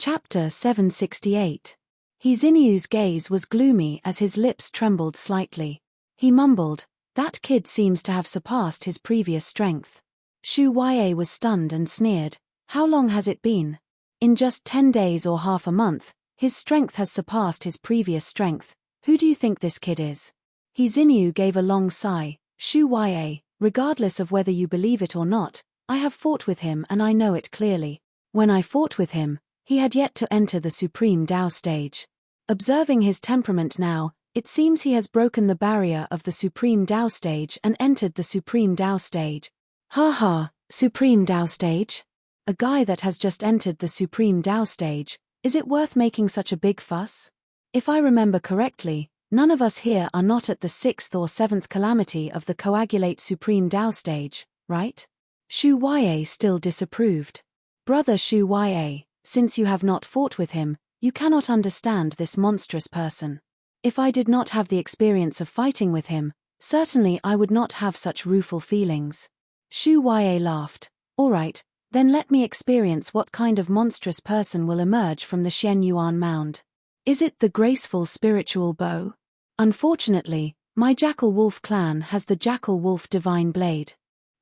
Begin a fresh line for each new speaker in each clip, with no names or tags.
Chapter 768. Hizinyu's gaze was gloomy as his lips trembled slightly. He mumbled, "That kid seems to have surpassed his previous strength." Shu Yue was stunned and sneered, "How long has it been? In just 10 days or half a month, his strength has surpassed his previous strength. Who do you think this kid is?" Hizinyu gave a long sigh. "Shu Yue, regardless of whether you believe it or not, I have fought with him and I know it clearly. When I fought with him, he had yet to enter the Supreme Tao stage. Observing his temperament now, it seems he has broken the barrier of the Supreme Tao stage and entered the Supreme Tao stage." "Ha ha, Supreme Tao stage? A guy that has just entered the Supreme Tao stage, is it worth making such a big fuss? If I remember correctly, none of us here are not at the 6th or 7th calamity of the coagulate Supreme Tao stage, right?" Shu Yue still disapproved. "Brother Shu Yue, since you have not fought with him, you cannot understand this monstrous person. If I did not have the experience of fighting with him, certainly I would not have such rueful feelings." Shu Yue laughed. "All right, then let me experience what kind of monstrous person will emerge from the Xian Yuan mound. Is it the graceful spiritual bow? Unfortunately, my Jackal Wolf clan has the Jackal Wolf divine blade.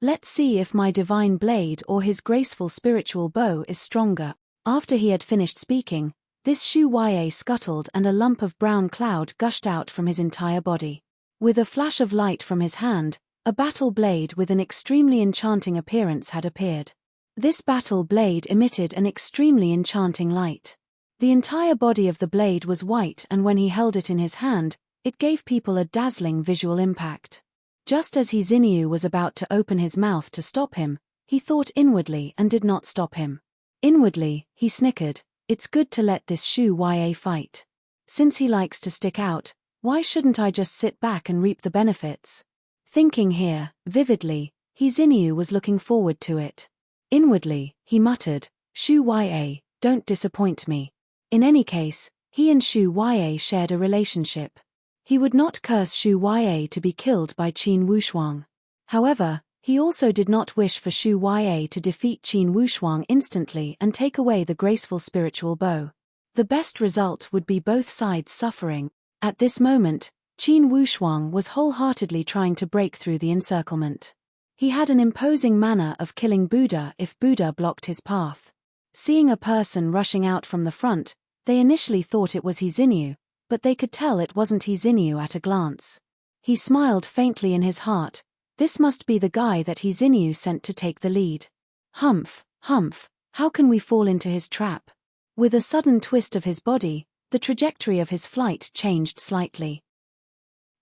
Let's see if my divine blade or his graceful spiritual bow is stronger." After he had finished speaking, this Shu Yue scuttled and a lump of brown cloud gushed out from his entire body. With a flash of light from his hand, a battle blade with an extremely enchanting appearance had appeared. This battle blade emitted an extremely enchanting light. The entire body of the blade was white, and when he held it in his hand, it gave people a dazzling visual impact. Just as Hizinyu was about to open his mouth to stop him, he thought inwardly and did not stop him. Inwardly, he snickered, "It's good to let this Shu Yue fight. Since he likes to stick out, why shouldn't I just sit back and reap the benefits?" Thinking here, vividly, Hizinyu was looking forward to it. Inwardly, he muttered, "Shu Yue, don't disappoint me." In any case, he and Shu Yue shared a relationship. He would not curse Shu Yue to be killed by Qin Wushuang. However, he also did not wish for Shu Yue to defeat Qin Wushuang instantly and take away the graceful spiritual bow. The best result would be both sides suffering. At this moment, Qin Wushuang was wholeheartedly trying to break through the encirclement. He had an imposing manner of killing Buddha if Buddha blocked his path. Seeing a person rushing out from the front, they initially thought it was Hizinyu, but they could tell it wasn't Hizinyu at a glance. He smiled faintly in his heart. This must be the guy that Hizinyu sent to take the lead. Humph, humph, how can we fall into his trap? With a sudden twist of his body, the trajectory of his flight changed slightly.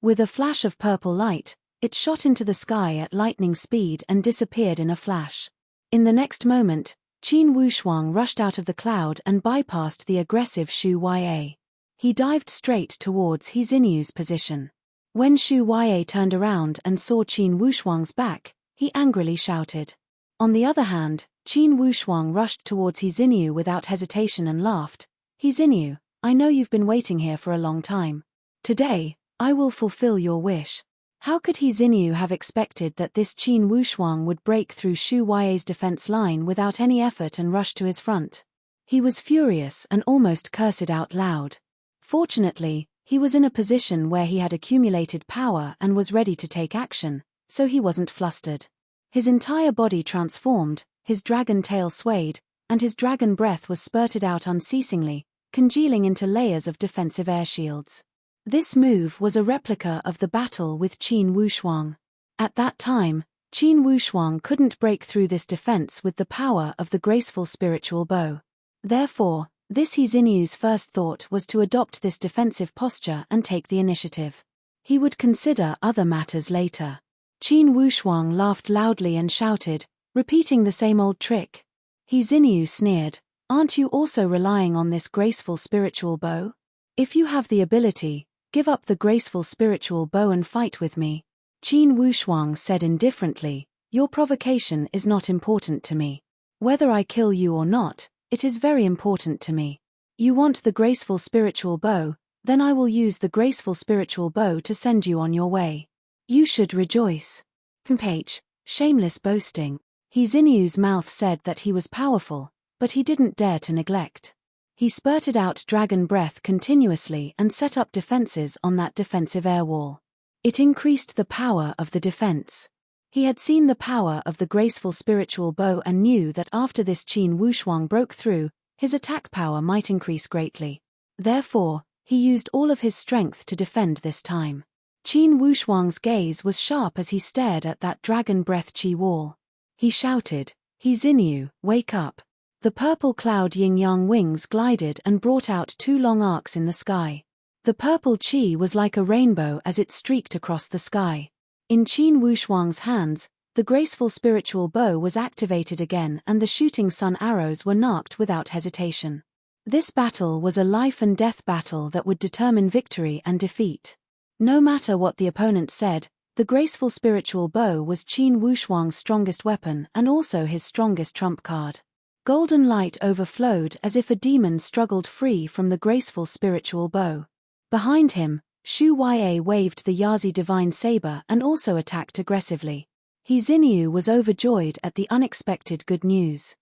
With a flash of purple light, it shot into the sky at lightning speed and disappeared in a flash. In the next moment, Qin Wushuang rushed out of the cloud and bypassed the aggressive Shu Yue. He dived straight towards Hizinyu's position. When Shu Yue turned around and saw Qin Wushuang's back, he angrily shouted. On the other hand, Qin Wushuang rushed towards Hizinyu without hesitation and laughed. "Hizinyu, I know you've been waiting here for a long time. Today, I will fulfill your wish." How could Hizinyu have expected that this Qin Wushuang would break through Shu Yue's defense line without any effort and rush to his front? He was furious and almost cursed out loud. Fortunately, he was in a position where he had accumulated power and was ready to take action, so he wasn't flustered. His entire body transformed, his dragon tail swayed, and his dragon breath was spurted out unceasingly, congealing into layers of defensive air shields. This move was a replica of the battle with Qin Wushuang. At that time, Qin Wushuang couldn't break through this defense with the power of the graceful spiritual bow. Therefore, this Hizinyu's first thought was to adopt this defensive posture and take the initiative. He would consider other matters later. Qin Wushuang laughed loudly and shouted, repeating the same old trick. Hizinyu sneered, "Aren't you also relying on this graceful spiritual bow? If you have the ability, give up the graceful spiritual bow and fight with me." Qin Wushuang said indifferently, "Your provocation is not important to me. Whether I kill you or not, it is very important to me. You want the graceful spiritual bow, then I will use the graceful spiritual bow to send you on your way. You should rejoice." Page, shameless boasting. Hizinyu's mouth said that he was powerful, but he didn't dare to neglect. He spurted out dragon breath continuously and set up defenses on that defensive air wall. It increased the power of the defense. He had seen the power of the graceful spiritual bow and knew that after this Qin Wushuang broke through, his attack power might increase greatly. Therefore, he used all of his strength to defend this time. Qin Wushuang's gaze was sharp as he stared at that dragon breath qi wall. He shouted, "He Xinyu, wake up." The purple cloud yin-yang wings glided and brought out 2 long arcs in the sky. The purple qi was like a rainbow as it streaked across the sky. In Qin Wushuang's hands, the graceful spiritual bow was activated again and the shooting sun arrows were narked without hesitation. This battle was a life and death battle that would determine victory and defeat. No matter what the opponent said, the graceful spiritual bow was Qin Wushuang's strongest weapon and also his strongest trump card. Golden light overflowed as if a demon struggled free from the graceful spiritual bow. Behind him, Shu Ya waved the Yazi divine saber and also attacked aggressively. He Xinyu was overjoyed at the unexpected good news.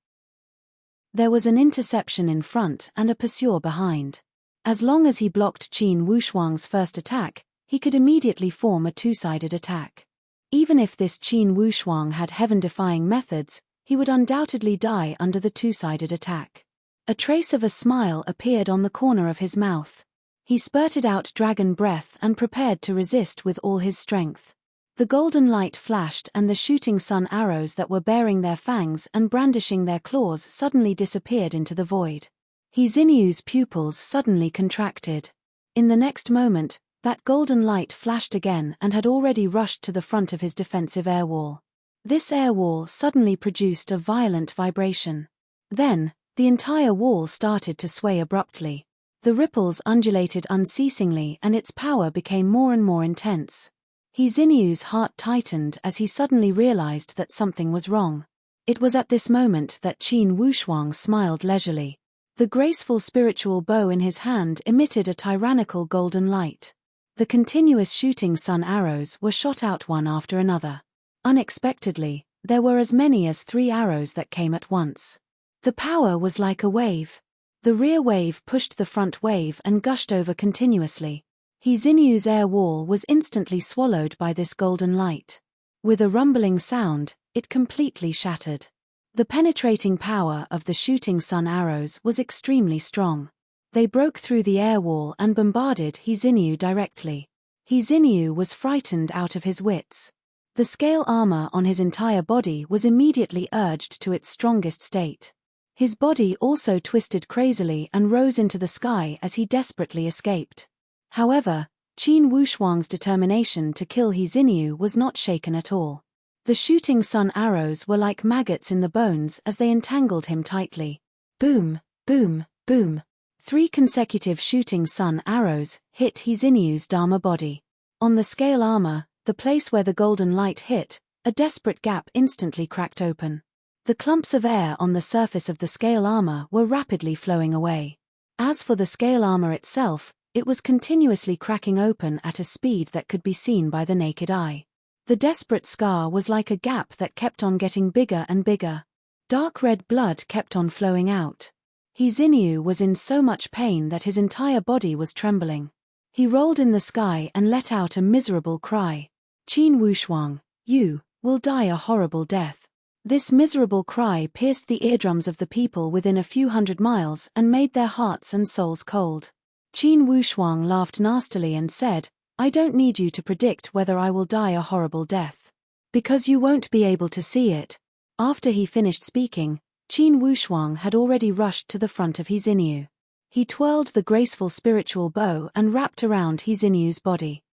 There was an interception in front and a pursuer behind. As long as he blocked Qin Wushuang's first attack, he could immediately form a 2-sided attack. Even if this Qin Wushuang had heaven-defying methods, he would undoubtedly die under the 2-sided attack. A trace of a smile appeared on the corner of his mouth. He spurted out dragon breath and prepared to resist with all his strength. The golden light flashed and the shooting sun arrows that were bearing their fangs and brandishing their claws suddenly disappeared into the void. He Xinyu's pupils suddenly contracted. In the next moment, that golden light flashed again and had already rushed to the front of his defensive air wall. This air wall suddenly produced a violent vibration. Then, the entire wall started to sway abruptly. The ripples undulated unceasingly and its power became more and more intense. He Xinyu's heart tightened as he suddenly realized that something was wrong. It was at this moment that Qin Wushuang smiled leisurely. The graceful spiritual bow in his hand emitted a tyrannical golden light. The continuous shooting sun arrows were shot out one after another. Unexpectedly, there were as many as 3 arrows that came at once. The power was like a wave. The rear wave pushed the front wave and gushed over continuously. He Xinyu's air wall was instantly swallowed by this golden light. With a rumbling sound, it completely shattered. The penetrating power of the shooting sun arrows was extremely strong. They broke through the air wall and bombarded He Xinyu directly. He Xinyu was frightened out of his wits. The scale armor on his entire body was immediately urged to its strongest state. His body also twisted crazily and rose into the sky as he desperately escaped. However, Qin Wushuang's determination to kill He Xinyu was not shaken at all. The shooting sun arrows were like maggots in the bones as they entangled him tightly. Boom, boom, boom. 3 consecutive shooting sun arrows hit He Xinyu's Dharma body. On the scale armor, the place where the golden light hit, a desperate gap instantly cracked open. The clumps of air on the surface of the scale armor were rapidly flowing away. As for the scale armor itself, it was continuously cracking open at a speed that could be seen by the naked eye. The desperate scar was like a gap that kept on getting bigger and bigger. Dark red blood kept on flowing out. He Xinyu was in so much pain that his entire body was trembling. He rolled in the sky and let out a miserable cry. Qin Wushuang, you will die a horrible death. This miserable cry pierced the eardrums of the people within a few hundred miles and made their hearts and souls cold. Qin Wushuang laughed nastily and said, I don't need you to predict whether I will die a horrible death. Because you won't be able to see it. After he finished speaking, Qin Wushuang had already rushed to the front of He Xinyu. He twirled the graceful spiritual bow and wrapped around He Xinyu's body.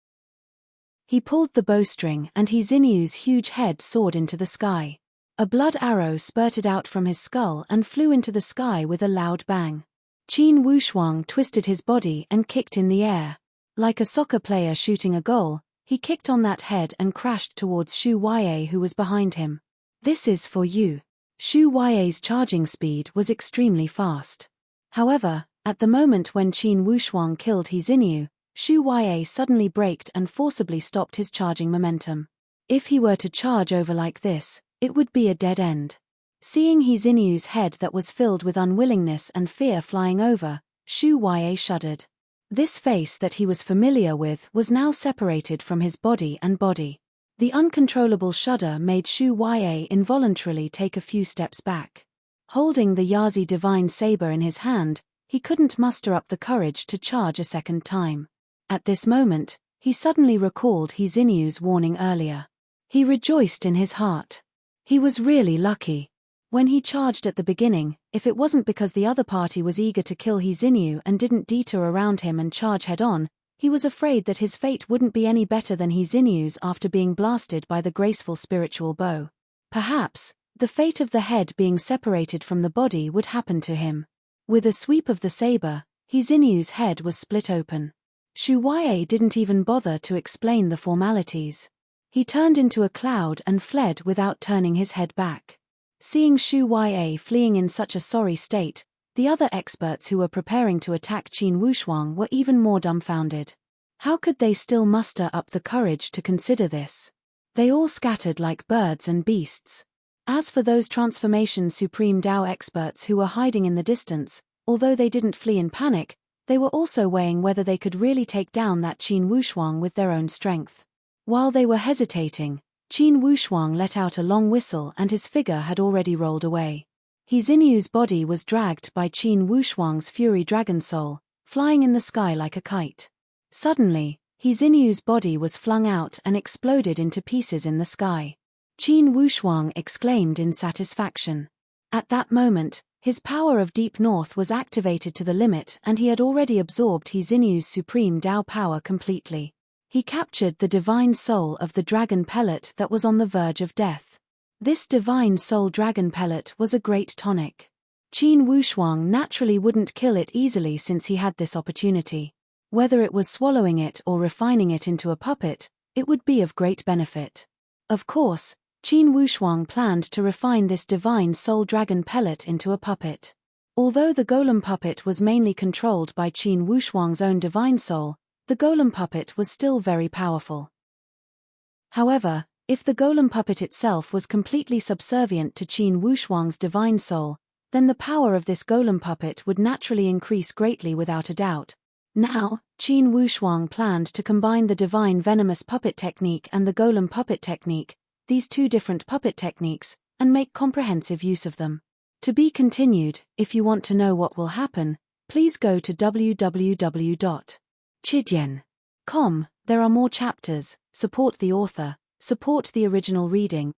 He pulled the bowstring and He Xinyu's huge head soared into the sky. A blood arrow spurted out from his skull and flew into the sky with a loud bang. Qin Wushuang twisted his body and kicked in the air. Like a soccer player shooting a goal, he kicked on that head and crashed towards Shu Ya who was behind him. This is for you. Shu Ya's charging speed was extremely fast. However, at the moment when Qin Wushuang killed He Xinyu, Shu Ya suddenly braked and forcibly stopped his charging momentum. If he were to charge over like this, it would be a dead end. Seeing He Xinyu's head that was filled with unwillingness and fear flying over, Shu Yue shuddered. This face that he was familiar with was now separated from his body and body. The uncontrollable shudder made Shu Yue involuntarily take a few steps back. Holding the Yazi divine saber in his hand, he couldn't muster up the courage to charge a second time. At this moment, he suddenly recalled He Xinyu's warning earlier. He rejoiced in his heart. He was really lucky. When he charged at the beginning, if it wasn't because the other party was eager to kill He Xinyu and didn't detour around him and charge head-on, he was afraid that his fate wouldn't be any better than He Xinyu's after being blasted by the graceful spiritual bow. Perhaps, the fate of the head being separated from the body would happen to him. With a sweep of the saber, He Xinyu's head was split open. Shu Yue didn't even bother to explain the formalities. He turned into a cloud and fled without turning his head back. Seeing Shu Yue fleeing in such a sorry state, the other experts who were preparing to attack Qin Wushuang were even more dumbfounded. How could they still muster up the courage to consider this? They all scattered like birds and beasts. As for those transformation Supreme Dao experts who were hiding in the distance, although they didn't flee in panic, they were also weighing whether they could really take down that Qin Wushuang with their own strength. While they were hesitating, Qin Wushuang let out a long whistle and his figure had already rolled away. He Xinyu's body was dragged by Qin Wushuang's Fury Dragon Soul, flying in the sky like a kite. Suddenly, He Xinyu's body was flung out and exploded into pieces in the sky. Qin Wushuang exclaimed in satisfaction. At that moment, his power of Deep North was activated to the limit and he had already absorbed He Xinyu's supreme Dao power completely. He captured the divine soul of the dragon pellet that was on the verge of death. This divine soul dragon pellet was a great tonic. Qin Wushuang naturally wouldn't kill it easily since he had this opportunity. Whether it was swallowing it or refining it into a puppet, it would be of great benefit. Of course, Qin Wushuang planned to refine this divine soul dragon pellet into a puppet. Although the golem puppet was mainly controlled by Qin Wushuang's own divine soul, the golem puppet was still very powerful. However, if the golem puppet itself was completely subservient to Qin Wushuang's divine soul, then the power of this golem puppet would naturally increase greatly without a doubt. Now, Qin Wushuang planned to combine the divine venomous puppet technique and the golem puppet technique, these two different puppet techniques, and make comprehensive use of them. To be continued. If you want to know what will happen, please go to www.chidian.com. There are more chapters. Support the author. Support the original reading.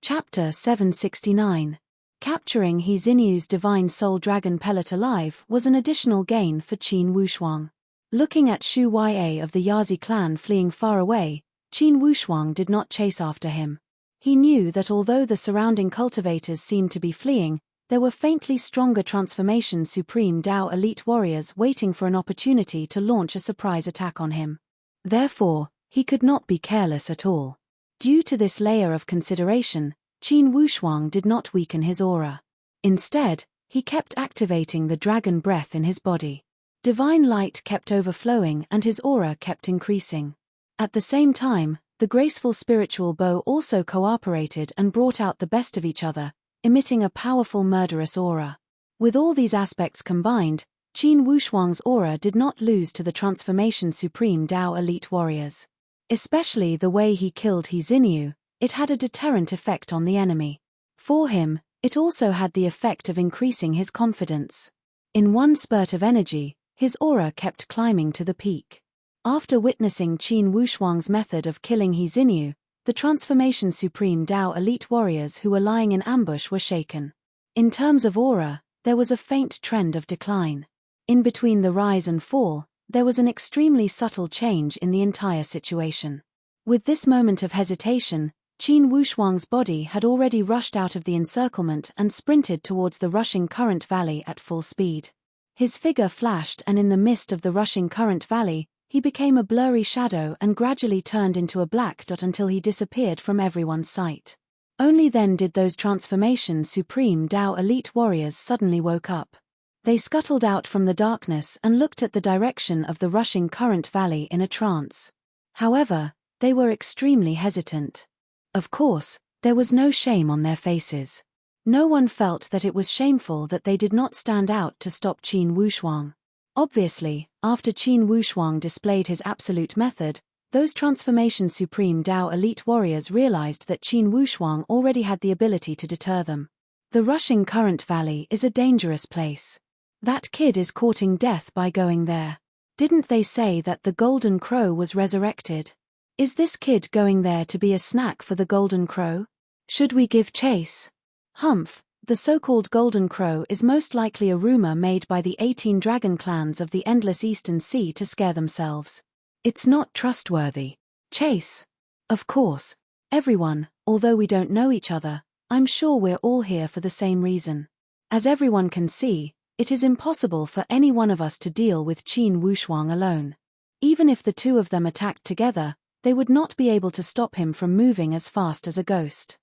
Chapter 769. Capturing He Xinyu's divine soul dragon pellet alive was an additional gain for Qin Wushuang. Looking at Shu Yue of the Yazi clan fleeing far away, Qin Wushuang did not chase after him. He knew that although the surrounding cultivators seemed to be fleeing, there were faintly stronger transformation Supreme Dao elite warriors waiting for an opportunity to launch a surprise attack on him. Therefore, he could not be careless at all. Due to this layer of consideration, Qin Wushuang did not weaken his aura. Instead, he kept activating the dragon breath in his body. Divine light kept overflowing and his aura kept increasing. At the same time, the graceful spiritual bow also cooperated and brought out the best of each other, emitting a powerful murderous aura. With all these aspects combined, Qin Wushuang's aura did not lose to the transformation Supreme Dao elite warriors. Especially the way he killed He Xinyu, it had a deterrent effect on the enemy. For him, it also had the effect of increasing his confidence. In one spurt of energy, his aura kept climbing to the peak. After witnessing Qin Wushuang's method of killing He Xinyu, the transformation Supreme Dao elite warriors who were lying in ambush were shaken. In terms of aura, there was a faint trend of decline. In between the rise and fall, there was an extremely subtle change in the entire situation. With this moment of hesitation, Qin Wushuang's body had already rushed out of the encirclement and sprinted towards the rushing current valley at full speed. His figure flashed and in the mist of the rushing current valley, he became a blurry shadow and gradually turned into a black dot until he disappeared from everyone's sight. Only then did those transformation Supreme Dao elite warriors suddenly woke up. They scuttled out from the darkness and looked at the direction of the rushing current valley in a trance. However, they were extremely hesitant. Of course, There was no shame on their faces. No one felt that it was shameful that they did not stand out to stop Qin Wushuang. Obviously, after Qin Wushuang displayed his absolute method, those Transformation Supreme Dao elite warriors realized that Qin Wushuang already had the ability to deter them. The rushing current valley is a dangerous place. That kid is courting death by going there. Didn't they say that the Golden Crow was resurrected? Is this kid going there to be a snack for the Golden Crow? Should we give chase? Humph, the so-called Golden Crow is most likely a rumor made by the 18 dragon clans of the endless Eastern Sea to scare themselves. It's not trustworthy. Chase? Of course. Everyone, although we don't know each other, I'm sure we're all here for the same reason. As everyone can see, it is impossible for any one of us to deal with Qin Wushuang alone. Even if the two of them attacked together, they would not be able to stop him from moving as fast as a ghost.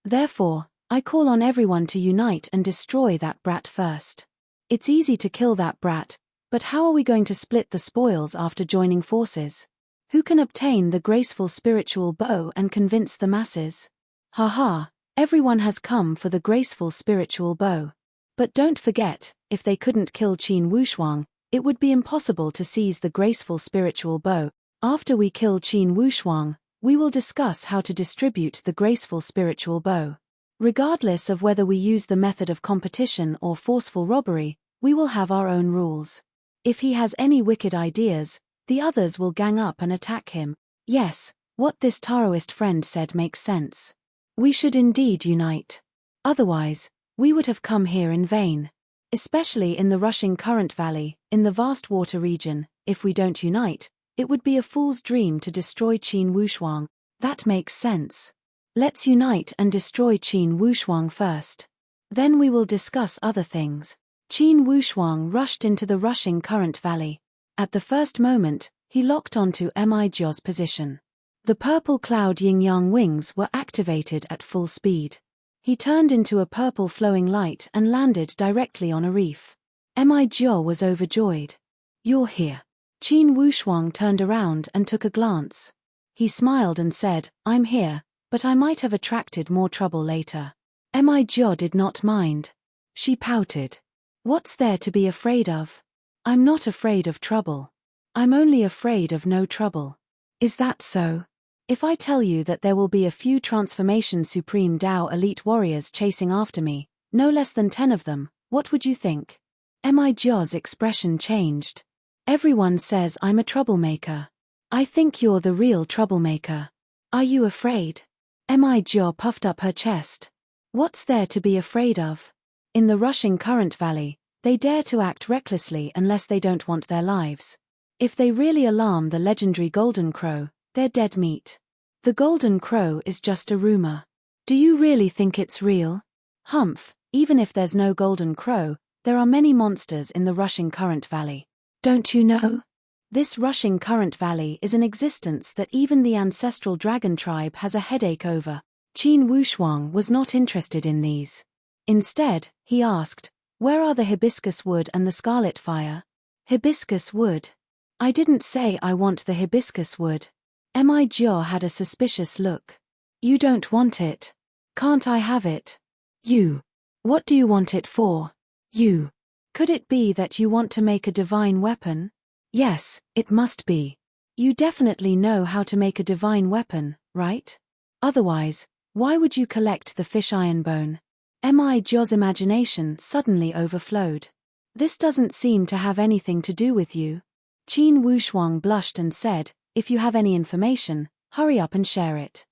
Therefore, I call on everyone to unite and destroy that brat first. It's easy to kill that brat, but how are we going to split the spoils after joining forces? Who can obtain the graceful spiritual bow and convince the masses? Haha, everyone has come for the graceful spiritual bow. But don't forget, if they couldn't kill Qin Wushuang, it would be impossible to seize the graceful spiritual bow. After we kill Qin Wushuang, we will discuss how to distribute the graceful spiritual bow. Regardless of whether we use the method of competition or forceful robbery, we will have our own rules. If he has any wicked ideas, the others will gang up and attack him. Yes, what this Taoist friend said makes sense. We should indeed unite. Otherwise, we would have come here in vain. Especially in the rushing current valley, in the vast water region, if we don't unite, it would be a fool's dream to destroy Qin Wushuang. That makes sense. Let's unite and destroy Qin Wushuang first. Then we will discuss other things. Qin Wushuang rushed into the rushing current valley. At the first moment, he locked onto Mijia's position. The purple cloud yin-yang wings were activated at full speed. He turned into a purple flowing light and landed directly on a reef. Mijia was overjoyed. You're here. Qin Wushuang turned around and took a glance. He smiled and said, I'm here, but I might have attracted more trouble later. Mijia did not mind. She pouted. What's there to be afraid of? I'm not afraid of trouble. I'm only afraid of no trouble. Is that so? If I tell you that there will be a few Transformation Supreme Dao elite warriors chasing after me, no less than 10 of them, what would you think? Mijia's expression changed. Everyone says I'm a troublemaker. I think you're the real troublemaker. Are you afraid? Mijia puffed up her chest. What's there to be afraid of? In the rushing current valley, they dare to act recklessly unless they don't want their lives. If they really alarm the legendary Golden Crow, they're dead meat. The Golden Crow is just a rumor. Do you really think it's real? Humph, even if there's no Golden Crow, there are many monsters in the rushing current valley. Don't you know? This rushing current valley is an existence that even the ancestral dragon tribe has a headache over. Qin Wushuang was not interested in these. Instead, he asked, where are the hibiscus wood and the scarlet fire? Hibiscus wood? I didn't say I want the hibiscus wood. Mijia had a suspicious look. You don't want it. Can't I have it? You. What do you want it for? You. Could it be that you want to make a divine weapon? Yes, it must be. You definitely know how to make a divine weapon, right? Otherwise, why would you collect the fish iron bone? Mijia's imagination suddenly overflowed. This doesn't seem to have anything to do with you. Qin Wushuang blushed and said, if you have any information, hurry up and share it.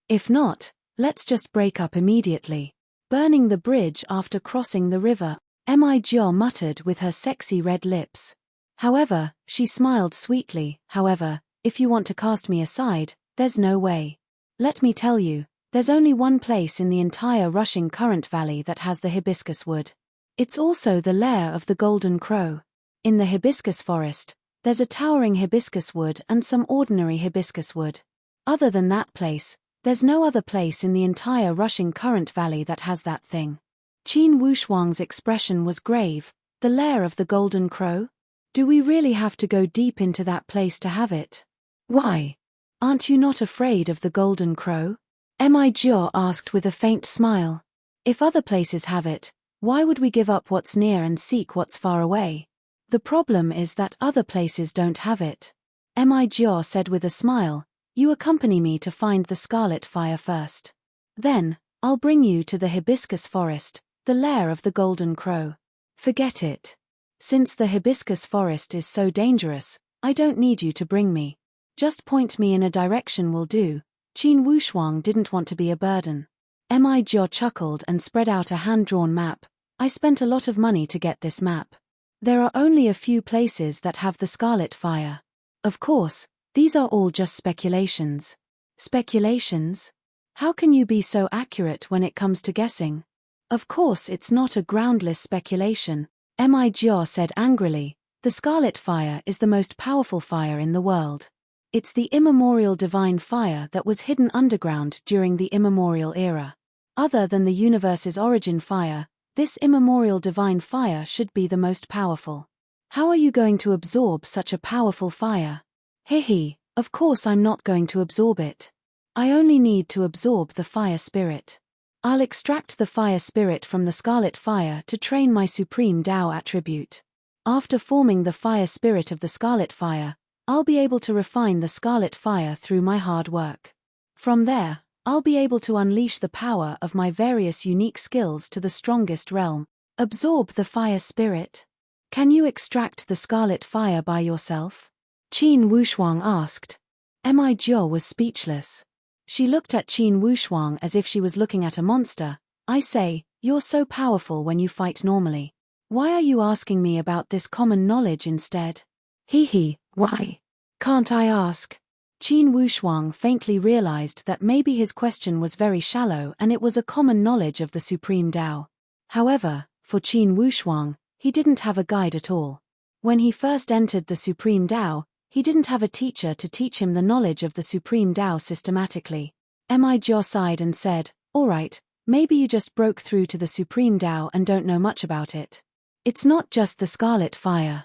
If not, let's just break up immediately. Burning the bridge after crossing the river, Mijia muttered with her sexy red lips. However, she smiled sweetly. However, if you want to cast me aside, there's no way. Let me tell you, there's only one place in the entire rushing current valley that has the hibiscus wood. It's also the lair of the Golden Crow. In the hibiscus forest, there's a towering hibiscus wood and some ordinary hibiscus wood. Other than that place, there's no other place in the entire rushing current valley that has that thing. Qin Wushuang's expression was grave. The lair of the Golden Crow? Do we really have to go deep into that place to have it? Why? Aren't you not afraid of the Golden Crow? Mi Jiao asked with a faint smile. If other places have it, why would we give up what's near and seek what's far away? The problem is that other places don't have it. Mi Jiao said with a smile, you accompany me to find the scarlet fire first. Then, I'll bring you to the hibiscus forest, the lair of the golden crow. Forget it. Since the hibiscus forest is so dangerous, I don't need you to bring me. Just point me in a direction will do. Qin Wushuang didn't want to be a burden. Mi Jiao chuckled and spread out a hand-drawn map. I spent a lot of money to get this map. There are only a few places that have the scarlet fire. Of course, these are all just speculations. Speculations? How can you be so accurate when it comes to guessing? Of course it's not a groundless speculation, Mi Jiao said angrily. The scarlet fire is the most powerful fire in the world. It's the immemorial divine fire that was hidden underground during the immemorial era. Other than the universe's origin fire, this immemorial divine fire should be the most powerful. How are you going to absorb such a powerful fire? Hehe, of course I'm not going to absorb it. I only need to absorb the fire spirit. I'll extract the fire spirit from the scarlet fire to train my supreme Tao attribute. After forming the fire spirit of the scarlet fire, I'll be able to refine the scarlet fire through my hard work. From there, I'll be able to unleash the power of my various unique skills to the strongest realm. Absorb the fire spirit? Can you extract the scarlet fire by yourself? Qin Wushuang asked. Mi Jiao was speechless. She looked at Qin Wushuang as if she was looking at a monster. I say, you're so powerful when you fight normally. Why are you asking me about this common knowledge instead? Hehe, why? Can't I ask? Qin Wushuang faintly realized that maybe his question was very shallow and it was a common knowledge of the Supreme Tao. However, for Qin Wushuang, he didn't have a guide at all. When he first entered the Supreme Tao, he didn't have a teacher to teach him the knowledge of the Supreme Tao systematically. Mi Jiao sighed and said, alright, maybe you just broke through to the Supreme Tao and don't know much about it. It's not just the scarlet fire.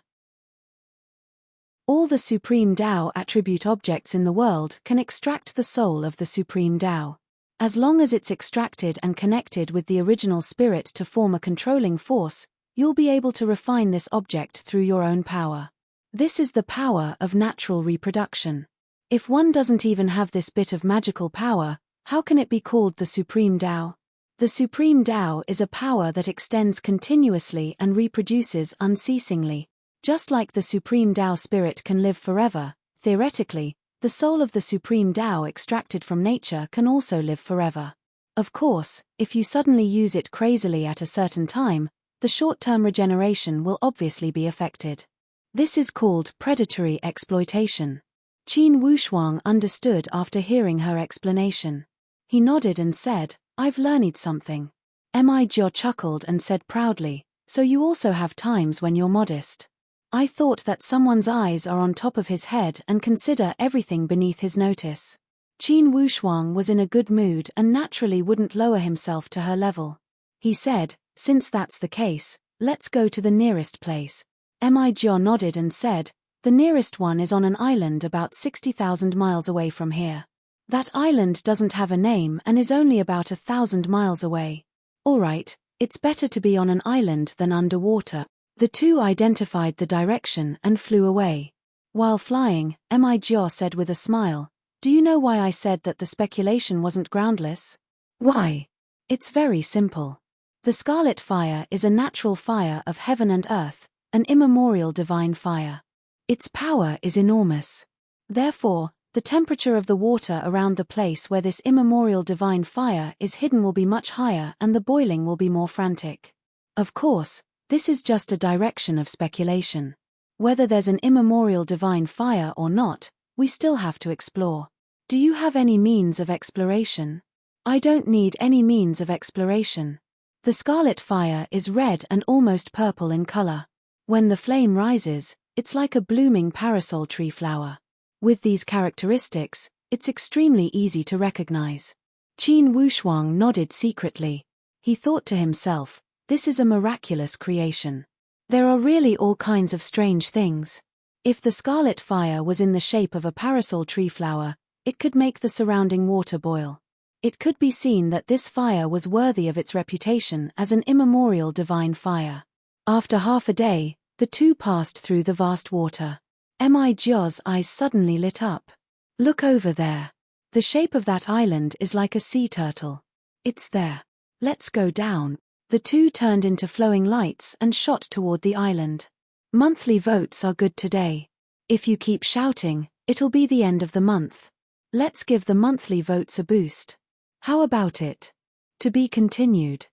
All the Supreme Tao attribute objects in the world can extract the soul of the Supreme Tao. As long as it's extracted and connected with the original spirit to form a controlling force, you'll be able to refine this object through your own power. This is the power of natural reproduction. If one doesn't even have this bit of magical power, how can it be called the Supreme Tao? The Supreme Tao is a power that extends continuously and reproduces unceasingly. Just like the Supreme Tao spirit can live forever, theoretically, the soul of the Supreme Tao extracted from nature can also live forever. Of course, if you suddenly use it crazily at a certain time, the short-term regeneration will obviously be affected. This is called predatory exploitation. Qin Wushuang understood after hearing her explanation. He nodded and said, I've learned something. Mi Jiao chuckled and said proudly, so you also have times when you're modest. I thought that someone's eyes are on top of his head and consider everything beneath his notice. Qin Wushuang was in a good mood and naturally wouldn't lower himself to her level. He said, since that's the case, let's go to the nearest place. Mi Jiao nodded and said, the nearest one is on an island about 60,000 miles away from here. That island doesn't have a name and is only about 1,000 miles away. Alright, it's better to be on an island than underwater. The two identified the direction and flew away. While flying, Mi Jiao said with a smile, do you know why I said that the speculation wasn't groundless? Why? It's very simple. The scarlet fire is a natural fire of heaven and earth, an immemorial divine fire. Its power is enormous. Therefore, the temperature of the water around the place where this immemorial divine fire is hidden will be much higher and the boiling will be more frantic. Of course, this is just a direction of speculation. Whether there's an immemorial divine fire or not, we still have to explore. Do you have any means of exploration? I don't need any means of exploration. The scarlet fire is red and almost purple in color. When the flame rises, it's like a blooming parasol tree flower. With these characteristics, it's extremely easy to recognize. Qin Wushuang nodded secretly. He thought to himself, this is a miraculous creation. There are really all kinds of strange things. If the scarlet fire was in the shape of a parasol tree flower, it could make the surrounding water boil. It could be seen that this fire was worthy of its reputation as an immemorial divine fire. After half a day, the two passed through the vast water. Mi's eyes suddenly lit up. Look over there. The shape of that island is like a sea turtle. It's there. Let's go down. The two turned into flowing lights and shot toward the island. Monthly votes are good today. If you keep shouting, it'll be the end of the month. Let's give the monthly votes a boost. How about it? To be continued.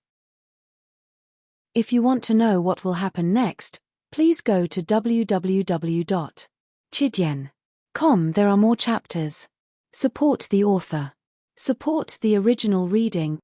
If you want to know what will happen next, please go to www.chidian.com. There are more chapters. Support the author. Support the original reading.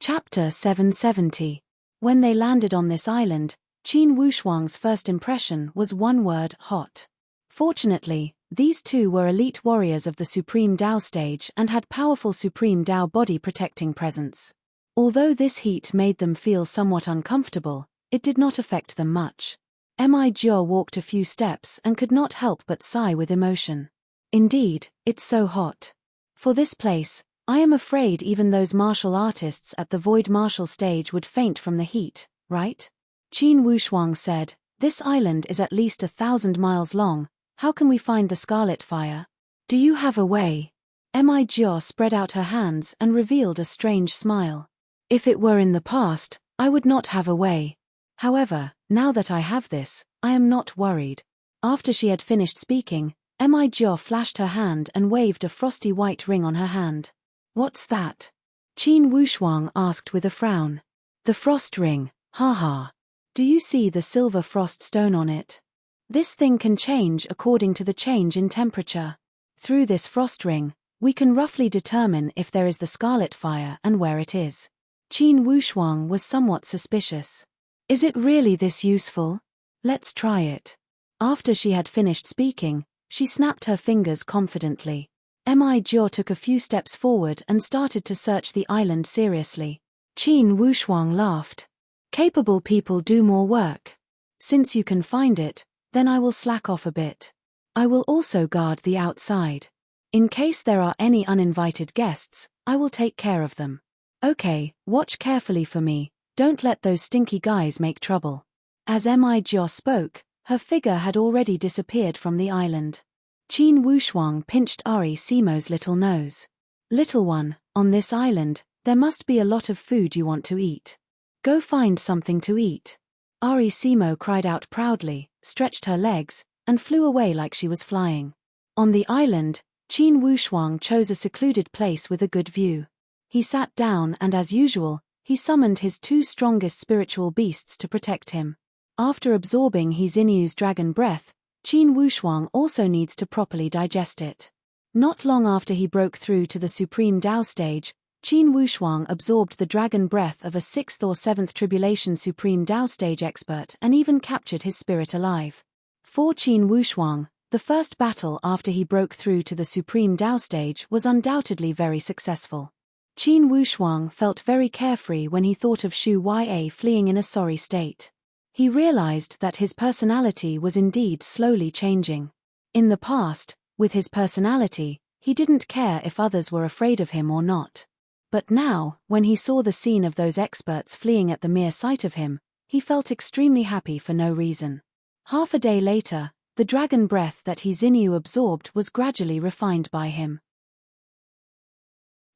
Chapter 770. When they landed on this island, Qin Wushuang's first impression was one word: hot. Fortunately, these two were elite warriors of the Supreme Tao stage and had powerful Supreme Tao body protecting presence. Although this heat made them feel somewhat uncomfortable, it did not affect them much. Mi walked a few steps and could not help but sigh with emotion. Indeed, it's so hot. For this place, I am afraid even those martial artists at the Void Martial stage would faint from the heat, right? Qin Wushuang said, "This island is at least 1,000 miles long. How can we find the Scarlet Fire? Do you have a way?" Mi spread out her hands and revealed a strange smile. "If it were in the past, I would not have a way. However, now that I have this, I am not worried." After she had finished speaking, Mi flashed her hand and waved a frosty white ring on her hand. "What's that?" Qin Wushuang asked with a frown. "The frost ring, haha. Do you see the silver frost stone on it? This thing can change according to the change in temperature. Through this frost ring, we can roughly determine if there is the Scarlet Fire and where it is." Qin Wushuang was somewhat suspicious. "Is it really this useful? Let's try it." After she had finished speaking, she snapped her fingers confidently. Mi took a few steps forward and started to search the island seriously. Qin Wushuang laughed. "Capable people do more work. Since you can find it, then I will slack off a bit. I will also guard the outside. In case there are any uninvited guests, I will take care of them. Okay, watch carefully for me, don't let those stinky guys make trouble." As Mi spoke, her figure had already disappeared from the island. Qin Wushuang pinched Ari Simo's little nose. "Little one, on this island, there must be a lot of food you want to eat. Go find something to eat." Ari Simo cried out proudly, stretched her legs, and flew away like she was flying. On the island, Qin Wushuang chose a secluded place with a good view. He sat down and as usual, he summoned his two strongest spiritual beasts to protect him. After absorbing He Xinyu's dragon breath, Qin Wushuang also needs to properly digest it. Not long after he broke through to the Supreme Tao stage, Qin Wushuang absorbed the dragon breath of a 6th or 7th Tribulation Supreme Tao stage expert and even captured his spirit alive. For Qin Wushuang, the first battle after he broke through to the Supreme Tao stage was undoubtedly very successful. Qin Wushuang felt very carefree when he thought of Shu Ya fleeing in a sorry state. He realized that his personality was indeed slowly changing. In the past, with his personality, he didn't care if others were afraid of him or not. But now, when he saw the scene of those experts fleeing at the mere sight of him, he felt extremely happy for no reason. Half a day later, the dragon breath that He Xinyu absorbed was gradually refined by him.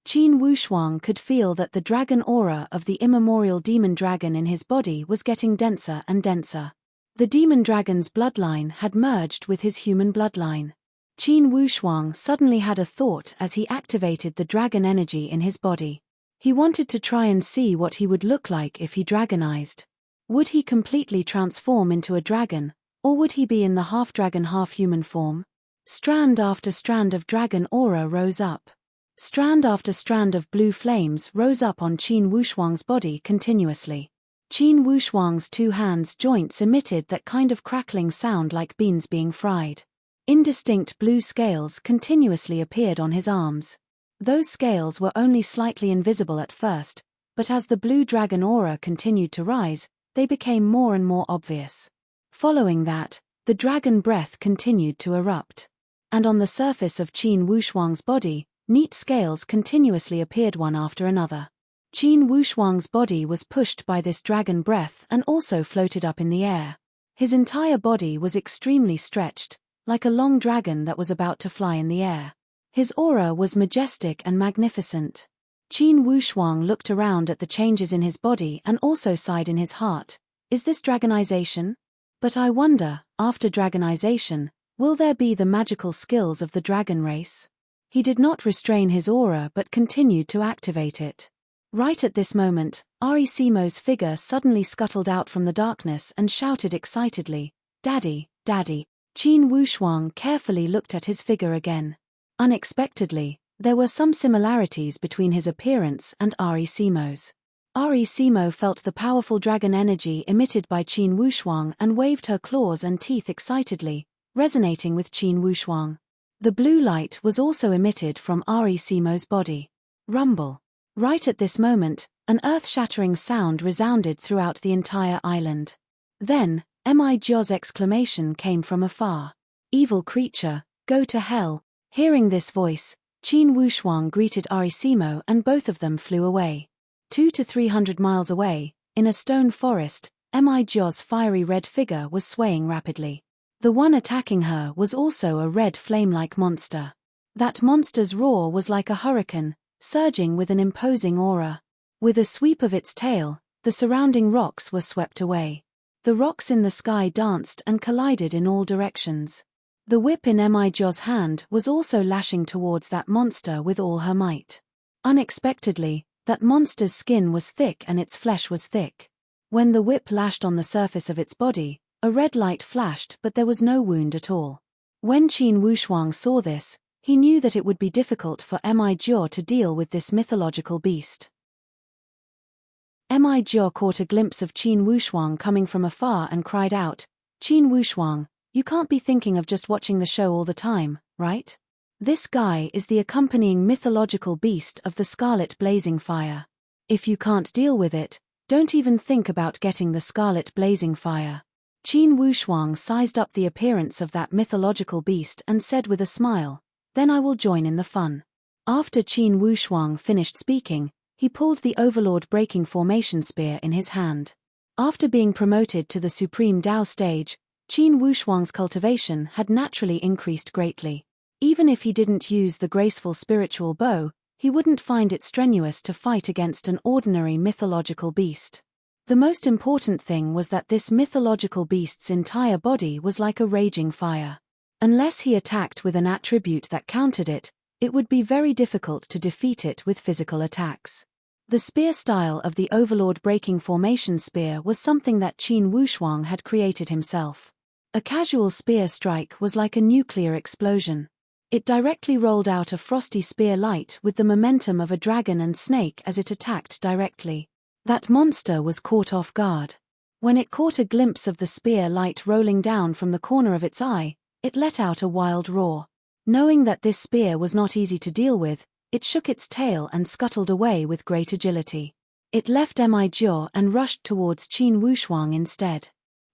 Qin Wushuang could feel that the dragon aura of the immemorial demon dragon in his body was getting denser and denser. The demon dragon's bloodline had merged with his human bloodline. Qin Wushuang suddenly had a thought as he activated the dragon energy in his body. He wanted to try and see what he would look like if he dragonized. Would he completely transform into a dragon, or would he be in the half-dragon half-human form? Strand after strand of dragon aura rose up. Strand after strand of blue flames rose up on Qin Wushuang's body continuously. Qin Wushuang's two hands' joints emitted that kind of crackling sound like beans being fried. Indistinct blue scales continuously appeared on his arms. Those scales were only slightly invisible at first, but as the blue dragon aura continued to rise, they became more and more obvious. Following that, the dragon breath continued to erupt. And on the surface of Qin Wushuang's body, Neat scales continuously appeared one after another. Qin Wushuang's body was pushed by this dragon breath and also floated up in the air. His entire body was extremely stretched, like a long dragon that was about to fly in the air. His aura was majestic and magnificent. Qin Wushuang looked around at the changes in his body and also sighed in his heart. Is this dragonization? But I wonder, after dragonization, will there be the magical skills of the dragon race? He did not restrain his aura but continued to activate it. Right at this moment, Simo's figure suddenly scuttled out from the darkness and shouted excitedly, "Daddy, Daddy!" Qin Wushuang carefully looked at his figure again. Unexpectedly, there were some similarities between his appearance and Simo's. Simo felt the powerful dragon energy emitted by Qin Wushuang and waved her claws and teeth excitedly, resonating with Qin Wushuang. The blue light was also emitted from Simo's body. Rumble. Right at this moment, an earth-shattering sound resounded throughout the entire island. Then, Jia's exclamation came from afar. "Evil creature, go to hell." Hearing this voice, Qin Wushuang greeted Simo and both of them flew away. 200 to 300 miles away, in a stone forest, Jia's fiery red figure was swaying rapidly. The one attacking her was also a red flame-like monster. That monster's roar was like a hurricane, surging with an imposing aura. With a sweep of its tail, the surrounding rocks were swept away. The rocks in the sky danced and collided in all directions. The whip in Jia's hand was also lashing towards that monster with all her might. Unexpectedly, that monster's skin was thick and its flesh was thick. When the whip lashed on the surface of its body, a red light flashed but there was no wound at all. When Qin Wushuang saw this, he knew that it would be difficult for Jia to deal with this mythological beast. Jia caught a glimpse of Qin Wushuang coming from afar and cried out, "Qin Wushuang, you can't be thinking of just watching the show all the time, right? This guy is the accompanying mythological beast of the scarlet blazing fire. If you can't deal with it, don't even think about getting the scarlet blazing fire." Qin Wushuang sized up the appearance of that mythological beast and said with a smile, "Then I will join in the fun." After Qin Wushuang finished speaking, he pulled the Overlord Breaking Formation Spear in his hand. After being promoted to the Supreme Dao stage, Qin Wushuang's cultivation had naturally increased greatly. Even if he didn't use the graceful spiritual bow, he wouldn't find it strenuous to fight against an ordinary mythological beast. The most important thing was that this mythological beast's entire body was like a raging fire. Unless he attacked with an attribute that countered it, it would be very difficult to defeat it with physical attacks. The spear style of the Overlord Breaking Formation Spear was something that Qin Wushuang had created himself. A casual spear strike was like a nuclear explosion. It directly rolled out a frosty spear light with the momentum of a dragon and snake as it attacked directly. That monster was caught off guard. When it caught a glimpse of the spear light rolling down from the corner of its eye, it let out a wild roar. Knowing that this spear was not easy to deal with, it shook its tail and scuttled away with great agility. It left Jia and rushed towards Qin Wushuang instead.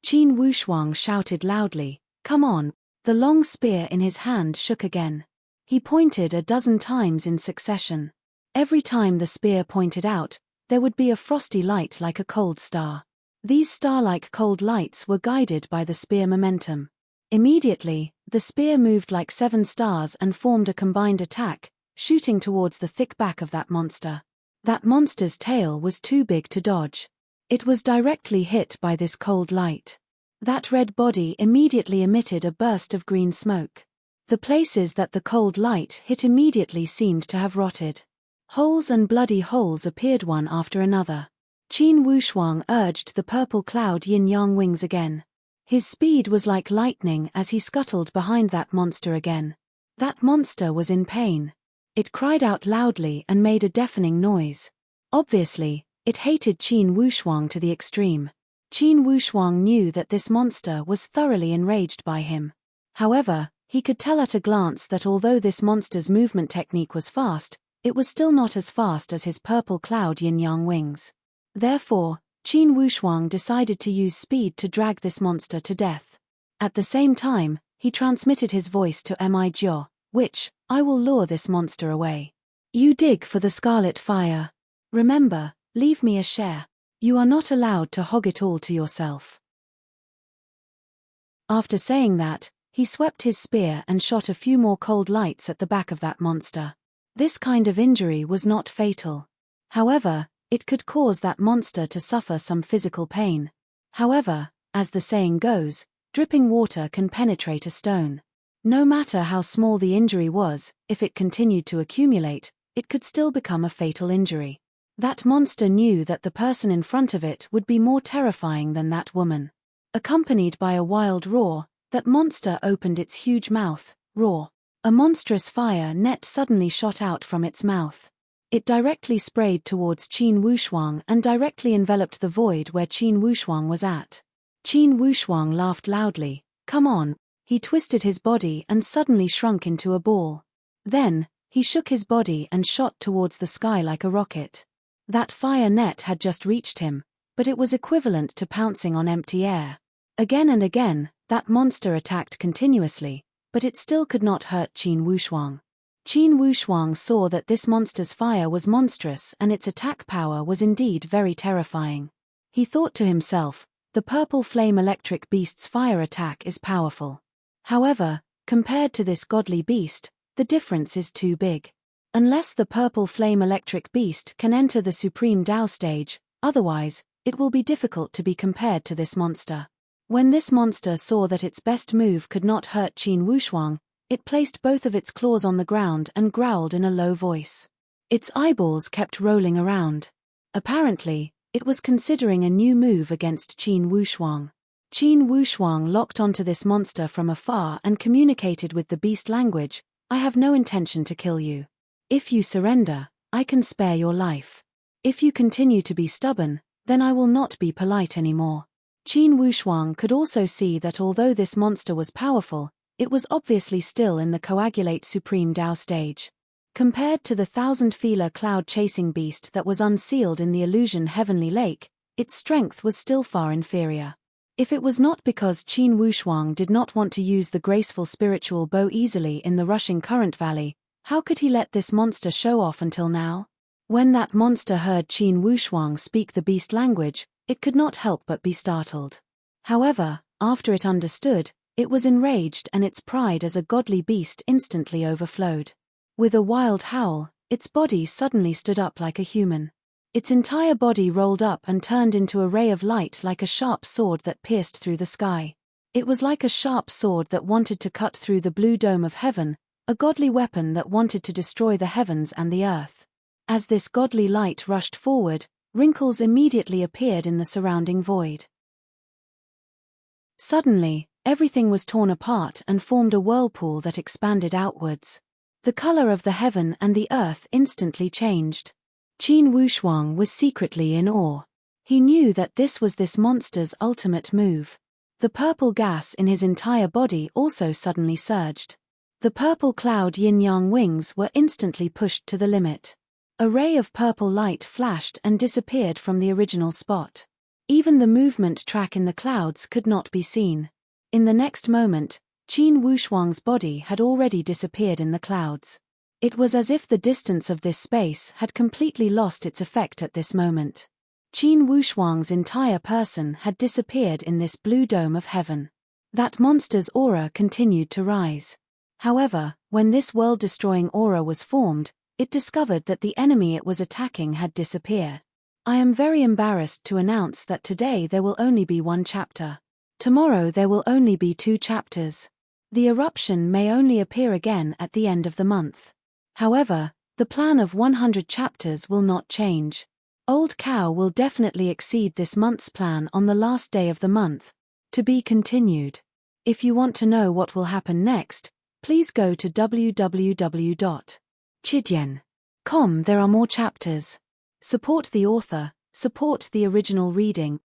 Qin Wushuang shouted loudly, "Come on!" The long spear in his hand shook again. He pointed a dozen times in succession. Every time the spear pointed out, there would be a frosty light like a cold star. These star-like cold lights were guided by the spear momentum. Immediately, the spear moved like 7 stars and formed a combined attack, shooting towards the thick back of that monster. That monster's tail was too big to dodge. It was directly hit by this cold light. That red body immediately emitted a burst of green smoke. The places that the cold light hit immediately seemed to have rotted. Holes and bloody holes appeared one after another. Qin Wushuang urged the purple cloud yin-yang wings again. His speed was like lightning as he scuttled behind that monster again. That monster was in pain. It cried out loudly and made a deafening noise. Obviously, it hated Qin Wushuang to the extreme. Qin Wushuang knew that this monster was thoroughly enraged by him. However, he could tell at a glance that although this monster's movement technique was fast, it was still not as fast as his purple cloud yin-yang wings. Therefore, Qin Wushuang decided to use speed to drag this monster to death. At the same time, he transmitted his voice to Jia, which, "I will lure this monster away." You dig for the scarlet fire. Remember, leave me a share. You are not allowed to hog it all to yourself. After saying that, he swept his spear and shot a few more cold lights at the back of that monster. This kind of injury was not fatal. However, it could cause that monster to suffer some physical pain. However, as the saying goes, dripping water can penetrate a stone. No matter how small the injury was, if it continued to accumulate, it could still become a fatal injury. That monster knew that the person in front of it would be more terrifying than that woman. Accompanied by a wild roar, that monster opened its huge mouth, roar. A monstrous fire net suddenly shot out from its mouth. It directly sprayed towards Qin Wushuang and directly enveloped the void where Qin Wushuang was at. Qin Wushuang laughed loudly. Come on. He twisted his body and suddenly shrunk into a ball. Then, he shook his body and shot towards the sky like a rocket. That fire net had just reached him, but it was equivalent to pouncing on empty air. Again and again, that monster attacked continuously, but it still could not hurt Qin Wushuang. Qin Wushuang saw that this monster's fire was monstrous and its attack power was indeed very terrifying. He thought to himself, the purple flame electric beast's fire attack is powerful. However, compared to this godly beast, the difference is too big. Unless the purple flame electric beast can enter the supreme Tao stage, otherwise, it will be difficult to be compared to this monster. When this monster saw that its best move could not hurt Qin Wushuang, it placed both of its claws on the ground and growled in a low voice. Its eyeballs kept rolling around. Apparently, it was considering a new move against Qin Wushuang. Qin Wushuang locked onto this monster from afar and communicated with the beast language, I have no intention to kill you. If you surrender, I can spare your life. If you continue to be stubborn, then I will not be polite anymore. Qin Wushuang could also see that although this monster was powerful, it was obviously still in the coagulate supreme Tao stage. Compared to the 1,000-feeler cloud-chasing beast that was unsealed in the illusion Heavenly Lake, its strength was still far inferior. If it was not because Qin Wushuang did not want to use the graceful spiritual bow easily in the rushing current valley, how could he let this monster show off until now? When that monster heard Qin Wushuang speak the beast language, it could not help but be startled. However, after it understood, it was enraged and its pride as a godly beast instantly overflowed. With a wild howl, its body suddenly stood up like a human. Its entire body rolled up and turned into a ray of light like a sharp sword that pierced through the sky. It was like a sharp sword that wanted to cut through the blue dome of heaven, a godly weapon that wanted to destroy the heavens and the earth. As this godly light rushed forward, wrinkles immediately appeared in the surrounding void. Suddenly, everything was torn apart and formed a whirlpool that expanded outwards. The color of the heaven and the earth instantly changed. Qin Wushuang was secretly in awe. He knew that this was this monster's ultimate move. The purple gas in his entire body also suddenly surged. The purple cloud yin-yang wings were instantly pushed to the limit. A ray of purple light flashed and disappeared from the original spot. Even the movement track in the clouds could not be seen. In the next moment, Qin Wushuang's body had already disappeared in the clouds. It was as if the distance of this space had completely lost its effect at this moment. Qin Wushuang's entire person had disappeared in this blue dome of heaven. That monster's aura continued to rise. However, when this world-destroying aura was formed, it discovered that the enemy it was attacking had disappeared. I am very embarrassed to announce that today there will only be one chapter. Tomorrow there will only be 2 chapters. The eruption may only appear again at the end of the month. However, the plan of 100 chapters will not change. Old Cow will definitely exceed this month's plan on the last day of the month. To be continued. If you want to know what will happen next, please go to www.chidian.com. There are more chapters. Support the author, support the original reading.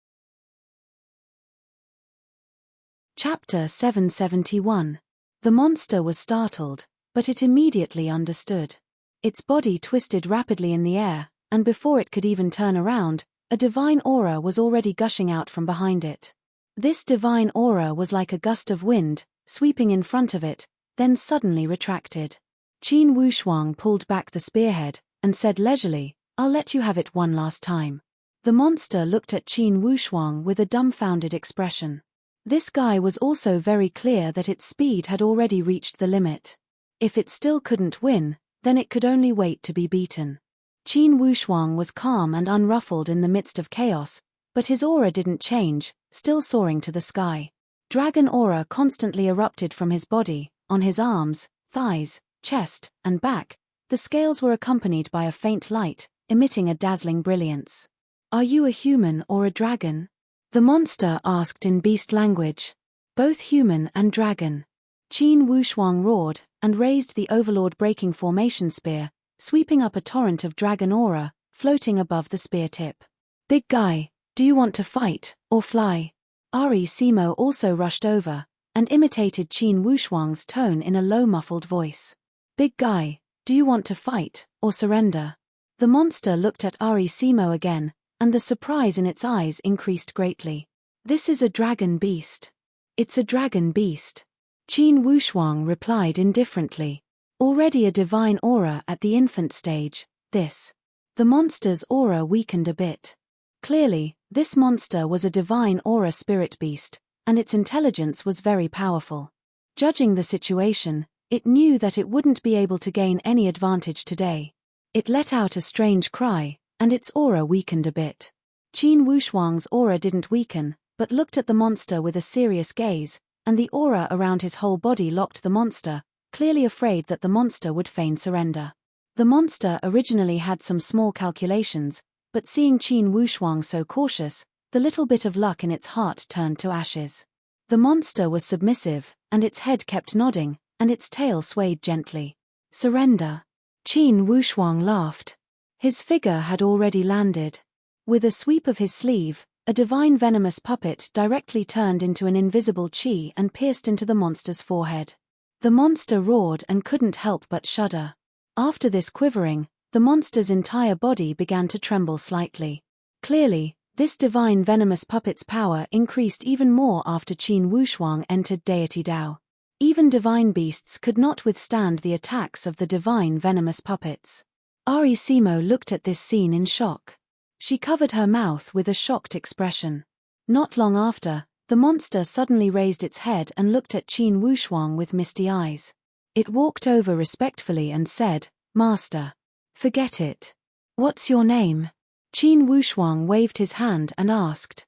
Chapter 771. The monster was startled, but it immediately understood. Its body twisted rapidly in the air, and before it could even turn around, a divine aura was already gushing out from behind it. This divine aura was like a gust of wind, sweeping in front of it, then suddenly retracted. Qin Wushuang pulled back the spearhead and said leisurely, "I'll let you have it one last time." The monster looked at Qin Wushuang with a dumbfounded expression. This guy was also very clear that its speed had already reached the limit. If it still couldn't win, then it could only wait to be beaten. Qin Wushuang was calm and unruffled in the midst of chaos, but his aura didn't change, still soaring to the sky. Dragon aura constantly erupted from his body, on his arms, thighs, chest, and back. The scales were accompanied by a faint light, emitting a dazzling brilliance. "Are you a human or a dragon?" the monster asked in beast language. "Both human and dragon." Qin Wushuang roared, and raised the Overlord breaking formation spear, sweeping up a torrent of dragon aura, floating above the spear tip. "Big guy, do you want to fight, or fly?" Ari Simo also rushed over, and imitated Qin Wushuang's tone in a low muffled voice. "Big guy, do you want to fight, or surrender?" The monster looked at Ari Simo again, and the surprise in its eyes increased greatly. "This is a dragon beast." "It's a dragon beast," Qin Wushuang replied indifferently. "Already a divine aura at the infant stage, this." The monster's aura weakened a bit. Clearly, this monster was a divine aura spirit beast, and its intelligence was very powerful. Judging the situation, it knew that it wouldn't be able to gain any advantage today. It let out a strange cry, and its aura weakened a bit. Qin Wushuang's aura didn't weaken, but looked at the monster with a serious gaze, and the aura around his whole body locked the monster, clearly afraid that the monster would feign surrender. The monster originally had some small calculations, but seeing Qin Wushuang so cautious, the little bit of luck in its heart turned to ashes. The monster was submissive, and its head kept nodding, and its tail swayed gently. "Surrender." Qin Wushuang laughed. His figure had already landed. With a sweep of his sleeve, a divine venomous puppet directly turned into an invisible chi and pierced into the monster's forehead. The monster roared and couldn't help but shudder. After this quivering, the monster's entire body began to tremble slightly. Clearly, this divine venomous puppet's power increased even more after Qin Wushuang entered Deity Dao. Even divine beasts could not withstand the attacks of the divine venomous puppets. Ari Simo looked at this scene in shock. She covered her mouth with a shocked expression. Not long after, the monster suddenly raised its head and looked at Qin Wushuang with misty eyes. It walked over respectfully and said, "Master." "Forget it. What's your name?" Qin Wushuang waved his hand and asked.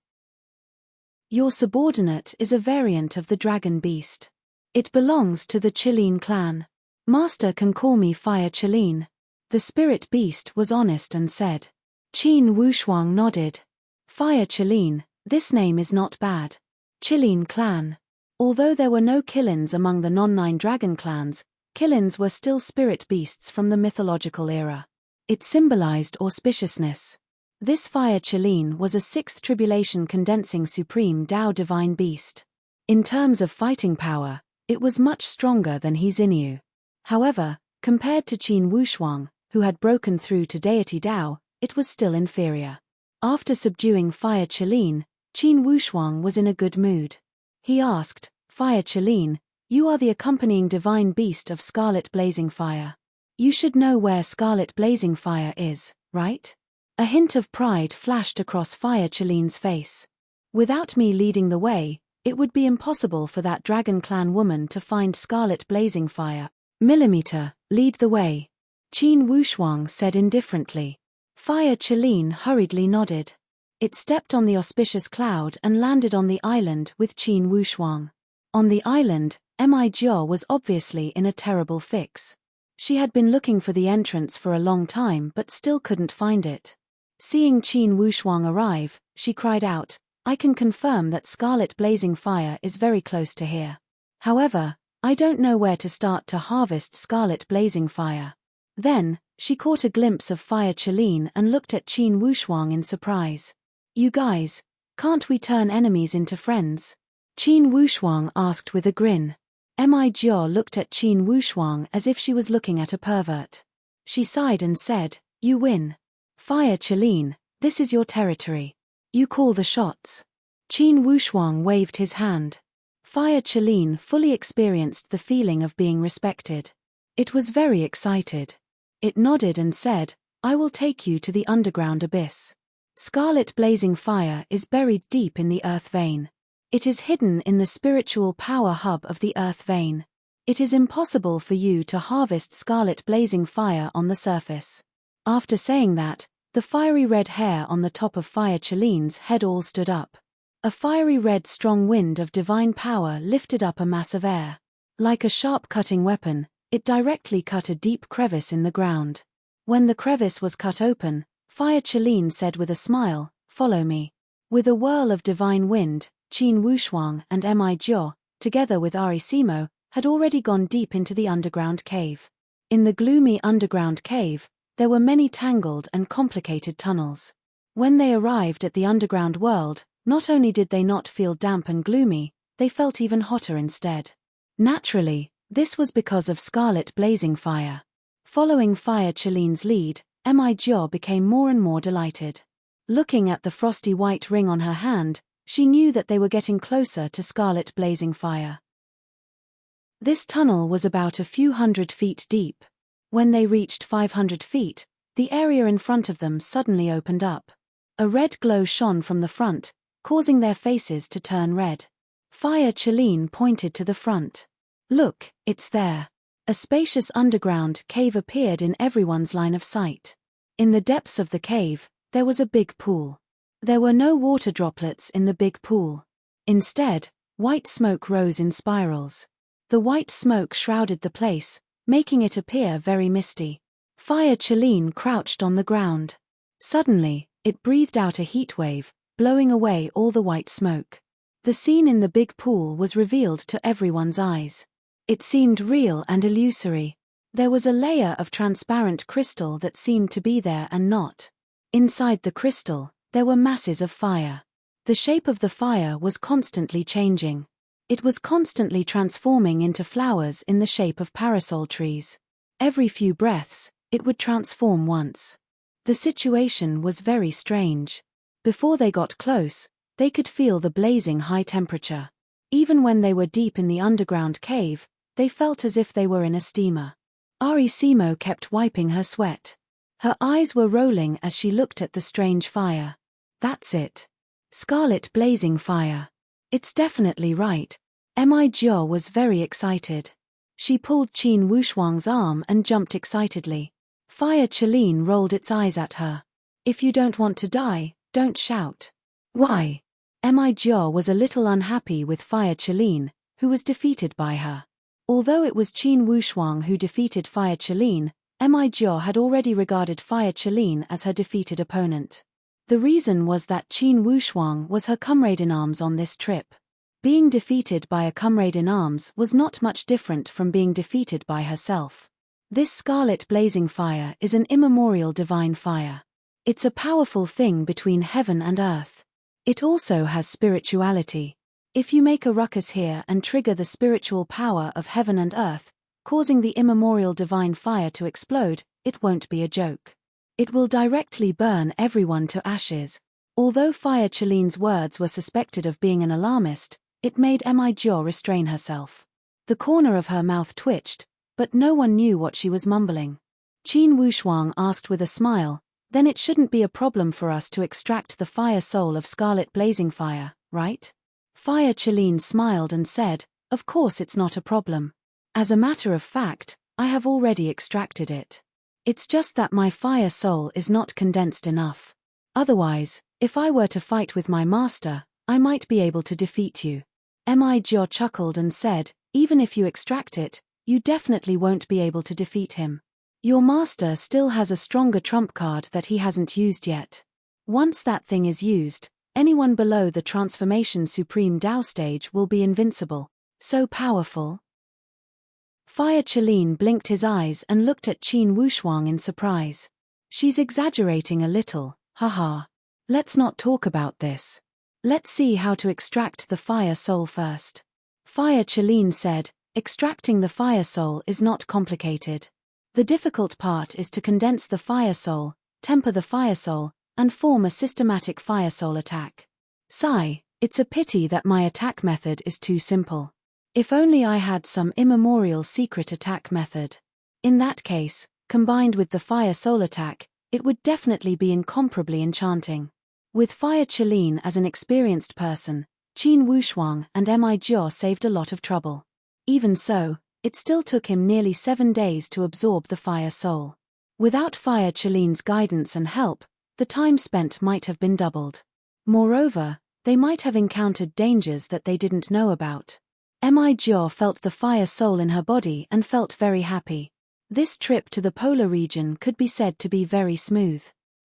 "Your subordinate is a variant of the dragon beast. It belongs to the Qilin clan. Master can call me Fire Qilin." The spirit beast was honest and said. Qin Wushuang nodded. "Fire Qilin, this name is not bad. Qilin clan." Although there were no Qilins among the non-9 dragon clans, Qilins were still spirit beasts from the mythological era. It symbolized auspiciousness. This Fire Qilin was a 6th tribulation condensing supreme Dao divine beast. In terms of fighting power, it was much stronger than He Xinyu. However, compared to Qin Wushuang, who had broken through to Deity Dao, it was still inferior. After subduing Fire Qilin, Qin Wushuang was in a good mood. He asked, "Fire Qilin, you are the accompanying divine beast of Scarlet Blazing Fire. You should know where Scarlet Blazing Fire is, right?" A hint of pride flashed across Fire Qilin's face. "Without me leading the way, it would be impossible for that Dragon Clan woman to find Scarlet Blazing Fire. Millimeter, lead the way," Qin Wushuang said indifferently. Fire Qilin hurriedly nodded. It stepped on the auspicious cloud and landed on the island with Qin Wushuang. On the island, Mi Jiao was obviously in a terrible fix. She had been looking for the entrance for a long time but still couldn't find it. Seeing Qin Wushuang arrive, she cried out, "I can confirm that Scarlet Blazing Fire is very close to here. However, I don't know where to start to harvest Scarlet Blazing Fire." Then, she caught a glimpse of Fire Qilin and looked at Qin Wushuang in surprise. "You guys, can't we turn enemies into friends?" Qin Wushuang asked with a grin. Mi Jiao looked at Qin Wushuang as if she was looking at a pervert. She sighed and said, "You win. Fire Qilin, this is your territory. You call the shots." Qin Wushuang waved his hand. Fire Qilin fully experienced the feeling of being respected. It was very excited. It nodded and said, "I will take you to the underground abyss. Scarlet blazing fire is buried deep in the earth vein. It is hidden in the spiritual power hub of the earth vein. It is impossible for you to harvest scarlet blazing fire on the surface." After saying that, the fiery red hair on the top of Fire Chaline's head all stood up. A fiery red strong wind of divine power lifted up a mass of air. Like a sharp cutting weapon, it directly cut a deep crevice in the ground. When the crevice was cut open, Fire Chaline said with a smile, "Follow me." With a whirl of divine wind, Qin Wushuang and Mi Jiao, together with Ari Simo, had already gone deep into the underground cave. In the gloomy underground cave, there were many tangled and complicated tunnels. When they arrived at the underground world, not only did they not feel damp and gloomy, they felt even hotter instead. Naturally, this was because of scarlet blazing fire. Following Fire Chaline's lead, Mi Jiao became more and more delighted. Looking at the frosty white ring on her hand, she knew that they were getting closer to scarlet blazing fire. This tunnel was about a few 100 feet deep. When they reached 500 feet, the area in front of them suddenly opened up. A red glow shone from the front, causing their faces to turn red. Fire Chaline pointed to the front. "Look, it's there." A spacious underground cave appeared in everyone's line of sight. In the depths of the cave, there was a big pool. There were no water droplets in the big pool. Instead, white smoke rose in spirals. The white smoke shrouded the place, making it appear very misty. Fire Chaline crouched on the ground. Suddenly, it breathed out a heat wave, blowing away all the white smoke. The scene in the big pool was revealed to everyone's eyes. It seemed real and illusory. There was a layer of transparent crystal that seemed to be there and not. Inside the crystal, there were masses of fire. The shape of the fire was constantly changing. It was constantly transforming into flowers in the shape of parasol trees. Every few breaths, it would transform once. The situation was very strange. Before they got close, they could feel the blazing high temperature. Even when they were deep in the underground cave, they felt as if they were in a steamer. Ari Simo kept wiping her sweat. Her eyes were rolling as she looked at the strange fire. "That's it. Scarlet blazing fire. It's definitely right." Mi Jiao was very excited. She pulled Qin Wushuang's arm and jumped excitedly. Fire Chaline rolled its eyes at her. "If you don't want to die, don't shout." "Why?" Mi Jiao was a little unhappy with Fire Chaline, who was defeated by her. Although it was Qin Wushuang who defeated Fire Chaline, Mi Jiao had already regarded Fire Chaline as her defeated opponent. The reason was that Qin Wushuang was her comrade in arms on this trip. Being defeated by a comrade in arms was not much different from being defeated by herself. This scarlet blazing fire is an immemorial divine fire. It's a powerful thing between heaven and earth. It also has spirituality. If you make a ruckus here and trigger the spiritual power of heaven and earth, causing the immemorial divine fire to explode, it won't be a joke. It will directly burn everyone to ashes. Although Fire Chaline's words were suspected of being an alarmist, it made Mi Jiao restrain herself. The corner of her mouth twitched, but no one knew what she was mumbling. Qin Wushuang asked with a smile, "Then it shouldn't be a problem for us to extract the fire soul of scarlet blazing fire, right?" Fire Chaline smiled and said, "Of course it's not a problem. As a matter of fact, I have already extracted it. It's just that my fire soul is not condensed enough. Otherwise, if I were to fight with my master, I might be able to defeat you." Mi Jiao chuckled and said, "Even if you extract it, you definitely won't be able to defeat him. Your master still has a stronger trump card that he hasn't used yet. Once that thing is used, anyone below the Transformation Supreme Dao stage will be invincible. So powerful." Fire Chaline blinked his eyes and looked at Qin Wushuang in surprise. "She's exaggerating a little, haha. Let's not talk about this. Let's see how to extract the fire soul first." Fire Chaline said, "Extracting the fire soul is not complicated. The difficult part is to condense the fire soul, temper the fire soul, and form a systematic fire soul attack. Sigh, it's a pity that my attack method is too simple. If only I had some immemorial secret attack method." In that case, combined with the fire soul attack, it would definitely be incomparably enchanting. With Fire Qilin as an experienced person, Qin Wushuang and Mi Jiao saved a lot of trouble. Even so, it still took him nearly 7 days to absorb the fire soul. Without Fire Qilin's guidance and help, the time spent might have been doubled. Moreover, they might have encountered dangers that they didn't know about. Mi Jiao felt the fire soul in her body and felt very happy. This trip to the polar region could be said to be very smooth.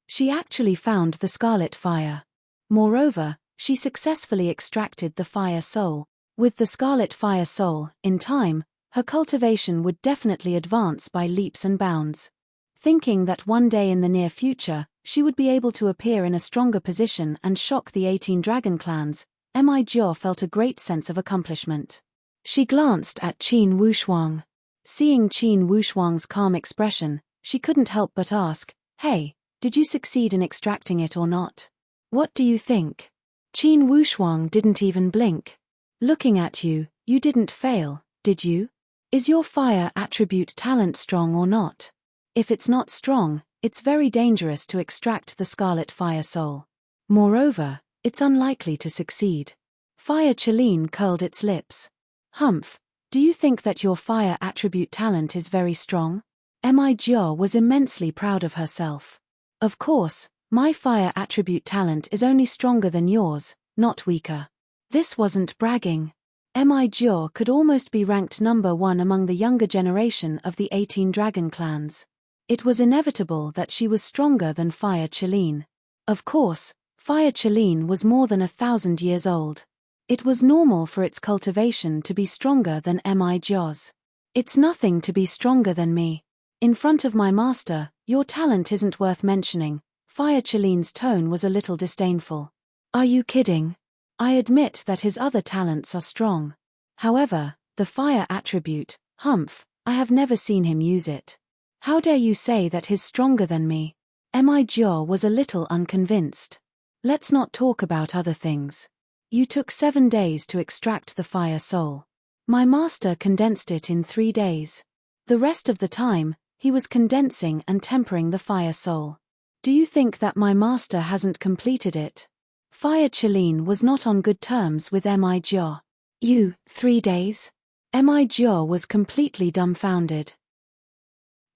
She actually found the scarlet fire. Moreover, she successfully extracted the fire soul. With the scarlet fire soul, in time, her cultivation would definitely advance by leaps and bounds. Thinking that one day in the near future, she would be able to appear in a stronger position and shock the 18 dragon clans, Mi Jiao felt a great sense of accomplishment. She glanced at Qin Wushuang. Seeing Qin Wushuang's calm expression, she couldn't help but ask, "Hey, did you succeed in extracting it or not? What do you think?" Qin Wushuang didn't even blink. "Looking at you, you didn't fail, did you? Is your fire attribute talent strong or not? If it's not strong, it's very dangerous to extract the scarlet fire soul. Moreover, it's unlikely to succeed." Fire Qilin curled its lips. "Humph, do you think that your fire attribute talent is very strong?" Mi Jiao was immensely proud of herself. "Of course, my fire attribute talent is only stronger than yours, not weaker." This wasn't bragging. Mi Jiao could almost be ranked number 1 among the younger generation of the 18 dragon clans. It was inevitable that she was stronger than Fire Qilin. Of course, Fire Qilin was more than 1,000 years old. It was normal for its cultivation to be stronger than Mi Jiao's. "It's nothing to be stronger than me. In front of my master, your talent isn't worth mentioning." Fire Qilin's tone was a little disdainful. "Are you kidding? I admit that his other talents are strong. However, the fire attribute, humph, I have never seen him use it. How dare you say that he's stronger than me?" Mi Jiao was a little unconvinced. "Let's not talk about other things. You took 7 days to extract the fire soul. My master condensed it in 3 days. The rest of the time, he was condensing and tempering the fire soul. Do you think that my master hasn't completed it?" Fire Qilin was not on good terms with Mi Jiao. "You, 3 days?" Mi Jiao was completely dumbfounded.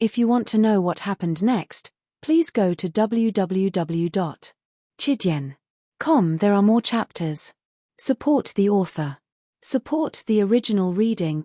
If you want to know what happened next, please go to www.chidian.com. There are more chapters. Support the author. Support the original reading.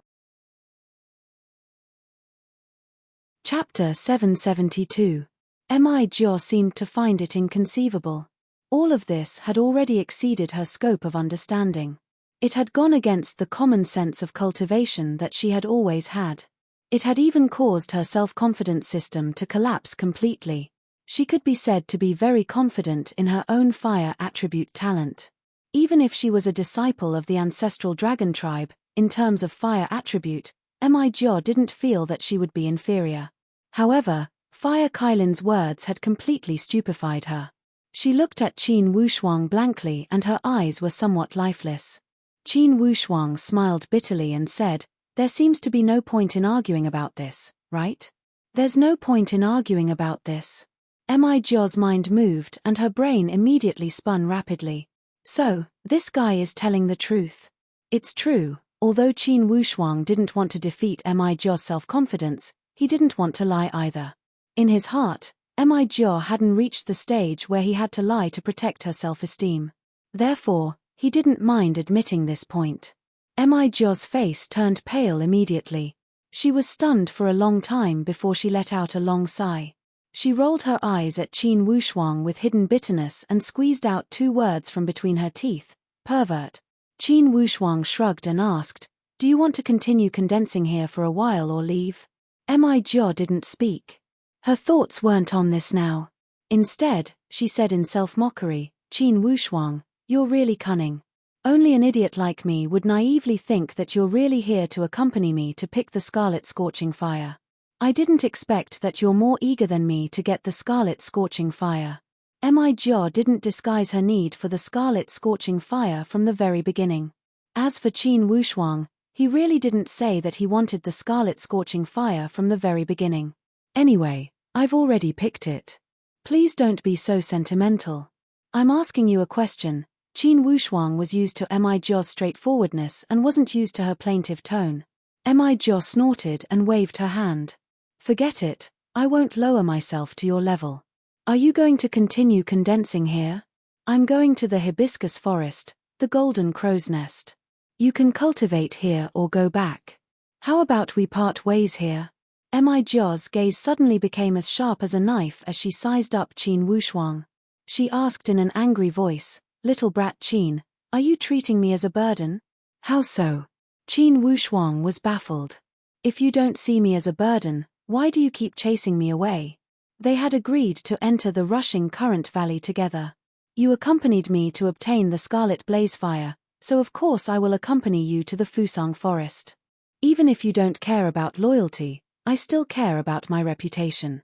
Chapter 772. Mi Jiao seemed to find it inconceivable. All of this had already exceeded her scope of understanding. It had gone against the common sense of cultivation that she had always had. It had even caused her self-confidence system to collapse completely. She could be said to be very confident in her own fire attribute talent. Even if she was a disciple of the ancestral dragon tribe, in terms of fire attribute, Mi Jiao didn't feel that she would be inferior. However, Fire Qilin's words had completely stupefied her. She looked at Qin Wushuang blankly and her eyes were somewhat lifeless. Qin Wushuang smiled bitterly and said, "There seems to be no point in arguing about this, right? There's no point in arguing about this." Mi Jiao's mind moved and her brain immediately spun rapidly. So, this guy is telling the truth. It's true, although Qin Wushuang didn't want to defeat Mi Jiao's self-confidence, he didn't want to lie either. In his heart, Mi Jiao hadn't reached the stage where he had to lie to protect her self-esteem. Therefore, he didn't mind admitting this point. Mi Jiao's face turned pale immediately. She was stunned for a long time before she let out a long sigh. She rolled her eyes at Qin Wushuang with hidden bitterness and squeezed out 2 words from between her teeth, "Pervert." Qin Wushuang shrugged and asked, "Do you want to continue condensing here for a while or leave?" Mi Jiao didn't speak. Her thoughts weren't on this now. Instead, she said in self-mockery, "Qin Wushuang, you're really cunning. Only an idiot like me would naively think that you're really here to accompany me to pick the scarlet scorching fire. I didn't expect that you're more eager than me to get the scarlet scorching fire." Mi Jiao didn't disguise her need for the scarlet scorching fire from the very beginning. As for Qin Wushuang, He really didn't say that he wanted the scarlet scorching fire from the very beginning. Anyway, I've already picked it. Please don't be so sentimental. I'm asking you a question. Qin Wushuang was used to Mi Jia's straightforwardness and wasn't used to her plaintive tone. Mi Jia snorted and waved her hand. Forget it, I won't lower myself to your level. Are you going to continue condensing here? I'm going to the hibiscus forest, the golden crow's nest. You can cultivate here or go back. How about we part ways here? Mi Jia's gaze suddenly became as sharp as a knife as she sized up Qin Wushuang. She asked in an angry voice, "Little brat Qin, are you treating me as a burden?" "How so?" Qin Wushuang was baffled. "If you don't see me as a burden, why do you keep chasing me away?" They had agreed to enter the rushing current valley together. "You accompanied me to obtain the scarlet blaze fire, so of course I will accompany you to the Fusang forest. Even if you don't care about loyalty, I still care about my reputation."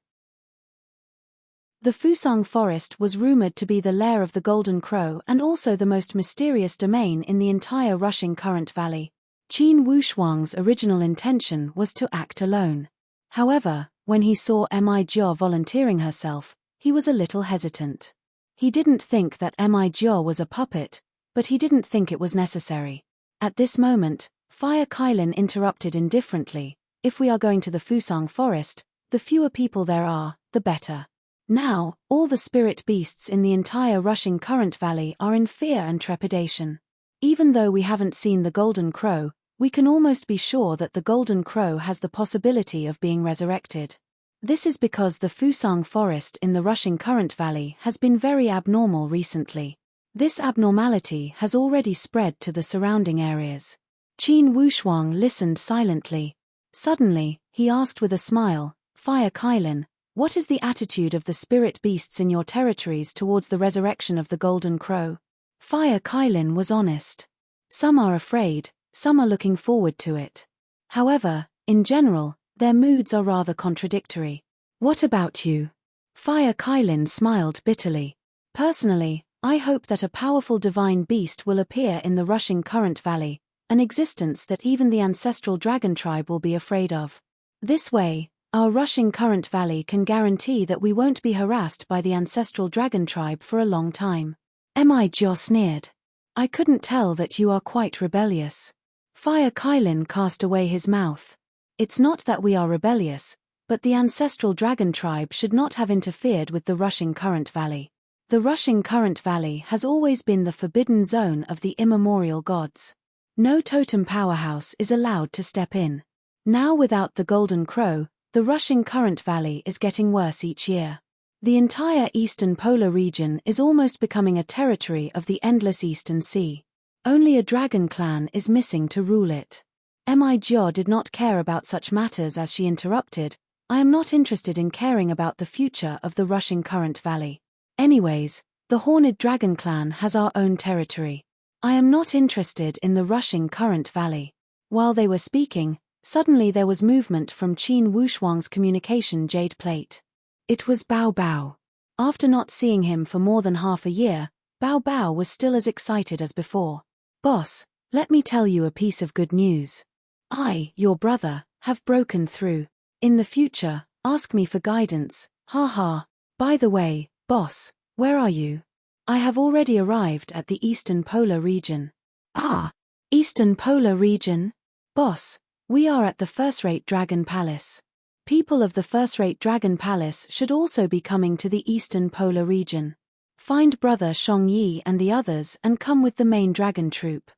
The Fusang forest was rumored to be the lair of the Golden Crow and also the most mysterious domain in the entire rushing current valley. Qin Wushuang's original intention was to act alone. However, when he saw Mi Jia volunteering herself, he was a little hesitant. He didn't think that Mi Jia was a puppet, but he didn't think it was necessary. At this moment, Fire Kailin interrupted indifferently, "If we are going to the Fusang forest, the fewer people there are, the better. Now, all the spirit beasts in the entire rushing current valley are in fear and trepidation. Even though we haven't seen the Golden Crow, we can almost be sure that the Golden Crow has the possibility of being resurrected. This is because the Fusang forest in the rushing current valley has been very abnormal recently. This abnormality has already spread to the surrounding areas." Qin Wushuang listened silently. Suddenly, he asked with a smile, "Fire Kailin, what is the attitude of the spirit beasts in your territories towards the resurrection of the Golden Crow?" Fire Kailin was honest. "Some are afraid, some are looking forward to it. However, in general, their moods are rather contradictory." "What about you?" Fire Kailin smiled bitterly. "Personally, I hope that a powerful divine beast will appear in the rushing current valley, an existence that even the ancestral dragon tribe will be afraid of. This way, our rushing current valley can guarantee that we won't be harassed by the ancestral dragon tribe for a long time." Mi Jia sneered. "I couldn't tell that you are quite rebellious." Fire Kailin cast away his mouth. "It's not that we are rebellious, but the ancestral dragon tribe should not have interfered with the rushing current valley. The rushing current valley has always been the forbidden zone of the immemorial gods. No totem powerhouse is allowed to step in. Now without the Golden Crow, the rushing current valley is getting worse each year. The entire eastern polar region is almost becoming a territory of the endless eastern sea. Only a dragon clan is missing to rule it." Mi Jia did not care about such matters as she interrupted, "I am not interested in caring about the future of the rushing current valley. Anyways, the Horned Dragon Clan has our own territory. I am not interested in the rushing current valley." While they were speaking, suddenly there was movement from Qin Wushuang's communication jade plate. It was Bao Bao. After not seeing him for more than half a year, Bao Bao was still as excited as before. "Boss, let me tell you a piece of good news. I, your brother, have broken through. In the future, ask me for guidance, haha. By the way, boss, where are you?" "I have already arrived at the Eastern Polar region." "Ah, Eastern Polar region? Boss, we are at the first-rate Dragon Palace. People of the first-rate Dragon Palace should also be coming to the Eastern Polar region. Find brother Shang Yi and the others and come with the main dragon troop."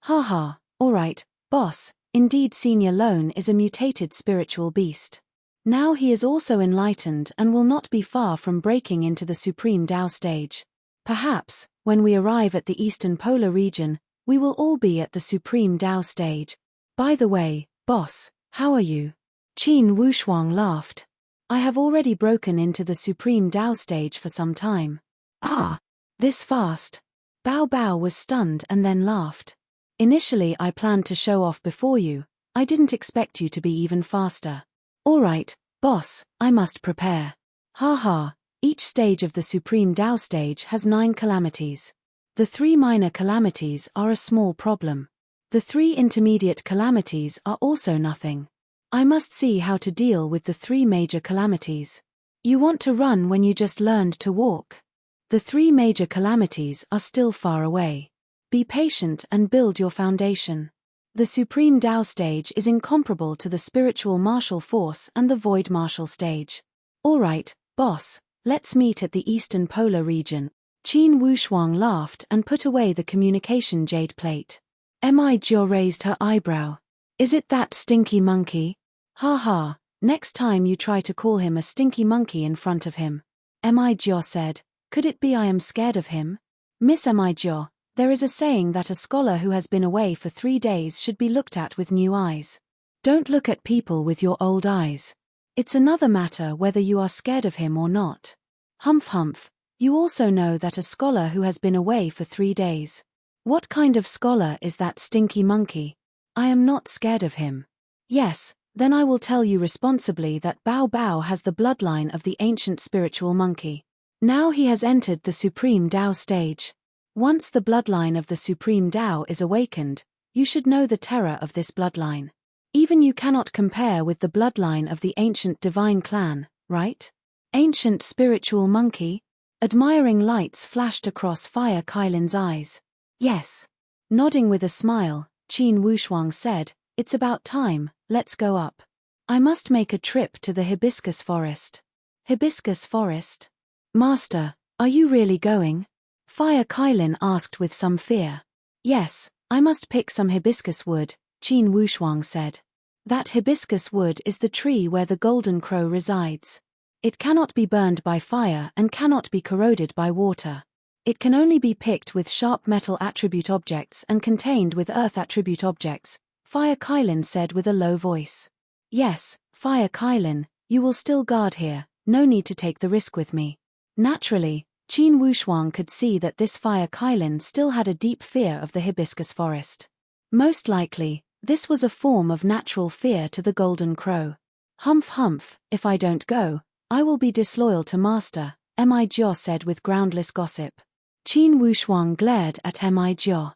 "Haha, alright, boss, indeed Senior Lone is a mutated spiritual beast. Now he is also enlightened and will not be far from breaking into the Supreme Tao stage. Perhaps, when we arrive at the Eastern Polar region, we will all be at the Supreme Tao stage. By the way, boss, how are you?" Qin Wushuang laughed. "I have already broken into the Supreme Tao stage for some time." "Ah, this fast?" Bao Bao was stunned and then laughed. "Initially I planned to show off before you, I didn't expect you to be even faster." "Alright, boss, I must prepare." "Haha, each stage of the Supreme Tao stage has 9 calamities. The 3 minor calamities are a small problem. The 3 intermediate calamities are also nothing. I must see how to deal with the 3 major calamities. You want to run when you just learned to walk. The 3 major calamities are still far away. Be patient and build your foundation. The Supreme Tao stage is incomparable to the spiritual martial force and the void martial stage. Alright, boss, let's meet at the eastern polar region. Qin Wushuang laughed and put away the communication jade plate. Mi Jiao raised her eyebrow. Is it that stinky monkey? Ha ha, next time you try to call him a stinky monkey in front of him. Mi Jiao said, could it be I am scared of him? Miss Mi Jiao, there is a saying that a scholar who has been away for 3 days should be looked at with new eyes. Don't look at people with your old eyes. It's another matter whether you are scared of him or not. Humph humph, you also know that a scholar who has been away for 3 days. What kind of scholar is that stinky monkey? I am not scared of him. Yes, then I will tell you responsibly that Bao Bao has the bloodline of the ancient spiritual monkey. Now he has entered the Supreme Tao stage. Once the bloodline of the Supreme Tao is awakened, you should know the terror of this bloodline. Even you cannot compare with the bloodline of the ancient divine clan, right? Ancient spiritual monkey? Admiring lights flashed across Fire Kailin's eyes. Yes. Nodding with a smile, Qin Wushuang said, it's about time, let's go up. I must make a trip to the hibiscus forest. Hibiscus forest? Master, are you really going? Fire Kailin asked with some fear. Yes, I must pick some hibiscus wood, Qin Wushuang said. That hibiscus wood is the tree where the golden crow resides. It cannot be burned by fire and cannot be corroded by water. It can only be picked with sharp metal attribute objects and contained with earth attribute objects, Fire Kailin said with a low voice. Yes, Fire Kailin, you will still guard here, no need to take the risk with me. Naturally, Qin Wushuang could see that this Fire Kailin still had a deep fear of the hibiscus forest. Most likely, this was a form of natural fear to the golden crow. Humph humph, if I don't go, I will be disloyal to master, Mi Jiao said with groundless gossip. Qin Wushuang glared at Mi Jiao.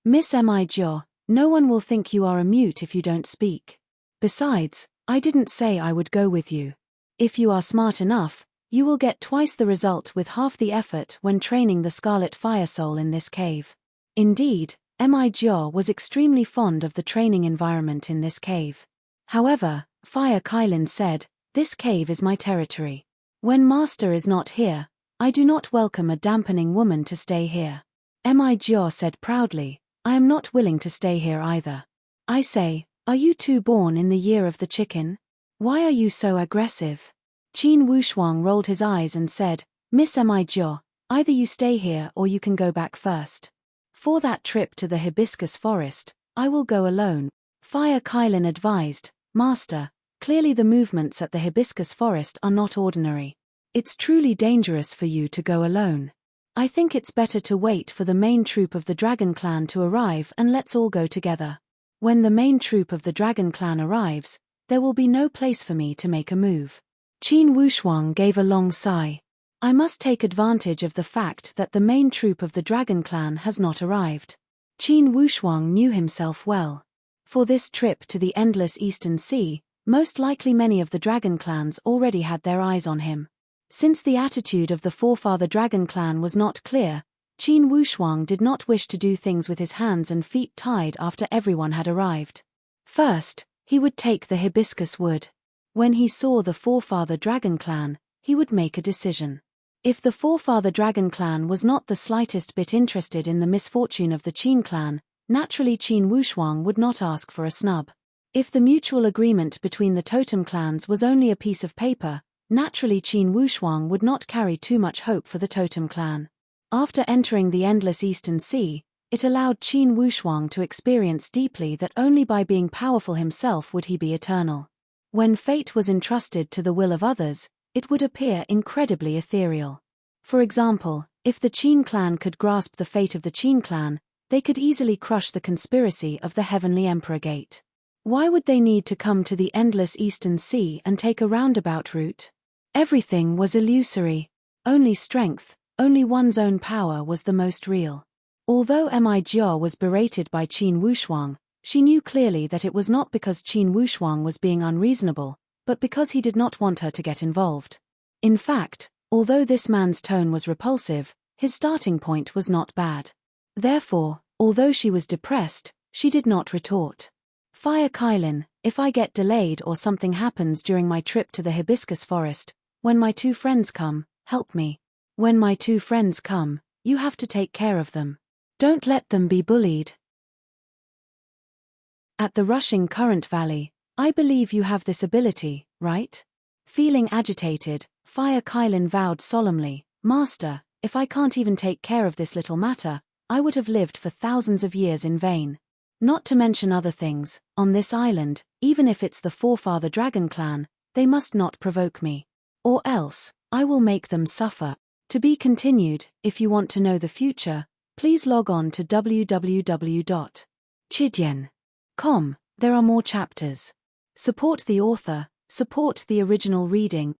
Miss Mi Jiao, no one will think you are a mute if you don't speak. Besides, I didn't say I would go with you. If you are smart enough, you will get twice the result with half the effort when training the Scarlet Fire Soul in this cave. Indeed, Mi Jiao was extremely fond of the training environment in this cave. However, Fire Kailin said, this cave is my territory. When master is not here, I do not welcome a dampening woman to stay here. Mi Jiao said proudly, I am not willing to stay here either. I say, are you two born in the year of the chicken? Why are you so aggressive? Qin Wushuang rolled his eyes and said, Miss Mi Jiao, either you stay here or you can go back first. For that trip to the hibiscus forest, I will go alone. Fire Kailin advised, Master, clearly the movements at the hibiscus forest are not ordinary. It's truly dangerous for you to go alone. I think it's better to wait for the main troop of the Dragon Clan to arrive and let's all go together. When the main troop of the Dragon Clan arrives, there will be no place for me to make a move. Qin Wushuang gave a long sigh. I must take advantage of the fact that the main troop of the Dragon Clan has not arrived. Qin Wushuang knew himself well. For this trip to the endless Eastern Sea, most likely many of the Dragon Clans already had their eyes on him. Since the attitude of the forefather Dragon Clan was not clear, Qin Wushuang did not wish to do things with his hands and feet tied after everyone had arrived. First, he would take the hibiscus wood. When he saw the forefather Dragon Clan, he would make a decision. If the forefather Dragon Clan was not the slightest bit interested in the misfortune of the Qin clan, naturally Qin Wushuang would not ask for a snub. If the mutual agreement between the totem clans was only a piece of paper, naturally Qin Wushuang would not carry too much hope for the totem clan. After entering the endless Eastern Sea, it allowed Qin Wushuang to experience deeply that only by being powerful himself would he be eternal. When fate was entrusted to the will of others, it would appear incredibly ethereal. For example, if the Qin clan could grasp the fate of the Qin clan, they could easily crush the conspiracy of the Heavenly Emperor Gate. Why would they need to come to the endless Eastern Sea and take a roundabout route? Everything was illusory. Only strength, only one's own power was the most real. Although Mi Jiao was berated by Qin Wushuang, she knew clearly that it was not because Qin Wushuang was being unreasonable, but because he did not want her to get involved. In fact, although this man's tone was repulsive, his starting point was not bad. Therefore, although she was depressed, she did not retort. Fire Kylin, if I get delayed or something happens during my trip to the hibiscus forest, when my two friends come, help me. When my two friends come, you have to take care of them. Don't let them be bullied. At the rushing current valley, I believe you have this ability, right? Feeling agitated, Fire Kylin vowed solemnly, Master, if I can't even take care of this little matter, I would have lived for thousands of years in vain. Not to mention other things, on this island, even if it's the forefather dragon clan, they must not provoke me. Or else, I will make them suffer. To be continued. If you want to know the future, please log on to www.chidian.com. There are more chapters. Support the author, support the original reading.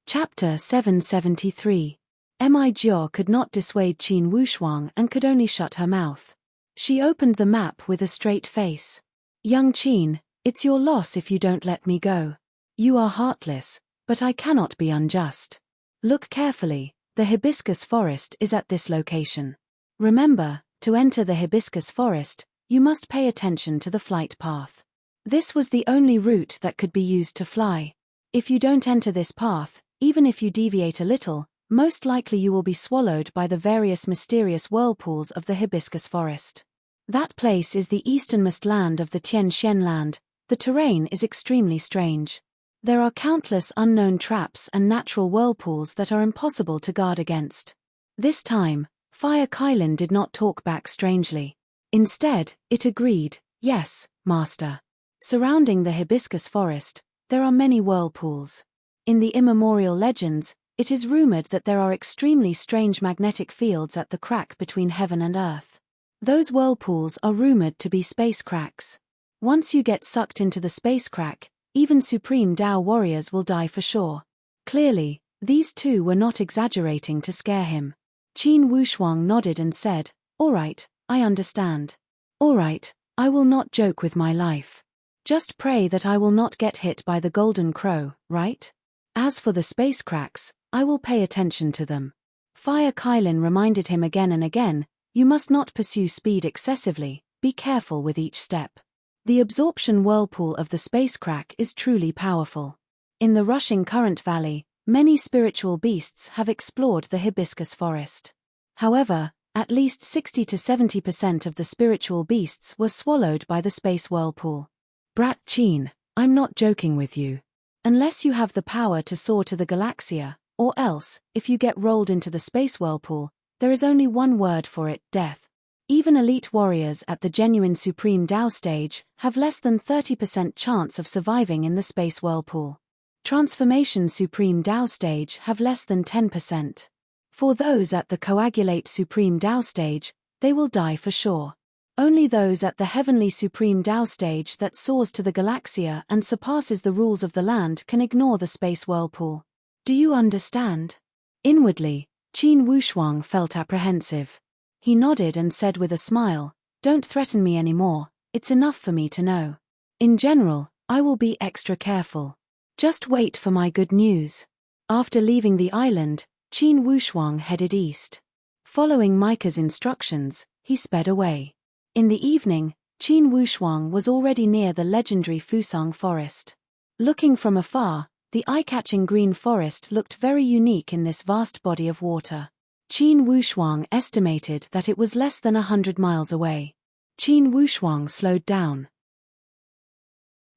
Chapter 773. Mi Jiao could not dissuade Qin Wushuang and could only shut her mouth. She opened the map with a straight face. Young Qin, it's your loss if you don't let me go. You are heartless, but I cannot be unjust. Look carefully, the hibiscus forest is at this location. Remember, to enter the hibiscus forest, you must pay attention to the flight path. This was the only route that could be used to fly. If you don't enter this path, even if you deviate a little, most likely you will be swallowed by the various mysterious whirlpools of the hibiscus forest. That place is the easternmost land of the Tian Shen land. The terrain is extremely strange. There are countless unknown traps and natural whirlpools that are impossible to guard against. This time, Fire Kylin did not talk back strangely. Instead, it agreed, yes, Master. Surrounding the hibiscus forest, there are many whirlpools. In the immemorial legends, it is rumored that there are extremely strange magnetic fields at the crack between heaven and earth. Those whirlpools are rumored to be space cracks. Once you get sucked into the space crack, even Supreme Dao warriors will die for sure. Clearly, these two were not exaggerating to scare him. Qin Wushuang nodded and said, All right, I understand. All right, I will not joke with my life. Just pray that I will not get hit by the golden crow, right? As for the space cracks, I will pay attention to them. Fire Kylin reminded him again and again, you must not pursue speed excessively, be careful with each step. The absorption whirlpool of the space crack is truly powerful. In the rushing current valley, many spiritual beasts have explored the hibiscus forest. However, at least 60 to 70% of the spiritual beasts were swallowed by the space whirlpool. Brat Qin, I'm not joking with you. Unless you have the power to soar to the Galaxia, or else, if you get rolled into the space whirlpool, there is only one word for it, death. Even elite warriors at the genuine Supreme Dao stage have less than 30% chance of surviving in the space whirlpool. Transformation Supreme Dao stage have less than 10%. For those at the Coagulate Supreme Dao stage, they will die for sure. Only those at the Heavenly Supreme Dao stage that soars to the Galaxia and surpasses the rules of the land can ignore the space whirlpool. Do you understand? Inwardly, Qin Wushuang felt apprehensive. He nodded and said with a smile, Don't threaten me anymore, it's enough for me to know. In general, I will be extra careful. Just wait for my good news. After leaving the island, Qin Wushuang headed east. Following Micah's instructions, he sped away. In the evening, Qin Wushuang was already near the legendary Fusang forest. Looking from afar, the eye-catching green forest looked very unique in this vast body of water. Qin Wushuang estimated that it was less than 100 miles away. Qin Wushuang slowed down.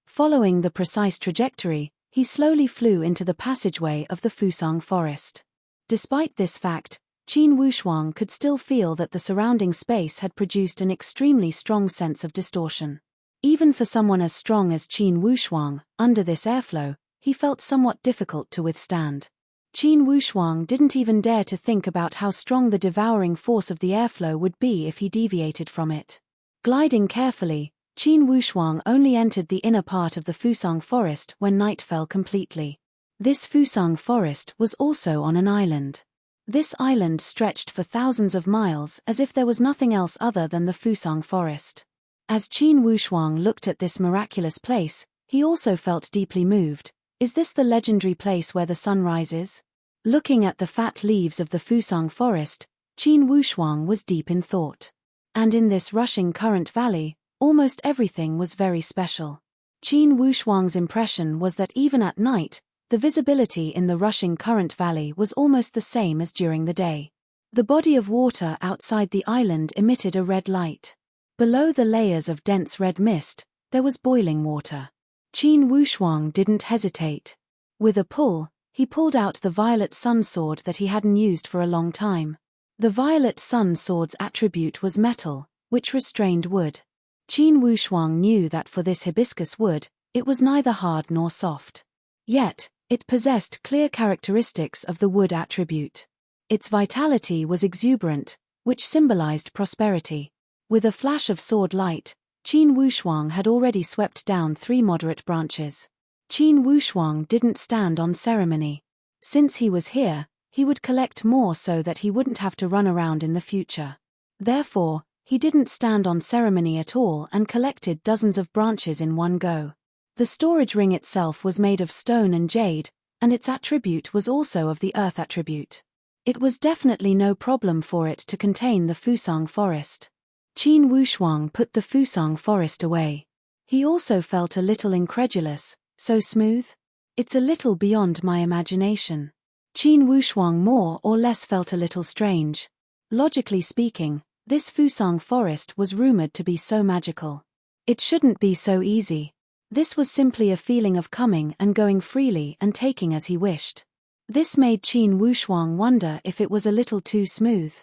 Following the precise trajectory, he slowly flew into the passageway of the Fusang forest. Despite this fact, Qin Wushuang could still feel that the surrounding space had produced an extremely strong sense of distortion. Even for someone as strong as Qin Wushuang, under this airflow, he felt somewhat difficult to withstand. Qin Wushuang didn't even dare to think about how strong the devouring force of the airflow would be if he deviated from it. Gliding carefully, Qin Wushuang only entered the inner part of the Fusang forest when night fell completely. This Fusang forest was also on an island. This island stretched for thousands of miles as if there was nothing else other than the Fusang forest. As Qin Wushuang looked at this miraculous place, he also felt deeply moved. Is this the legendary place where the sun rises? Looking at the fat leaves of the Fusang forest, Qin Wushuang was deep in thought. And in this rushing current valley, almost everything was very special. Qin Wushuang's impression was that even at night, the visibility in the rushing current valley was almost the same as during the day. The body of water outside the island emitted a red light. Below the layers of dense red mist, there was boiling water. Qin Wushuang didn't hesitate. With a pull, he pulled out the violet sun sword that he hadn't used for a long time. The violet sun sword's attribute was metal, which restrained wood. Qin Wushuang knew that for this hibiscus wood, it was neither hard nor soft. Yet, it possessed clear characteristics of the wood attribute. Its vitality was exuberant, which symbolized prosperity. With a flash of sword light, Qin Wushuang had already swept down 3 moderate branches. Qin Wushuang didn't stand on ceremony. Since he was here, he would collect more so that he wouldn't have to run around in the future. Therefore, he didn't stand on ceremony at all and collected dozens of branches in one go. The storage ring itself was made of stone and jade, and its attribute was also of the earth attribute. It was definitely no problem for it to contain the Fusang forest. Qin Wushuang put the Fusang forest away. He also felt a little incredulous. So smooth? It's a little beyond my imagination. Qin Wushuang more or less felt a little strange. Logically speaking, this Fusang forest was rumored to be so magical. It shouldn't be so easy. This was simply a feeling of coming and going freely and taking as he wished. This made Qin Wushuang wonder if it was a little too smooth.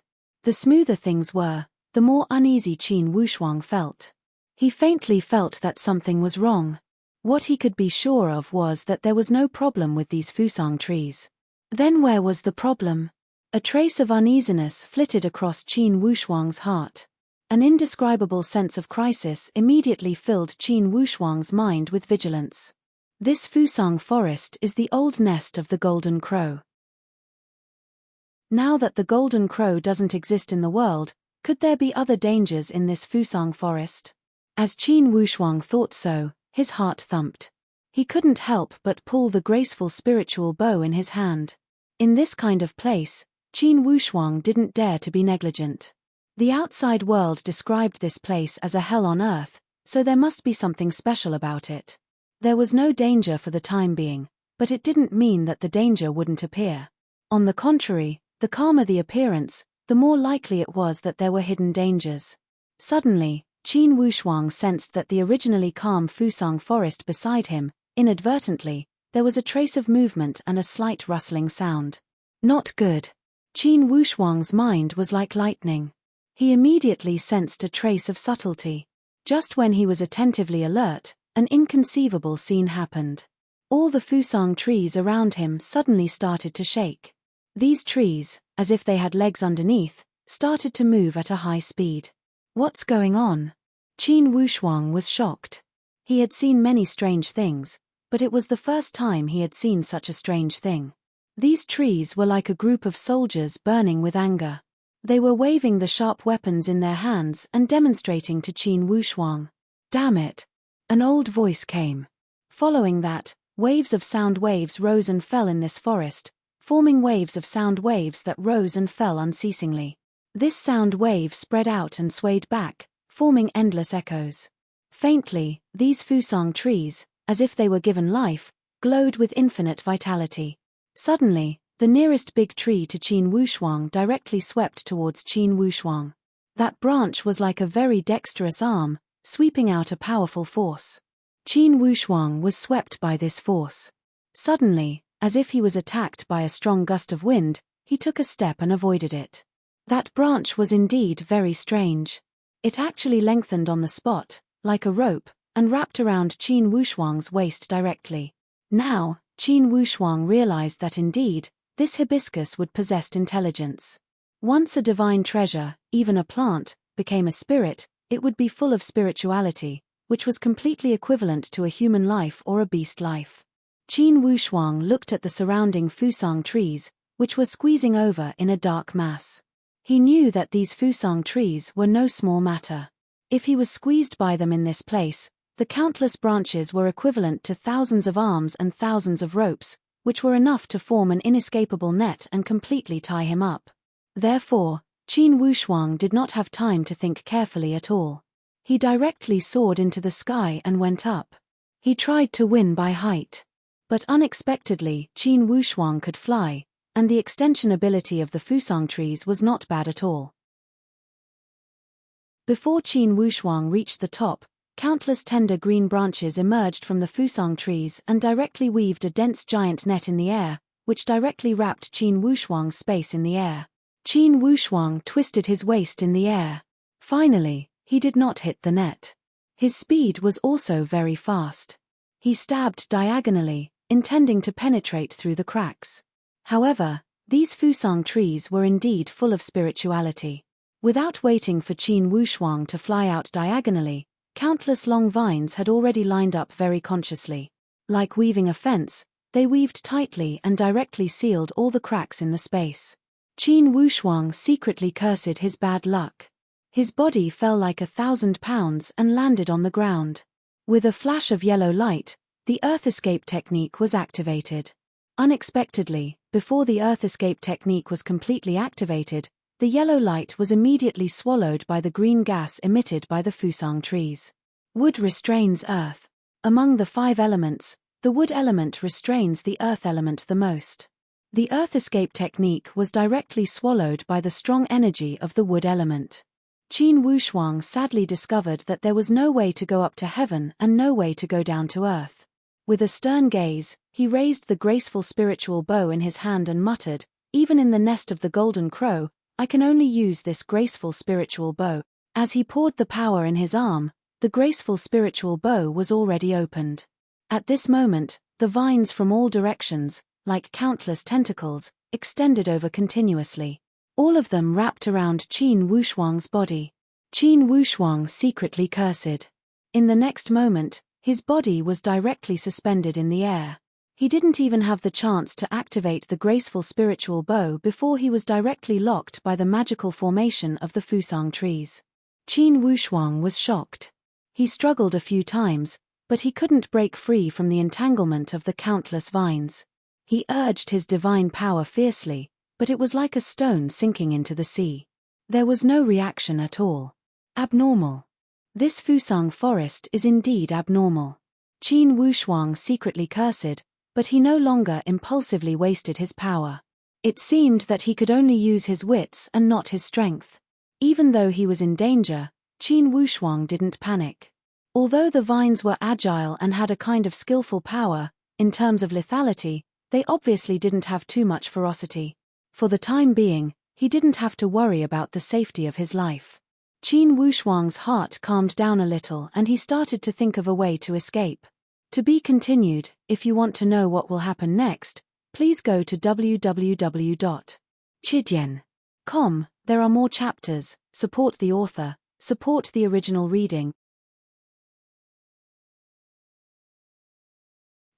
The smoother things were, the more uneasy Qin Wushuang felt. He faintly felt that something was wrong. What he could be sure of was that there was no problem with these Fusang trees. Then where was the problem? A trace of uneasiness flitted across Qin Wushuang's heart. An indescribable sense of crisis immediately filled Qin Wushuang's mind with vigilance. This Fusang forest is the old nest of the golden crow. Now that the golden crow doesn't exist in the world, could there be other dangers in this Fusang forest? As Qin Wushuang thought so, his heart thumped. He couldn't help but pull the graceful spiritual bow in his hand. In this kind of place, Qin Wushuang didn't dare to be negligent. The outside world described this place as a hell on earth, so there must be something special about it. There was no danger for the time being, but it didn't mean that the danger wouldn't appear. On the contrary, the calmer the appearance, the more likely it was that there were hidden dangers. Suddenly, Qin Wushuang sensed that the originally calm Fusang forest beside him, inadvertently, there was a trace of movement and a slight rustling sound. Not good. Qin Wushuang's mind was like lightning. He immediately sensed a trace of subtlety. Just when he was attentively alert, an inconceivable scene happened. All the Fusang trees around him suddenly started to shake. These trees, as if they had legs underneath, started to move at a high speed. What's going on? Qin Wushuang was shocked. He had seen many strange things, but it was the first time he had seen such a strange thing. These trees were like a group of soldiers burning with anger. They were waving the sharp weapons in their hands and demonstrating to Qin Wushuang. Damn it! An old voice came. Following that, waves of sound waves rose and fell in this forest, forming waves of sound waves that rose and fell unceasingly. This sound wave spread out and swayed back, forming endless echoes. Faintly, these Fusang trees, as if they were given life, glowed with infinite vitality. Suddenly, the nearest big tree to Qin Wushuang directly swept towards Qin Wushuang. That branch was like a very dexterous arm, sweeping out a powerful force. Qin Wushuang was swept by this force. Suddenly, as if he was attacked by a strong gust of wind, he took a step and avoided it. That branch was indeed very strange. It actually lengthened on the spot, like a rope, and wrapped around Qin Wushuang's waist directly. Now, Qin Wushuang realized that indeed, this hibiscus would possess intelligence. Once a divine treasure, even a plant, became a spirit, it would be full of spirituality, which was completely equivalent to a human life or a beast life. Qin Wushuang looked at the surrounding Fusang trees, which were squeezing over in a dark mass. He knew that these fusang trees were no small matter. If he was squeezed by them in this place, the countless branches were equivalent to thousands of arms and thousands of ropes, which were enough to form an inescapable net and completely tie him up. Therefore, Qin Wushuang did not have time to think carefully at all. He directly soared into the sky and went up. He tried to win by height. But unexpectedly, Qin Wushuang could fly, and the extension ability of the fusang trees was not bad at all. Before Qin Wushuang reached the top, countless tender green branches emerged from the fusang trees and directly weaved a dense giant net in the air, which directly wrapped Qin Wushuang's space in the air. Qin Wushuang twisted his waist in the air. Finally, he did not hit the net. His speed was also very fast. He stabbed diagonally, intending to penetrate through the cracks. However, these fusang trees were indeed full of spirituality. Without waiting for Qin Wushuang to fly out diagonally, countless long vines had already lined up very consciously. Like weaving a fence, they weaved tightly and directly sealed all the cracks in the space. Qin Wushuang secretly cursed his bad luck. His body fell like 1,000 pounds and landed on the ground. With a flash of yellow light, the earth escape technique was activated. Unexpectedly, before the earth escape technique was completely activated, the yellow light was immediately swallowed by the green gas emitted by the fusang trees. Wood restrains earth. Among the 5 elements, the wood element restrains the earth element the most. The earth escape technique was directly swallowed by the strong energy of the wood element. Qin Wushuang sadly discovered that there was no way to go up to heaven and no way to go down to earth. With a stern gaze, he raised the graceful spiritual bow in his hand and muttered, "Even in the nest of the golden crow, I can only use this graceful spiritual bow." As he poured the power in his arm, the graceful spiritual bow was already opened. At this moment, the vines from all directions, like countless tentacles, extended over continuously. All of them wrapped around Qin Wushuang's body. Qin Wushuang secretly cursed. In the next moment, his body was directly suspended in the air. He didn't even have the chance to activate the graceful spiritual bow before he was directly locked by the magical formation of the fusang trees. Qin Wushuang was shocked. He struggled a few times, but he couldn't break free from the entanglement of the countless vines. He urged his divine power fiercely, but it was like a stone sinking into the sea. There was no reaction at all. Abnormal. This fusang forest is indeed abnormal. Qin Wushuang secretly cursed, but he no longer impulsively wasted his power. It seemed that he could only use his wits and not his strength. Even though he was in danger, Qin Wushuang didn't panic. Although the vines were agile and had a kind of skillful power, in terms of lethality, they obviously didn't have too much ferocity. For the time being, he didn't have to worry about the safety of his life. Qin Wushuang's heart calmed down a little and he started to think of a way to escape. To be continued. If you want to know what will happen next, please go to www.chidian.com. There are more chapters. Support the author. Support the original reading.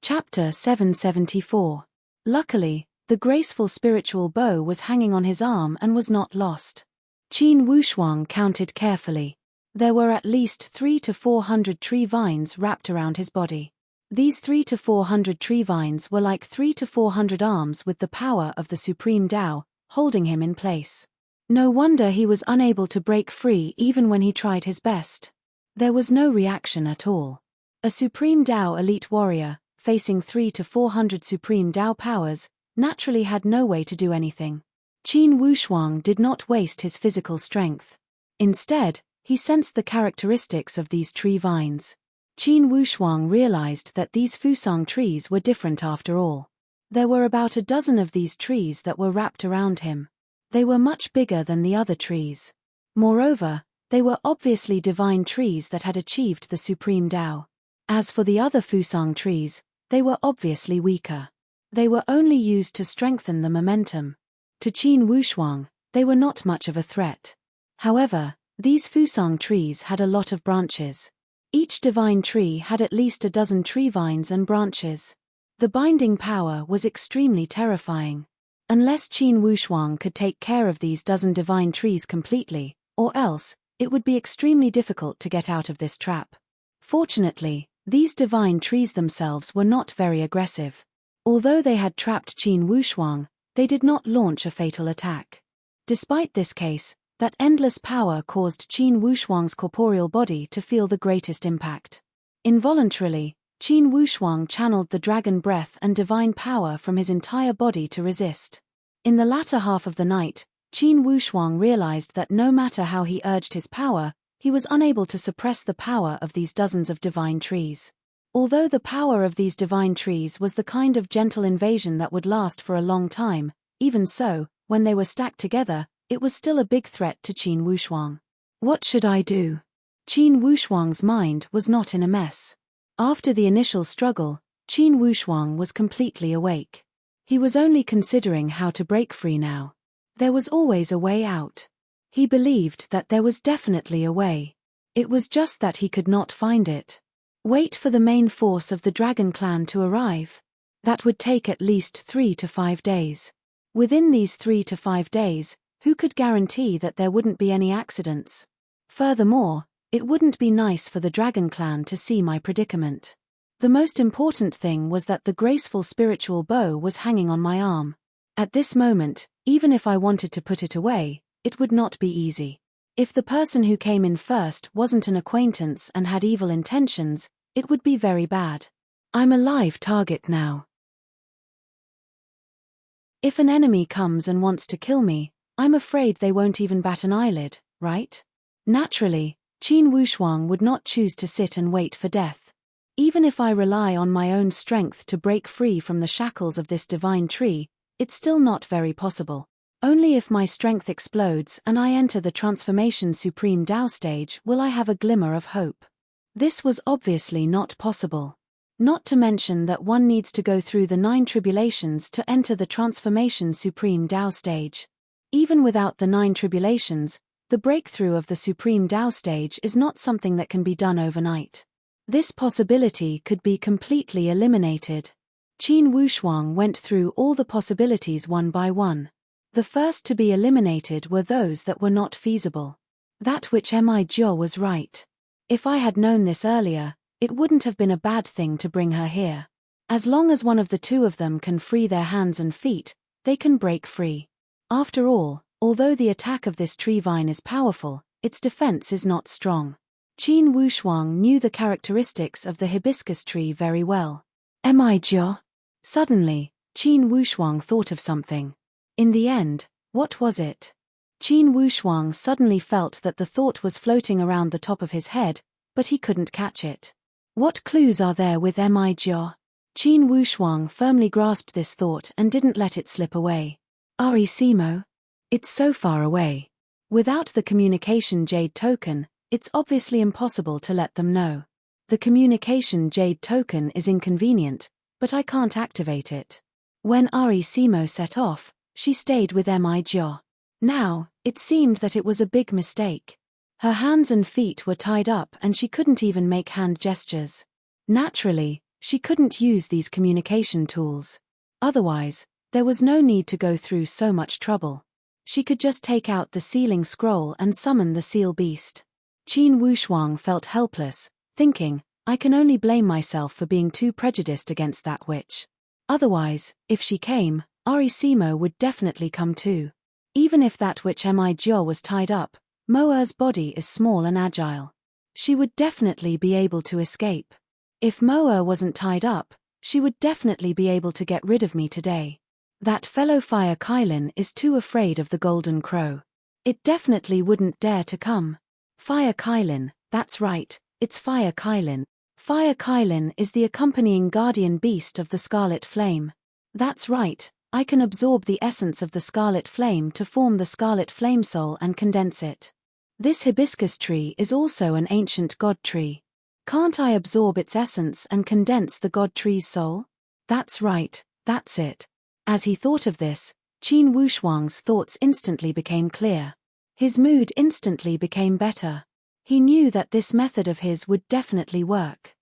Chapter 774. Luckily, the graceful spiritual bow was hanging on his arm and was not lost. Qin Wushuang counted carefully. There were at least 300 to 400 tree vines wrapped around his body. These 300 to 400 tree vines were like 300 to 400 arms with the power of the Supreme Tao, holding him in place. No wonder he was unable to break free even when he tried his best. There was no reaction at all. A Supreme Tao elite warrior, facing 300 to 400 Supreme Tao powers, naturally had no way to do anything. Qin Wushuang did not waste his physical strength. Instead, he sensed the characteristics of these tree vines. Qin Wushuang realized that these fusang trees were different after all. There were about a dozen of these trees that were wrapped around him. They were much bigger than the other trees. Moreover, they were obviously divine trees that had achieved the Supreme Tao. As for the other fusang trees, they were obviously weaker. They were only used to strengthen the momentum. To Qin Wushuang, they were not much of a threat. However, these fusang trees had a lot of branches. Each divine tree had at least a dozen tree vines and branches. The binding power was extremely terrifying. Unless Qin Wushuang could take care of these dozen divine trees completely, or else, it would be extremely difficult to get out of this trap. Fortunately, these divine trees themselves were not very aggressive. Although they had trapped Qin Wushuang, they did not launch a fatal attack. Despite this case, that endless power caused Qin Wushuang's corporeal body to feel the greatest impact. Involuntarily, Qin Wushuang channeled the dragon breath and divine power from his entire body to resist. In the latter half of the night, Qin Wushuang realized that no matter how he urged his power, he was unable to suppress the power of these dozens of divine trees. Although the power of these divine trees was the kind of gentle invasion that would last for a long time, even so, when they were stacked together, it was still a big threat to Qin Wushuang. What should I do? Qin Wushuang's mind was not in a mess. After the initial struggle, Qin Wushuang was completely awake. He was only considering how to break free now. There was always a way out. He believed that there was definitely a way. It was just that he could not find it. Wait for the main force of the Dragon Clan to arrive. That would take at least 3 to 5 days. Within these 3 to 5 days, who could guarantee that there wouldn't be any accidents? Furthermore, it wouldn't be nice for the Dragon Clan to see my predicament. The most important thing was that the graceful spiritual bow was hanging on my arm. At this moment, even if I wanted to put it away, it would not be easy. If the person who came in first wasn't an acquaintance and had evil intentions, it would be very bad. I'm a live target now. If an enemy comes and wants to kill me, I'm afraid they won't even bat an eyelid, right? Naturally, Qin Wushuang would not choose to sit and wait for death. Even if I rely on my own strength to break free from the shackles of this divine tree, it's still not very possible. Only if my strength explodes and I enter the transformation Supreme Tao stage will I have a glimmer of hope. This was obviously not possible. Not to mention that one needs to go through the 9 tribulations to enter the transformation Supreme Tao stage. Even without the 9 tribulations, the breakthrough of the Supreme Tao stage is not something that can be done overnight. This possibility could be completely eliminated. Qin Wushuang went through all the possibilities one by one. The first to be eliminated were those that were not feasible. That which Embark was right. If I had known this earlier, it wouldn't have been a bad thing to bring her here. As long as one of the two of them can free their hands and feet, they can break free. After all, although the attack of this tree vine is powerful, its defense is not strong. Qin Wushuang knew the characteristics of the hibiscus tree very well. Embark? Suddenly, Qin Wushuang thought of something. In the end, what was it? Qin Wushuang suddenly felt that the thought was floating around the top of his head, but he couldn't catch it. What clues are there with Embark? Qin Wushuang firmly grasped this thought and didn't let it slip away. Simo? It's so far away. Without the communication jade token, it's obviously impossible to let them know. The communication jade token is inconvenient, but I can't activate it. When Simo set off, she stayed with Embark. Now, it seemed that it was a big mistake. Her hands and feet were tied up and she couldn't even make hand gestures. Naturally, she couldn't use these communication tools. Otherwise, there was no need to go through so much trouble. She could just take out the sealing scroll and summon the seal beast. Qin Wushuang felt helpless, thinking, I can only blame myself for being too prejudiced against that witch. Otherwise, if she came, Simo would definitely come too. Even if that witch Embark was tied up, Moer's body is small and agile. She would definitely be able to escape. If Moer wasn't tied up, she would definitely be able to get rid of me today. That fellow Fire Kylin is too afraid of the Golden Crow. It definitely wouldn't dare to come. Fire Kylin, that's right, it's Fire Kylin. Fire Kylin is the accompanying guardian beast of the Scarlet Flame. That's right, I can absorb the essence of the Scarlet Flame to form the Scarlet Flame Soul and condense it. This hibiscus tree is also an ancient god tree. Can't I absorb its essence and condense the god tree's soul? That's right, that's it. As he thought of this, Qin Wushuang's thoughts instantly became clear. His mood instantly became better. He knew that this method of his would definitely work.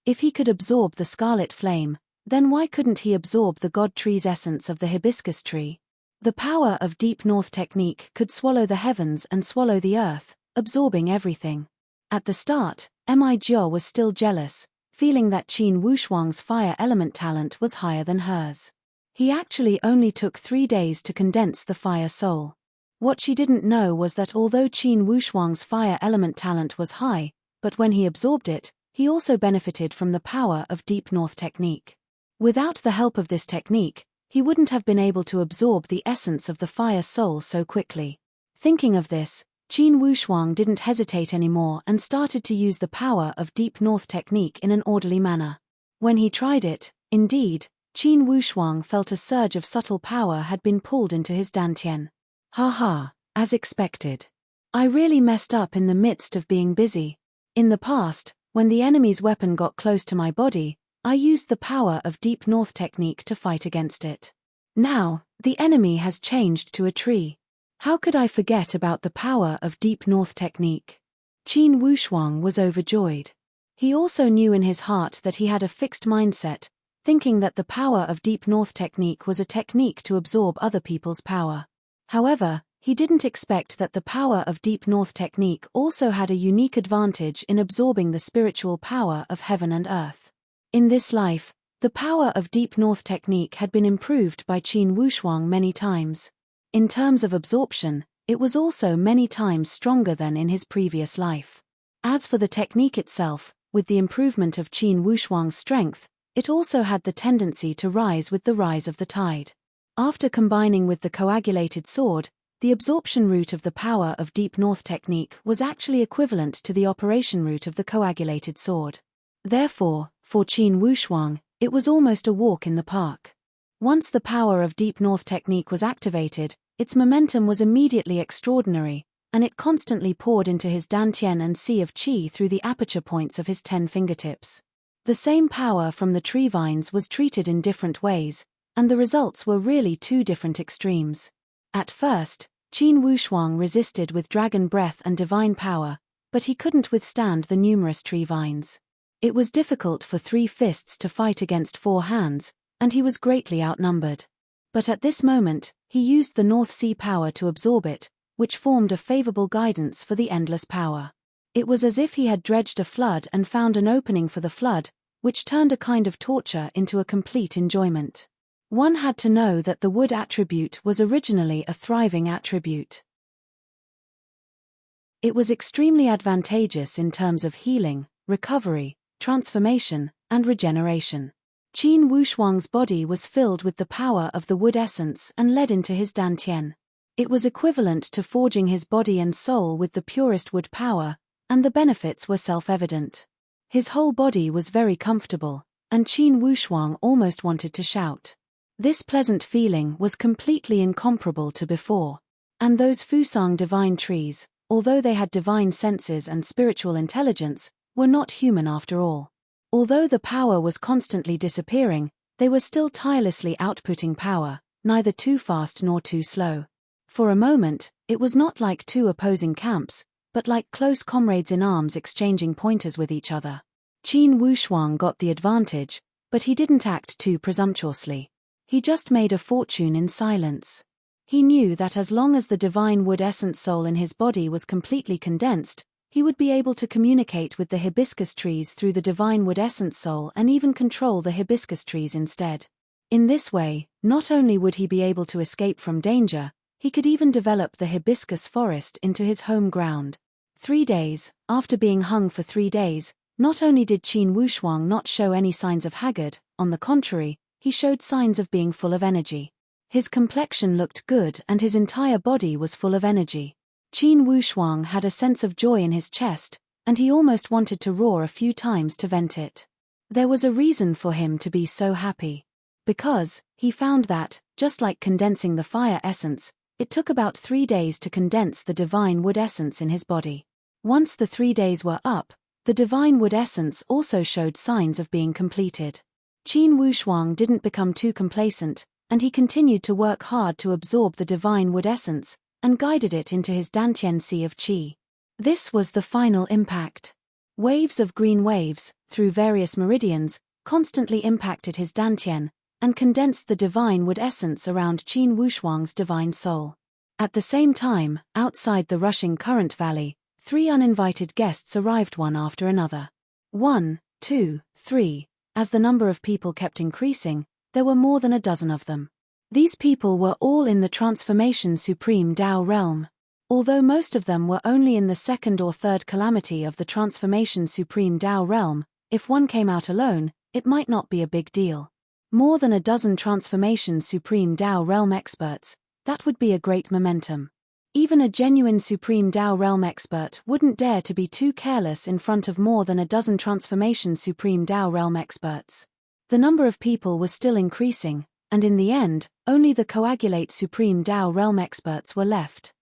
If he could absorb the Scarlet Flame, Then why couldn't he absorb the god tree's essence of the hibiscus tree? The power of Deep North technique could swallow the heavens and swallow the earth, absorbing everything. At the start, Mi Jiao was still jealous, feeling that Qin Wushuang's fire element talent was higher than hers. He actually only took 3 days to condense the fire soul. What she didn't know was that although Qin Wushuang's fire element talent was high, but when he absorbed it, he also benefited from the power of Deep North technique. Without the help of this technique, he wouldn't have been able to absorb the essence of the fire soul so quickly. Thinking of this, Qin Wushuang didn't hesitate anymore and started to use the power of Deep North technique in an orderly manner. When he tried it, indeed, Qin Wushuang felt a surge of subtle power had been pulled into his dantian. Haha, as expected. I really messed up in the midst of being busy. In the past, when the enemy's weapon got close to my body, I used the power of Deep North technique to fight against it. Now, the enemy has changed to a tree. How could I forget about the power of Deep North technique? Qin Wushuang was overjoyed. He also knew in his heart that he had a fixed mindset, thinking that the power of Deep North technique was a technique to absorb other people's power. However, he didn't expect that the power of Deep North technique also had a unique advantage in absorbing the spiritual power of heaven and earth. In this life, the power of Deep North technique had been improved by Qin Wushuang many times. In terms of absorption, it was also many times stronger than in his previous life. As for the technique itself, with the improvement of Qin Wushuang's strength, it also had the tendency to rise with the rise of the tide. After combining with the coagulated sword, the absorption route of the power of Deep North technique was actually equivalent to the operation route of the coagulated sword. Therefore, for Qin Wushuang, it was almost a walk in the park. Once the power of Deep North technique was activated, its momentum was immediately extraordinary, and it constantly poured into his dantian and sea of qi through the aperture points of his 10 fingertips. The same power from the tree vines was treated in different ways, and the results were really 2 different extremes. At first, Qin Wushuang resisted with dragon breath and divine power, but he couldn't withstand the numerous tree vines. It was difficult for 3 fists to fight against 4 hands, and he was greatly outnumbered. But at this moment, he used the North Sea power to absorb it, which formed a favorable guidance for the endless power. It was as if he had dredged a flood and found an opening for the flood, which turned a kind of torture into a complete enjoyment. One had to know that the wood attribute was originally a thriving attribute. It was extremely advantageous in terms of healing, recovery, transformation, and regeneration. Qin Wushuang's body was filled with the power of the wood essence and led into his dantian. It was equivalent to forging his body and soul with the purest wood power, and the benefits were self-evident. His whole body was very comfortable, and Qin Wushuang almost wanted to shout. This pleasant feeling was completely incomparable to before. And those Fusang divine trees, although they had divine senses and spiritual intelligence, were not human after all. Although the power was constantly disappearing, they were still tirelessly outputting power, neither too fast nor too slow. For a moment, it was not like 2 opposing camps, but like close comrades in arms exchanging pointers with each other. Qin Wushuang got the advantage, but he didn't act too presumptuously. He just made a fortune in silence. He knew that as long as the divine wood essence soul in his body was completely condensed, he would be able to communicate with the hibiscus trees through the divine wood essence soul and even control the hibiscus trees instead. In this way, not only would he be able to escape from danger, he could even develop the hibiscus forest into his home ground. 3 days, after being hung for 3 days, not only did Qin Wushuang not show any signs of haggard, on the contrary, he showed signs of being full of energy. His complexion looked good and his entire body was full of energy. Qin Wushuang had a sense of joy in his chest, and he almost wanted to roar a few times to vent it. There was a reason for him to be so happy. Because, he found that, just like condensing the fire essence, it took about 3 days to condense the divine wood essence in his body. Once the 3 days were up, the divine wood essence also showed signs of being completed. Qin Wushuang didn't become too complacent, and he continued to work hard to absorb the divine wood essence, and guided it into his dantian sea of qi. This was the final impact. Waves of green waves, through various meridians, constantly impacted his dantian, and condensed the divine wood essence around Qin Wushuang's divine soul. At the same time, outside the rushing current valley, 3 uninvited guests arrived one after another. 1, 2, 3. As the number of people kept increasing, there were more than a dozen of them. These people were all in the Transformation Supreme Tao realm. Although most of them were only in the 2nd or 3rd calamity of the Transformation Supreme Tao realm, if one came out alone, it might not be a big deal. More than a dozen Transformation Supreme Tao realm experts, that would be a great momentum. Even a genuine Supreme Tao realm expert wouldn't dare to be too careless in front of more than a dozen Transformation Supreme Tao realm experts. The number of people was still increasing, and in the end, only the Coagulate Supreme Tao realm experts were left.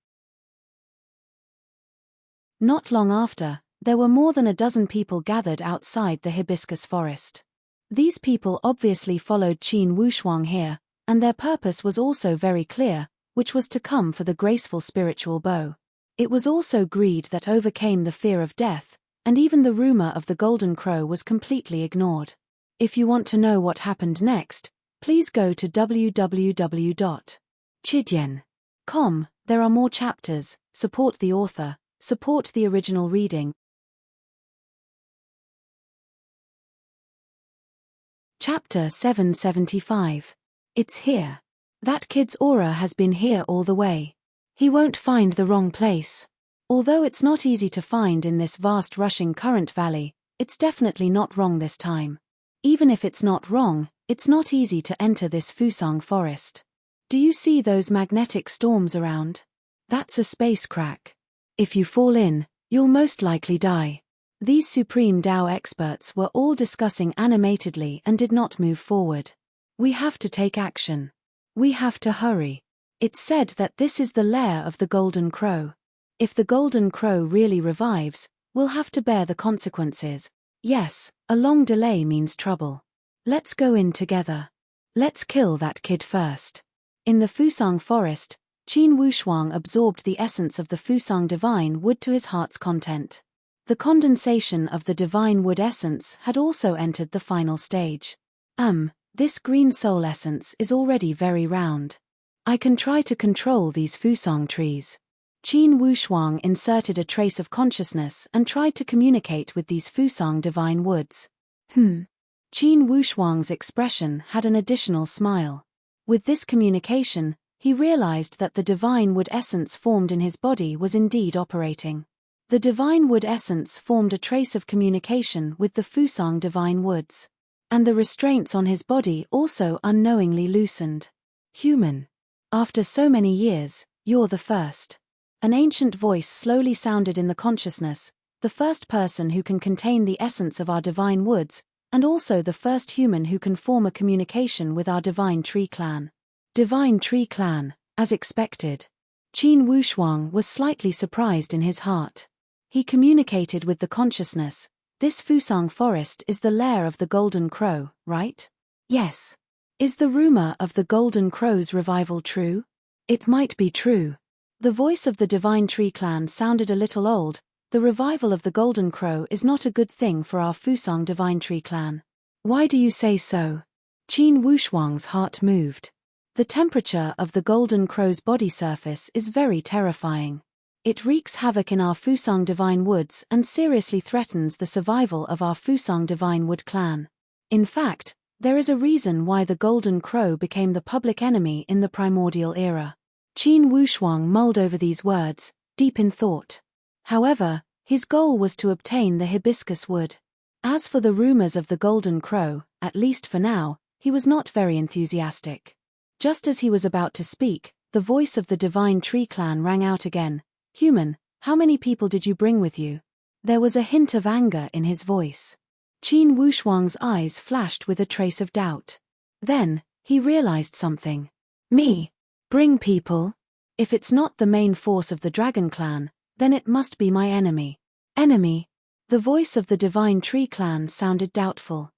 Not long after, there were more than a dozen people gathered outside the hibiscus forest. These people obviously followed Qin Wushuang here, and their purpose was also very clear, which was to come for the graceful spiritual bow. It was also greed that overcame the fear of death, and even the rumor of the golden crow was completely ignored. If you want to know what happened next, please go to www.chidian.com. There are more chapters. Support the author, support the original reading. Chapter 775. It's here. That kid's aura has been here all the way. He won't find the wrong place. Although it's not easy to find in this vast rushing current valley, it's definitely not wrong this time. Even if it's not wrong, it's not easy to enter this Fusang forest. Do you see those magnetic storms around? That's a space crack. If you fall in, you'll most likely die. These Supreme Tao experts were all discussing animatedly and did not move forward. We have to take action. We have to hurry. It's said that this is the lair of the Golden Crow. If the Golden Crow really revives, we'll have to bear the consequences. Yes, a long delay means trouble. Let's go in together. Let's kill that kid first. In the Fusang forest, Qin Wushuang absorbed the essence of the Fusang divine wood to his heart's content. The condensation of the divine wood essence had also entered the final stage. This green soul essence is already very round. I can try to control these Fusang trees. Qin Wushuang inserted a trace of consciousness and tried to communicate with these Fusang divine woods. Qin Wushuang's expression had an additional smile. With this communication, he realized that the divine wood essence formed in his body was indeed operating. The divine wood essence formed a trace of communication with the Fusang divine woods. And the restraints on his body also unknowingly loosened. Human. After so many years, you're the first. An ancient voice slowly sounded in the consciousness, the first person who can contain the essence of our divine woods, and also the first human who can form a communication with our divine tree clan. Divine tree clan, as expected. Qin Wushuang was slightly surprised in his heart. He communicated with the consciousness. This Fusang forest is the lair of the Golden Crow, right? Yes. Is the rumor of the Golden Crow's revival true? It might be true. The voice of the Divine Tree Clan sounded a little old. The revival of the Golden Crow is not a good thing for our Fusang Divine Tree Clan. Why do you say so? Qin Wushuang's heart moved. The temperature of the Golden Crow's body surface is very terrifying. It wreaks havoc in our Fusang Divine Woods and seriously threatens the survival of our Fusang Divine Wood clan. In fact, there is a reason why the Golden Crow became the public enemy in the primordial era. Qin Wushuang mulled over these words, deep in thought. However, his goal was to obtain the hibiscus wood. As for the rumors of the Golden Crow, at least for now, he was not very enthusiastic. Just as he was about to speak, the voice of the Divine Tree Clan rang out again. Human, how many people did you bring with you? There was a hint of anger in his voice. Qin Wushuang's eyes flashed with a trace of doubt. Then, he realized something. Me? Bring people? If it's not the main force of the Dragon Clan, then it must be my enemy. Enemy? The voice of the Divine Tree Clan sounded doubtful.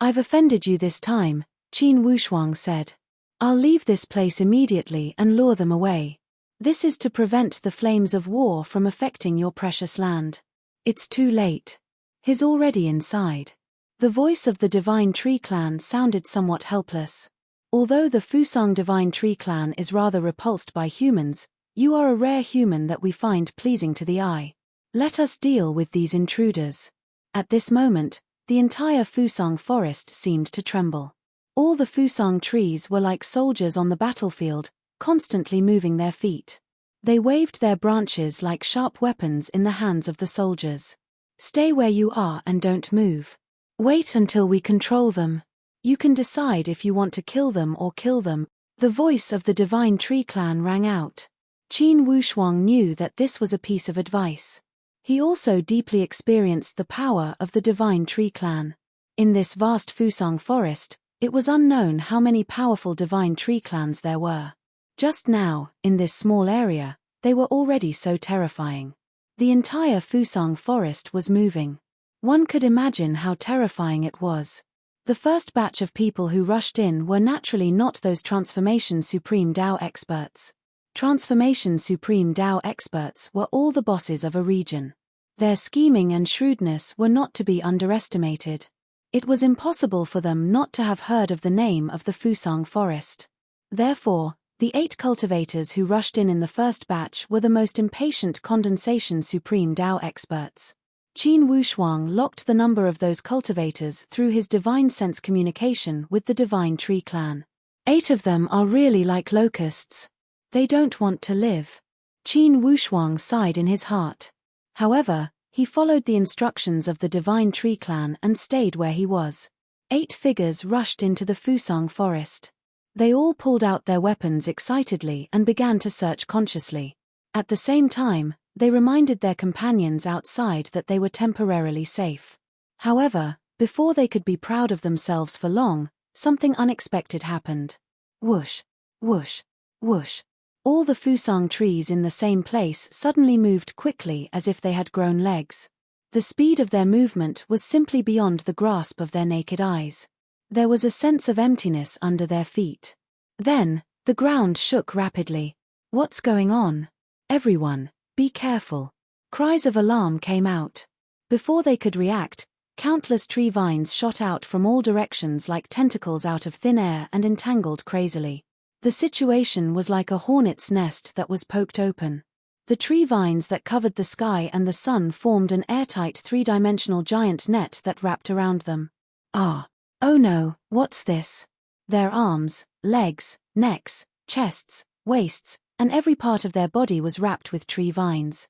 I've offended you this time, Qin Wushuang said. I'll leave this place immediately and lure them away. This is to prevent the flames of war from affecting your precious land. It's too late. He's already inside. The voice of the Divine Tree Clan sounded somewhat helpless. Although the Fusang Divine Tree Clan is rather repulsed by humans, you are a rare human that we find pleasing to the eye. Let us deal with these intruders. At this moment, the entire Fusang forest seemed to tremble. All the Fusang trees were like soldiers on the battlefield, constantly moving their feet. They waved their branches like sharp weapons in the hands of the soldiers. Stay where you are and don't move. Wait until we control them. You can decide if you want to kill them or kill them. The voice of the Divine Tree Clan rang out. Qin Wushuang knew that this was a piece of advice. He also deeply experienced the power of the Divine Tree Clan. In this vast Fusang forest, it was unknown how many powerful Divine Tree Clans there were. Just now, in this small area, they were already so terrifying. The entire Fusang forest was moving. One could imagine how terrifying it was. The first batch of people who rushed in were naturally not those Transformation Supreme Dao experts. Transformation Supreme Dao experts were all the bosses of a region. Their scheming and shrewdness were not to be underestimated. It was impossible for them not to have heard of the name of the Fusang forest. Therefore, the 8 cultivators who rushed in the first batch were the most impatient Condensation Supreme Dao experts. Qin Wushuang locked the number of those cultivators through his divine sense communication with the Divine Tree Clan. 8 of them are really like locusts. They don't want to live. Qin Wushuang sighed in his heart. However, he followed the instructions of the Divine Tree Clan and stayed where he was. 8 figures rushed into the Fusang forest. They all pulled out their weapons excitedly and began to search consciously. At the same time, they reminded their companions outside that they were temporarily safe. However, before they could be proud of themselves for long, something unexpected happened. Whoosh, whoosh, whoosh. All the Fusang trees in the same place suddenly moved quickly as if they had grown legs. The speed of their movement was simply beyond the grasp of their naked eyes. There was a sense of emptiness under their feet. Then, the ground shook rapidly. What's going on? Everyone, be careful. Cries of alarm came out. Before they could react, countless tree vines shot out from all directions like tentacles out of thin air and entangled crazily. The situation was like a hornet's nest that was poked open. The tree vines that covered the sky and the sun formed an airtight 3-dimensional giant net that wrapped around them. Ah! Oh no, what's this? Their arms, legs, necks, chests, waists, and every part of their body was wrapped with tree vines.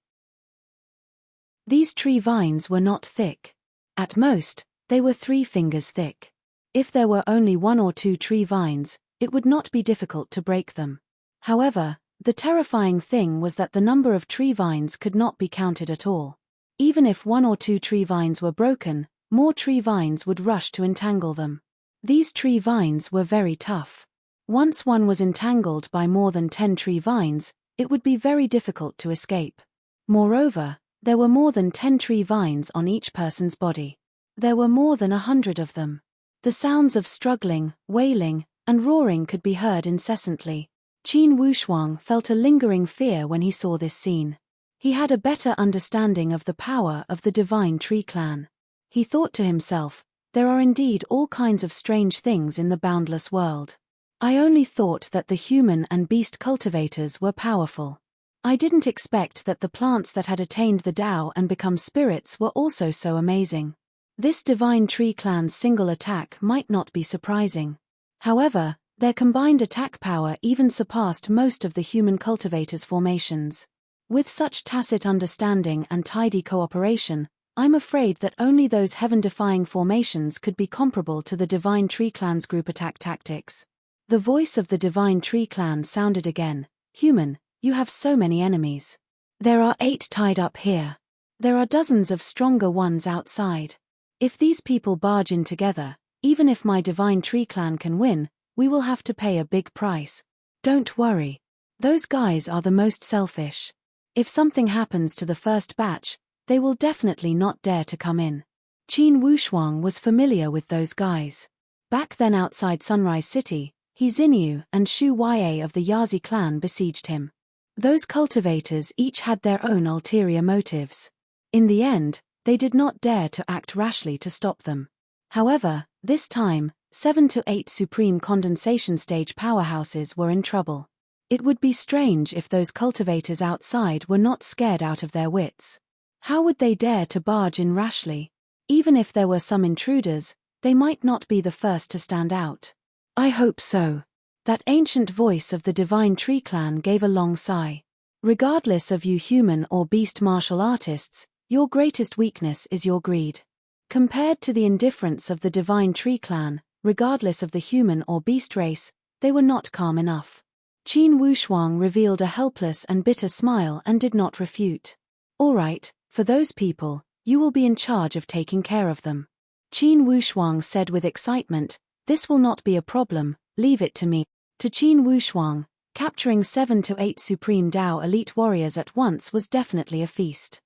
These tree vines were not thick. At most, they were 3 fingers thick. If there were only 1 or 2 tree vines, it would not be difficult to break them. However, the terrifying thing was that the number of tree vines could not be counted at all. Even if 1 or 2 tree vines were broken, more tree vines would rush to entangle them. These tree vines were very tough. Once one was entangled by more than 10 tree vines, it would be very difficult to escape. Moreover, there were more than 10 tree vines on each person's body. There were more than 100 of them. The sounds of struggling, wailing, and roaring could be heard incessantly. Qin Wushuang felt a lingering fear when he saw this scene. He had a better understanding of the power of the Divine Tree Clan. He thought to himself, there are indeed all kinds of strange things in the boundless world. I only thought that the human and beast cultivators were powerful. I didn't expect that the plants that had attained the Tao and become spirits were also so amazing. This Divine Tree Clan's single attack might not be surprising. However, their combined attack power even surpassed most of the human cultivators' formations. With such tacit understanding and tidy cooperation, I'm afraid that only those heaven-defying formations could be comparable to the Divine Tree Clan's group attack tactics. The voice of the Divine Tree Clan sounded again. Human, you have so many enemies. There are 8 tied up here. There are dozens of stronger ones outside. If these people barge in together, even if my Divine Tree Clan can win, we will have to pay a big price. Don't worry. Those guys are the most selfish. If something happens to the first batch, they will definitely not dare to come in. Qin Wushuang was familiar with those guys. Back then outside Sunrise City, He Xinyu and Shu Ye of the Yazi clan besieged him. Those cultivators each had their own ulterior motives. In the end, they did not dare to act rashly to stop them. However, this time, 7 to 8 supreme condensation stage powerhouses were in trouble. It would be strange if those cultivators outside were not scared out of their wits. How would they dare to barge in rashly? Even if there were some intruders, they might not be the first to stand out. I hope so. That ancient voice of the divine tree clan gave a long sigh. Regardless of you human or beast martial artists, your greatest weakness is your greed. Compared to the indifference of the divine tree clan, regardless of the human or beast race, they were not calm enough. Qin Wushuang revealed a helpless and bitter smile and did not refute. All right, for those people, you will be in charge of taking care of them. Qin Wushuang said with excitement, this will not be a problem, leave it to me. To Qin Wushuang, capturing 7 to 8 Supreme Dao elite warriors at once was definitely a feast.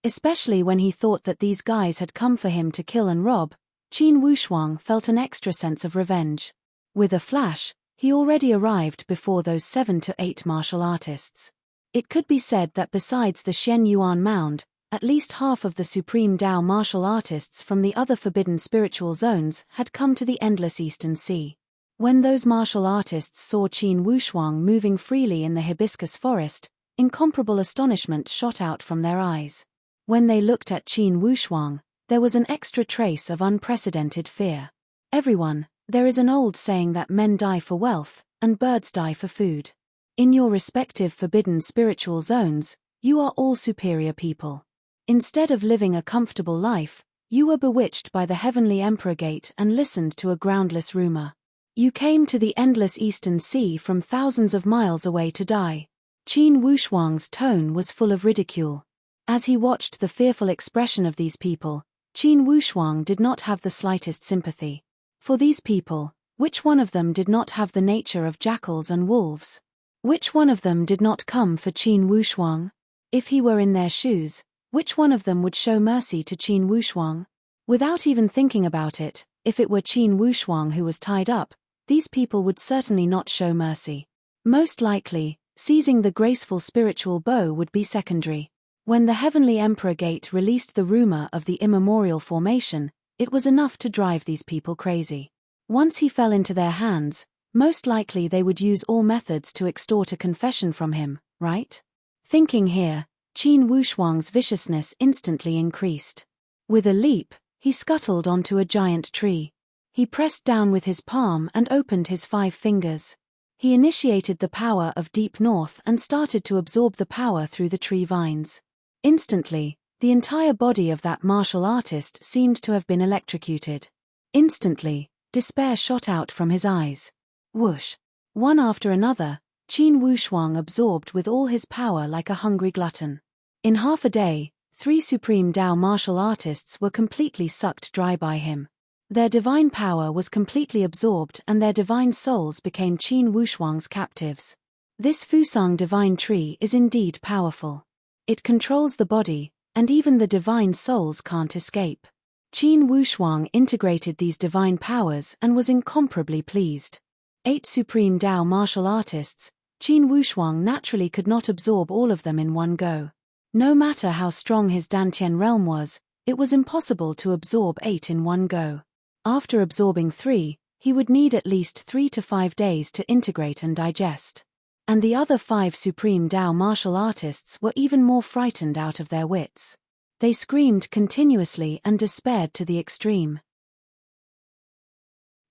Especially when he thought that these guys had come for him to kill and rob, Qin Wushuang felt an extra sense of revenge. With a flash, he already arrived before those 7 to 8 martial artists. It could be said that besides the Shen Yuan Mound, at least half of the Supreme Dao martial artists from the other forbidden spiritual zones had come to the Endless Eastern Sea. When those martial artists saw Qin Wushuang moving freely in the hibiscus forest, incomparable astonishment shot out from their eyes. When they looked at Qin Wushuang, there was an extra trace of unprecedented fear. Everyone, there is an old saying that men die for wealth, and birds die for food. In your respective forbidden spiritual zones, you are all superior people. Instead of living a comfortable life, you were bewitched by the heavenly Emperor Gate and listened to a groundless rumor. You came to the Endless Eastern Sea from thousands of miles away to die. Qin Wushuang's tone was full of ridicule. As he watched the fearful expression of these people, Qin Wushuang did not have the slightest sympathy. For these people, which one of them did not have the nature of jackals and wolves? Which one of them did not come for Qin Wushuang? If he were in their shoes, which one of them would show mercy to Qin Wushuang? Without even thinking about it, if it were Qin Wushuang who was tied up, these people would certainly not show mercy. Most likely, seizing the graceful spiritual bow would be secondary. When the Heavenly Emperor Gate released the rumor of the immemorial formation, it was enough to drive these people crazy. Once he fell into their hands, most likely they would use all methods to extort a confession from him, right? Thinking here, Qin Wushuang's viciousness instantly increased. With a leap, he scuttled onto a giant tree. He pressed down with his palm and opened his 5 fingers. He initiated the power of Deep North and started to absorb the power through the tree vines. Instantly, the entire body of that martial artist seemed to have been electrocuted. Instantly, despair shot out from his eyes. Whoosh! One after another, Qin Wushuang absorbed with all his power like a hungry glutton. In half a day, 3 Supreme Dao martial artists were completely sucked dry by him. Their divine power was completely absorbed and their divine souls became Qin Wushuang's captives. This Fusang divine tree is indeed powerful. It controls the body, and even the divine souls can't escape. Qin Wushuang integrated these divine powers and was incomparably pleased. 8 Supreme Dao martial artists, Qin Wushuang naturally could not absorb all of them in one go. No matter how strong his Dantian realm was, it was impossible to absorb 8 in one go. After absorbing 3, he would need at least 3 to 5 days to integrate and digest. And the other 5 Supreme Dao martial artists were even more frightened out of their wits. They screamed continuously and despaired to the extreme.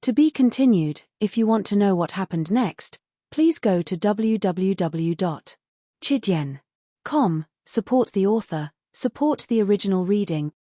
To be continued. If you want to know what happened next, please go to www.chidian.com, support the author, support the original reading.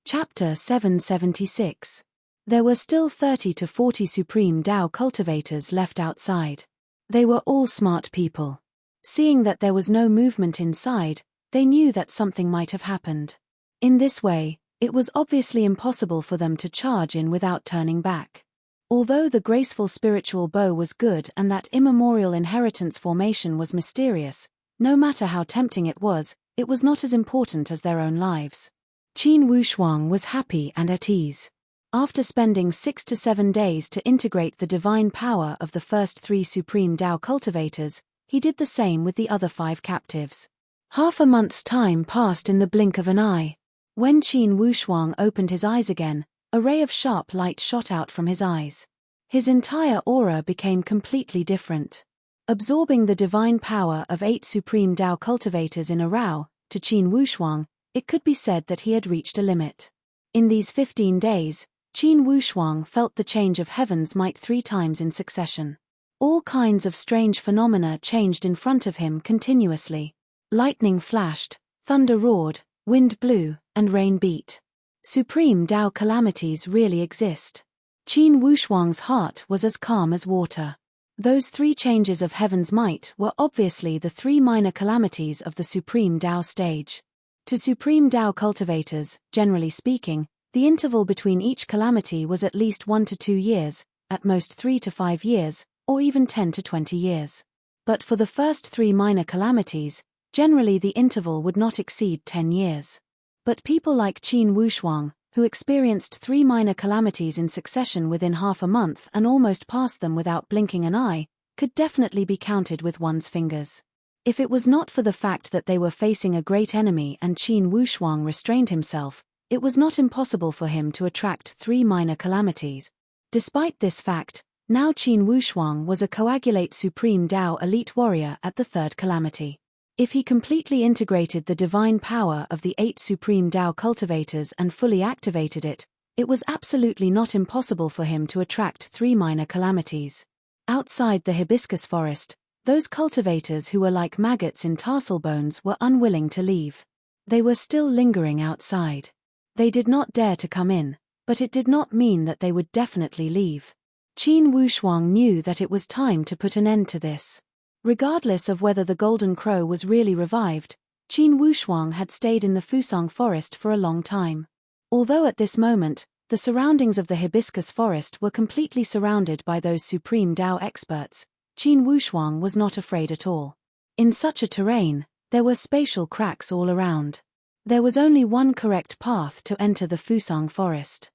Chapter 776. There were still 30 to 40 Supreme Dao cultivators left outside. They were all smart people. Seeing that there was no movement inside, they knew that something might have happened. In this way, it was obviously impossible for them to charge in without turning back. Although the graceful spiritual bow was good and that immemorial inheritance formation was mysterious, no matter how tempting it was not as important as their own lives. Qin Wushuang was happy and at ease. After spending 6 to 7 days to integrate the divine power of the first 3 Supreme Dao cultivators, he did the same with the other 5 captives. Half a month's time passed in the blink of an eye. When Qin Wushuang opened his eyes again, a ray of sharp light shot out from his eyes. His entire aura became completely different. Absorbing the divine power of 8 supreme Tao cultivators in a row, to Qin Wushuang, it could be said that he had reached a limit. In these 15 days, Qin Wushuang felt the change of heaven's might 3 times in succession. All kinds of strange phenomena changed in front of him continuously. Lightning flashed, thunder roared, wind blew, and rain beat. Supreme Tao calamities really exist. Qin Wushuang's heart was as calm as water. Those 3 changes of heaven's might were obviously the 3 minor calamities of the Supreme Tao stage. To Supreme Tao cultivators, generally speaking, the interval between each calamity was at least 1 to 2 years, at most 3 to 5 years, or even 10 to 20 years. But for the first 3 minor calamities, generally the interval would not exceed 10 years. But people like Qin Wushuang, who experienced 3 minor calamities in succession within half a month and almost passed them without blinking an eye, could definitely be counted with one's fingers. If it was not for the fact that they were facing a great enemy and Qin Wushuang restrained himself, it was not impossible for him to attract 3 minor calamities. Despite this fact, now Qin Wushuang was a coagulate Supreme Tao elite warrior at the 3rd calamity. If he completely integrated the divine power of the 8 supreme Tao cultivators and fully activated it, it was absolutely not impossible for him to attract 3 minor calamities. Outside the hibiscus forest, those cultivators who were like maggots in tarsal bones were unwilling to leave. They were still lingering outside. They did not dare to come in, but it did not mean that they would definitely leave. Qin Wushuang knew that it was time to put an end to this. Regardless of whether the golden crow was really revived, Qin Wushuang had stayed in the Fusang forest for a long time. Although at this moment, the surroundings of the hibiscus forest were completely surrounded by those supreme Tao experts, Qin Wushuang was not afraid at all. In such a terrain, there were spatial cracks all around. There was only one correct path to enter the Fusang forest.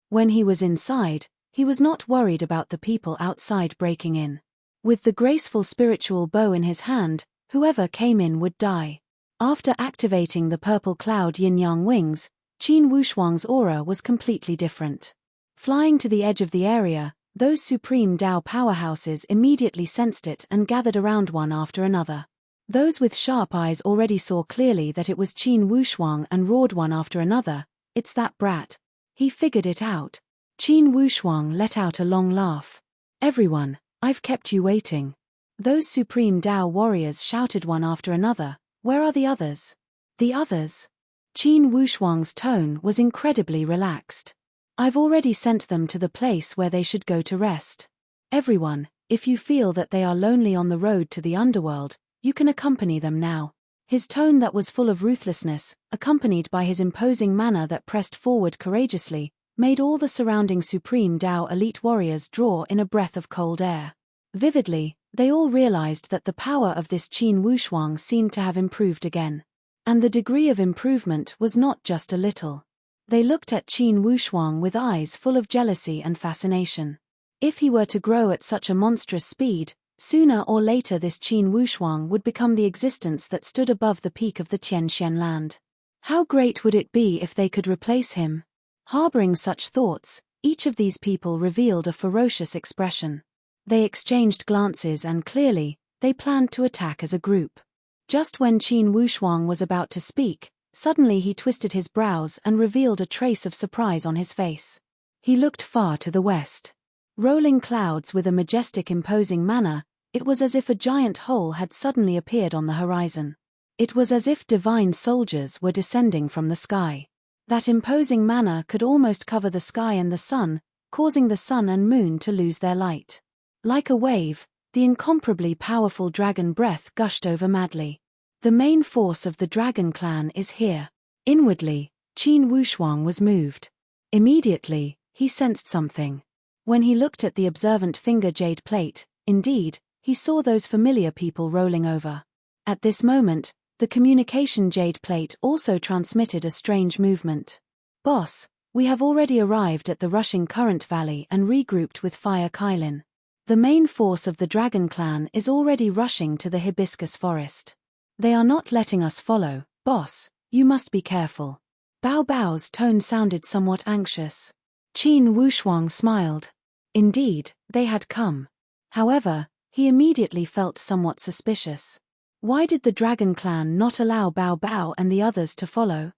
When he was inside, he was not worried about the people outside breaking in. With the graceful spiritual bow in his hand, whoever came in would die. After activating the purple cloud yin-yang wings, Qin Wushuang's aura was completely different. Flying to the edge of the area, those supreme Tao powerhouses immediately sensed it and gathered around one after another. Those with sharp eyes already saw clearly that it was Qin Wushuang and roared one after another, "It's that brat. He figured it out." Qin Wushuang let out a long laugh. "Everyone, I've kept you waiting." Those supreme Tao warriors shouted one after another, "Where are the others?" "The others?" Qin Wushuang's tone was incredibly relaxed. "I've already sent them to the place where they should go to rest. Everyone, if you feel that they are lonely on the road to the underworld, you can accompany them now." His tone that was full of ruthlessness, accompanied by his imposing manner that pressed forward courageously, made all the surrounding supreme Tao elite warriors draw in a breath of cold air. Vividly, they all realized that the power of this Qin Wushuang seemed to have improved again. And the degree of improvement was not just a little. They looked at Qin Wushuang with eyes full of jealousy and fascination. If he were to grow at such a monstrous speed, sooner or later this Qin Wushuang would become the existence that stood above the peak of the Tianxian land. How great would it be if they could replace him? Harboring such thoughts, each of these people revealed a ferocious expression. They exchanged glances and clearly, they planned to attack as a group. Just when Qin Wushuang was about to speak, suddenly he twisted his brows and revealed a trace of surprise on his face. He looked far to the west. Rolling clouds with a majestic imposing manner, it was as if a giant hole had suddenly appeared on the horizon. It was as if divine soldiers were descending from the sky. That imposing manner could almost cover the sky and the sun, causing the sun and moon to lose their light. Like a wave, the incomparably powerful dragon breath gushed over madly. The main force of the dragon clan is here. Inwardly, Qin Wushuang was moved. Immediately, he sensed something. When he looked at the observant finger jade plate, indeed, he saw those familiar people rolling over. At this moment, the communication jade plate also transmitted a strange movement. "Boss, we have already arrived at the rushing current valley and regrouped with Fire Kylin. The main force of the Dragon Clan is already rushing to the hibiscus forest. They are not letting us follow, boss, you must be careful. Bao Bao's tone sounded somewhat anxious. Qin Wushuang smiled. Indeed, they had come. However, he immediately felt somewhat suspicious. Why did the Dragon Clan not allow Bao Bao and the others to follow?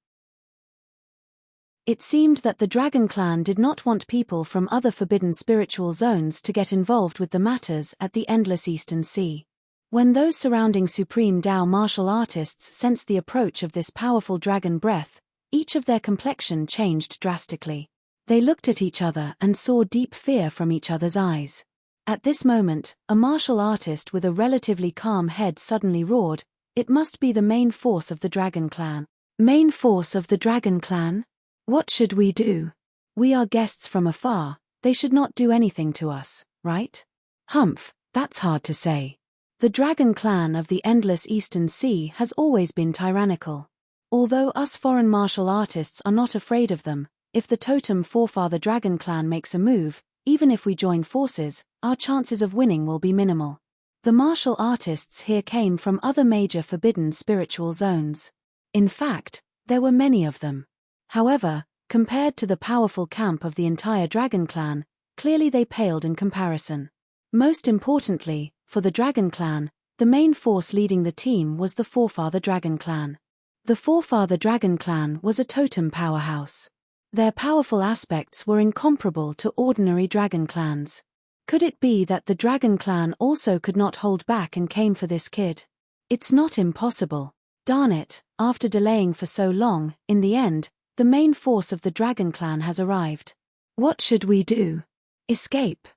It seemed that the Dragon Clan did not want people from other forbidden spiritual zones to get involved with the matters at the endless Eastern Sea. When those surrounding Supreme Tao martial artists sensed the approach of this powerful dragon breath, each of their complexion changed drastically. They looked at each other and saw deep fear from each other's eyes. At this moment, a martial artist with a relatively calm head suddenly roared, "It must be the main force of the Dragon Clan." Main force of the Dragon Clan? What should we do? We are guests from afar, they should not do anything to us, right? Humph, that's hard to say. The Dragon Clan of the endless Eastern Sea has always been tyrannical. Although us foreign martial artists are not afraid of them, if the totem forefather Dragon Clan makes a move, even if we join forces, our chances of winning will be minimal. The martial artists here came from other major forbidden spiritual zones. In fact, there were many of them. However, compared to the powerful camp of the entire Dragon Clan, clearly they paled in comparison. Most importantly, for the Dragon Clan, the main force leading the team was the Forefather Dragon Clan. The Forefather Dragon Clan was a totem powerhouse. Their powerful aspects were incomparable to ordinary Dragon Clans. Could it be that the Dragon Clan also could not hold back and came for this kid? It's not impossible. Darn it, after delaying for so long, in the end, the main force of the Dragon Clan has arrived. What should we do? Escape.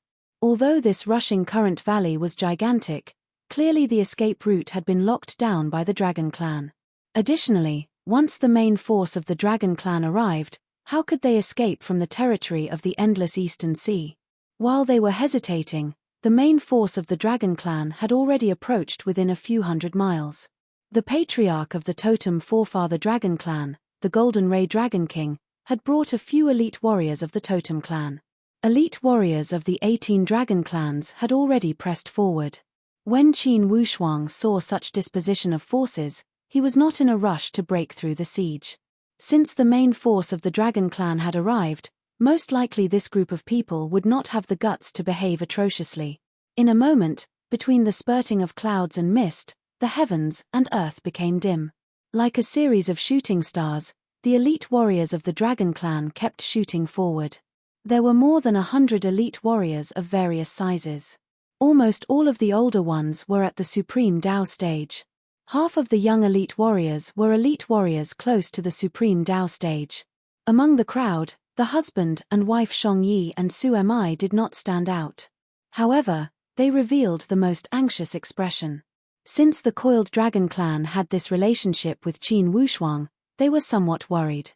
Although this rushing current valley was gigantic, clearly the escape route had been locked down by the Dragon Clan. Additionally, once the main force of the Dragon Clan arrived, how could they escape from the territory of the endless Eastern Sea? While they were hesitating, the main force of the Dragon Clan had already approached within a few hundred miles. The patriarch of the totem Forefather Dragon Clan, the Golden Ray Dragon King, had brought a few elite warriors of the totem clan. Elite warriors of the 18 dragon clans had already pressed forward. When Qin Wushuang saw such disposition of forces, he was not in a rush to break through the siege. Since the main force of the Dragon Clan had arrived, most likely this group of people would not have the guts to behave atrociously. In a moment, between the spurting of clouds and mist, the heavens and earth became dim. Like a series of shooting stars, the elite warriors of the Dragon Clan kept shooting forward. There were more than 100 elite warriors of various sizes. Almost all of the older ones were at the Supreme Tao stage. Half of the young elite warriors were elite warriors close to the Supreme Tao stage. Among the crowd, the husband and wife Shongyi and Su Mi did not stand out. However, they revealed the most anxious expression. Since the Coiled Dragon Clan had this relationship with Qin Wushuang, they were somewhat worried.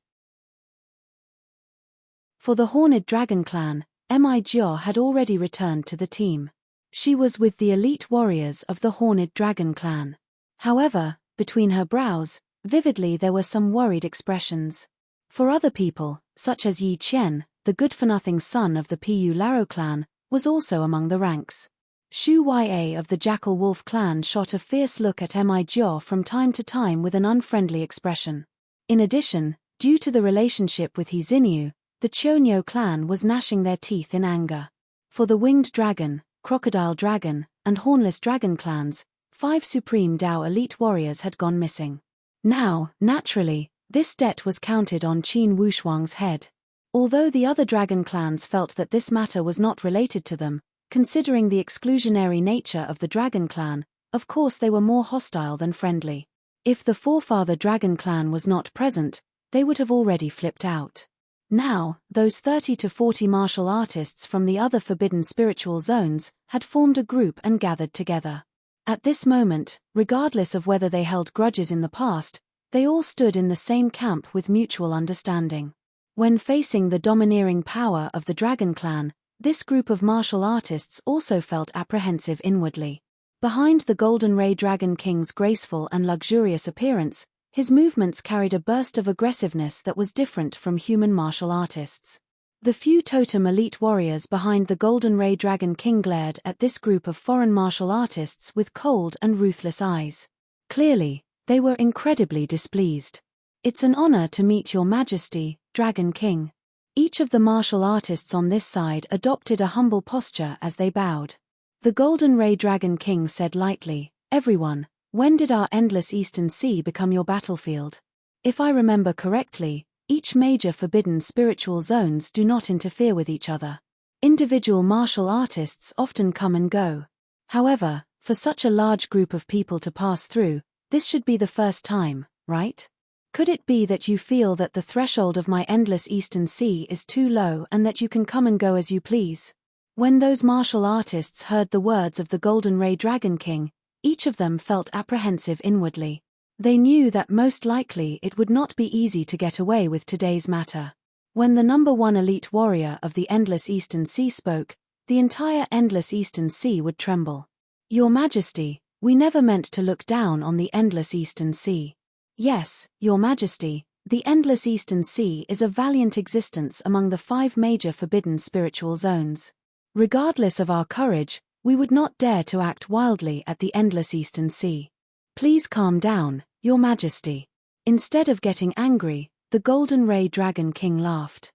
For the Horned Dragon Clan, Mi Jiao had already returned to the team. She was with the elite warriors of the Horned Dragon Clan. However, between her brows, vividly there were some worried expressions. For other people, such as Yi Qian, the good-for-nothing son of the Pu Laro clan, was also among the ranks. Shu Ya of the Jackal Wolf clan shot a fierce look at Mi Jiao from time to time with an unfriendly expression. In addition, due to the relationship with He Xinyu, the Chonyo clan was gnashing their teeth in anger. For the Winged Dragon, Crocodile Dragon, and Hornless Dragon clans, 5 Supreme Tao elite warriors had gone missing. Now, naturally, this debt was counted on Qin Wushuang's head. Although the other dragon clans felt that this matter was not related to them, considering the exclusionary nature of the Dragon Clan, of course they were more hostile than friendly. If the Forefather Dragon Clan was not present, they would have already flipped out. Now, those 30 to 40 martial artists from the other forbidden spiritual zones had formed a group and gathered together. At this moment, regardless of whether they held grudges in the past, they all stood in the same camp with mutual understanding. When facing the domineering power of the Dragon Clan, this group of martial artists also felt apprehensive inwardly. Behind the Golden Ray Dragon King's graceful and luxurious appearance, his movements carried a burst of aggressiveness that was different from human martial artists. The few totem elite warriors behind the Golden Ray Dragon King glared at this group of foreign martial artists with cold and ruthless eyes. Clearly, they were incredibly displeased. "It's an honor to meet your majesty, Dragon King." Each of the martial artists on this side adopted a humble posture as they bowed. The Golden Ray Dragon King said lightly, "Everyone, when did our endless Eastern Sea become your battlefield? If I remember correctly, each major forbidden spiritual zones do not interfere with each other. Individual martial artists often come and go. However, for such a large group of people to pass through, this should be the first time, right? Could it be that you feel that the threshold of my endless Eastern Sea is too low and that you can come and go as you please?" When those martial artists heard the words of the Golden Ray Dragon King, each of them felt apprehensive inwardly. They knew that most likely it would not be easy to get away with today's matter. When the number one elite warrior of the Endless Eastern Sea spoke, the entire Endless Eastern Sea would tremble. "Your Majesty, we never meant to look down on the Endless Eastern Sea. Yes, Your Majesty, the Endless Eastern Sea is a valiant existence among the 5 major forbidden spiritual zones. Regardless of our courage, we would not dare to act wildly at the Endless Eastern Sea. Please calm down, Your Majesty." Instead of getting angry, the Golden Ray Dragon King laughed.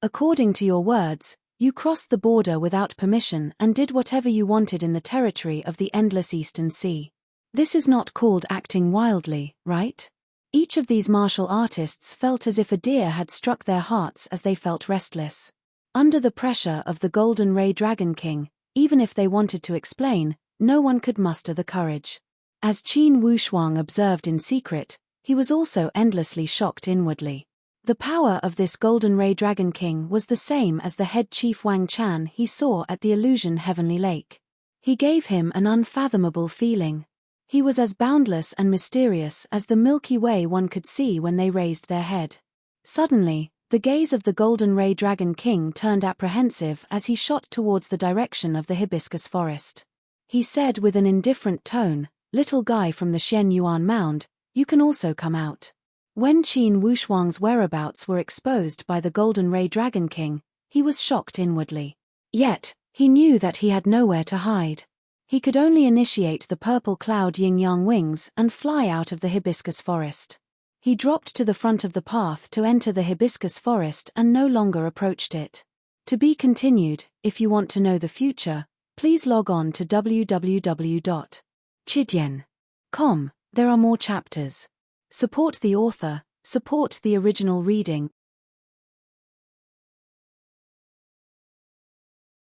"According to your words, you crossed the border without permission and did whatever you wanted in the territory of the Endless Eastern Sea. This is not called acting wildly, right?" Each of these martial artists felt as if a deer had struck their hearts as they felt restless. Under the pressure of the Golden Ray Dragon King, even if they wanted to explain, no one could muster the courage. As Qin Wushuang observed in secret, he was also endlessly shocked inwardly. The power of this Golden Ray Dragon King was the same as the head chief Wang Chan he saw at the illusion Heavenly Lake. He gave him an unfathomable feeling. He was as boundless and mysterious as the Milky Way one could see when they raised their head. Suddenly, the gaze of the Golden Ray Dragon King turned apprehensive as he shot towards the direction of the hibiscus forest. He said with an indifferent tone, "Little guy from the Xian Yuan Mound, you can also come out." When Qin Wushuang's whereabouts were exposed by the Golden Ray Dragon King, he was shocked inwardly. Yet, he knew that he had nowhere to hide. He could only initiate the purple cloud yin-yang wings and fly out of the hibiscus forest. He dropped to the front of the path to enter the hibiscus forest and no longer approached it. To be continued. If you want to know the future, please log on to www.chidian.com. There are more chapters. Support the author, support the original reading.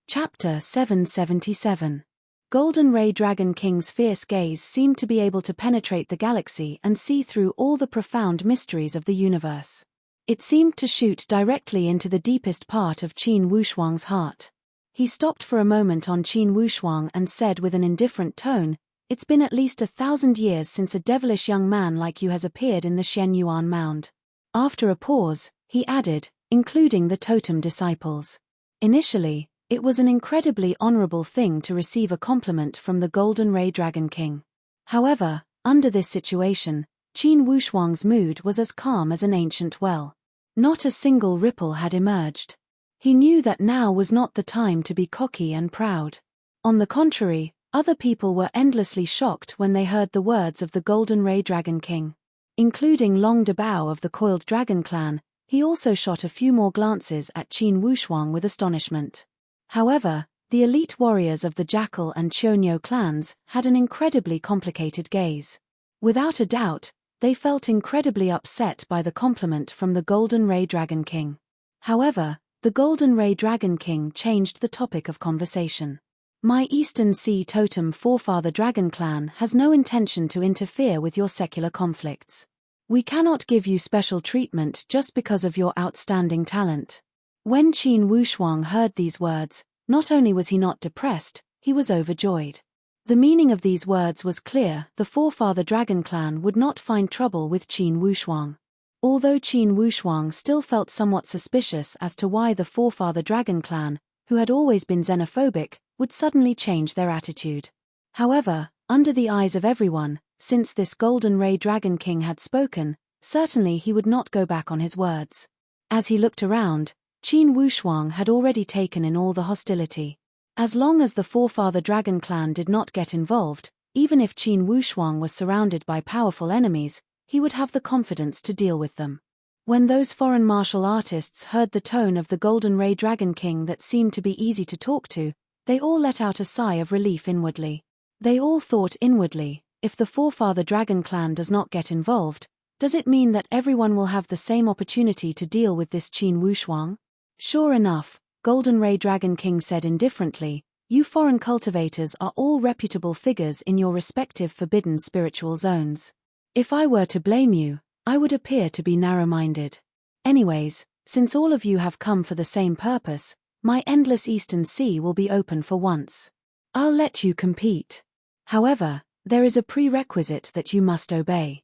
Chapter 777. Golden Ray Dragon King's fierce gaze seemed to be able to penetrate the galaxy and see through all the profound mysteries of the universe. It seemed to shoot directly into the deepest part of Qin Wushuang's heart. He stopped for a moment on Qin Wushuang and said with an indifferent tone, "It's been at least 1,000 years since a devilish young man like you has appeared in the Xian Yuan Mound." After a pause, he added, "Including the totem disciples." Initially, it was an incredibly honorable thing to receive a compliment from the Golden Ray Dragon King. However, under this situation, Qin Wushuang's mood was as calm as an ancient well. Not a single ripple had emerged. He knew that now was not the time to be cocky and proud. On the contrary, other people were endlessly shocked when they heard the words of the Golden Ray Dragon King. Including Long Dabao of the Coiled Dragon Clan, he also shot a few more glances at Qin Wushuang with astonishment. However, the elite warriors of the Jackal and Chionyo clans had an incredibly complicated gaze. Without a doubt, they felt incredibly upset by the compliment from the Golden Ray Dragon King. However, the Golden Ray Dragon King changed the topic of conversation. "My Eastern Sea Totem forefather Dragon Clan has no intention to interfere with your secular conflicts. We cannot give you special treatment just because of your outstanding talent." When Qin Wushuang heard these words, not only was he not depressed, he was overjoyed. The meaning of these words was clear: the forefather Dragon Clan would not find trouble with Qin Wushuang. Although Qin Wushuang still felt somewhat suspicious as to why the forefather Dragon Clan, who had always been xenophobic, would suddenly change their attitude. However, under the eyes of everyone, since this Golden Ray Dragon King had spoken, certainly he would not go back on his words. As he looked around, Qin Wushuang had already taken in all the hostility. As long as the forefather dragon clan did not get involved, even if Qin Wushuang was surrounded by powerful enemies, he would have the confidence to deal with them. When those foreign martial artists heard the tone of the Golden Ray Dragon King that seemed to be easy to talk to, they all let out a sigh of relief inwardly. They all thought inwardly, if the forefather dragon clan does not get involved, does it mean that everyone will have the same opportunity to deal with this Qin Wushuang? Sure enough, Golden Ray Dragon King said indifferently, you foreign cultivators are all reputable figures in your respective forbidden spiritual zones. If I were to blame you, I would appear to be narrow-minded. Anyways, since all of you have come for the same purpose, my endless eastern sea will be open for once. I'll let you compete. However, there is a prerequisite that you must obey.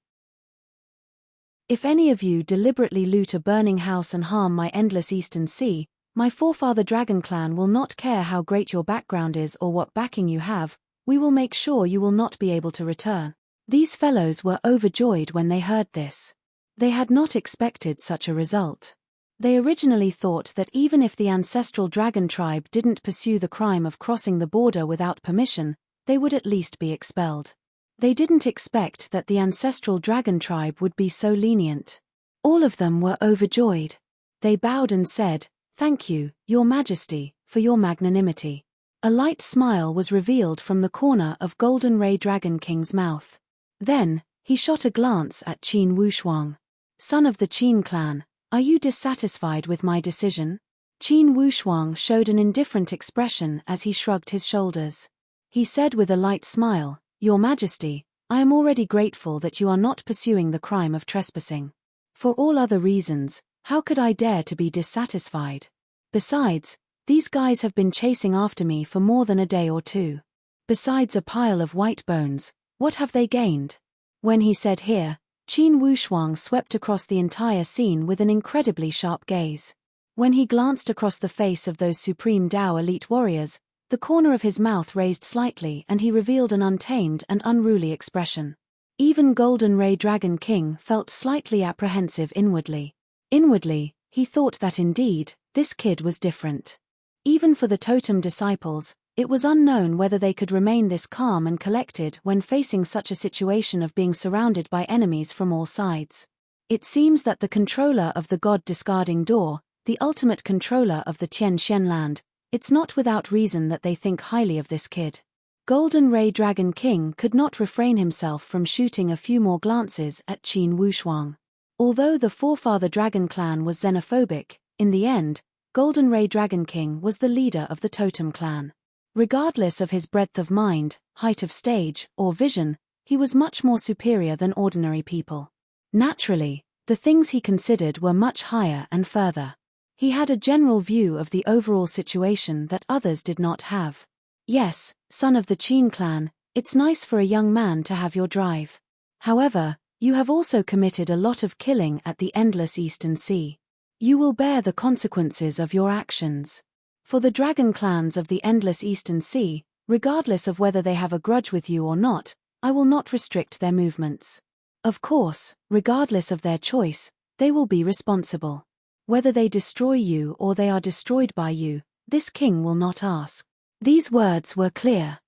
If any of you deliberately loot a burning house and harm my endless eastern sea, my forefather dragon clan will not care how great your background is or what backing you have, we will make sure you will not be able to return. These fellows were overjoyed when they heard this. They had not expected such a result. They originally thought that even if the ancestral dragon tribe didn't pursue the crime of crossing the border without permission, they would at least be expelled. They didn't expect that the ancestral dragon tribe would be so lenient. All of them were overjoyed. They bowed and said, "Thank you, Your Majesty, for your magnanimity." A light smile was revealed from the corner of Golden Ray Dragon King's mouth. Then, he shot a glance at Qin Wushuang. "Son of the Qin clan, are you dissatisfied with my decision?" Qin Wushuang showed an indifferent expression as he shrugged his shoulders. He said with a light smile, "Your Majesty, I am already grateful that you are not pursuing the crime of trespassing. For all other reasons, how could I dare to be dissatisfied? Besides, these guys have been chasing after me for more than a day or two. Besides a pile of white bones, what have they gained?" When he said here, Qin Wushuang swept across the entire scene with an incredibly sharp gaze. When he glanced across the face of those supreme Dao elite warriors, the corner of his mouth raised slightly and he revealed an untamed and unruly expression. Even Golden Ray Dragon King felt slightly apprehensive inwardly. Inwardly, he thought that indeed, this kid was different. Even for the totem disciples, it was unknown whether they could remain this calm and collected when facing such a situation of being surrounded by enemies from all sides. It seems that the controller of the God-discarding door, the ultimate controller of the Tian Xian land, it's not without reason that they think highly of this kid. Golden Ray Dragon King could not refrain himself from shooting a few more glances at Qin Wushuang. Although the forefather dragon clan was xenophobic, in the end, Golden Ray Dragon King was the leader of the totem clan. Regardless of his breadth of mind, height of stage, or vision, he was much more superior than ordinary people. Naturally, the things he considered were much higher and further. He had a general view of the overall situation that others did not have. Yes, son of the Qin clan, it's nice for a young man to have your drive. However, you have also committed a lot of killing at the endless Eastern Sea. You will bear the consequences of your actions. For the dragon clans of the endless Eastern Sea, regardless of whether they have a grudge with you or not, I will not restrict their movements. Of course, regardless of their choice, they will be responsible. Whether they destroy you or they are destroyed by you, this king will not ask. These words were clear.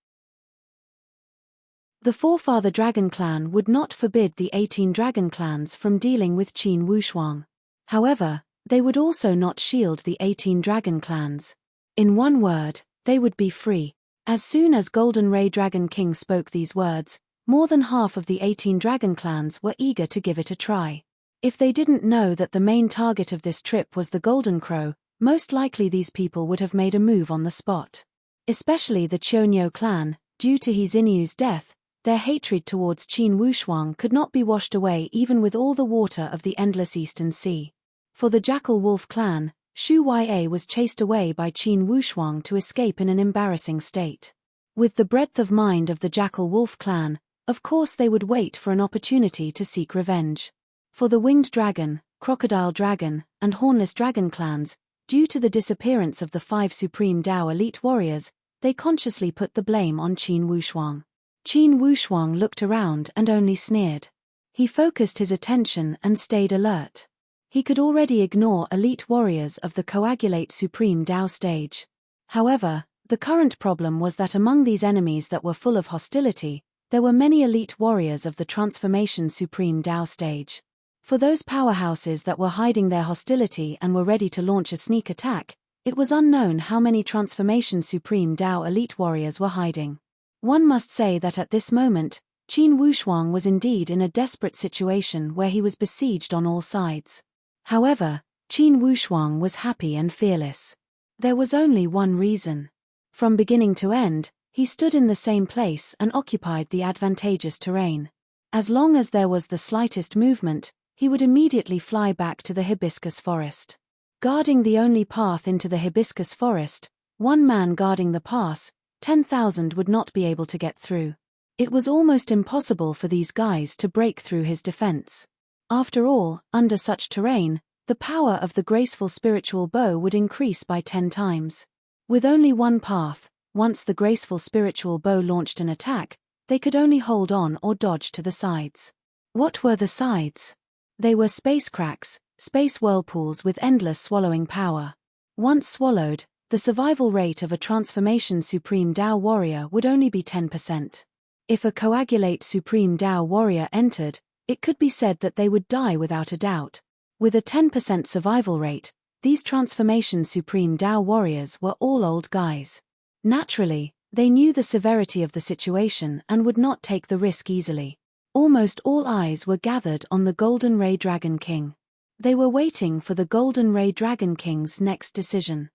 The forefather dragon clan would not forbid the 18 dragon clans from dealing with Qin Wushuang. However, they would also not shield the 18 dragon clans. In one word, they would be free. As soon as Golden Ray Dragon King spoke these words, more than half of the 18 dragon clans were eager to give it a try. If they didn't know that the main target of this trip was the Golden Crow, most likely these people would have made a move on the spot. Especially the Chonyo clan, due to He Xinyu's death, their hatred towards Qin Wushuang could not be washed away even with all the water of the endless Eastern Sea. For the Jackal Wolf clan, Shu Ya was chased away by Qin Wushuang to escape in an embarrassing state. With the breadth of mind of the Jackal Wolf clan, of course they would wait for an opportunity to seek revenge. For the Winged Dragon, Crocodile Dragon, and Hornless Dragon clans, due to the disappearance of the 5 Supreme Dao elite warriors, they consciously put the blame on Qin Wushuang. Qin Wushuang looked around and only sneered. He focused his attention and stayed alert. He could already ignore elite warriors of the Coagulate Supreme Dao stage. However, the current problem was that among these enemies that were full of hostility, there were many elite warriors of the Transformation Supreme Dao stage. For those powerhouses that were hiding their hostility and were ready to launch a sneak attack, it was unknown how many Transformation Supreme Dao elite warriors were hiding. One must say that at this moment, Qin Wushuang was indeed in a desperate situation where he was besieged on all sides. However, Qin Wushuang was happy and fearless. There was only one reason. From beginning to end, he stood in the same place and occupied the advantageous terrain. As long as there was the slightest movement, he would immediately fly back to the hibiscus forest. Guarding the only path into the hibiscus forest, one man guarding the pass, 10,000 would not be able to get through. It was almost impossible for these guys to break through his defense. After all, under such terrain, the power of the graceful spiritual bow would increase by 10 times. With only one path, once the graceful spiritual bow launched an attack, they could only hold on or dodge to the sides. What were the sides? They were space cracks, space whirlpools with endless swallowing power. Once swallowed, the survival rate of a Transformation Supreme Dao warrior would only be 10%. If a Coagulate Supreme Dao warrior entered, it could be said that they would die without a doubt. With a 10% survival rate, these Transformation Supreme Dao warriors were all old guys. Naturally, they knew the severity of the situation and would not take the risk easily. Almost all eyes were gathered on the Golden Ray Dragon King. They were waiting for the Golden Ray Dragon King's next decision.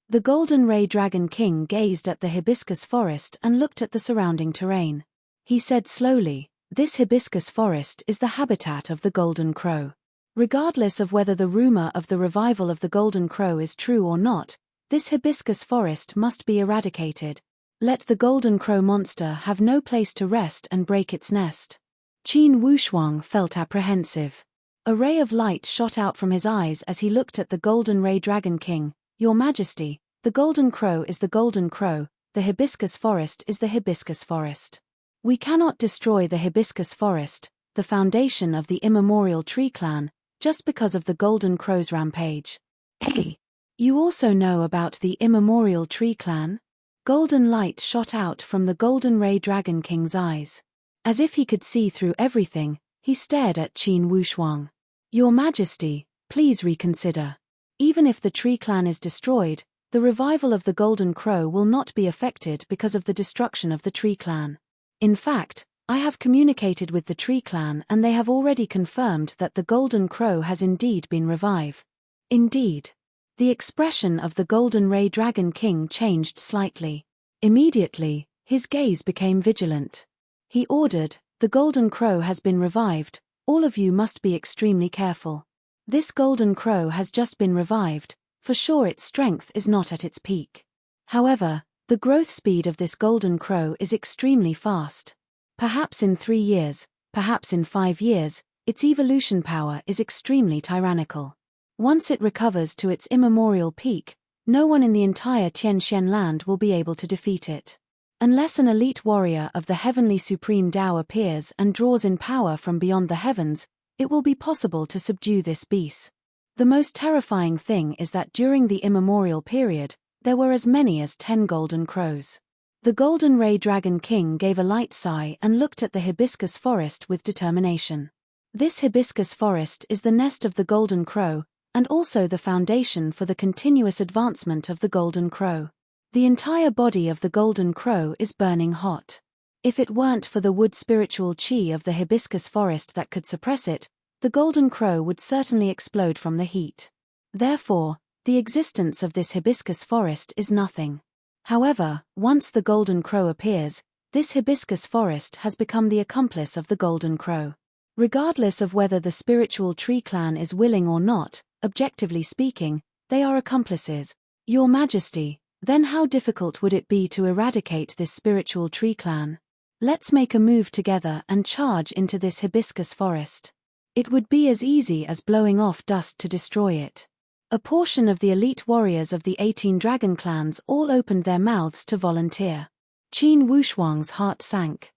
The Golden Ray Dragon King gazed at the hibiscus forest and looked at the surrounding terrain. He said slowly, "This hibiscus forest is the habitat of the Golden Crow. Regardless of whether the rumor of the revival of the Golden Crow is true or not, this hibiscus forest must be eradicated. Let the Golden Crow monster have no place to rest and break its nest." Qin Wushuang felt apprehensive. A ray of light shot out from his eyes as he looked at the Golden Ray Dragon King. "Your Majesty, the Golden Crow is the Golden Crow, the hibiscus forest is the hibiscus forest. We cannot destroy the hibiscus forest, the foundation of the immemorial tree clan, just because of the Golden Crow's rampage." "Hey! You also know about the immemorial tree clan?" Golden light shot out from the Golden Ray Dragon King's eyes. As if he could see through everything, he stared at Qin Wushuang. "Your Majesty, please reconsider. Even if the tree clan is destroyed, the revival of the Golden Crow will not be affected because of the destruction of the tree clan. In fact, I have communicated with the tree clan and they have already confirmed that the Golden Crow has indeed been revived." "Indeed." The expression of the Golden Ray Dragon King changed slightly. Immediately, his gaze became vigilant. He ordered, "The Golden Crow has been revived, all of you must be extremely careful. This Golden Crow has just been revived, for sure its strength is not at its peak. However, the growth speed of this Golden Crow is extremely fast. Perhaps in 3 years, perhaps in 5 years, its evolution power is extremely tyrannical. Once it recovers to its immemorial peak, no one in the entire Tianxian land will be able to defeat it. Unless an elite warrior of the Heavenly Supreme Dao appears and draws in power from beyond the heavens, it will be possible to subdue this beast. The most terrifying thing is that during the immemorial period, there were as many as 10 Golden Crows." The Golden Ray Dragon King gave a light sigh and looked at the hibiscus forest with determination. This hibiscus forest is the nest of the Golden Crow, and also the foundation for the continuous advancement of the Golden Crow. The entire body of the Golden Crow is burning hot. If it weren't for the wood spiritual chi of the hibiscus forest that could suppress it, the Golden Crow would certainly explode from the heat. Therefore, the existence of this hibiscus forest is nothing. However, once the Golden Crow appears, this hibiscus forest has become the accomplice of the Golden Crow. Regardless of whether the spiritual tree clan is willing or not, objectively speaking, they are accomplices. "Your Majesty, then how difficult would it be to eradicate this spiritual tree clan? Let's make a move together and charge into this hibiscus forest. It would be as easy as blowing off dust to destroy it." A portion of the elite warriors of the 18 dragon clans all opened their mouths to volunteer. Qin Wushuang's heart sank.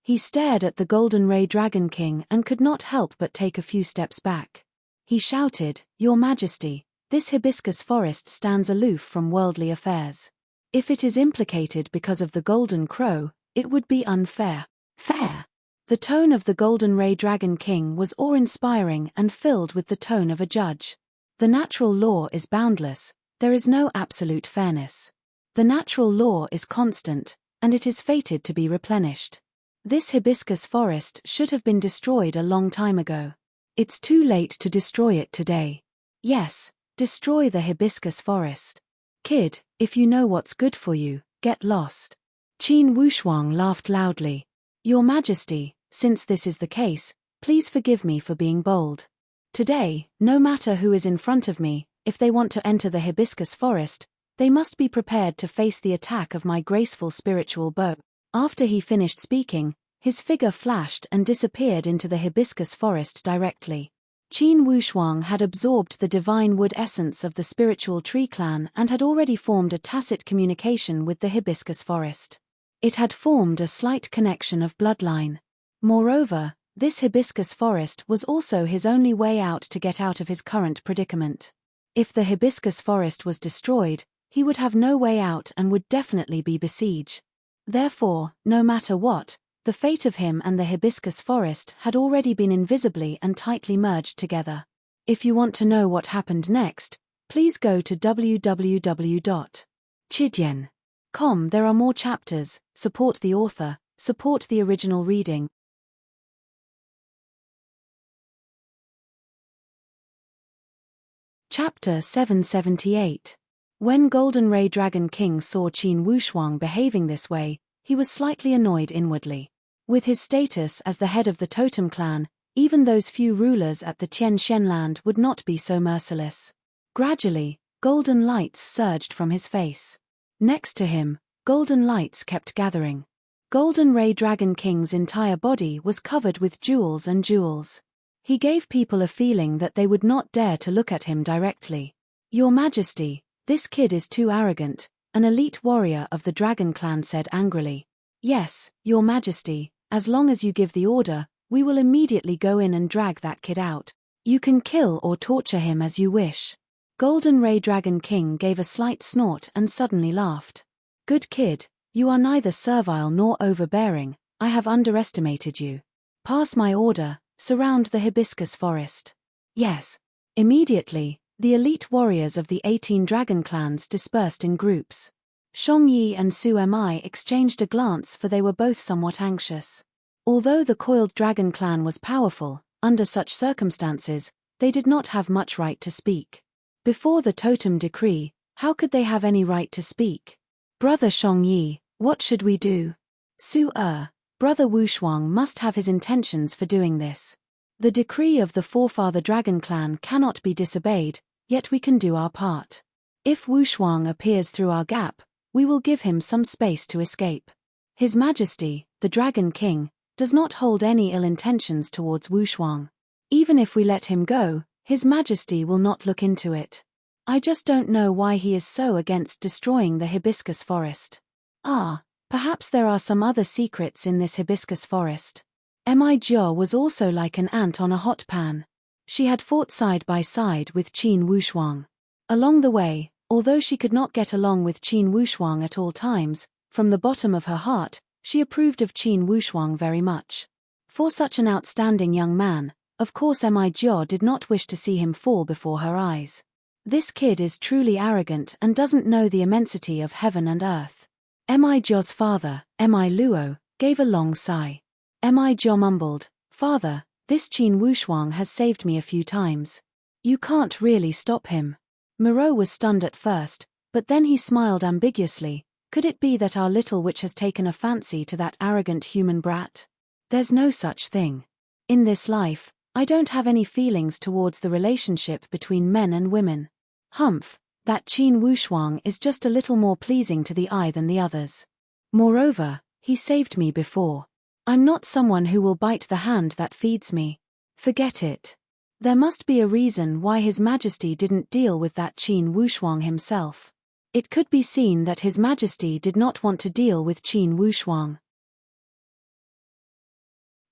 He stared at the Golden Ray Dragon King and could not help but take a few steps back. He shouted, "Your Majesty, this hibiscus forest stands aloof from worldly affairs. If it is implicated because of the Golden Crow, it would be unfair." Fair. The tone of the Golden Ray Dragon King was awe-inspiring and filled with the tone of a judge. The natural law is boundless, there is no absolute fairness. The natural law is constant, and it is fated to be replenished. This hibiscus forest should have been destroyed a long time ago. It's too late to destroy it today. Yes, destroy the hibiscus forest. Kid, if you know what's good for you, get lost. Qin Wushuang laughed loudly. Your Majesty, since this is the case, please forgive me for being bold. Today, no matter who is in front of me, if they want to enter the hibiscus forest, they must be prepared to face the attack of my graceful spiritual bow. After he finished speaking, his figure flashed and disappeared into the hibiscus forest directly. Qin Wushuang had absorbed the divine wood essence of the spiritual tree clan and had already formed a tacit communication with the hibiscus forest. It had formed a slight connection of bloodline. Moreover, this hibiscus forest was also his only way out to get out of his current predicament. If the hibiscus forest was destroyed, he would have no way out and would definitely be besieged. Therefore, no matter what, the fate of him and the hibiscus forest had already been invisibly and tightly merged together. If you want to know what happened next, please go to www.chidian.com. There are more chapters. Support the author, support the original reading. Chapter 778. When Golden Ray Dragon King saw Qin Wushuang behaving this way, he was slightly annoyed inwardly. With his status as the head of the totem clan, even those few rulers at the Tian Shenland would not be so merciless. Gradually, golden lights surged from his face. Next to him, golden lights kept gathering. Golden Ray Dragon King's entire body was covered with jewels and jewels. He gave people a feeling that they would not dare to look at him directly. Your Majesty, this kid is too arrogant, an elite warrior of the Dragon Clan said angrily. Yes, Your Majesty, as long as you give the order, we will immediately go in and drag that kid out. You can kill or torture him as you wish. Golden Ray Dragon King gave a slight snort and suddenly laughed. Good kid, you are neither servile nor overbearing, I have underestimated you. Pass my order, surround the hibiscus forest. Yes. Immediately, the elite warriors of the 18 dragon clans dispersed in groups. Shongyi and Su Mi exchanged a glance, for they were both somewhat anxious. Although the coiled dragon clan was powerful, under such circumstances, they did not have much right to speak. Before the totem decree, how could they have any right to speak? Brother Shongyi, what should we do? Brother Wushuang must have his intentions for doing this. The decree of the forefather dragon clan cannot be disobeyed, yet we can do our part. If Wushuang appears through our gap, we will give him some space to escape. His Majesty, the Dragon King, does not hold any ill intentions towards Wushuang. Even if we let him go, His Majesty will not look into it. I just don't know why he is so against destroying the hibiscus forest. Perhaps there are some other secrets in this hibiscus forest. Mi Jia was also like an ant on a hot pan. She had fought side by side with Qin Wushuang. Along the way, although she could not get along with Qin Wushuang at all times, from the bottom of her heart, she approved of Qin Wushuang very much. For such an outstanding young man, of course Mi Jia did not wish to see him fall before her eyes. This kid is truly arrogant and doesn't know the immensity of heaven and earth. Mi Jia's father, Mi Luo, gave a long sigh. Mi Jia mumbled, Father, this Qin Wushuang has saved me a few times. You can't really stop him. Moreau was stunned at first, but then he smiled ambiguously. Could it be that our little witch has taken a fancy to that arrogant human brat? There's no such thing. In this life, I don't have any feelings towards the relationship between men and women. Humph, that Qin Wushuang is just a little more pleasing to the eye than the others. Moreover, he saved me before. I'm not someone who will bite the hand that feeds me. Forget it. There must be a reason why His Majesty didn't deal with that Qin Wushuang himself. It could be seen that His Majesty did not want to deal with Qin Wushuang.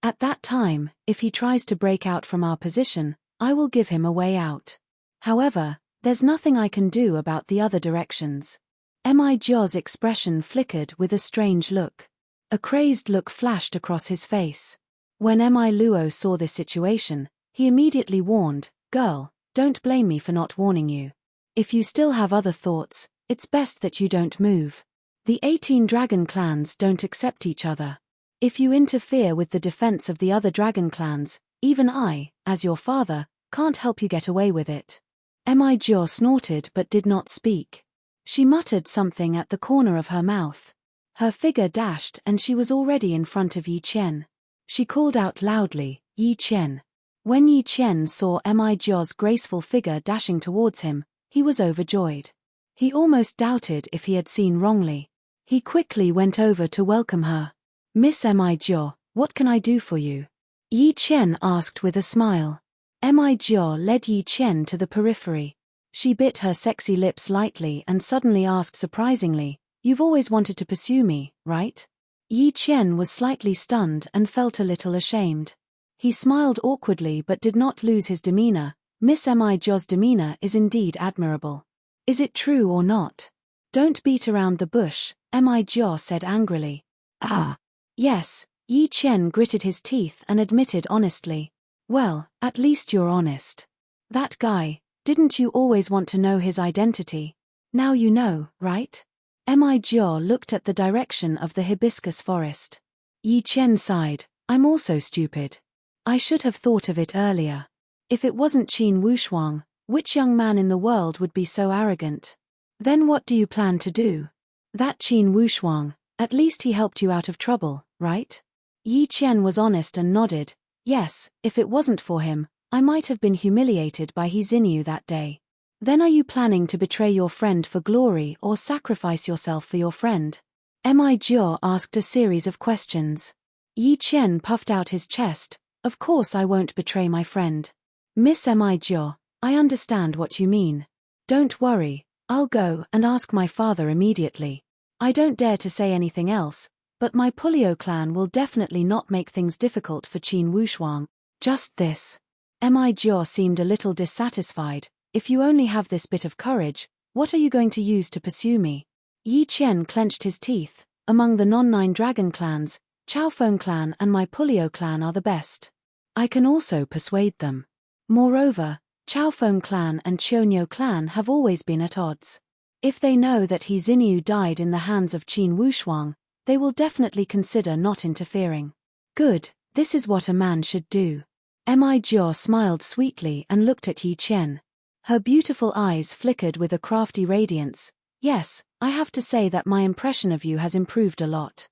At that time, if he tries to break out from our position, I will give him a way out. However, there's nothing I can do about the other directions. Mi Jo's expression flickered with a strange look. A crazed look flashed across his face. When Mi Luo saw this situation, he immediately warned, "Girl, don't blame me for not warning you. If you still have other thoughts, it's best that you don't move. The 18 dragon clans don't accept each other. If you interfere with the defense of the other dragon clans, even I, as your father, can't help you get away with it." Mi Jo snorted but did not speak. She muttered something at the corner of her mouth. Her figure dashed and she was already in front of Yi Qian. She called out loudly, "Yi Qian." When Yi Qian saw Mi Jo's graceful figure dashing towards him, he was overjoyed. He almost doubted if he had seen wrongly. He quickly went over to welcome her. "Miss Mi Jo, what can I do for you?" Yi Qian asked with a smile. Mi Jo led Yi Qian to the periphery. She bit her sexy lips lightly and suddenly asked surprisingly, "You've always wanted to pursue me, right?" Yi Qian was slightly stunned and felt a little ashamed. He smiled awkwardly but did not lose his demeanor. "Miss Mi Jo's demeanor is indeed admirable. Is it true or not?" "Don't beat around the bush," Mi Jo said angrily. "Ah. Yes," Yi Qian gritted his teeth and admitted honestly. "Well, at least you're honest. That guy, didn't you always want to know his identity? Now you know, right?" Mi Jo looked at the direction of the hibiscus forest. Yi Qian sighed, "I'm also stupid. I should have thought of it earlier. If it wasn't Qin Wushuang, which young man in the world would be so arrogant? Then what do you plan to do?" "That Qin Wushuang, at least he helped you out of trouble, right?" Yi Qian was honest and nodded. "Yes, if it wasn't for him, I might have been humiliated by He Xinyu that day." "Then are you planning to betray your friend for glory or sacrifice yourself for your friend?" Mi Jo asked a series of questions. Yi Qian puffed out his chest. "Of course I won't betray my friend. Miss Mi Jo, I understand what you mean. Don't worry, I'll go and ask my father immediately. I don't dare to say anything else, but my Pulio clan will definitely not make things difficult for Qin Wushuang. Just this." Mi Jo seemed a little dissatisfied. "If you only have this bit of courage, what are you going to use to pursue me?" Yi Qian clenched his teeth. "Among the non-9 dragon clans, Chaofeng clan and my Pulio clan are the best. I can also persuade them. Moreover, Chaofeng clan and Chionyo clan have always been at odds. If they know that He Xinyu died in the hands of Qin Wushuang, they will definitely consider not interfering." "Good, this is what a man should do." Mi Jo smiled sweetly and looked at Yi Qian. Her beautiful eyes flickered with a crafty radiance. "Yes, I have to say that my impression of you has improved a lot."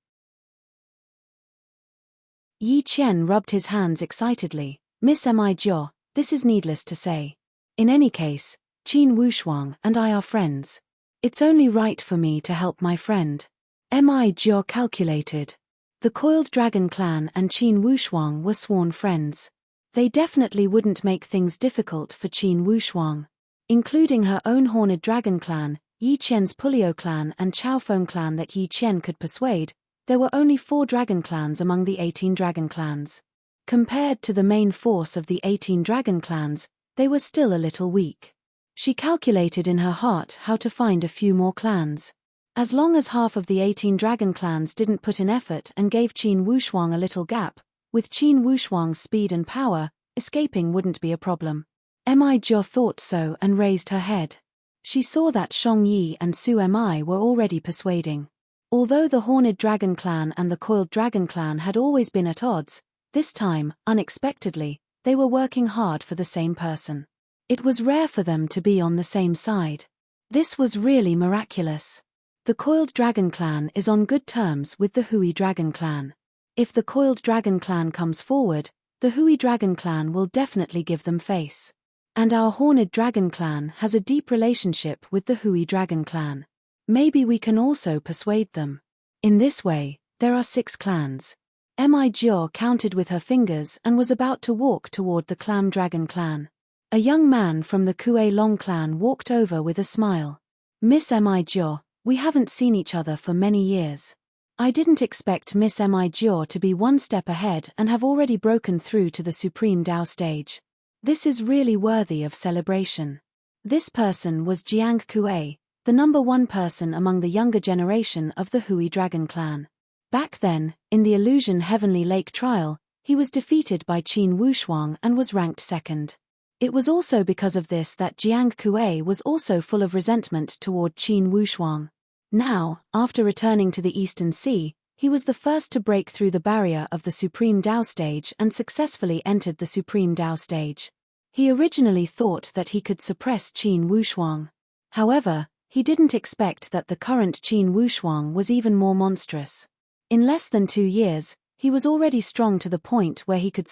Yi Qian rubbed his hands excitedly. "Miss Mi Jo, this is needless to say. In any case, Qin Wushuang and I are friends. It's only right for me to help my friend." Mi Jo calculated. The Coiled Dragon clan and Qin Wushuang were sworn friends. They definitely wouldn't make things difficult for Qin Wushuang. Including her own Horned Dragon clan, Yi Qian's Pulio clan and Chaofeng clan that Yi Qian could persuade, there were only 4 dragon clans among the 18 dragon clans. Compared to the main force of the 18 dragon clans, they were still a little weak. She calculated in her heart how to find a few more clans. As long as half of the 18 dragon clans didn't put in effort and gave Qin Wushuang a little gap, with Qin Wushuang's speed and power, escaping wouldn't be a problem. Mi Jo thought so and raised her head. She saw that Shang Yi and Su Mi were already persuading. Although the Horned Dragon clan and the Coiled Dragon clan had always been at odds, this time, unexpectedly, they were working hard for the same person. It was rare for them to be on the same side. This was really miraculous. The Coiled Dragon clan is on good terms with the Hui Dragon clan. If the Coiled Dragon clan comes forward, the Hui Dragon clan will definitely give them face. And our Horned Dragon clan has a deep relationship with the Hui Dragon clan. Maybe we can also persuade them. In this way, there are 6 clans. Mi Jo counted with her fingers and was about to walk toward the Clam Dragon clan. A young man from the Kue Long clan walked over with a smile. "Miss Mi Jo, we haven't seen each other for many years. I didn't expect Miss Mi Jiao to be one step ahead and have already broken through to the Supreme Dao stage. This is really worthy of celebration. This person was Jiang Kuei, the number one person among the younger generation of the Hui Dragon clan. Back then, in the Illusion Heavenly Lake trial, he was defeated by Qin Wushuang and was ranked second. It was also because of this that Jiang Kuei was also full of resentment toward Qin Wushuang. Now, after returning to the Eastern Sea, he was the first to break through the barrier of the Supreme Dao stage and successfully entered the Supreme Dao stage. He originally thought that he could suppress Qin Wushuang. However, he didn't expect that the current Qin Wushuang was even more monstrous. In less than 2 years, he was already strong to the point where he could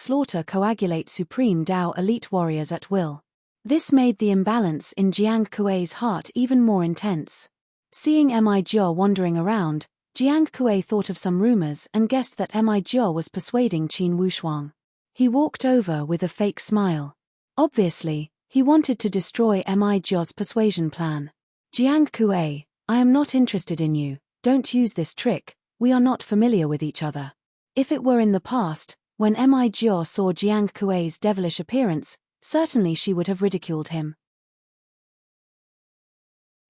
coagulate Supreme Dao elite warriors at will. This made the imbalance in Jiang Kuei's heart even more intense. Seeing Mi Jiao wandering around, Jiang Kuei thought of some rumors and guessed that Mi Jiao was persuading Qin Wushuang. He walked over with a fake smile. Obviously, he wanted to destroy Mi Jiao's persuasion plan. Jiang Kuei, I am not interested in you, don't use this trick, we are not familiar with each other. If it were in the past, when Mi Jiao saw Jiang Kuei's devilish appearance, certainly she would have ridiculed him.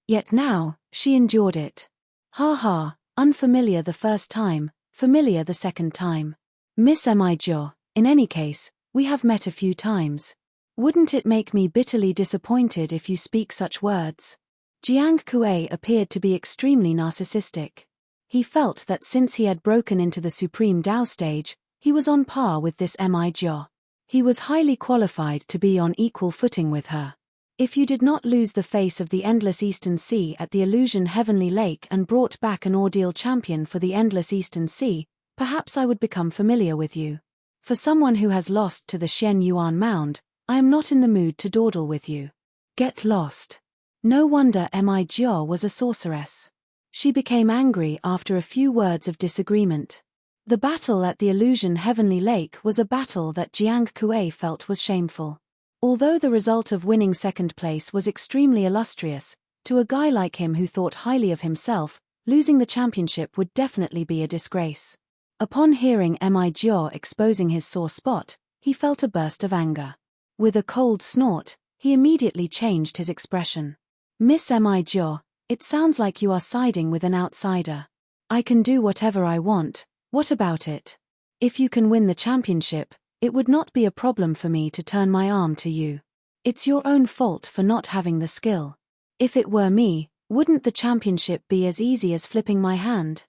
Yet now, she endured it. Ha ha, unfamiliar the first time, familiar the second time. Miss Mi Jiao, in any case, we have met a few times. Wouldn't it make me bitterly disappointed if you speak such words? Jiang Kuei appeared to be extremely narcissistic. He felt that since he had broken into the Supreme Dao stage, he was on par with this Mi Jiao. He was highly qualified to be on equal footing with her. If you did not lose the face of the Endless Eastern Sea at the Illusion Heavenly Lake and brought back an ordeal champion for the Endless Eastern Sea, perhaps I would become familiar with you. For someone who has lost to the Shen Yuan Mound, I am not in the mood to dawdle with you. Get lost. No wonder Mi Jiao was a sorceress. She became angry after a few words of disagreement. The battle at the Illusion Heavenly Lake was a battle that Jiang Kuei felt was shameful. Although the result of winning second place was extremely illustrious, to a guy like him who thought highly of himself, losing the championship would definitely be a disgrace. Upon hearing Mi Jiao exposing his sore spot, he felt a burst of anger. With a cold snort, he immediately changed his expression. Miss Mi Jiao, it sounds like you are siding with an outsider. I can do whatever I want, what about it? If you can win the championship, it would not be a problem for me to turn my arm to you. It's your own fault for not having the skill. If it were me, wouldn't the championship be as easy as flipping my hand?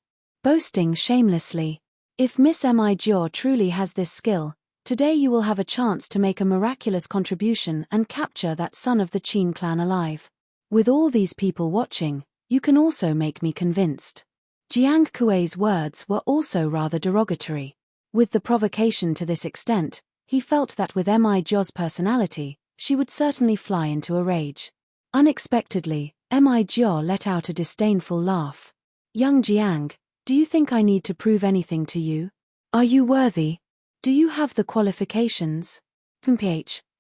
Boasting shamelessly. If Miss Mi Jiao truly has this skill, today you will have a chance to make a miraculous contribution and capture that son of the Qin clan alive. With all these people watching, you can also make me convinced. Jiang Kuei's words were also rather derogatory. With the provocation to this extent, he felt that with Mi Jiao's personality, she would certainly fly into a rage. Unexpectedly, Mi Jiao let out a disdainful laugh. Young Jiang, do you think I need to prove anything to you? Are you worthy? Do you have the qualifications?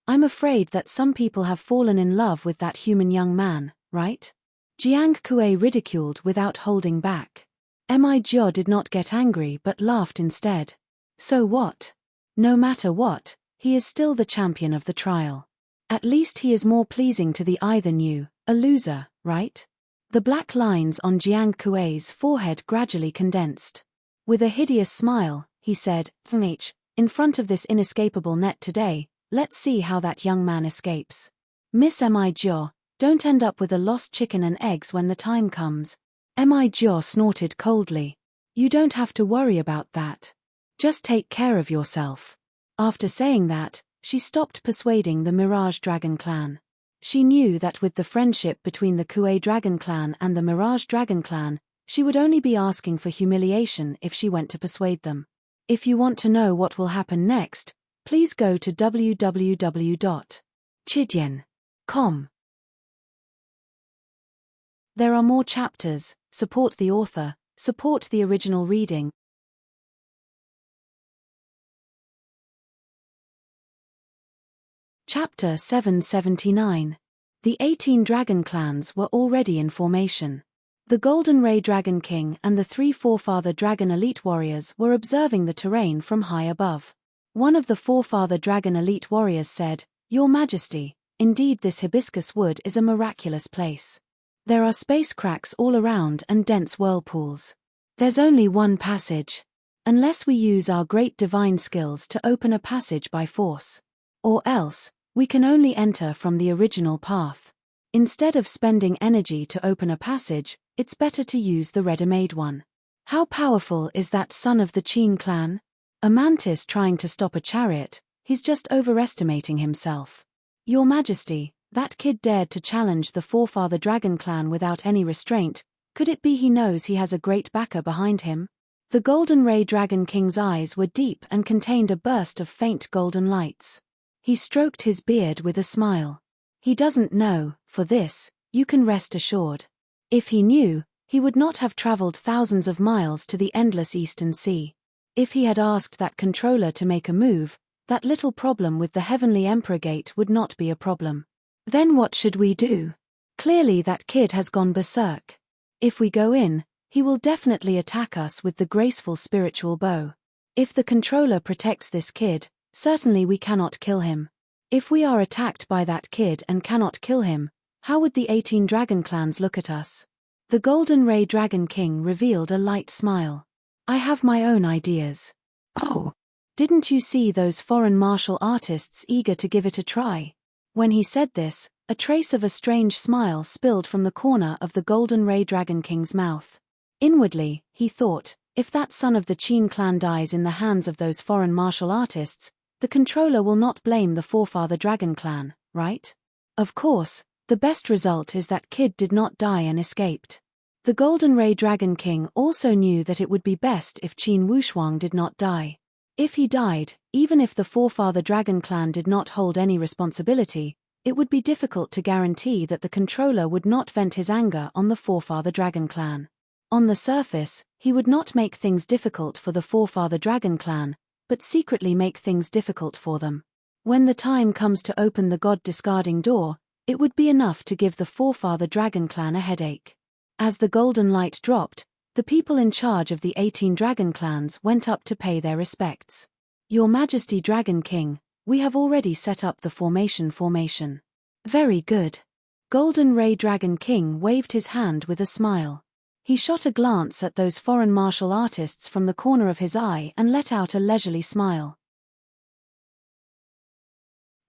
I'm afraid that some people have fallen in love with that human young man, right? Jiang Kuei ridiculed without holding back. Mi Jiao did not get angry but laughed instead. So what? No matter what, he is still the champion of the trial. At least he is more pleasing to the eye than you, a loser, right? The black lines on Jiang Kuei's forehead gradually condensed. With a hideous smile, he said, in front of this inescapable net today, let's see how that young man escapes. Miss Mi Jiao, don't end up with a lost chicken and eggs when the time comes. Mi Jiao snorted coldly. You don't have to worry about that. Just take care of yourself. After saying that, she stopped persuading the Mirage Dragon clan. She knew that with the friendship between the Kuei Dragon clan and the Mirage Dragon clan, she would only be asking for humiliation if she went to persuade them. If you want to know what will happen next, please go to www.chidian.com. There are more chapters. Support the author, support the original reading. Chapter 779. The 18 dragon clans were already in formation. The Golden Ray Dragon King and the 3 Forefather Dragon Elite Warriors were observing the terrain from high above. One of the Forefather Dragon Elite Warriors said, "Your Majesty, indeed this hibiscus wood is a miraculous place. There are space cracks all around and dense whirlpools. There's only one passage. Unless we use our great divine skills to open a passage by force. Or else, we can only enter from the original path. Instead of spending energy to open a passage, it's better to use the ready-made one." How powerful is that son of the Qin clan? A mantis trying to stop a chariot, he's just overestimating himself. Your Majesty, that kid dared to challenge the Forefather Dragon clan without any restraint. Could it be he knows he has a great backer behind him? The Golden Ray Dragon King's eyes were deep and contained a burst of faint golden lights. He stroked his beard with a smile. He doesn't know, for this, you can rest assured. If he knew, he would not have traveled thousands of miles to the endless Eastern Sea. If he had asked that controller to make a move, that little problem with the Heavenly Emperor Gate would not be a problem. Then what should we do? Clearly that kid has gone berserk. If we go in, he will definitely attack us with the graceful spiritual bow. If the controller protects this kid, certainly we cannot kill him. If we are attacked by that kid and cannot kill him, how would the 18 dragon clans look at us? The Golden Ray Dragon King revealed a light smile. I have my own ideas. Oh, didn't you see those foreign martial artists eager to give it a try? When he said this, a trace of a strange smile spilled from the corner of the Golden Ray Dragon King's mouth. Inwardly, he thought, if that son of the Qin clan dies in the hands of those foreign martial artists, the controller will not blame the Forefather Dragon clan, right? Of course, the best result is that kid did not die and escaped. The Golden Ray Dragon King also knew that it would be best if Qin Wushuang did not die. If he died, even if the Forefather Dragon clan did not hold any responsibility, it would be difficult to guarantee that the controller would not vent his anger on the Forefather Dragon clan. On the surface, he would not make things difficult for the Forefather Dragon clan, but secretly make things difficult for them. When the time comes to open the god-discarding door, it would be enough to give the Forefather Dragon clan a headache. As the golden light dropped, the people in charge of the 18 dragon clans went up to pay their respects. Your Majesty Dragon King, we have already set up the formation. Very good. Golden Ray Dragon King waved his hand with a smile. He shot a glance at those foreign martial artists from the corner of his eye and let out a leisurely smile.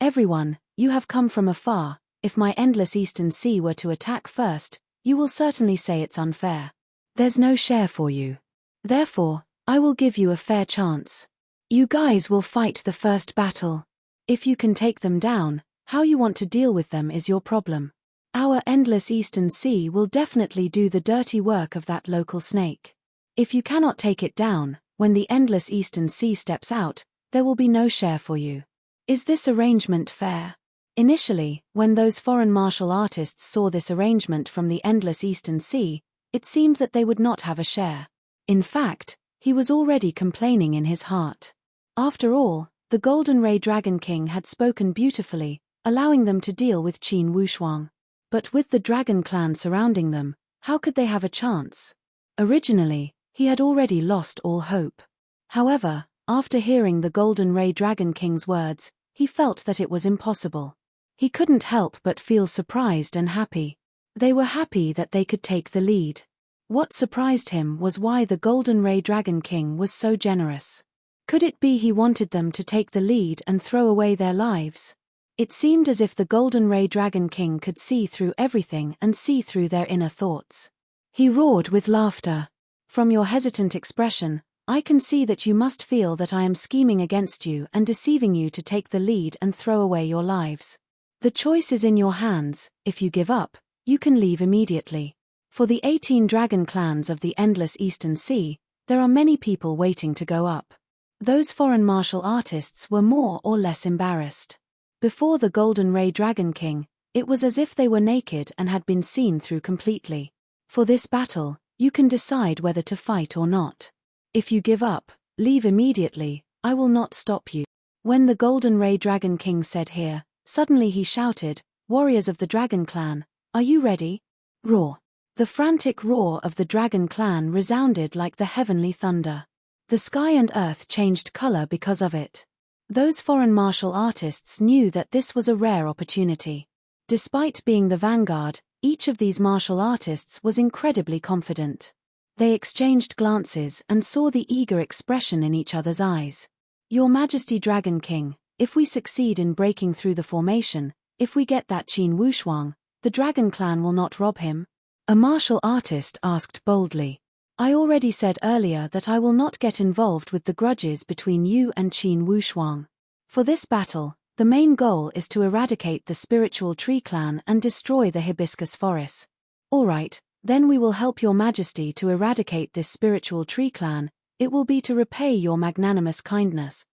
Everyone, you have come from afar. If my endless Eastern Sea were to attack first, you will certainly say it's unfair. There's no share for you. Therefore, I will give you a fair chance. You guys will fight the first battle. If you can take them down, how you want to deal with them is your problem. Our endless Eastern Sea will definitely do the dirty work of that local snake. If you cannot take it down, when the endless Eastern Sea steps out, there will be no share for you. Is this arrangement fair? Initially, when those foreign martial artists saw this arrangement from the endless Eastern Sea, it seemed that they would not have a share. In fact, he was already complaining in his heart. After all, the Golden Ray Dragon King had spoken beautifully, allowing them to deal with Qin Wushuang. But with the dragon clan surrounding them, how could they have a chance? Originally, he had already lost all hope. However, after hearing the Golden Ray Dragon King's words, he felt that it was impossible. He couldn't help but feel surprised and happy. They were happy that they could take the lead. What surprised him was why the Golden Ray Dragon King was so generous. Could it be he wanted them to take the lead and throw away their lives? It seemed as if the Golden Ray Dragon King could see through everything and see through their inner thoughts. He roared with laughter. From your hesitant expression, I can see that you must feel that I am scheming against you and deceiving you to take the lead and throw away your lives. The choice is in your hands. If you give up, you can leave immediately. For the 18 dragon clans of the endless Eastern Sea, there are many people waiting to go up. Those foreign martial artists were more or less embarrassed. Before the Golden Ray Dragon King, it was as if they were naked and had been seen through completely. For this battle, you can decide whether to fight or not. If you give up, leave immediately, I will not stop you. When the Golden Ray Dragon King said here, suddenly he shouted, Warriors of the Dragon Clan, are you ready? Roar. The frantic roar of the dragon clan resounded like the heavenly thunder. The sky and earth changed color because of it. Those foreign martial artists knew that this was a rare opportunity. Despite being the vanguard, each of these martial artists was incredibly confident. They exchanged glances and saw the eager expression in each other's eyes. Your Majesty Dragon King, if we succeed in breaking through the formation, if we get that Qin Wushuang, the Dragon Clan will not rob him? A martial artist asked boldly. I already said earlier that I will not get involved with the grudges between you and Qin Wushuang. For this battle, the main goal is to eradicate the spiritual tree clan and destroy the hibiscus forest. Alright, then we will help your Majesty to eradicate this spiritual tree clan. It will be to repay your magnanimous kindness.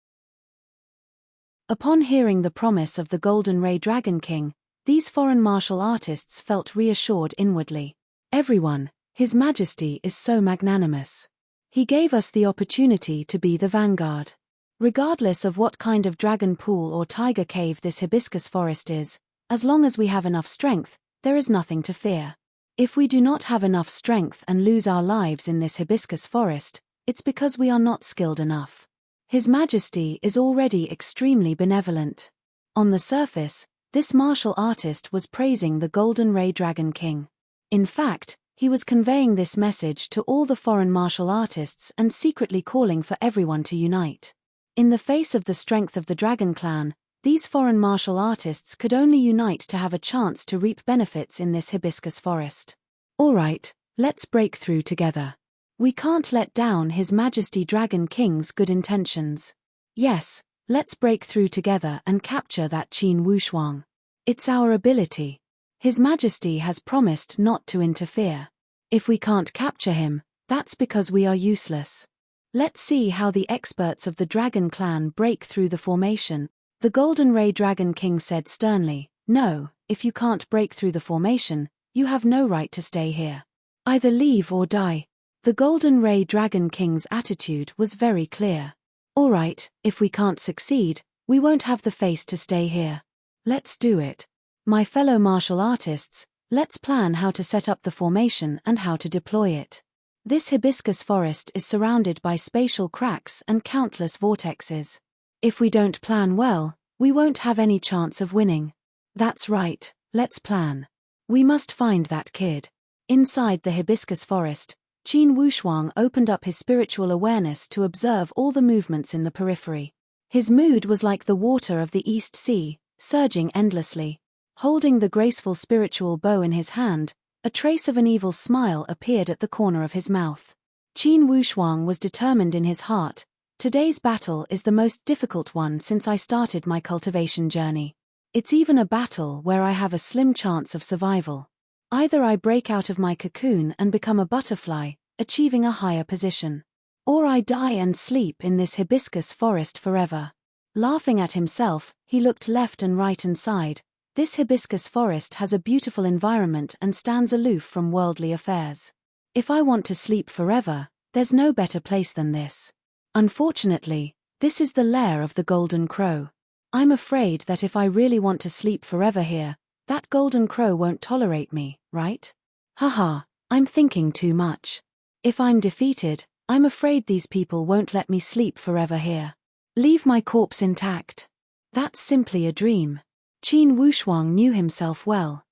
Upon hearing the promise of the Golden Ray Dragon King, these foreign martial artists felt reassured inwardly. Everyone, His Majesty is so magnanimous. He gave us the opportunity to be the vanguard. Regardless of what kind of dragon pool or tiger cave this hibiscus forest is, as long as we have enough strength, there is nothing to fear. If we do not have enough strength and lose our lives in this hibiscus forest, it's because we are not skilled enough. His Majesty is already extremely benevolent. On the surface, this martial artist was praising the Golden Ray Dragon King. In fact, he was conveying this message to all the foreign martial artists and secretly calling for everyone to unite. In the face of the strength of the Dragon Clan, these foreign martial artists could only unite to have a chance to reap benefits in this hibiscus forest. Alright, let's break through together. We can't let down His Majesty Dragon King's good intentions. Yes, let's break through together and capture that Qin Wushuang. It's our ability. His Majesty has promised not to interfere. If we can't capture him, that's because we are useless. Let's see how the experts of the Dragon Clan break through the formation. The Golden Ray Dragon King said sternly, No, if you can't break through the formation, you have no right to stay here. Either leave or die. The Golden Ray Dragon King's attitude was very clear. Alright, if we can't succeed, we won't have the face to stay here. Let's do it. My fellow martial artists, let's plan how to set up the formation and how to deploy it. This hibiscus forest is surrounded by spatial cracks and countless vortexes. If we don't plan well, we won't have any chance of winning. That's right, let's plan. We must find that kid. Inside the hibiscus forest, Qin Wushuang opened up his spiritual awareness to observe all the movements in the periphery. His mood was like the water of the East Sea, surging endlessly. Holding the graceful spiritual bow in his hand, a trace of an evil smile appeared at the corner of his mouth. Qin Wushuang was determined in his heart. Today's battle is the most difficult one since I started my cultivation journey. It's even a battle where I have a slim chance of survival. Either I break out of my cocoon and become a butterfly, achieving a higher position. Or I die and sleep in this hibiscus forest forever. Laughing at himself, he looked left and right and sighed. This hibiscus forest has a beautiful environment and stands aloof from worldly affairs. If I want to sleep forever, there's no better place than this. Unfortunately, this is the lair of the golden crow. I'm afraid that if I really want to sleep forever here, that golden crow won't tolerate me, right? Haha, I'm thinking too much. If I'm defeated, I'm afraid these people won't let me sleep forever here. Leave my corpse intact. That's simply a dream. Qin Wushuang knew himself well.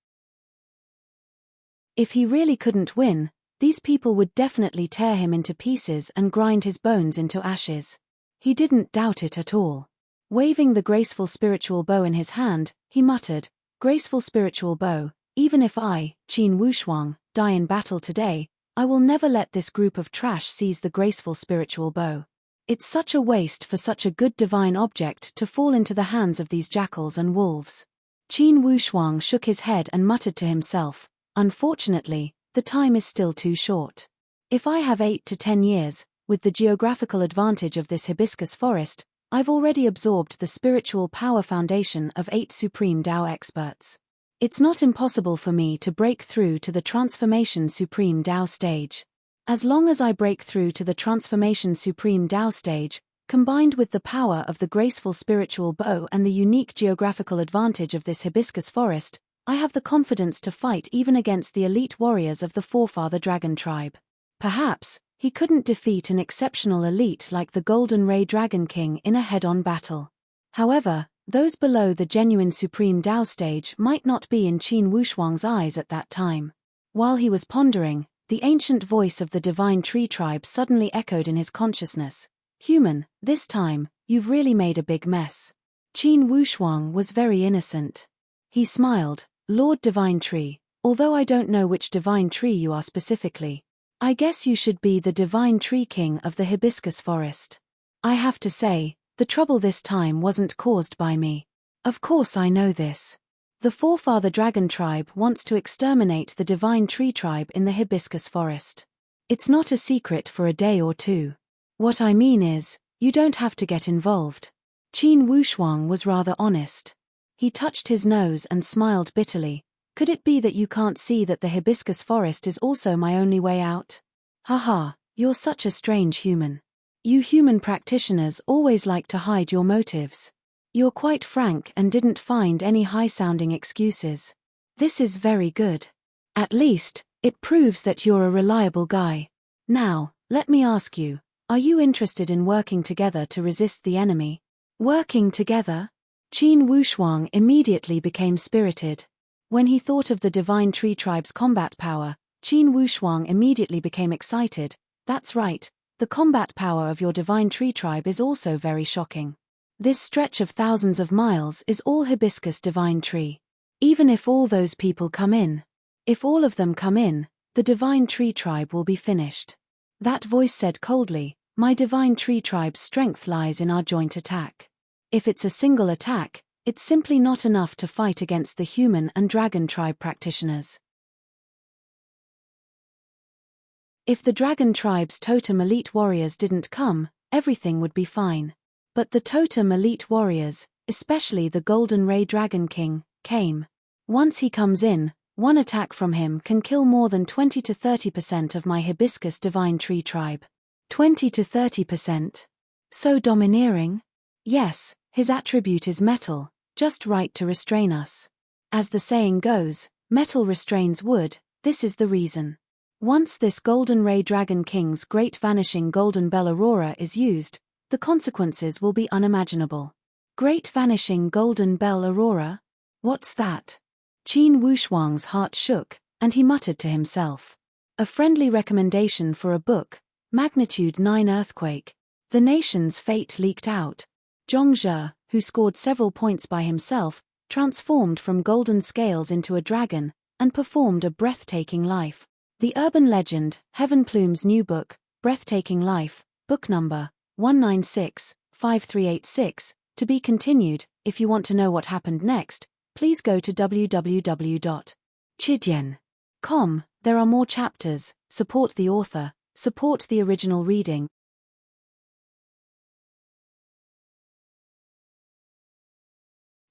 If he really couldn't win, these people would definitely tear him into pieces and grind his bones into ashes. He didn't doubt it at all. Waving the graceful spiritual bow in his hand, he muttered, Graceful spiritual bow, even if I, Qin Wushuang, die in battle today, I will never let this group of trash seize the graceful spiritual bow. It's such a waste for such a good divine object to fall into the hands of these jackals and wolves. Qin Wushuang shook his head and muttered to himself, Unfortunately, the time is still too short. If I have 8 to 10 years, with the geographical advantage of this hibiscus forest, I've already absorbed the spiritual power foundation of 8 Supreme Dao experts. It's not impossible for me to break through to the Transformation Supreme Dao stage. As long as I break through to the Transformation Supreme Dao stage, combined with the power of the graceful spiritual bow and the unique geographical advantage of this hibiscus forest, I have the confidence to fight even against the elite warriors of the forefather dragon tribe. Perhaps, he couldn't defeat an exceptional elite like the Golden Ray Dragon King in a head-on battle. However, those below the genuine Supreme Tao stage might not be in Qin Wushuang's eyes at that time. While he was pondering, the ancient voice of the Divine Tree Tribe suddenly echoed in his consciousness. Human, this time, you've really made a big mess. Qin Wushuang was very innocent. He smiled. Lord Divine Tree, although I don't know which Divine Tree you are specifically, I guess you should be the Divine Tree King of the Hibiscus Forest. I have to say, the trouble this time wasn't caused by me. Of course I know this. The forefather dragon tribe wants to exterminate the Divine Tree Tribe in the Hibiscus Forest. It's not a secret for a day or two. What I mean is, you don't have to get involved. Qin Wushuang was rather honest. He touched his nose and smiled bitterly. Could it be that you can't see that the Hibiscus Forest is also my only way out? Haha, you're such a strange human. You human practitioners always like to hide your motives. You're quite frank and didn't find any high-sounding excuses. This is very good. At least, it proves that you're a reliable guy. Now, let me ask you, are you interested in working together to resist the enemy? Working together? Qin Wushuang immediately became spirited. When he thought of the Divine Tree Tribe's combat power, Qin Wushuang immediately became excited. That's right, the combat power of your Divine Tree Tribe is also very shocking. This stretch of thousands of miles is all Hibiscus Divine Tree. Even if all those people come in, if all of them come in, the Divine Tree Tribe will be finished. That voice said coldly, my Divine Tree Tribe's strength lies in our joint attack. If it's a single attack, it's simply not enough to fight against the human and dragon tribe practitioners. If the dragon tribe's totem elite warriors didn't come, everything would be fine. But the totem elite warriors, especially the Golden Ray Dragon King, came. Once he comes in, one attack from him can kill more than 20 to 30% of my Hibiscus Divine Tree Tribe. 20 to 30%? So domineering? Yes, his attribute is metal, just right to restrain us. As the saying goes, metal restrains wood, this is the reason. Once this Golden Ray Dragon King's great vanishing Golden Bell Aurora is used, the consequences will be unimaginable. Great vanishing Golden Bell Aurora? What's that? Qin Wushuang's heart shook, and he muttered to himself. A friendly recommendation for a book, Magnitude 9 Earthquake. The nation's fate leaked out. Zhongzhe, who scored several points by himself, transformed from golden scales into a dragon, and performed a breathtaking life. The urban legend, Heaven Plume's new book, Breathtaking Life, book number 196-5386, to be continued. If you want to know what happened next, please go to www.chidian.com. There are more chapters. Support the author, support the original reading.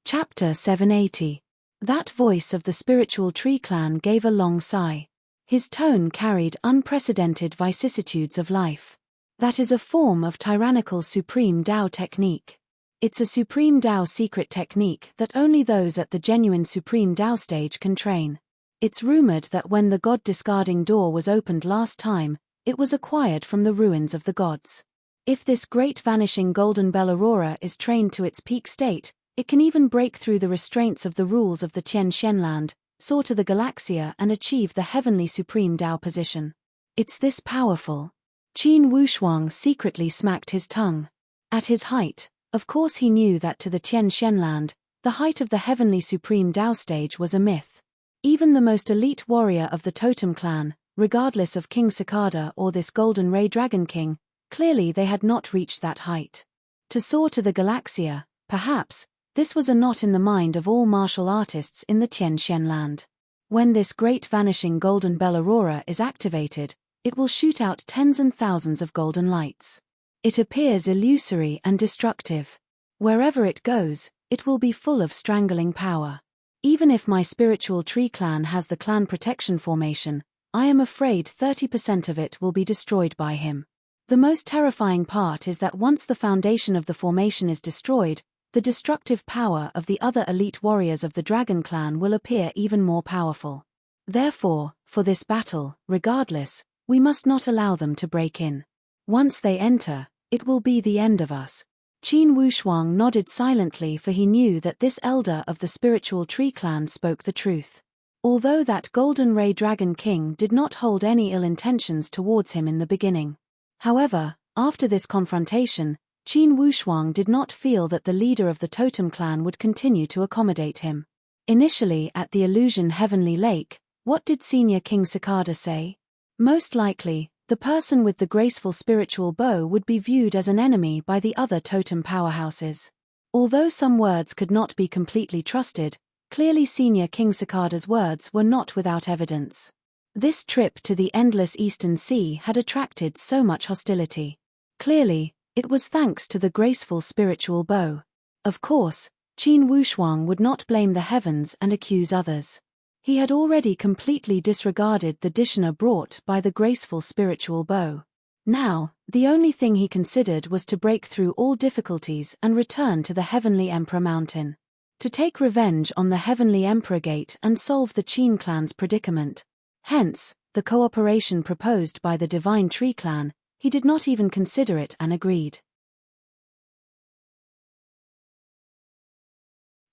Chapter 780. That voice of the spiritual tree clan gave a long sigh. His tone carried unprecedented vicissitudes of life. That is a form of tyrannical Supreme Tao technique. It's a Supreme Tao secret technique that only those at the genuine Supreme Tao stage can train. It's rumored that when the God-discarding door was opened last time, it was acquired from the ruins of the gods. If this great vanishing Golden Bell Aurora is trained to its peak state, it can even break through the restraints of the rules of the Tian Shenland, soar to the Galaxia and achieve the heavenly Supreme Tao position. It's this powerful. Qin Wushuang secretly smacked his tongue. At his height, of course he knew that to the Tian Shenland, the height of the heavenly Supreme Tao stage was a myth. Even the most elite warrior of the Totem clan, regardless of King Cicada or this Golden Ray Dragon King, clearly they had not reached that height. To soar to the Galaxia, perhaps, this was a knot in the mind of all martial artists in the Tian Shenland. When this great vanishing Golden Bell Aurora is activated, it will shoot out tens and thousands of golden lights. It appears illusory and destructive. Wherever it goes, it will be full of strangling power. Even if my spiritual tree clan has the clan protection formation, I am afraid 30% of it will be destroyed by him. The most terrifying part is that once the foundation of the formation is destroyed, the destructive power of the other elite warriors of the Dragon Clan will appear even more powerful. Therefore, for this battle, regardless, we must not allow them to break in. Once they enter, it will be the end of us. Qin Wushuang nodded silently, for he knew that this elder of the spiritual tree clan spoke the truth. Although that Golden Ray Dragon King did not hold any ill intentions towards him in the beginning. However, after this confrontation, Qin Wushuang did not feel that the leader of the Totem Clan would continue to accommodate him. Initially at the Illusion Heavenly Lake, what did Senior King Cicada say? Most likely, the person with the graceful spiritual bow would be viewed as an enemy by the other totem powerhouses. Although some words could not be completely trusted, clearly Senior King Cicada's words were not without evidence. This trip to the endless Eastern Sea had attracted so much hostility. Clearly, it was thanks to the graceful spiritual bow. Of course, Qin Wushuang would not blame the heavens and accuse others. He had already completely disregarded the Dishna brought by the graceful spiritual bow. Now, the only thing he considered was to break through all difficulties and return to the Heavenly Emperor Mountain. To take revenge on the Heavenly Emperor Gate and solve the Qin clan's predicament. Hence, the cooperation proposed by the Divine Tree Clan, he did not even consider it and agreed.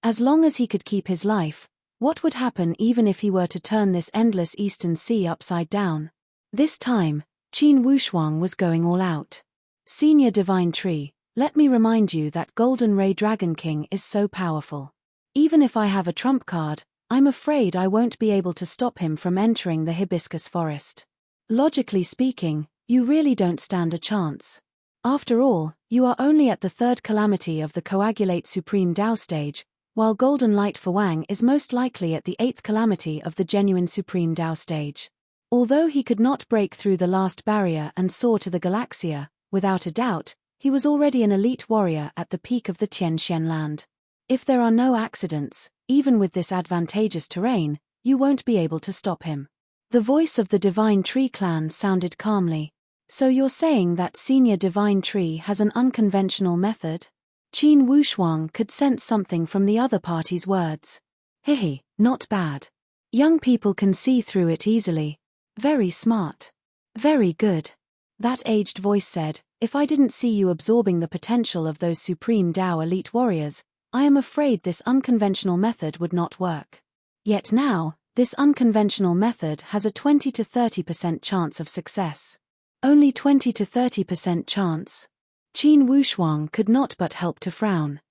As long as he could keep his life, what would happen even if he were to turn this endless Eastern Sea upside down? This time, Qin Wushuang was going all out. Senior Divine Tree, let me remind you that Golden Ray Dragon King is so powerful. Even if I have a trump card, I'm afraid I won't be able to stop him from entering the hibiscus forest. Logically speaking, you really don't stand a chance. After all, you are only at the third calamity of the Coagulate Supreme Dao stage, while Golden Light for Wang is most likely at the 8th calamity of the Genuine Supreme Dao stage. Although he could not break through the last barrier and soar to the Galaxia, without a doubt, he was already an elite warrior at the peak of the Tianxian land. If there are no accidents, even with this advantageous terrain, you won't be able to stop him. The voice of the Divine Tree Clan sounded calmly. So you're saying that Senior Divine Tree has an unconventional method? Qin Wushuang could sense something from the other party's words. Hehe, not bad. Young people can see through it easily. Very smart. Very good. That aged voice said, if I didn't see you absorbing the potential of those Supreme Dao elite warriors, I am afraid this unconventional method would not work. Yet now, this unconventional method has a 20 to 30% chance of success. Only 20 to 30% chance. Qin Wushuang could not but help to frown.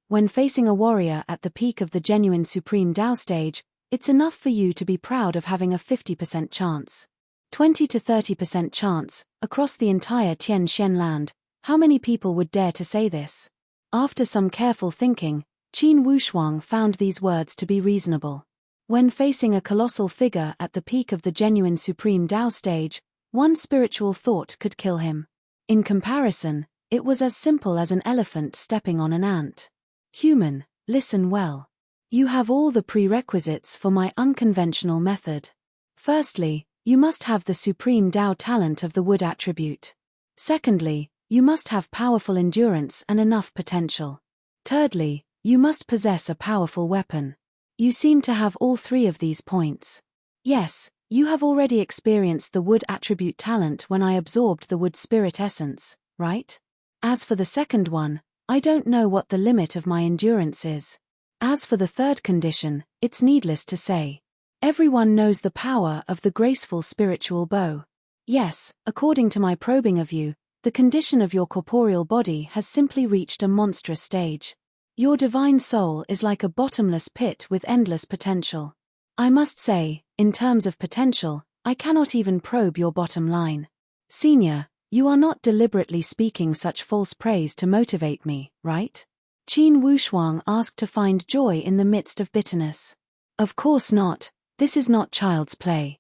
When facing a warrior at the peak of the Genuine Supreme Dao stage, it's enough for you to be proud of having a 50% chance. 20 to 30% chance, across the entire Tianxian land, how many people would dare to say this? After some careful thinking, Qin Wushuang found these words to be reasonable. When facing a colossal figure at the peak of the Genuine Supreme Dao stage, one spiritual thought could kill him. In comparison, it was as simple as an elephant stepping on an ant. Human, listen well. You have all the prerequisites for my unconventional method. Firstly, you must have the Supreme Dao talent of the wood attribute. Secondly, you must have powerful endurance and enough potential. Thirdly, you must possess a powerful weapon. You seem to have all three of these points. Yes, you have already experienced the wood attribute talent when I absorbed the wood spirit essence, right? As for the second one, I don't know what the limit of my endurance is. As for the third condition, it's needless to say. Everyone knows the power of the graceful spiritual bow. Yes, according to my probing of you, the condition of your corporeal body has simply reached a monstrous stage. Your divine soul is like a bottomless pit with endless potential. I must say, in terms of potential, I cannot even probe your bottom line. Senior, you are not deliberately speaking such false praise to motivate me, right? Qin Wushuang asked to find joy in the midst of bitterness. Of course not, this is not child's play.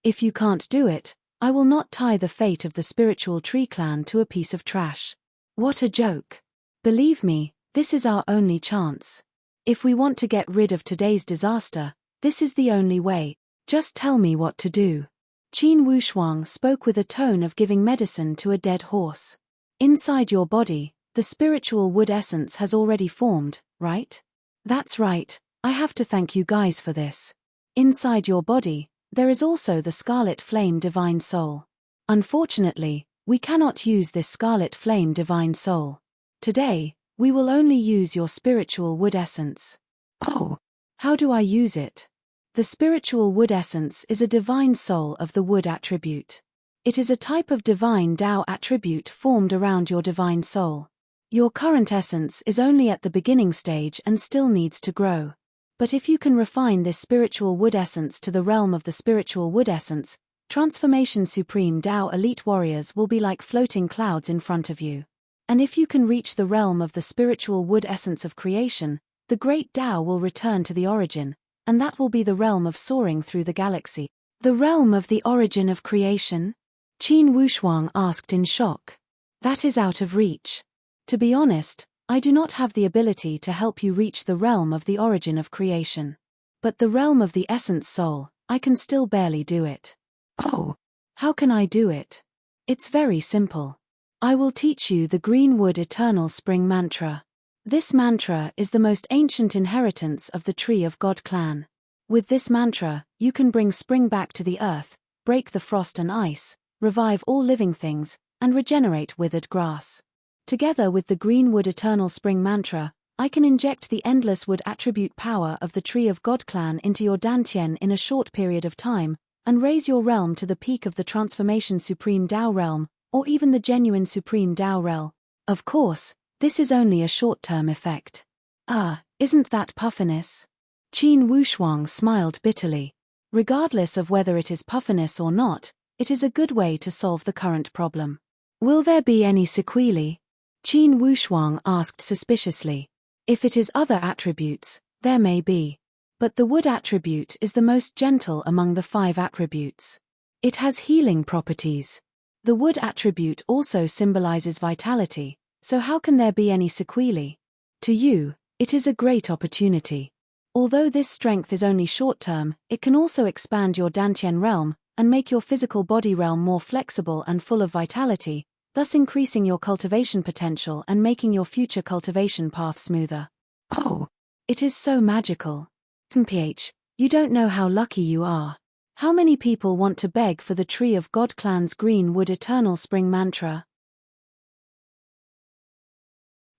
If you can't do it, I will not tie the fate of the spiritual tree clan to a piece of trash. What a joke. Believe me, this is our only chance. If we want to get rid of today's disaster, this is the only way. Just tell me what to do. Qin Wushuang spoke with a tone of giving medicine to a dead horse. Inside your body, the spiritual wood essence has already formed, right? That's right, I have to thank you guys for this. Inside your body, there is also the scarlet flame divine soul. Unfortunately, we cannot use this scarlet flame divine soul. Today, we will only use your spiritual wood essence. Oh, how do I use it? The spiritual wood essence is a divine soul of the wood attribute. It is a type of divine Tao attribute formed around your divine soul. Your current essence is only at the beginning stage and still needs to grow. But if you can refine this spiritual wood essence to the realm of the spiritual wood essence, transformation supreme Tao elite warriors will be like floating clouds in front of you. And if you can reach the realm of the spiritual wood essence of creation, the great Tao will return to the origin, and that will be the realm of soaring through the galaxy. The realm of the origin of creation? Qin Wushuang asked in shock. That is out of reach. To be honest, I do not have the ability to help you reach the realm of the origin of creation. But the realm of the essence soul, I can still barely do it. Oh, how can I do it? It's very simple. I will teach you the Greenwood Eternal Spring Mantra. This mantra is the most ancient inheritance of the Tree of God clan. With this mantra, you can bring spring back to the earth, break the frost and ice, revive all living things, and regenerate withered grass. Together with the Greenwood Eternal Spring Mantra, I can inject the endless wood attribute power of the Tree of God clan into your Dantian in a short period of time, and raise your realm to the peak of the Transformation Supreme Tao realm, or even the genuine Supreme Tao realm. Of course, this is only a short-term effect. Isn't that puffiness? Qin Wushuang smiled bitterly. Regardless of whether it is puffiness or not, it is a good way to solve the current problem. Will there be any sequelae? Qin Wushuang asked suspiciously. If it is other attributes, there may be. But the wood attribute is the most gentle among the 5 attributes. It has healing properties. The wood attribute also symbolizes vitality, so how can there be any sequelae? To you, it is a great opportunity. Although this strength is only short-term, it can also expand your Dantian realm, and make your physical body realm more flexible and full of vitality, thus increasing your cultivation potential and making your future cultivation path smoother. Oh, it is so magical. PH, you don't know how lucky you are. How many people want to beg for the Tree of God clan's Greenwood Eternal Spring Mantra?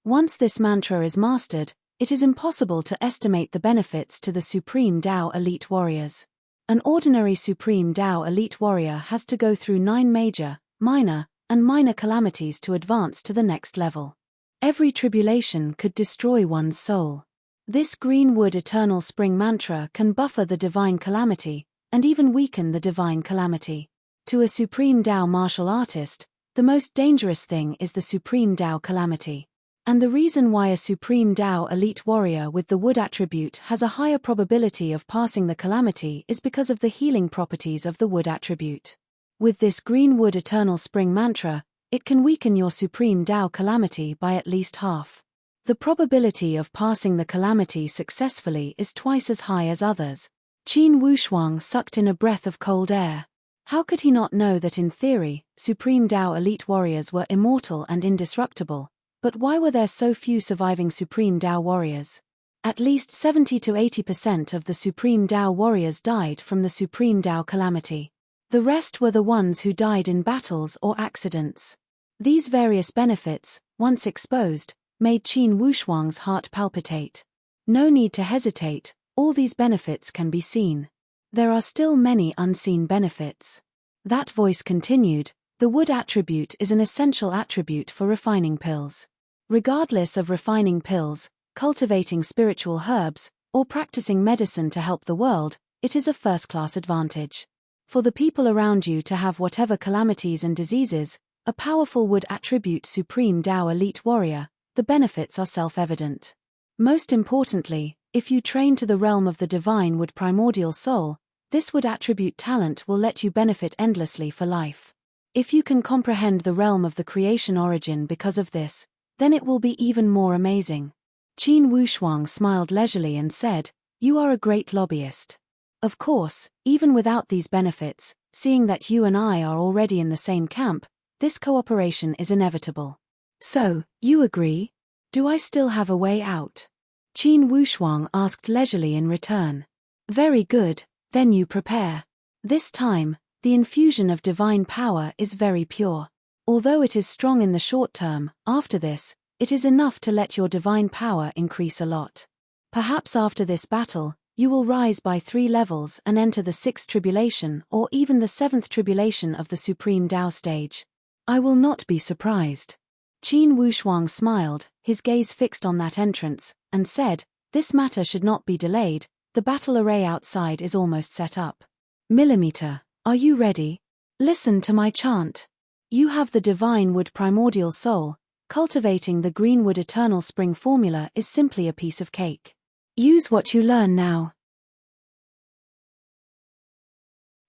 Once this mantra is mastered, it is impossible to estimate the benefits to the Supreme Tao elite warriors. An ordinary Supreme Tao elite warrior has to go through 9 major, minor, and minor calamities to advance to the next level. Every tribulation could destroy one's soul. This Greenwood Eternal Spring Mantra can buffer the divine calamity, and even weaken the divine calamity. To a Supreme Tao martial artist, the most dangerous thing is the Supreme Tao calamity. And the reason why a Supreme Tao elite warrior with the wood attribute has a higher probability of passing the calamity is because of the healing properties of the wood attribute. With this Greenwood Eternal Spring Mantra, it can weaken your Supreme Tao calamity by at least half. The probability of passing the calamity successfully is twice as high as others. Qin Wushuang sucked in a breath of cold air. How could he not know that in theory, Supreme Tao elite warriors were immortal and indestructible? But why were there so few surviving Supreme Tao warriors? At least 70 to 80% of the Supreme Tao warriors died from the Supreme Tao calamity. The rest were the ones who died in battles or accidents. These various benefits, once exposed, made Qin Wushuang's heart palpitate. No need to hesitate, all these benefits can be seen. There are still many unseen benefits. That voice continued, the wood attribute is an essential attribute for refining pills. Regardless of refining pills, cultivating spiritual herbs, or practicing medicine to help the world, it is a first-class advantage. For the people around you to have whatever calamities and diseases, a powerful wood attribute Supreme Tao elite warrior, the benefits are self-evident. Most importantly, if you train to the realm of the divine wood primordial soul, this wood attribute talent will let you benefit endlessly for life. If you can comprehend the realm of the creation origin because of this, then it will be even more amazing. Qin Wushuang smiled leisurely and said, "You are a great lobbyist. Of course, even without these benefits, seeing that you and I are already in the same camp, this cooperation is inevitable. So, you agree? Do I still have a way out? Qin Wushuang asked leisurely in return. Very good, then you prepare. This time, the infusion of divine power is very pure. Although it is strong in the short term, after this, it is enough to let your divine power increase a lot. Perhaps after this battle, you will rise by 3 levels and enter the 6th tribulation or even the 7th tribulation of the Supreme Tao stage. I will not be surprised. Qin Wushuang smiled, his gaze fixed on that entrance, and said, this matter should not be delayed, the battle array outside is almost set up. Millimeter, are you ready? Listen to my chant. You have the divine wood primordial soul, cultivating the greenwood eternal spring formula is simply a piece of cake. Use what you learn now.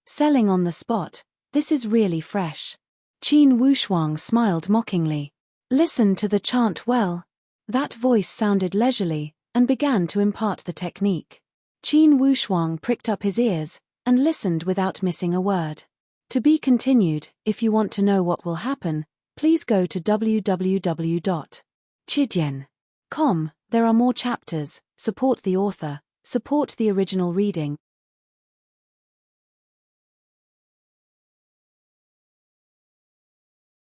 Selling on the spot, this is really fresh. Qin Wushuang smiled mockingly. Listen to the chant well. That voice sounded leisurely, and began to impart the technique. Qin Wushuang pricked up his ears, and listened without missing a word. To be continued. If you want to know what will happen, please go to www.chidian.com. There are more chapters. Support the author. Support the original reading.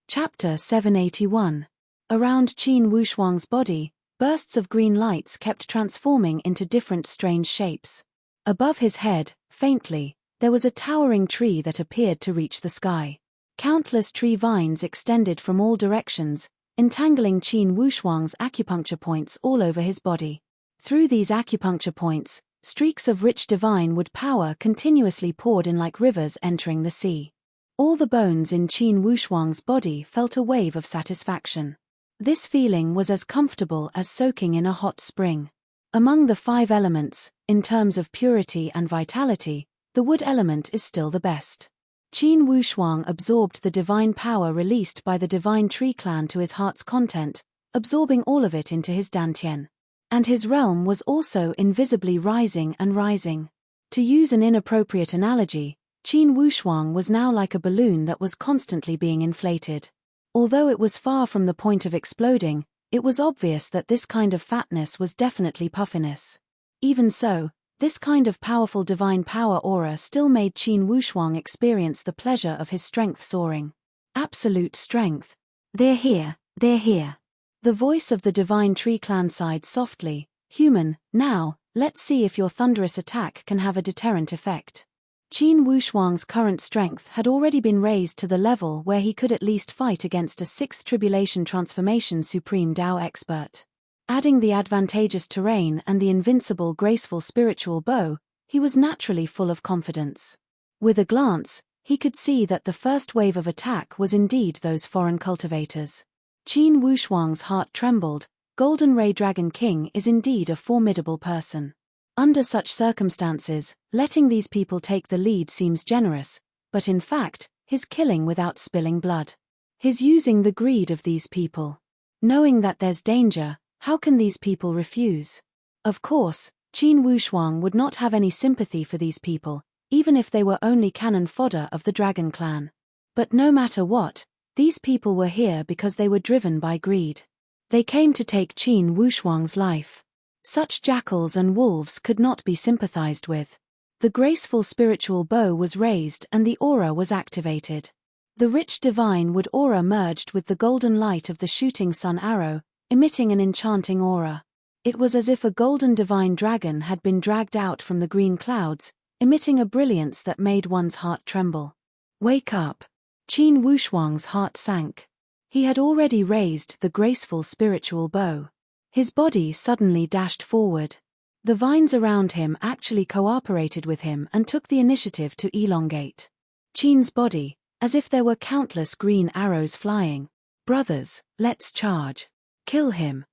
Chapter 781. Around Qin Wushuang's body, bursts of green lights kept transforming into different strange shapes. Above his head, faintly, there was a towering tree that appeared to reach the sky. Countless tree vines extended from all directions, entangling Qin Wushuang's acupuncture points all over his body. Through these acupuncture points, streaks of rich divine wood power continuously poured in like rivers entering the sea. All the bones in Qin Wushuang's body felt a wave of satisfaction. This feeling was as comfortable as soaking in a hot spring. Among the 5 elements, in terms of purity and vitality, the wood element is still the best. Qin Wushuang absorbed the divine power released by the divine tree clan to his heart's content, absorbing all of it into his dantian. And his realm was also invisibly rising and rising. To use an inappropriate analogy, Qin Wushuang was now like a balloon that was constantly being inflated. Although it was far from the point of exploding, it was obvious that this kind of fatness was definitely puffiness. Even so, this kind of powerful divine power aura still made Qin Wushuang experience the pleasure of his strength soaring. Absolute strength. They're here, they're here. The voice of the divine tree clan sighed softly. Human, now, let's see if your thunderous attack can have a deterrent effect. Qin Wushuang's current strength had already been raised to the level where he could at least fight against a 6th tribulation transformation Supreme Tao expert. Adding the advantageous terrain and the invincible graceful spiritual bow, he was naturally full of confidence. With a glance, he could see that the first wave of attack was indeed those foreign cultivators. Qin Wushuang's heart trembled. Golden Ray Dragon King is indeed a formidable person. Under such circumstances, letting these people take the lead seems generous, but in fact, he's killing without spilling blood. He's using the greed of these people. Knowing that there's danger, how can these people refuse? Of course, Qin Wushuang would not have any sympathy for these people, even if they were only cannon fodder of the Dragon Clan. But no matter what, these people were here because they were driven by greed. They came to take Qin Wushuang's life. Such jackals and wolves could not be sympathized with. The graceful spiritual bow was raised and the aura was activated. The rich divine wood aura merged with the golden light of the shooting sun arrow, emitting an enchanting aura. It was as if a golden divine dragon had been dragged out from the green clouds, emitting a brilliance that made one's heart tremble. Wake up! Qin Wushuang's heart sank. He had already raised the graceful spiritual bow. His body suddenly dashed forward. The vines around him actually cooperated with him and took the initiative to elongate Qin's body, as if there were countless green arrows flying. Brothers, let's charge. Kill him.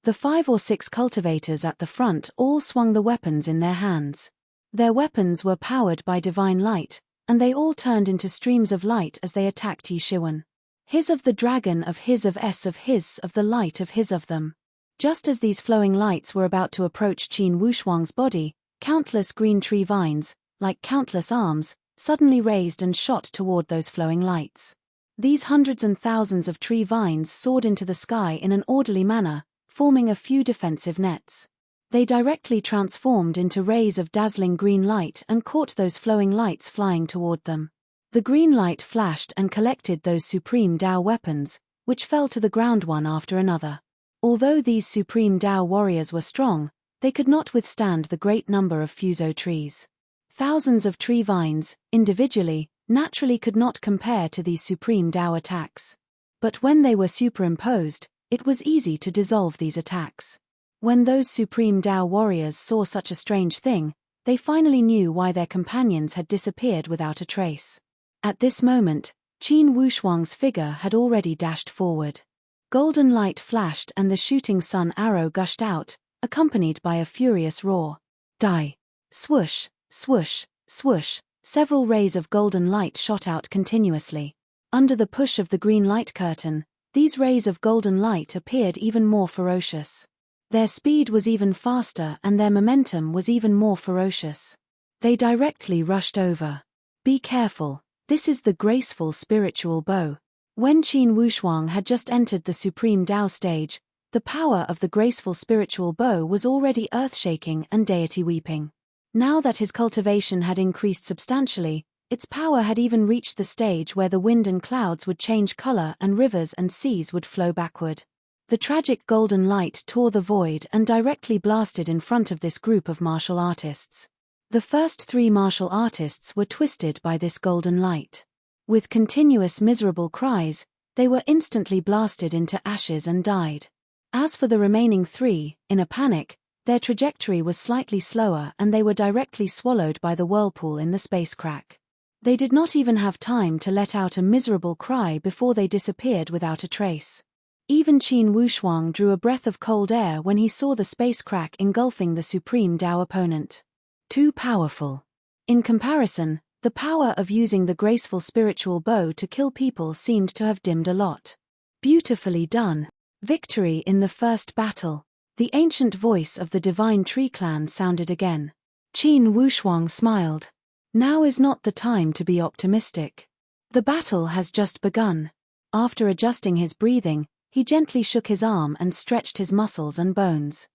The 5 or 6 cultivators at the front all swung the weapons in their hands. Their weapons were powered by divine light, and they all turned into streams of light as they attacked Yishuan. His of the dragon of his of the light of his of them. Just as these flowing lights were about to approach Qin Wushuang's body, countless green tree vines, like countless arms, suddenly raised and shot toward those flowing lights. These hundreds and thousands of tree vines soared into the sky in an orderly manner, forming a few defensive nets. They directly transformed into rays of dazzling green light and caught those flowing lights flying toward them. The green light flashed and collected those supreme Tao weapons, which fell to the ground one after another. Although these supreme Tao warriors were strong, they could not withstand the great number of Fuso trees. Thousands of tree vines, individually, naturally could not compare to these supreme Tao attacks. But when they were superimposed, it was easy to dissolve these attacks. When those supreme Tao warriors saw such a strange thing, they finally knew why their companions had disappeared without a trace. At this moment, Qin Wushuang's figure had already dashed forward. Golden light flashed and the shooting sun arrow gushed out, accompanied by a furious roar. Die! Swoosh, swoosh, swoosh, several rays of golden light shot out continuously. Under the push of the green light curtain, these rays of golden light appeared even more ferocious. Their speed was even faster and their momentum was even more ferocious. They directly rushed over. Be careful, this is the graceful spiritual bow. When Qin Wushuang had just entered the Supreme Tao stage, the power of the graceful spiritual bow was already earth-shaking and deity-weeping. Now that his cultivation had increased substantially, its power had even reached the stage where the wind and clouds would change color and rivers and seas would flow backward. The tragic golden light tore the void and directly blasted in front of this group of martial artists. The first 3 martial artists were twisted by this golden light. With continuous miserable cries, they were instantly blasted into ashes and died. As for the remaining 3, in a panic, their trajectory was slightly slower and they were directly swallowed by the whirlpool in the space crack. They did not even have time to let out a miserable cry before they disappeared without a trace. Even Qin Wushuang drew a breath of cold air when he saw the space crack engulfing the supreme Tao opponent. Too powerful. In comparison, the power of using the graceful spiritual bow to kill people seemed to have dimmed a lot. Beautifully done. Victory in the first battle. The ancient voice of the divine tree clan sounded again. Qin Wushuang smiled. Now is not the time to be optimistic. The battle has just begun. After adjusting his breathing, he gently shook his arm and stretched his muscles and bones.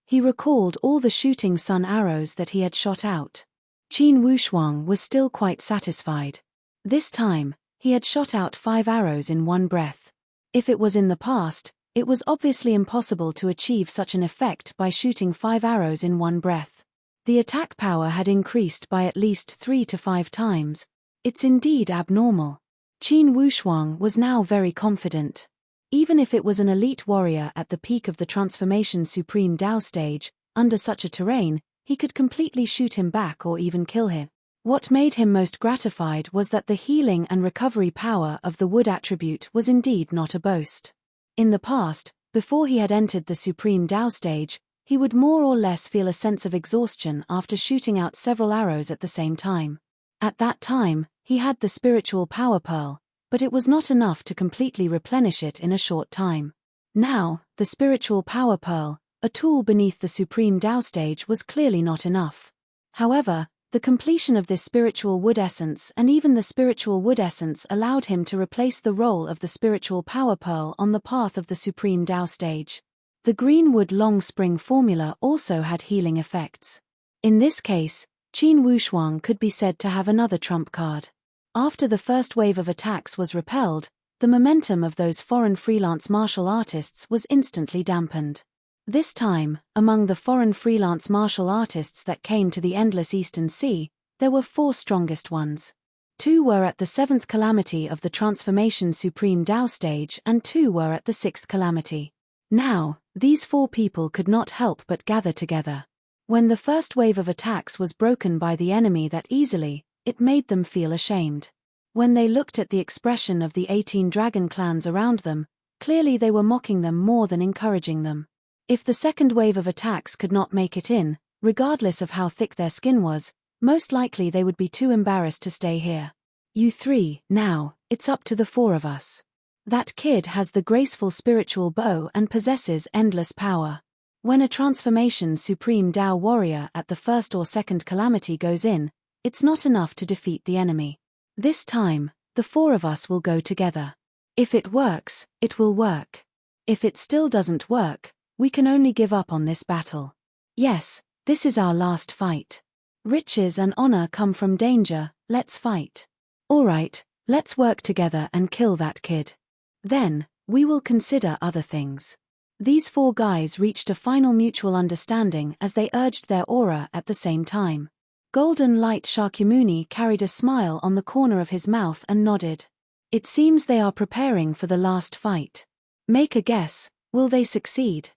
He recalled all the shooting sun arrows that he had shot out. Qin Wushuang was still quite satisfied. This time, he had shot out 5 arrows in one breath. If it was in the past, it was obviously impossible to achieve such an effect by shooting 5 arrows in one breath. The attack power had increased by at least 3 to 5 times. It's indeed abnormal. Qin Wushuang was now very confident. Even if it was an elite warrior at the peak of the transformation Supreme Tao stage, under such a terrain, he could completely shoot him back or even kill him. What made him most gratified was that the healing and recovery power of the wood attribute was indeed not a boast. In the past, before he had entered the Supreme Tao stage, he would more or less feel a sense of exhaustion after shooting out several arrows at the same time. At that time, he had the spiritual power pearl, but it was not enough to completely replenish it in a short time. Now, the spiritual power pearl, a tool beneath the Supreme Tao stage, was clearly not enough. However, the completion of this spiritual wood essence and even the spiritual wood essence allowed him to replace the role of the spiritual power pearl on the path of the Supreme Tao stage. The Greenwood Long Spring formula also had healing effects. In this case, Qin Wushuang could be said to have another trump card. After the first wave of attacks was repelled, the momentum of those foreign freelance martial artists was instantly dampened. This time, among the foreign freelance martial artists that came to the Endless Eastern Sea, there were 4 strongest ones. 2 were at the 7th calamity of the Transformation Supreme Tao stage and 2 were at the 6th calamity. Now, these 4 people could not help but gather together. When the first wave of attacks was broken by the enemy that easily, it made them feel ashamed. When they looked at the expression of the 18 dragon clans around them, clearly they were mocking them more than encouraging them. If the second wave of attacks could not make it in, regardless of how thick their skin was, most likely they would be too embarrassed to stay here. You 3, now, it's up to the 4 of us. That kid has the graceful spiritual bow and possesses endless power. When a transformation Supreme Tao warrior at the first or second calamity goes in, it's not enough to defeat the enemy. This time, the four of us will go together. If it works, it will work. If it still doesn't work, we can only give up on this battle. Yes, this is our last fight. Riches and honor come from danger, let's fight. Alright, let's work together and kill that kid. Then, we will consider other things. These four guys reached a final mutual understanding as they urged their aura at the same time. Golden Light Shakyamuni carried a smile on the corner of his mouth and nodded. It seems they are preparing for the last fight. Make a guess, will they succeed?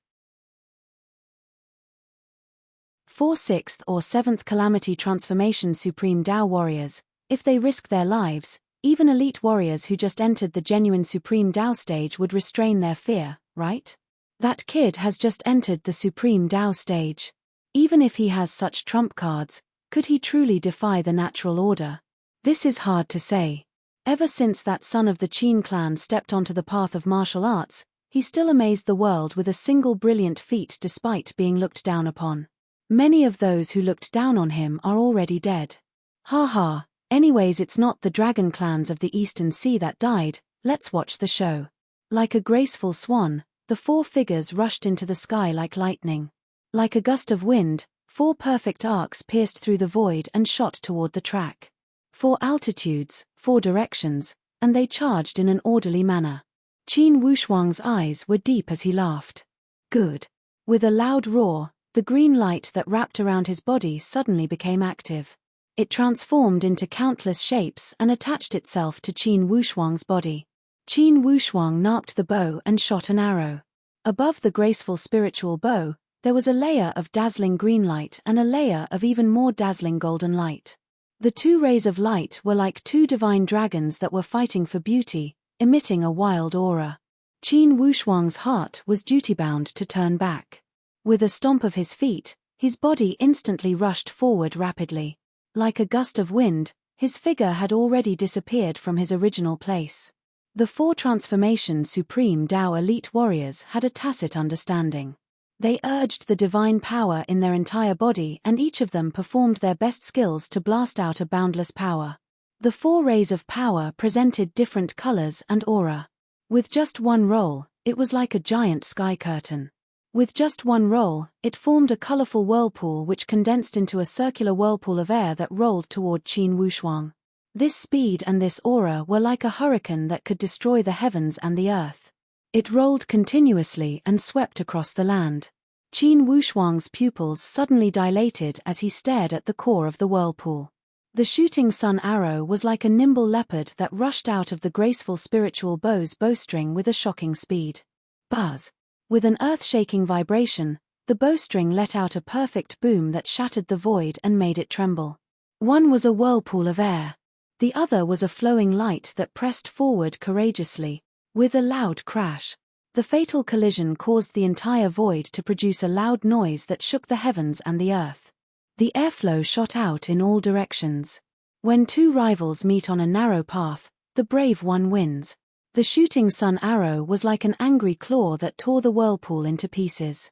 4th, 6th or 7th Calamity Transformation Supreme Tao Warriors, if they risk their lives, even elite warriors who just entered the genuine Supreme Tao stage would restrain their fear, right? That kid has just entered the Supreme Tao stage. Even if he has such trump cards, could he truly defy the natural order? This is hard to say. Ever since that son of the Qin clan stepped onto the path of martial arts, he still amazed the world with a single brilliant feat despite being looked down upon. Many of those who looked down on him are already dead. Ha, anyways, it's not the dragon clans of the Eastern Sea that died, let's watch the show. Like a graceful swan, the four figures rushed into the sky like lightning. Like a gust of wind, four perfect arcs pierced through the void and shot toward the track. 4 altitudes, 4 directions, and they charged in an orderly manner. Qin Wushuang's eyes were deep as he laughed. Good. With a loud roar, the green light that wrapped around his body suddenly became active. It transformed into countless shapes and attached itself to Qin Wushuang's body. Qin Wushuang narked the bow and shot an arrow. Above the graceful spiritual bow, there was a layer of dazzling green light and a layer of even more dazzling golden light. The two rays of light were like two divine dragons that were fighting for beauty, emitting a wild aura. Qin Wushuang's heart was duty-bound to turn back. With a stomp of his feet, his body instantly rushed forward rapidly. Like a gust of wind, his figure had already disappeared from his original place. The 4 transformation Supreme Tao elite warriors had a tacit understanding. They urged the divine power in their entire body and each of them performed their best skills to blast out a boundless power. The 4 rays of power presented different colors and aura. With just one roll, it was like a giant sky curtain. With just one roll, it formed a colorful whirlpool which condensed into a circular whirlpool of air that rolled toward Qin Wushuang. This speed and this aura were like a hurricane that could destroy the heavens and the earth. It rolled continuously and swept across the land. Qin Wushuang's pupils suddenly dilated as he stared at the core of the whirlpool. The shooting sun arrow was like a nimble leopard that rushed out of the graceful spiritual bow's bowstring with a shocking speed. Buzz! With an earth-shaking vibration, the bowstring let out a perfect boom that shattered the void and made it tremble. One was a whirlpool of air. The other was a flowing light that pressed forward courageously. With a loud crash, the fatal collision caused the entire void to produce a loud noise that shook the heavens and the earth. The airflow shot out in all directions. When two rivals meet on a narrow path, the brave one wins. The shooting sun arrow was like an angry claw that tore the whirlpool into pieces.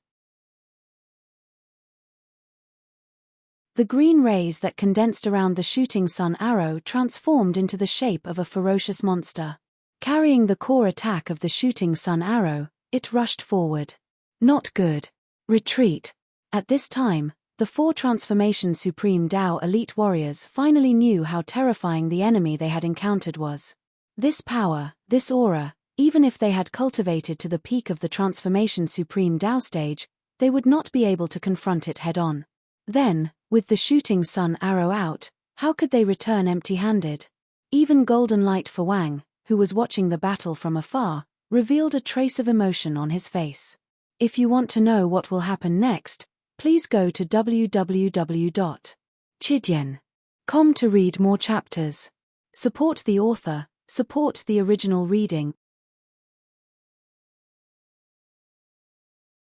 The green rays that condensed around the shooting sun arrow transformed into the shape of a ferocious monster. Carrying the core attack of the shooting sun arrow, it rushed forward. Not good. Retreat. At this time, the 4 transformation Supreme Tao elite warriors finally knew how terrifying the enemy they had encountered was. This power, this aura, even if they had cultivated to the peak of the transformation Supreme Tao stage, they would not be able to confront it head-on. Then, with the shooting sun arrow out, how could they return empty-handed? Even Golden Light for Wang, who was watching the battle from afar, revealed a trace of emotion on his face. If you want to know what will happen next, please go to www.chidian.com to read more chapters. Support the author, support the original reading.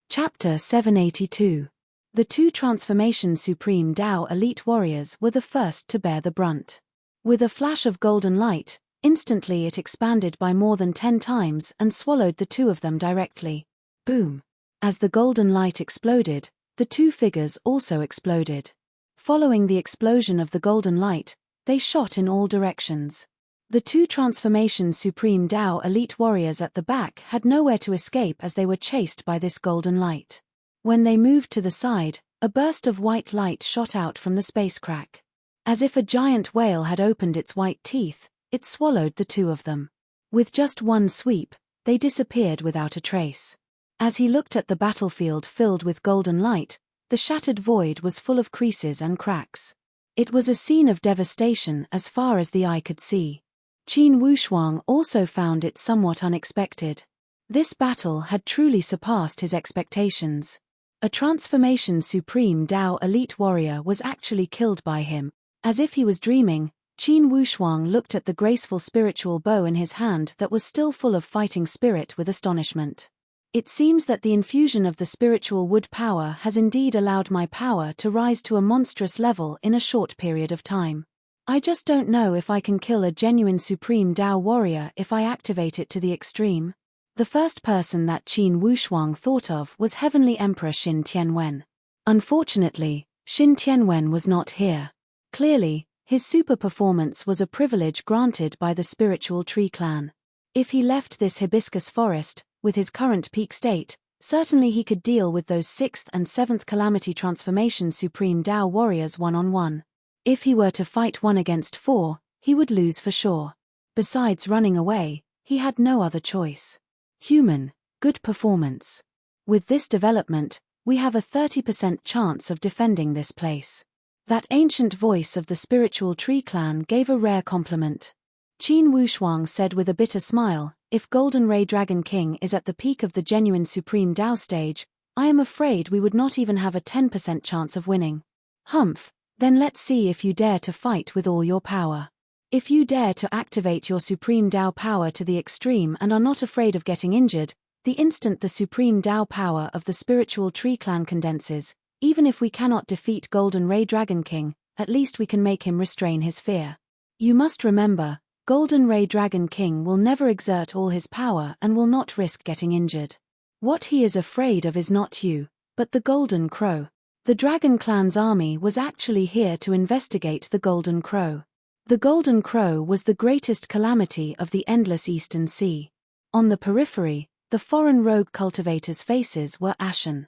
Chapter 782. The 2 transformation Supreme Tao elite warriors were the first to bear the brunt. With a flash of golden light, instantly it expanded by more than 10 times and swallowed the 2 of them directly. Boom! As the golden light exploded, the two figures also exploded. Following the explosion of the golden light, they shot in all directions. The two Transformation Supreme Tao elite warriors at the back had nowhere to escape as they were chased by this golden light. When they moved to the side, a burst of white light shot out from the space crack. As if a giant whale had opened its white teeth, it swallowed the two of them. With just one sweep, they disappeared without a trace. As he looked at the battlefield filled with golden light, the shattered void was full of creases and cracks. It was a scene of devastation as far as the eye could see. Qin Wushuang also found it somewhat unexpected. This battle had truly surpassed his expectations. A Transformation Supreme Tao elite warrior was actually killed by him. As if he was dreaming, Qin Wushuang looked at the graceful spiritual bow in his hand that was still full of fighting spirit with astonishment. It seems that the infusion of the spiritual wood power has indeed allowed my power to rise to a monstrous level in a short period of time. I just don't know if I can kill a genuine Supreme Tao warrior if I activate it to the extreme. The first person that Qin Wushuang thought of was Heavenly Emperor Xin Tianwen. Unfortunately, Xin Tianwen was not here. Clearly, his super performance was a privilege granted by the spiritual tree clan. If he left this hibiscus forest, with his current peak state, certainly he could deal with those 6th and 7th Calamity Transformation Supreme Tao warriors one-on-one. If he were to fight 1 against 4, he would lose for sure. Besides running away, he had no other choice. Human, good performance. With this development, we have a 30% chance of defending this place. That ancient voice of the spiritual tree clan gave a rare compliment. Qin Wushuang said with a bitter smile, "If Golden Ray Dragon King is at the peak of the genuine Supreme Tao stage, I am afraid we would not even have a 10% chance of winning." "Humph, then let's see if you dare to fight with all your power. If you dare to activate your Supreme Tao power to the extreme and are not afraid of getting injured, the instant the Supreme Tao power of the spiritual tree clan condenses, even if we cannot defeat Golden Ray Dragon King, at least we can make him restrain his fear. You must remember, Golden Ray Dragon King will never exert all his power and will not risk getting injured. What he is afraid of is not you, but the Golden Crow." The Dragon Clan's army was actually here to investigate the Golden Crow. The Golden Crow was the greatest calamity of the endless Eastern Sea. On the periphery, the foreign rogue cultivators' faces were ashen.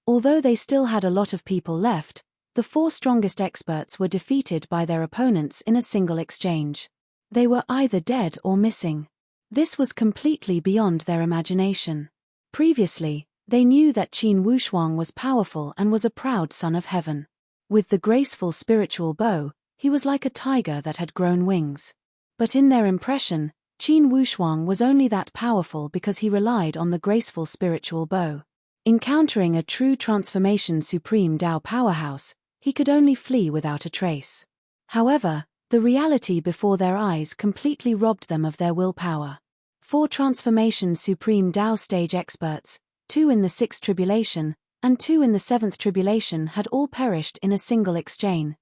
Although they still had a lot of people left, the 4 strongest experts were defeated by their opponents in a single exchange. They were either dead or missing. This was completely beyond their imagination. Previously, they knew that Qin Wushuang was powerful and was a proud son of heaven. With the graceful spiritual bow, he was like a tiger that had grown wings. But in their impression, Qin Wushuang was only that powerful because he relied on the graceful spiritual bow. Encountering a true Transformation Supreme Tao powerhouse, he could only flee without a trace. However, the reality before their eyes completely robbed them of their willpower. 4 Transformation Supreme Tao stage experts, 2 in the 6th tribulation, and 2 in the 7th tribulation had all perished in a single exchange.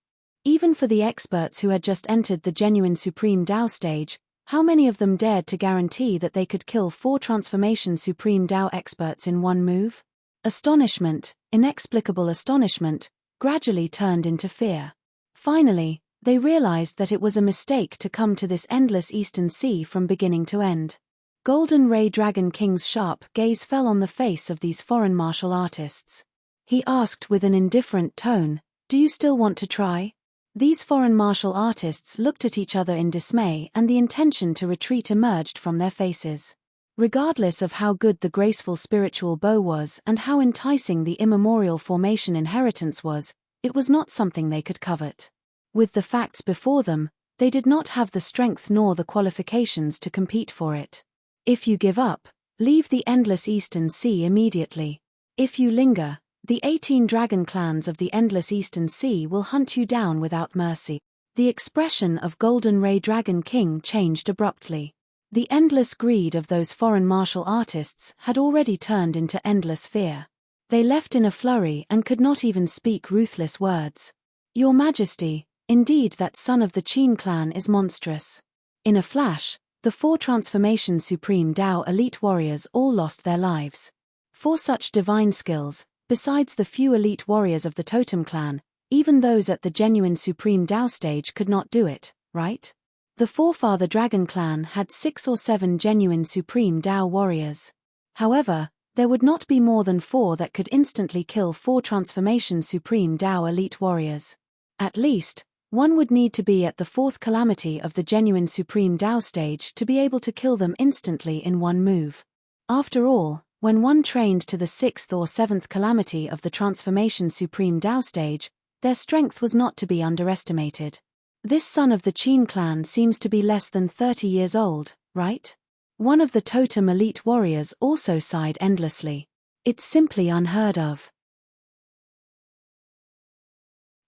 Even for the experts who had just entered the genuine Supreme Tao stage, how many of them dared to guarantee that they could kill 4 Transformation Supreme Tao experts in one move? Astonishment, inexplicable astonishment, gradually turned into fear. Finally, they realized that it was a mistake to come to this endless Eastern Sea from beginning to end. Golden Ray Dragon King's sharp gaze fell on the face of these foreign martial artists. He asked with an indifferent tone, "Do you still want to try?" These foreign martial artists looked at each other in dismay and the intention to retreat emerged from their faces. Regardless of how good the graceful spiritual bow was and how enticing the immemorial formation inheritance was, it was not something they could covet. With the facts before them, they did not have the strength nor the qualifications to compete for it. If you give up, leave the endless Eastern Sea immediately. If you linger, the 18 dragon clans of the endless Eastern Sea will hunt you down without mercy. The expression of Golden Ray Dragon King changed abruptly. The endless greed of those foreign martial artists had already turned into endless fear. They left in a flurry and could not even speak ruthless words. "Your Majesty, indeed that son of the Qin clan is monstrous." In a flash, The 4 Transformation Supreme Tao elite warriors all lost their lives. For such divine skills, besides the few elite warriors of the Totem clan, even those at the genuine Supreme Tao stage could not do it, right? The forefather Dragon clan had 6 or 7 genuine Supreme Tao warriors. However, there would not be more than 4 that could instantly kill 4 Transformation Supreme Tao elite warriors. At least, one would need to be at the 4th calamity of the genuine Supreme Tao stage to be able to kill them instantly in one move. After all, when one trained to the 6th or 7th calamity of the Transformation Supreme Tao stage, their strength was not to be underestimated. This son of the Qin clan seems to be less than 30 years old, right? One of the Totem elite warriors also sighed endlessly. It's simply unheard of.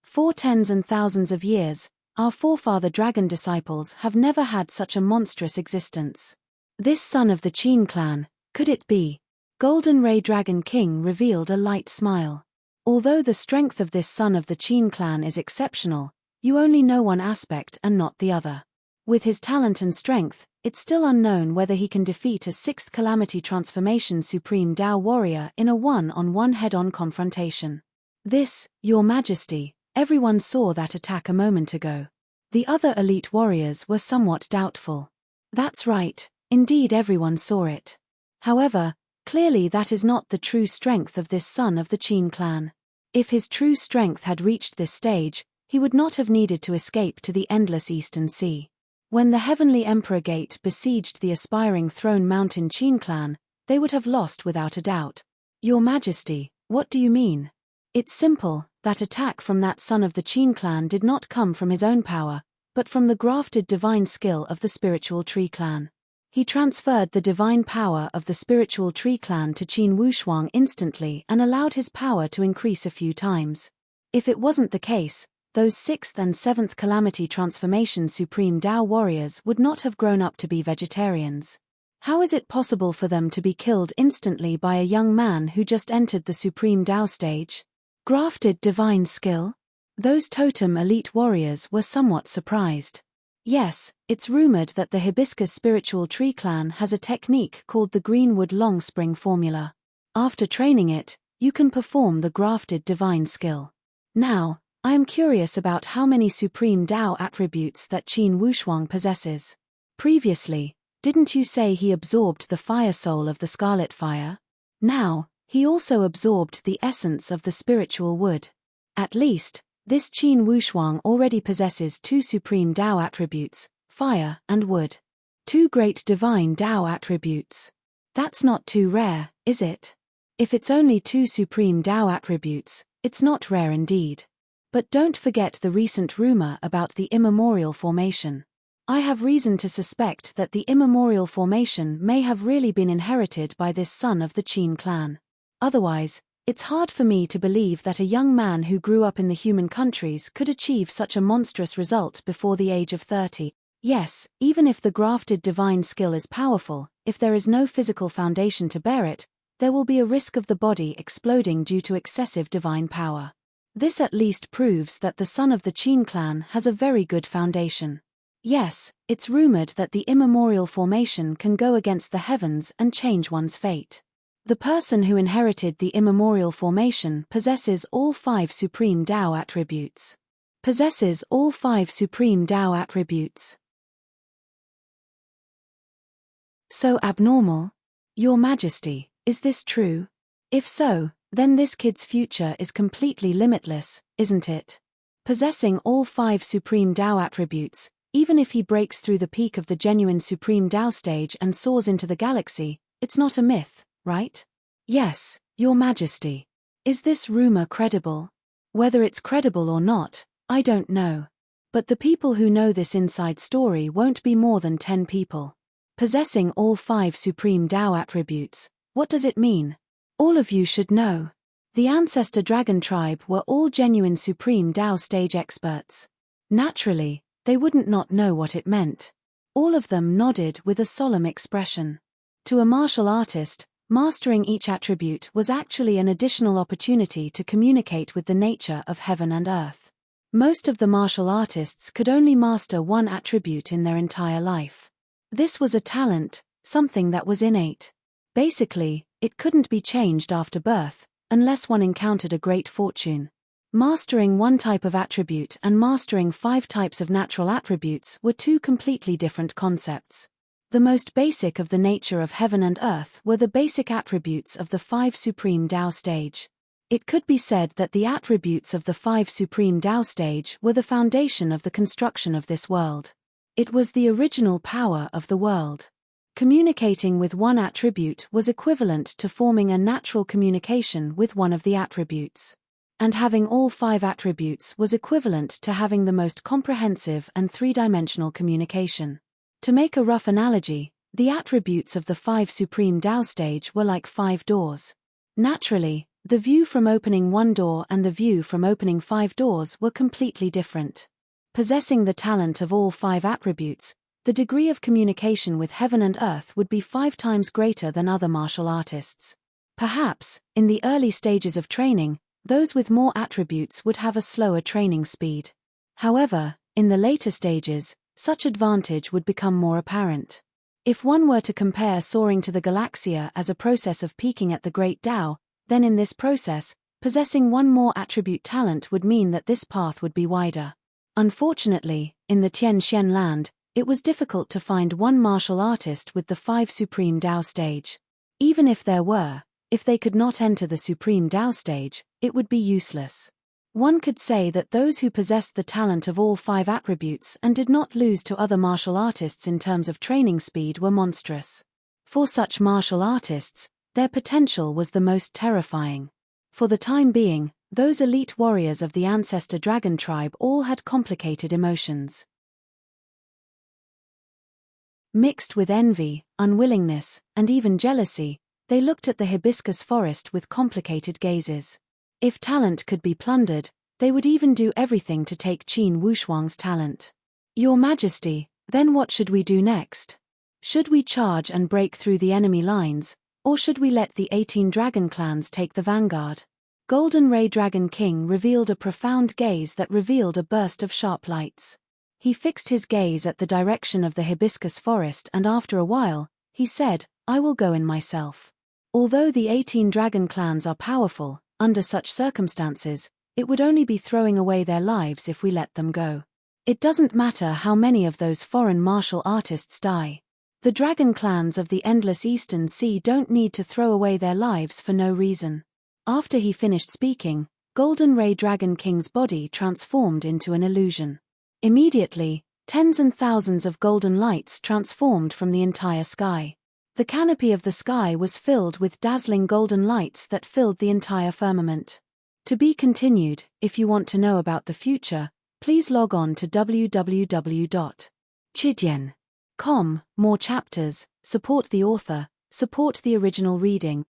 For tens and thousands of years, our forefather dragon disciples have never had such a monstrous existence. This son of the Qin clan, could it be? Golden Ray Dragon King revealed a light smile. Although the strength of this son of the Qin clan is exceptional, you only know one aspect and not the other. With his talent and strength, it's still unknown whether he can defeat a 6th calamity Transformation Supreme Tao warrior in a one-on-one head-on confrontation. This, Your Majesty, everyone saw that attack a moment ago. The other elite warriors were somewhat doubtful. That's right, indeed everyone saw it. However, clearly that is not the true strength of this son of the Qin clan. If his true strength had reached this stage, he would not have needed to escape to the endless Eastern Sea. When the Heavenly Emperor Gate besieged the aspiring Throne Mountain Qin clan, they would have lost without a doubt. Your Majesty, what do you mean? It's simple, that attack from that son of the Qin clan did not come from his own power, but from the grafted divine skill of the Spiritual Tree clan. He transferred the divine power of the Spiritual Tree clan to Qin Wushuang instantly and allowed his power to increase a few times. If it wasn't the case, those 6th and 7th calamity Transformation Supreme Tao warriors would not have grown up to be vegetarians. How is it possible for them to be killed instantly by a young man who just entered the Supreme Tao stage? Grafted divine skill? Those Totem elite warriors were somewhat surprised. Yes, it's rumored that the Hibiscus Spiritual Tree clan has a technique called the Greenwood Long Spring Formula. After training it, you can perform the grafted divine skill. Now, I am curious about how many Supreme Tao attributes that Qin Wushuang possesses. Previously, didn't you say he absorbed the fire soul of the Scarlet Fire? Now, he also absorbed the essence of the spiritual wood. At least, this Qin Wushuang already possesses 2 Supreme Tao attributes, fire and wood. 2 great divine Tao attributes. That's not too rare, is it? If it's only 2 Supreme Tao attributes, it's not rare indeed. But don't forget the recent rumor about the immemorial formation. I have reason to suspect that the immemorial formation may have really been inherited by this son of the Qin clan. Otherwise, it's hard for me to believe that a young man who grew up in the human countries could achieve such a monstrous result before the age of 30. Yes, even if the grafted divine skill is powerful, if there is no physical foundation to bear it, there will be a risk of the body exploding due to excessive divine power. This at least proves that the son of the Qin clan has a very good foundation. Yes, it's rumored that the immemorial formation can go against the heavens and change one's fate. The person who inherited the immemorial formation possesses all 5 Supreme Tao attributes. Possesses all 5 Supreme Tao attributes. So abnormal? Your Majesty, is this true? If so, then this kid's future is completely limitless, isn't it? Possessing all 5 Supreme Tao attributes, even if he breaks through the peak of the genuine Supreme Tao stage and soars into the galaxy, it's not a myth, right? Yes, Your Majesty. Is this rumor credible? Whether it's credible or not, I don't know. But the people who know this inside story won't be more than 10 people. Possessing all 5 Supreme Tao attributes, what does it mean? All of you should know. The ancestor dragon tribe were all genuine Supreme Tao stage experts. Naturally, they wouldn't not know what it meant. All of them nodded with a solemn expression. To a martial artist, mastering each attribute was actually an additional opportunity to communicate with the nature of heaven and earth. Most of the martial artists could only master one attribute in their entire life. This was a talent, something that was innate. Basically, it couldn't be changed after birth, unless one encountered a great fortune. Mastering one type of attribute and mastering 5 types of natural attributes were 2 completely different concepts. The most basic of the nature of heaven and earth were the basic attributes of the 5 supreme Tao stage. It could be said that the attributes of the 5 supreme Tao stage were the foundation of the construction of this world. It was the original power of the world. Communicating with one attribute was equivalent to forming a natural communication with one of the attributes. And having all 5 attributes was equivalent to having the most comprehensive and 3-dimensional communication. To make a rough analogy, the attributes of the 5 supreme Tao stage were like 5 doors. Naturally, the view from opening one door and the view from opening 5 doors were completely different. Possessing the talent of all 5 attributes, the degree of communication with heaven and earth would be 5 times greater than other martial artists. Perhaps, in the early stages of training, those with more attributes would have a slower training speed. However, in the later stages, such advantage would become more apparent. If one were to compare soaring to the Galaxia as a process of peaking at the great Tao, then in this process, possessing one more attribute talent would mean that this path would be wider. Unfortunately, in the Tian Xian land, it was difficult to find one martial artist with the 5 supreme Tao stage. Even if there were, if they could not enter the supreme Tao stage, it would be useless. One could say that those who possessed the talent of all 5 attributes and did not lose to other martial artists in terms of training speed were monstrous. For such martial artists, their potential was the most terrifying. For the time being, those elite warriors of the ancestor dragon tribe all had complicated emotions. Mixed with envy, unwillingness, and even jealousy, they looked at the hibiscus forest with complicated gazes. If talent could be plundered, they would even do everything to take Qin Wushuang's talent. Your Majesty, then what should we do next? Should we charge and break through the enemy lines, or should we let the 18 dragon clans take the vanguard? Golden Ray Dragon King revealed a profound gaze that revealed a burst of sharp lights. He fixed his gaze at the direction of the hibiscus forest and after a while, he said, "I will go in myself." Although the 18 dragon clans are powerful, under such circumstances, it would only be throwing away their lives if we let them go. It doesn't matter how many of those foreign martial artists die. The dragon clans of the endless Eastern Sea don't need to throw away their lives for no reason. After he finished speaking, Golden Ray Dragon King's body transformed into an illusion. Immediately, tens and thousands of golden lights transformed from the entire sky. The canopy of the sky was filled with dazzling golden lights that filled the entire firmament. To be continued. If you want to know about the future, please log on to www.chidian.com. More chapters, support the author, support the original reading.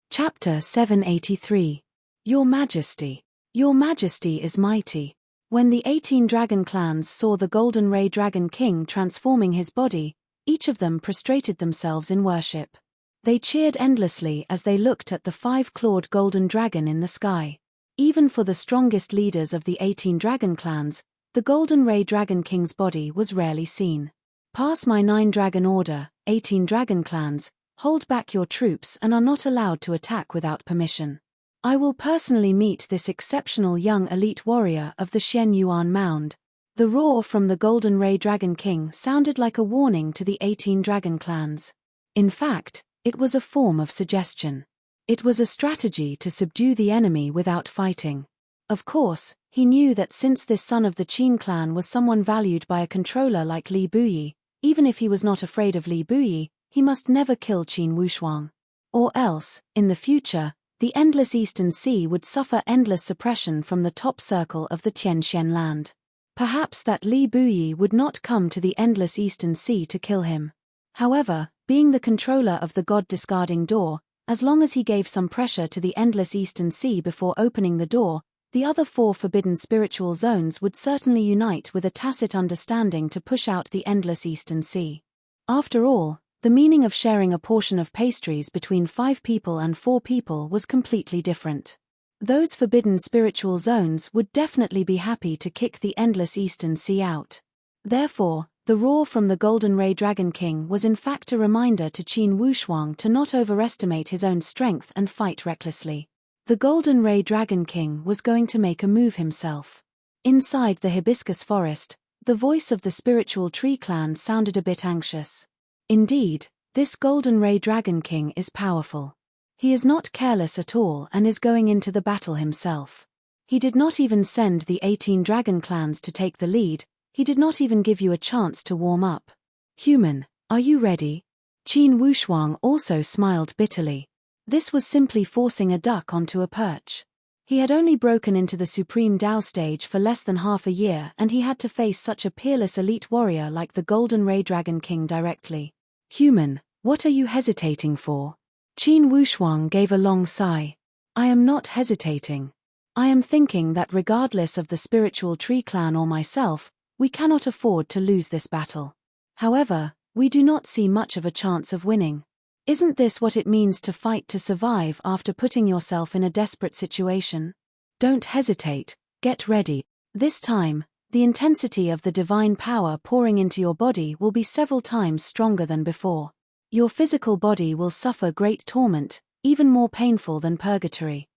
Chapter 783. Your Majesty. Your Majesty is mighty. When the 18 dragon clans saw the Golden Ray Dragon King transforming his body, each of them prostrated themselves in worship. They cheered endlessly as they looked at the 5-clawed golden dragon in the sky. Even for the strongest leaders of the 18 dragon clans, the Golden Ray Dragon King's body was rarely seen. Pass my 9 dragon order, 18 dragon clans, hold back your troops and are not allowed to attack without permission. I will personally meet this exceptional young elite warrior of the Xian Yuan Mound. The roar from the Golden Ray Dragon King sounded like a warning to the 18 dragon clans. In fact, it was a form of suggestion. It was a strategy to subdue the enemy without fighting. Of course, he knew that since this son of the Qin clan was someone valued by a controller like Li Buyi, even if he was not afraid of Li Buyi, he must never kill Qin Wushuang. Or else, in the future, the endless Eastern Sea would suffer endless suppression from the top circle of the Tianxian land. Perhaps that Li Buyi would not come to the endless Eastern Sea to kill him. However, being the controller of the god-discarding door, as long as he gave some pressure to the endless Eastern Sea before opening the door, the other 4 forbidden spiritual zones would certainly unite with a tacit understanding to push out the endless Eastern Sea. After all, the meaning of sharing a portion of pastries between 5 people and 4 people was completely different. Those forbidden spiritual zones would definitely be happy to kick the endless Eastern Sea out. Therefore, the roar from the Golden Ray Dragon King was in fact a reminder to Qin Wushuang to not overestimate his own strength and fight recklessly. The Golden Ray Dragon King was going to make a move himself. Inside the hibiscus forest, the voice of the spiritual tree clan sounded a bit anxious. Indeed, this Golden Ray Dragon King is powerful. He is not careless at all and is going into the battle himself. He did not even send the 18 dragon clans to take the lead. He did not even give you a chance to warm up. Human, are you ready? Qin Wushuang also smiled bitterly. This was simply forcing a duck onto a perch. He had only broken into the Supreme Dao stage for less than half a year and he had to face such a peerless elite warrior like the Golden Ray Dragon King directly. Human, what are you hesitating for? Qin Wushuang gave a long sigh. I am not hesitating. I am thinking that regardless of the spiritual tree clan or myself, we cannot afford to lose this battle. However, we do not see much of a chance of winning. Isn't this what it means to fight to survive after putting yourself in a desperate situation? Don't hesitate, get ready. This time, the intensity of the divine power pouring into your body will be several times stronger than before. Your physical body will suffer great torment, even more painful than purgatory.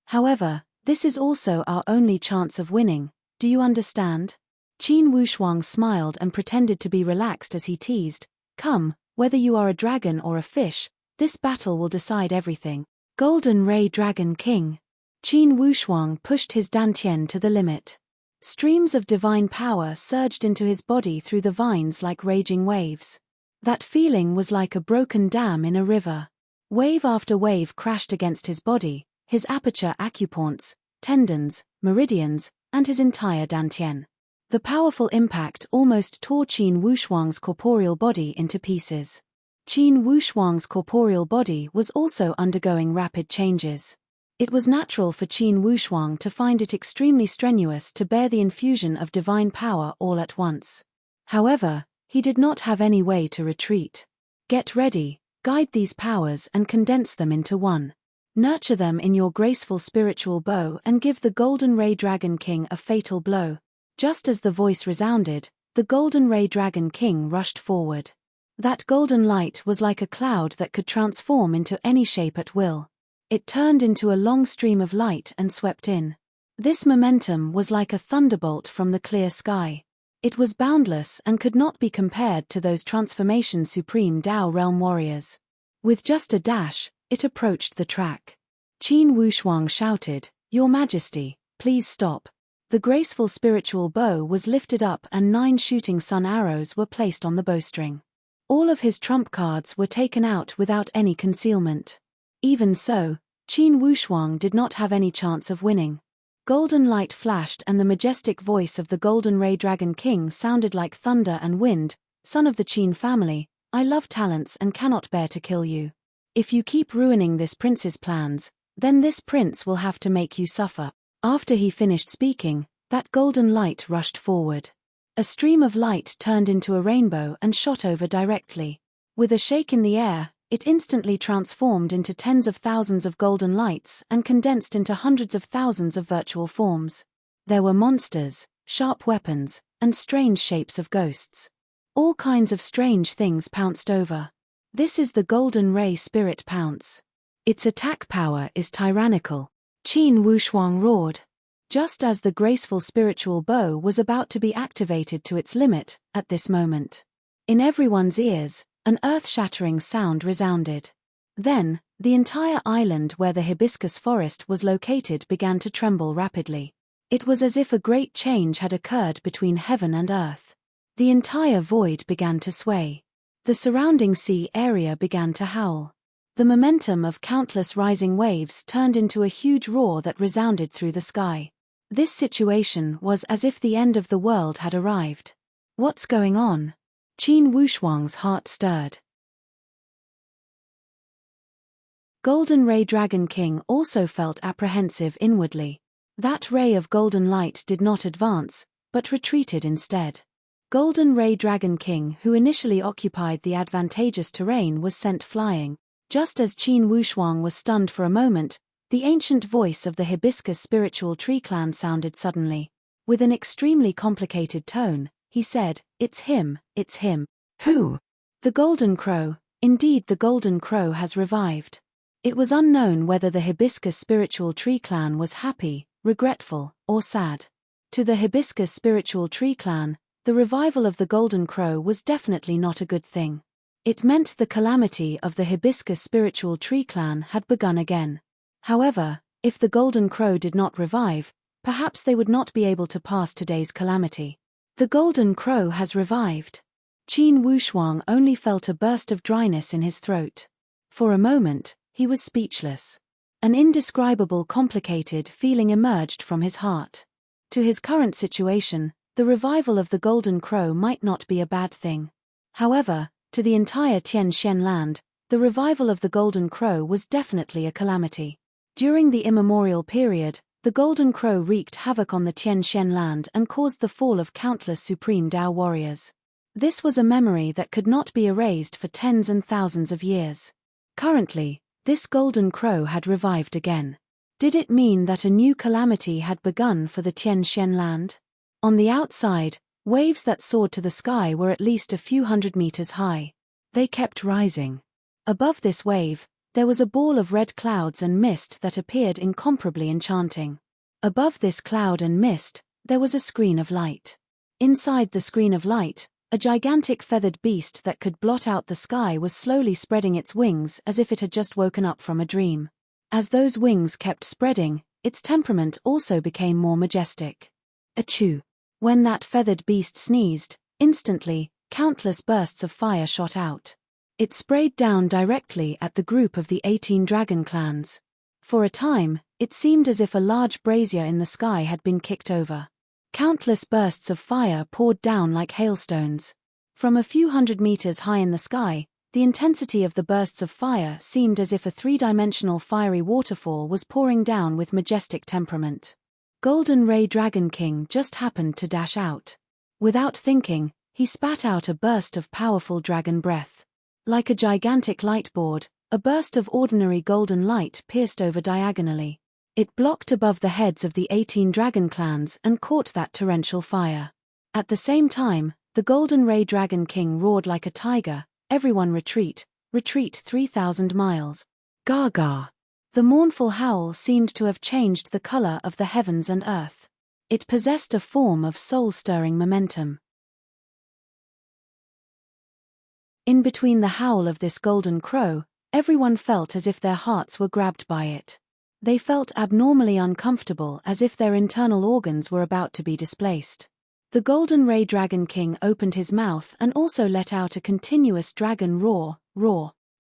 However, this is also our only chance of winning, do you understand? Qin Wushuang smiled and pretended to be relaxed as he teased, come, whether you are a dragon or a fish, this battle will decide everything. Golden Ray Dragon King. Qin Wushuang pushed his dantian to the limit. Streams of divine power surged into his body through the vines like raging waves. That feeling was like a broken dam in a river. Wave after wave crashed against his body, his aperture acupoints, tendons, meridians, and his entire dantian. The powerful impact almost tore Qin Wushuang's corporeal body into pieces. Qin Wushuang's corporeal body was also undergoing rapid changes. It was natural for Qin Wushuang to find it extremely strenuous to bear the infusion of divine power all at once. However, he did not have any way to retreat. Get ready, guide these powers and condense them into one. Nurture them in your graceful spiritual bow and give the Golden Ray Dragon King a fatal blow. Just as the voice resounded, the Golden Ray Dragon King rushed forward. That golden light was like a cloud that could transform into any shape at will. It turned into a long stream of light and swept in. This momentum was like a thunderbolt from the clear sky. It was boundless and could not be compared to those transformation Supreme Dao Realm warriors. With just a dash, it approached the track. Qin Wushuang shouted, "Your Majesty, please stop." The graceful spiritual bow was lifted up and 9 shooting sun arrows were placed on the bowstring. All of his trump cards were taken out without any concealment. Even so, Qin Wushuang did not have any chance of winning. Golden light flashed and the majestic voice of the Golden Ray Dragon King sounded like thunder and wind, "Son of the Qin family, I love talents and cannot bear to kill you. If you keep ruining this prince's plans, then this prince will have to make you suffer." After he finished speaking, that golden light rushed forward. A stream of light turned into a rainbow and shot over directly. With a shake in the air, it instantly transformed into tens of thousands of golden lights and condensed into hundreds of thousands of virtual forms. There were monsters, sharp weapons, and strange shapes of ghosts. All kinds of strange things pounced over. This is the Golden Ray Spirit Pounce. Its attack power is tyrannical. Qin Wushuang roared. Just as the graceful spiritual bow was about to be activated to its limit, at this moment, in everyone's ears, an earth-shattering sound resounded. Then, the entire island where the hibiscus forest was located began to tremble rapidly. It was as if a great change had occurred between heaven and earth. The entire void began to sway. The surrounding sea area began to howl. The momentum of countless rising waves turned into a huge roar that resounded through the sky. This situation was as if the end of the world had arrived. What's going on? Qin Wushuang's heart stirred. Golden Ray Dragon King also felt apprehensive inwardly. That ray of golden light did not advance, but retreated instead. Golden Ray Dragon King, who initially occupied the advantageous terrain, was sent flying. Just as Qin Wushuang was stunned for a moment, the ancient voice of the hibiscus spiritual tree clan sounded suddenly. With an extremely complicated tone, he said, "It's him, it's him."
Who?
The Golden Crow. Indeed, the Golden Crow has revived. It was unknown whether the hibiscus spiritual tree clan was happy, regretful, or sad. To the hibiscus spiritual tree clan, the revival of the Golden Crow was definitely not a good thing. It meant the calamity of the hibiscus spiritual tree clan had begun again. However, if the Golden Crow did not revive, perhaps they would not be able to pass today's calamity. The Golden Crow has revived. Qin Wushuang only felt a burst of dryness in his throat. For a moment, he was speechless. An indescribable complicated feeling emerged from his heart. To his current situation, the revival of the Golden Crow might not be a bad thing. However, to the entire Tien Shen land, the revival of the Golden Crow was definitely a calamity. During the immemorial period, the Golden Crow wreaked havoc on the Tien Shen land and caused the fall of countless supreme Dao warriors. This was a memory that could not be erased for tens and thousands of years. Currently, this Golden Crow had revived again. Did it mean that a new calamity had begun for the Tien Shen land? On the outside, waves that soared to the sky were at least a few hundred meters high. They kept rising. Above this wave, there was a ball of red clouds and mist that appeared incomparably enchanting. Above this cloud and mist, there was a screen of light. Inside the screen of light, a gigantic feathered beast that could blot out the sky was slowly spreading its wings as if it had just woken up from a dream. As those wings kept spreading, its temperament also became more majestic. Achoo! When that feathered beast sneezed, instantly, countless bursts of fire shot out. It sprayed down directly at the group of the 18 dragon clans. For a time, it seemed as if a large brazier in the sky had been kicked over. Countless bursts of fire poured down like hailstones. From a few hundred meters high in the sky, the intensity of the bursts of fire seemed as if a three-dimensional fiery waterfall was pouring down with majestic temperament. Golden Ray Dragon King just happened to dash out. Without thinking, he spat out a burst of powerful dragon breath. Like a gigantic light board, a burst of ordinary golden light pierced over diagonally. It blocked above the heads of the 18 dragon clans and caught that torrential fire. At the same time, the Golden Ray Dragon King roared like a tiger, "Everyone retreat, retreat 3,000 miles. Gaga!" The mournful howl seemed to have changed the color of the heavens and earth. It possessed a form of soul-stirring momentum. In between the howl of this Golden Crow, everyone felt as if their hearts were grabbed by it. They felt abnormally uncomfortable, as if their internal organs were about to be displaced. The Golden Ray Dragon King opened his mouth and also let out a continuous dragon roar.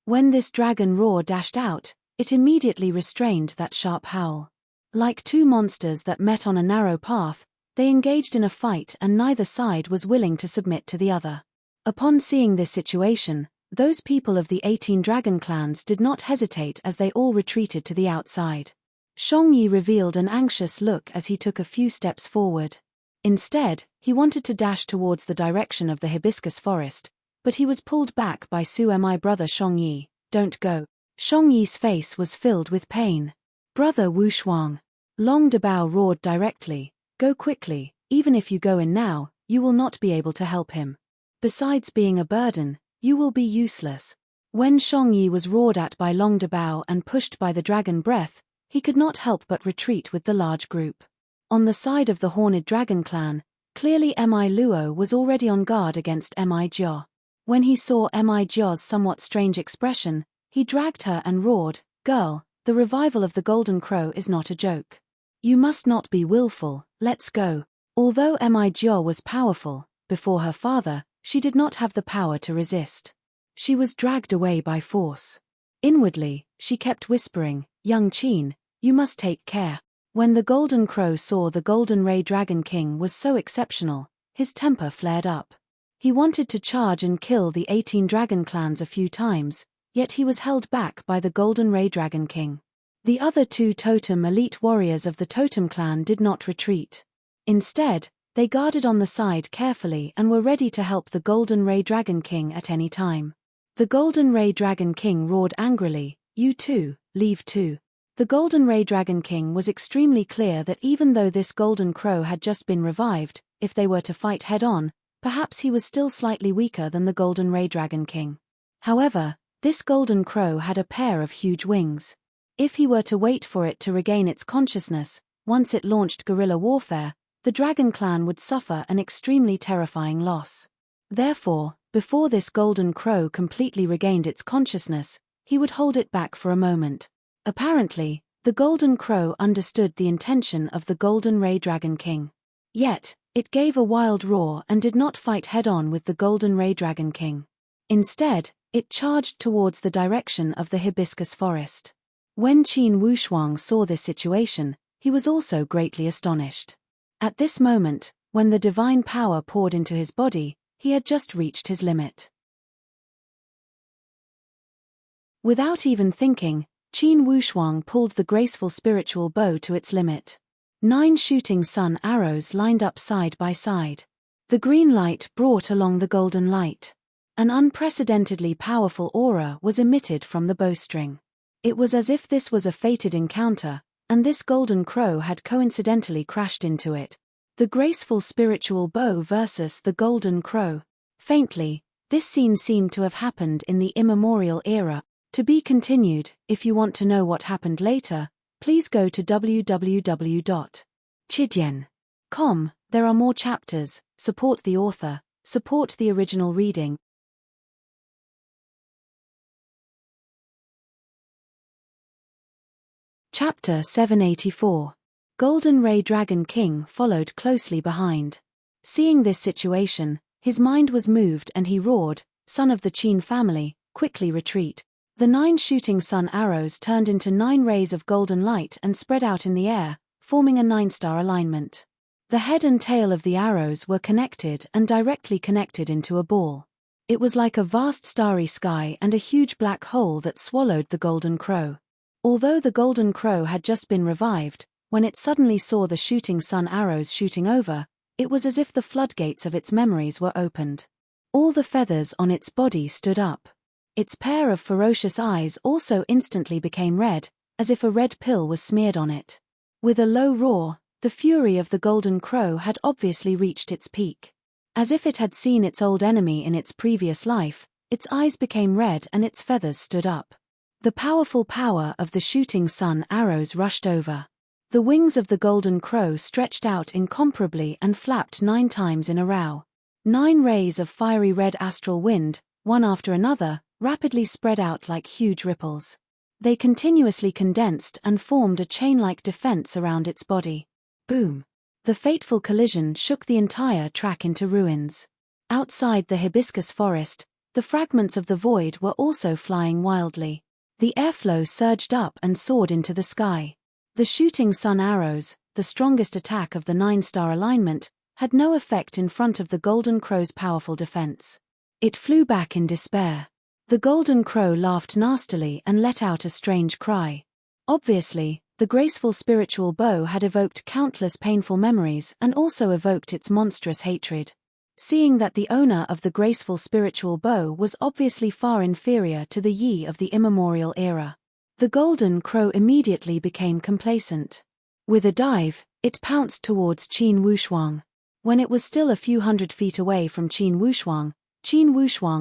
When this dragon roar dashed out, it immediately restrained that sharp howl. Like two monsters that met on a narrow path, they engaged in a fight and neither side was willing to submit to the other. Upon seeing this situation, those people of the 18 dragon clans did not hesitate as they all retreated to the outside. Shongyi revealed an anxious look as he took a few steps forward. Instead, he wanted to dash towards the direction of the hibiscus forest, but he was pulled back by my brother Shongyi. "Don't go." Shongyi's face was filled with pain. "Brother Wushuang." Long Dabao roared directly, "Go quickly, even if you go in now, you will not be able to help him. Besides being a burden, you will be useless." When Shongyi was roared at by Long Dabao and pushed by the dragon breath, he could not help but retreat with the large group. On the side of the Horned Dragon Clan, clearly Mi Luo was already on guard against Mi Jia. When he saw Mi Jia's somewhat strange expression, he dragged her and roared, "Girl, the revival of the Golden Crow is not a joke. You must not be willful, let's go." Although Mi Jia was powerful, before her father, she did not have the power to resist. She was dragged away by force. Inwardly, she kept whispering, "Young Qin, you must take care." When the Golden Crow saw the Golden Ray Dragon King was so exceptional, his temper flared up. He wanted to charge and kill the 18 dragon clans a few times, yet he was held back by the Golden Ray Dragon King. The other two totem elite warriors of the Totem Clan did not retreat. Instead, they guarded on the side carefully and were ready to help the Golden Ray Dragon King at any time. The Golden Ray Dragon King roared angrily, "You too, leave too." The Golden Ray Dragon King was extremely clear that even though this golden crow had just been revived, if they were to fight head-on, perhaps he was still slightly weaker than the Golden Ray Dragon King. However, this golden crow had a pair of huge wings. If he were to wait for it to regain its consciousness, once it launched guerrilla warfare, the Dragon Clan would suffer an extremely terrifying loss. Therefore, before this golden crow completely regained its consciousness, he would hold it back for a moment. Apparently, the golden crow understood the intention of the Golden Ray Dragon King. Yet, it gave a wild roar and did not fight head-on with the Golden Ray Dragon King. Instead, it charged towards the direction of the hibiscus forest. When Qin Wushuang saw this situation, he was also greatly astonished. At this moment, when the divine power poured into his body, he had just reached his limit. Without even thinking, Qin Wushuang pulled the graceful spiritual bow to its limit. 9 shooting sun arrows lined up side by side. The green light brought along the golden light. An unprecedentedly powerful aura was emitted from the bowstring. It was as if this was a fated encounter, and this golden crow had coincidentally crashed into it. The graceful spiritual bow versus the golden crow. Faintly, this scene seemed to have happened in the immemorial era. To be continued. If you want to know what happened later, please go to www.chidian.com. There are more chapters. Support the author. Support the original reading. Chapter 784. Golden Ray Dragon King followed closely behind. Seeing this situation, his mind was moved and he roared, "Son of the Qin family, quickly retreat." The 9 shooting sun arrows turned into 9 rays of golden light and spread out in the air, forming a 9-star alignment. The head and tail of the arrows were connected and directly connected into a ball. It was like a vast starry sky and a huge black hole that swallowed the golden crow. Although the golden crow had just been revived, when it suddenly saw the shooting sun arrows shooting over, it was as if the floodgates of its memories were opened. All the feathers on its body stood up. Its pair of ferocious eyes also instantly became red, as if a red pill was smeared on it. With a low roar, the fury of the golden crow had obviously reached its peak. As if it had seen its old enemy in its previous life, its eyes became red and its feathers stood up. The powerful power of the shooting sun arrows rushed over. The wings of the golden crow stretched out incomparably and flapped 9 times in a row. 9 rays of fiery red astral wind, one after another, rapidly spread out like huge ripples. They continuously condensed and formed a chain-like defense around its body. Boom! The fateful collision shook the entire track into ruins. Outside the hibiscus forest, the fragments of the void were also flying wildly. The airflow surged up and soared into the sky. The shooting sun arrows, the strongest attack of the 9-star alignment, had no effect in front of the golden crow's powerful defense. It flew back in despair. The golden crow laughed nastily and let out a strange cry. Obviously, the graceful spiritual bow had evoked countless painful memories and also evoked its monstrous hatred. Seeing that the owner of the graceful spiritual bow was obviously far inferior to the Yi of the immemorial era, the golden crow immediately became complacent. With a dive, it pounced towards Qin Wushuang. When it was still a few hundred feet away from Qin Wushuang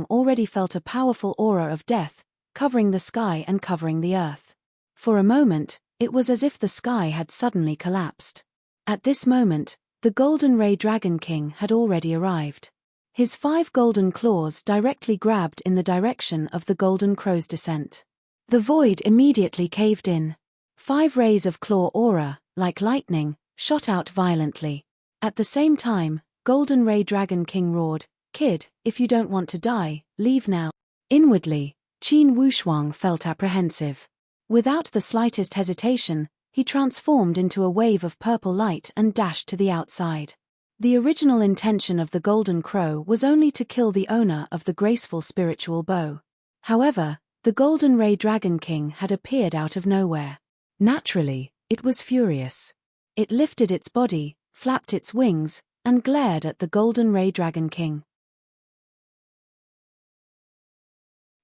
already felt a powerful aura of death, covering the sky and covering the earth. For a moment, it was as if the sky had suddenly collapsed. At this moment, the Golden Ray Dragon King had already arrived. His 5 golden claws directly grabbed in the direction of the golden crow's descent. The void immediately caved in. 5 rays of claw aura, like lightning, shot out violently. At the same time, Golden Ray Dragon King roared, "Kid, if you don't want to die, leave now." Inwardly, Qin Wushuang felt apprehensive. Without the slightest hesitation, he transformed into a wave of purple light and dashed to the outside. The original intention of the Golden Crow was only to kill the owner of the graceful spiritual bow. However, the Golden Ray Dragon King had appeared out of nowhere. Naturally, it was furious. It lifted its body, flapped its wings, and glared at the Golden Ray Dragon King.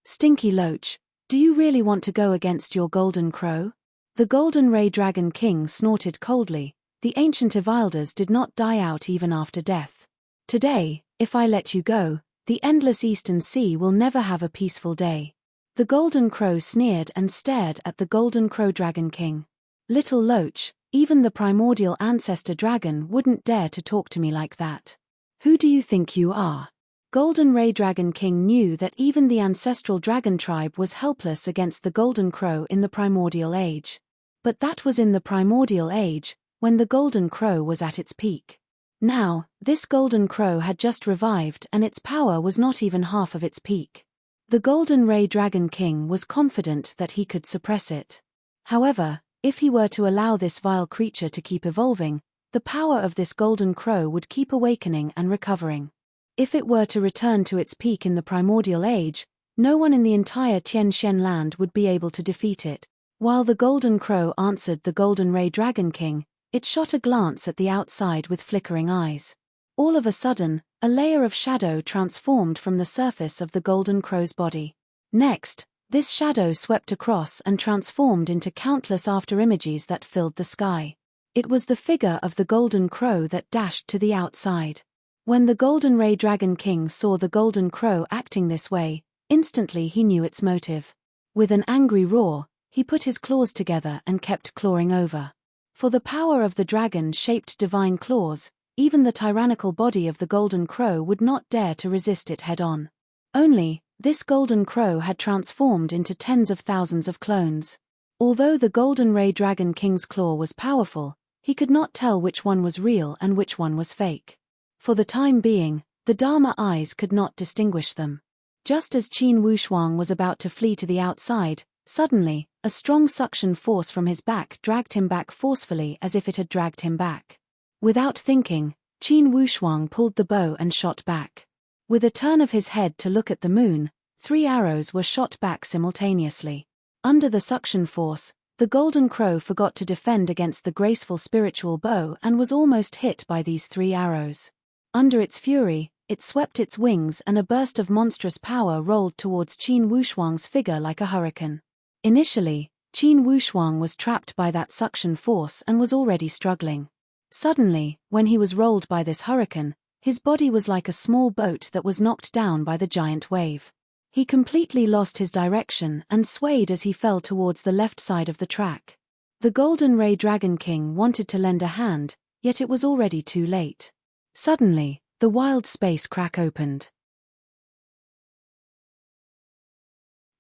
"Stinky Loach, do you really want to go against your golden crow?" The Golden Ray Dragon King snorted coldly. The ancient Evilders did not die out even after death. "Today, if I let you go, the endless Eastern Sea will never have a peaceful day." The Golden Crow sneered and stared at the Golden Crow Dragon King. "Little Loach, even the primordial ancestor dragon wouldn't dare to talk to me like that. Who do you think you are?" Golden Ray Dragon King knew that even the ancestral dragon tribe was helpless against the Golden Crow in the primordial age. But that was in the primordial age, when the Golden Crow was at its peak. Now, this Golden Crow had just revived and its power was not even half of its peak. The Golden Ray Dragon King was confident that he could suppress it. However, if he were to allow this vile creature to keep evolving, the power of this Golden Crow would keep awakening and recovering. If it were to return to its peak in the primordial age, no one in the entire Tianxian land would be able to defeat it. While the Golden Crow answered the Golden Ray Dragon King, it shot a glance at the outside with flickering eyes. All of a sudden, a layer of shadow transformed from the surface of the Golden Crow's body. Next, this shadow swept across and transformed into countless afterimages that filled the sky. It was the figure of the Golden Crow that dashed to the outside. When the Golden Ray Dragon King saw the Golden Crow acting this way, instantly he knew its motive. With an angry roar, he put his claws together and kept clawing over. For the power of the dragon-shaped divine claws, even the tyrannical body of the Golden Crow would not dare to resist it head-on. Only, this Golden Crow had transformed into tens of thousands of clones. Although the Golden Ray Dragon King's claw was powerful, he could not tell which one was real and which one was fake. For the time being, the Dharma eyes could not distinguish them. Just as Qin Wushuang was about to flee to the outside, suddenly, a strong suction force from his back dragged him back forcefully as if it had dragged him back. Without thinking, Qin Wushuang pulled the bow and shot back. With a turn of his head to look at the moon, 3 arrows were shot back simultaneously. Under the suction force, the Golden Crow forgot to defend against the graceful spiritual bow and was almost hit by these 3 arrows. Under its fury, it swept its wings and a burst of monstrous power rolled towards Qin Wushuang's figure like a hurricane. Initially, Qin Wushuang was trapped by that suction force and was already struggling. Suddenly, when he was rolled by this hurricane, his body was like a small boat that was knocked down by the giant wave. He completely lost his direction and swayed as he fell towards the left side of the track. The Golden Ray Dragon King wanted to lend a hand, yet it was already too late. Suddenly, the wild space crack opened.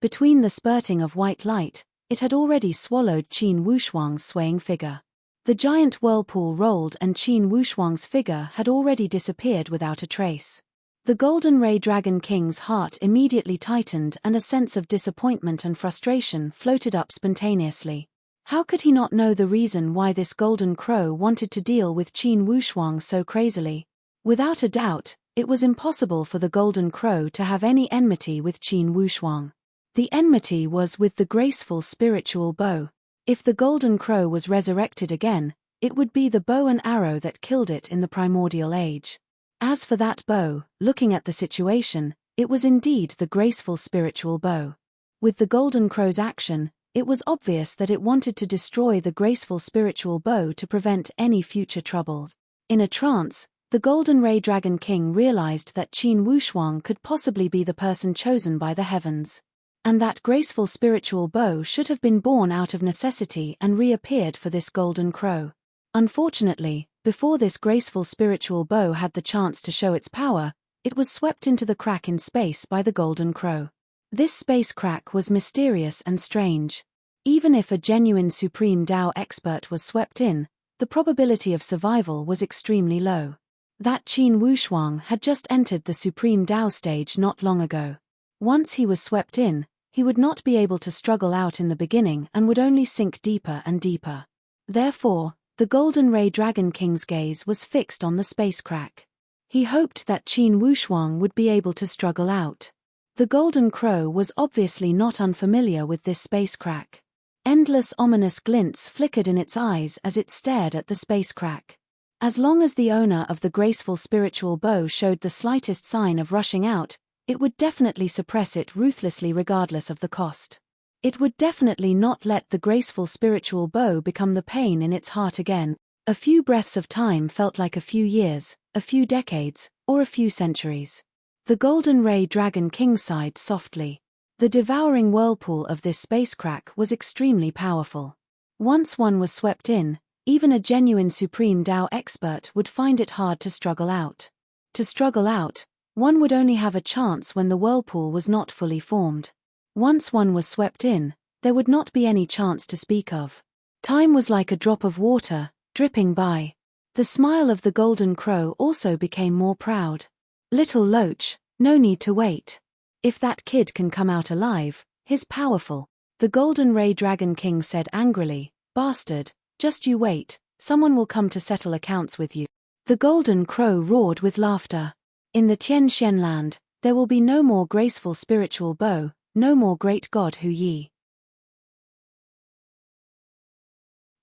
Between the spurting of white light, it had already swallowed Qin Wushuang's swaying figure. The giant whirlpool rolled and Qin Wushuang's figure had already disappeared without a trace. The Golden Ray Dragon King's heart immediately tightened and a sense of disappointment and frustration floated up spontaneously. How could he not know the reason why this Golden Crow wanted to deal with Qin Wushuang so crazily? Without a doubt, it was impossible for the Golden Crow to have any enmity with Qin Wushuang. The enmity was with the graceful spiritual bow. If the Golden Crow was resurrected again, it would be the bow and arrow that killed it in the primordial age. As for that bow, looking at the situation, it was indeed the graceful spiritual bow. With the Golden Crow's action, it was obvious that it wanted to destroy the graceful spiritual bow to prevent any future troubles. In a trance, the Golden Ray Dragon King realized that Qin Wushuang could possibly be the person chosen by the heavens. And that graceful spiritual bow should have been born out of necessity and reappeared for this Golden Crow. Unfortunately, before this graceful spiritual bow had the chance to show its power, it was swept into the crack in space by the Golden Crow. This space crack was mysterious and strange. Even if a genuine Supreme Tao expert was swept in, the probability of survival was extremely low. That Qin Wushuang had just entered the Supreme Tao stage not long ago. Once he was swept in, he would not be able to struggle out in the beginning and would only sink deeper and deeper. Therefore, the Golden Ray Dragon King's gaze was fixed on the space crack. He hoped that Qin Wushuang would be able to struggle out. The Golden Crow was obviously not unfamiliar with this space crack. Endless ominous glints flickered in its eyes as it stared at the space crack. As long as the owner of the graceful spiritual bow showed the slightest sign of rushing out, It would definitely suppress it ruthlessly regardless of the cost. It would definitely not let the graceful spiritual bow become the pain in its heart again. A few breaths of time felt like a few years, a few decades, or a few centuries. The Golden Ray Dragon King sighed softly. The devouring whirlpool of this spacecrack was extremely powerful. Once one was swept in, even a genuine Supreme Tao expert would find it hard to struggle out. To struggle out, one would only have a chance when the whirlpool was not fully formed. Once one was swept in, there would not be any chance to speak of. Time was like a drop of water, dripping by. The smile of the Golden Crow also became more proud. Little Loach, no need to wait. If that kid can come out alive, he's powerful. The Golden Ray Dragon King said angrily, "Bastard, just you wait, someone will come to settle accounts with you." The Golden Crow roared with laughter. In the Tien Shen land, there will be no more graceful spiritual bow, no more great god Hu Yi.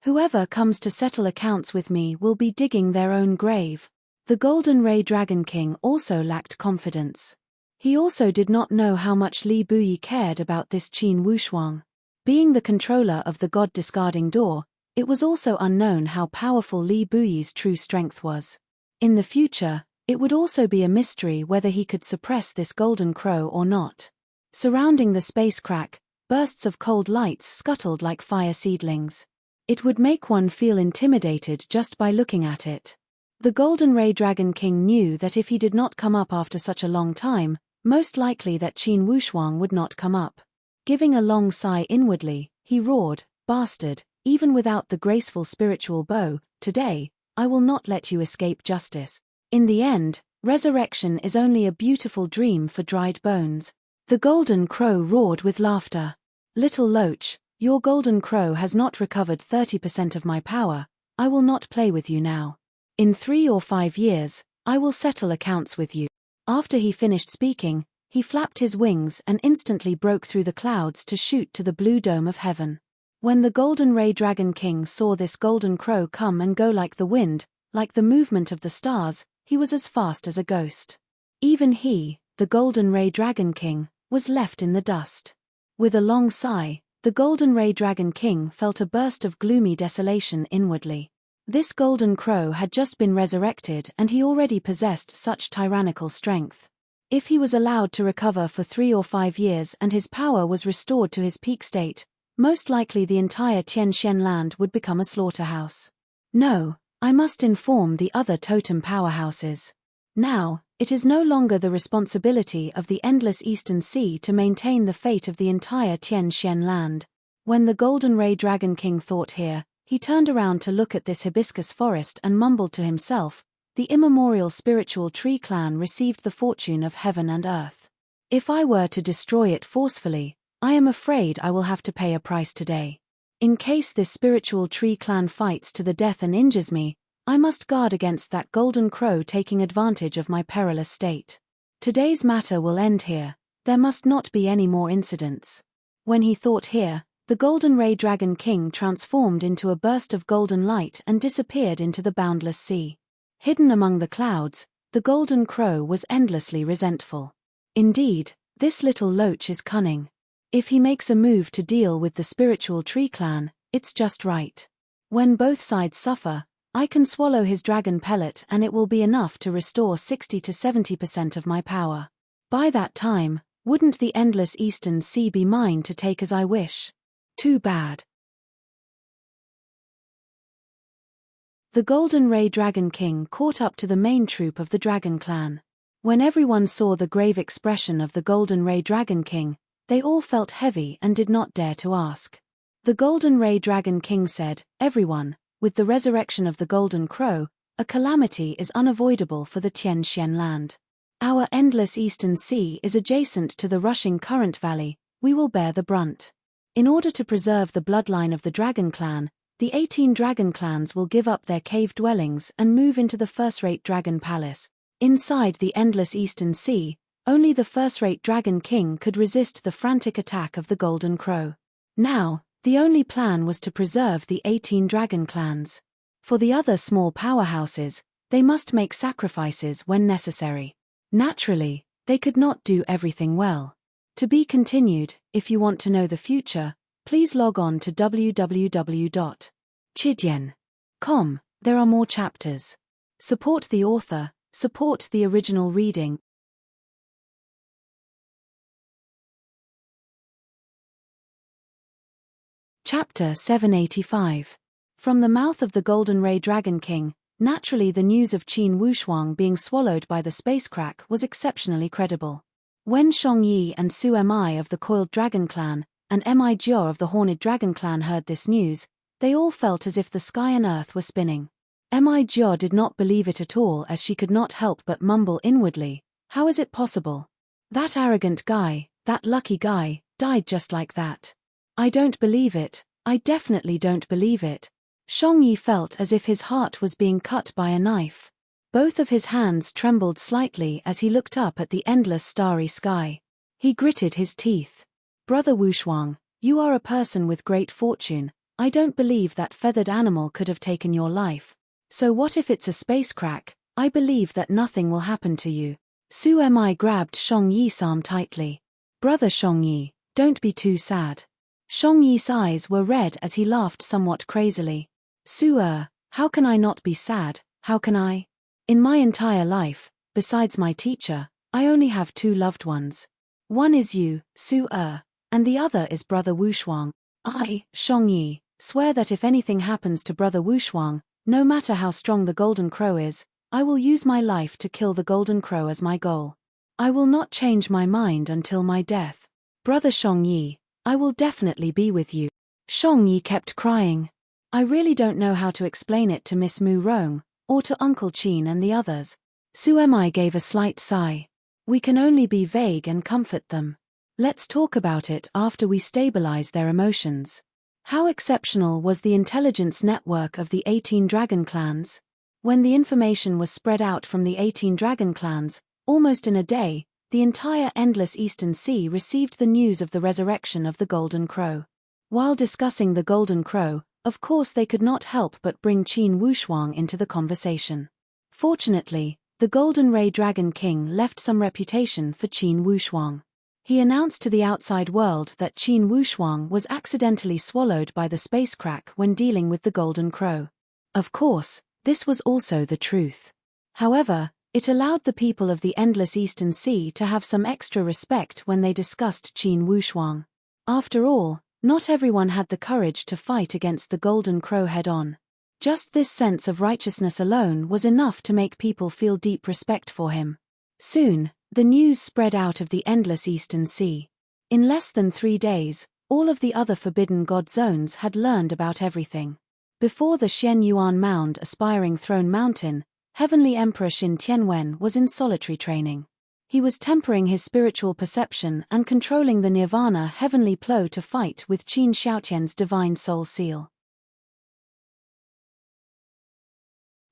Whoever comes to settle accounts with me will be digging their own grave. The Golden Ray Dragon King also lacked confidence. He also did not know how much Li Buyi cared about this Qin Wushuang. Being the controller of the god-discarding door, it was also unknown how powerful Li Buyi's true strength was. In the future, it would also be a mystery whether he could suppress this Golden Crow or not. Surrounding the space crack, bursts of cold lights scuttled like fire seedlings. It would make one feel intimidated just by looking at it. The Golden Ray Dragon King knew that if he did not come up after such a long time, most likely that Qin Wushuang would not come up. Giving a long sigh inwardly, he roared, "Bastard, even without the graceful spiritual bow, today, I will not let you escape justice. In the end, resurrection is only a beautiful dream for dried bones." The Golden Crow roared with laughter. "Little Loach, your Golden Crow has not recovered 30% of my power. I will not play with you now. In 3 or 5 years, I will settle accounts with you." After he finished speaking, he flapped his wings and instantly broke through the clouds to shoot to the blue dome of heaven. When the Golden Ray Dragon King saw this Golden Crow come and go like the wind, like the movement of the stars, he was as fast as a ghost. Even he, the Golden Ray Dragon King, was left in the dust. With a long sigh, the Golden Ray Dragon King felt a burst of gloomy desolation inwardly. This Golden Crow had just been resurrected and he already possessed such tyrannical strength. If he was allowed to recover for 3 or 5 years and his power was restored to his peak state, most likely the entire Tien Shen land would become a slaughterhouse. No, I must inform the other totem powerhouses. Now, it is no longer the responsibility of the endless Eastern Sea to maintain the fate of the entire Tien Shen land. When the Golden Ray Dragon King thought here, he turned around to look at this hibiscus forest and mumbled to himself, "The immemorial spiritual tree clan received the fortune of heaven and earth. If I were to destroy it forcefully, I am afraid I will have to pay a price today. In case this spiritual tree clan fights to the death and injures me, I must guard against that Golden Crow taking advantage of my perilous state. Today's matter will end here, there must not be any more incidents." When he thought here, the Golden Ray Dragon King transformed into a burst of golden light and disappeared into the boundless sea. Hidden among the clouds, the Golden Crow was endlessly resentful. Indeed, this little Loach is cunning. If he makes a move to deal with the spiritual tree clan, it's just right. When both sides suffer, I can swallow his dragon pellet and it will be enough to restore 60 to 70% of my power. By that time, wouldn't the endless Eastern Sea be mine to take as I wish? Too bad. The Golden Ray Dragon King caught up to the main troop of the Dragon Clan. When everyone saw the grave expression of the Golden Ray Dragon King, they all felt heavy and did not dare to ask. The Golden Ray Dragon King said, "Everyone, with the resurrection of the Golden Crow, a calamity is unavoidable for the Tien Shen land. Our endless Eastern Sea is adjacent to the rushing current valley, we will bear the brunt. In order to preserve the bloodline of the Dragon Clan, the 18 Dragon Clans will give up their cave dwellings and move into the first-rate Dragon Palace. Inside the endless Eastern Sea, only the first-rate Dragon King could resist the frantic attack of the Golden Crow. Now, the only plan was to preserve the 18 Dragon Clans. For the other small powerhouses, they must make sacrifices when necessary. Naturally, They could not do everything well. To be continued. If you want to know the future, please log on to www.chidyen.com. There are more chapters. Support the author, support the original reading. Chapter 785. From the mouth of the Golden Ray Dragon King, naturally the news of Qin Wushuang being swallowed by the spacecrack was exceptionally credible. When Shang Yi and Su Mi of the Coiled Dragon Clan, and Mi Jiao of the Horned Dragon Clan heard this news, they all felt as if the sky and earth were spinning. Mi Jiao did not believe it at all, as she could not help but mumble inwardly, "How is it possible? That arrogant guy, that lucky guy, died just like that. I don't believe it, I definitely don't believe it." Shang Yi felt as if his heart was being cut by a knife. Both of his hands trembled slightly as he looked up at the endless starry sky. He gritted his teeth. "Brother Wushuang, you are a person with great fortune. I don't believe that feathered animal could have taken your life. So what if it's a space crack? I believe that nothing will happen to you." Su Mi grabbed Shang Yi's arm tightly. "Brother Shang Yi, don't be too sad." Shang Yi's eyes were red as he laughed somewhat crazily. "Su, how can I not be sad, how can I? In my entire life, besides my teacher, I only have two loved ones. One is you, Su, and the other is Brother Wushuang. I, Shang Yi, swear that if anything happens to Brother Wushuang, no matter how strong the Golden Crow is, I will use my life to kill the Golden Crow as my goal. I will not change my mind until my death. Brother Shang Yi, I will definitely be with you." Shang Yi kept crying. "I really don't know how to explain it to Miss Mu Rong, or to Uncle Qin and the others." Su Mi gave a slight sigh. "We can only be vague and comfort them. Let's talk about it after we stabilize their emotions." How exceptional was the intelligence network of the 18 dragon clans? When the information was spread out from the 18 dragon clans, almost in a day, the entire endless Eastern Sea received the news of the resurrection of the Golden Crow. While discussing the Golden Crow, of course they could not help but bring Qin Wushuang into the conversation. Fortunately, the Golden Ray Dragon King left some reputation for Qin Wushuang. He announced to the outside world that Qin Wushuang was accidentally swallowed by the space crack when dealing with the Golden Crow. Of course, this was also the truth. However, it allowed the people of the endless Eastern Sea to have some extra respect when they discussed Qin Wushuang. After all, not everyone had the courage to fight against the Golden Crow head-on. Just this sense of righteousness alone was enough to make people feel deep respect for him. Soon, the news spread out of the endless Eastern Sea. In less than 3 days, all of the other Forbidden God zones had learned about everything. Before the Xian Yuan Mound aspiring Throne Mountain, Heavenly Emperor Xin Tianwen was in solitary training. He was tempering his spiritual perception and controlling the Nirvana Heavenly Plow to fight with Qin Xiaotian's Divine Soul Seal.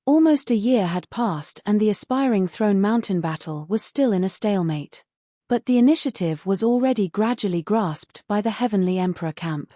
Almost a year had passed and the aspiring Throne Mountain battle was still in a stalemate. But the initiative was already gradually grasped by the Heavenly Emperor camp.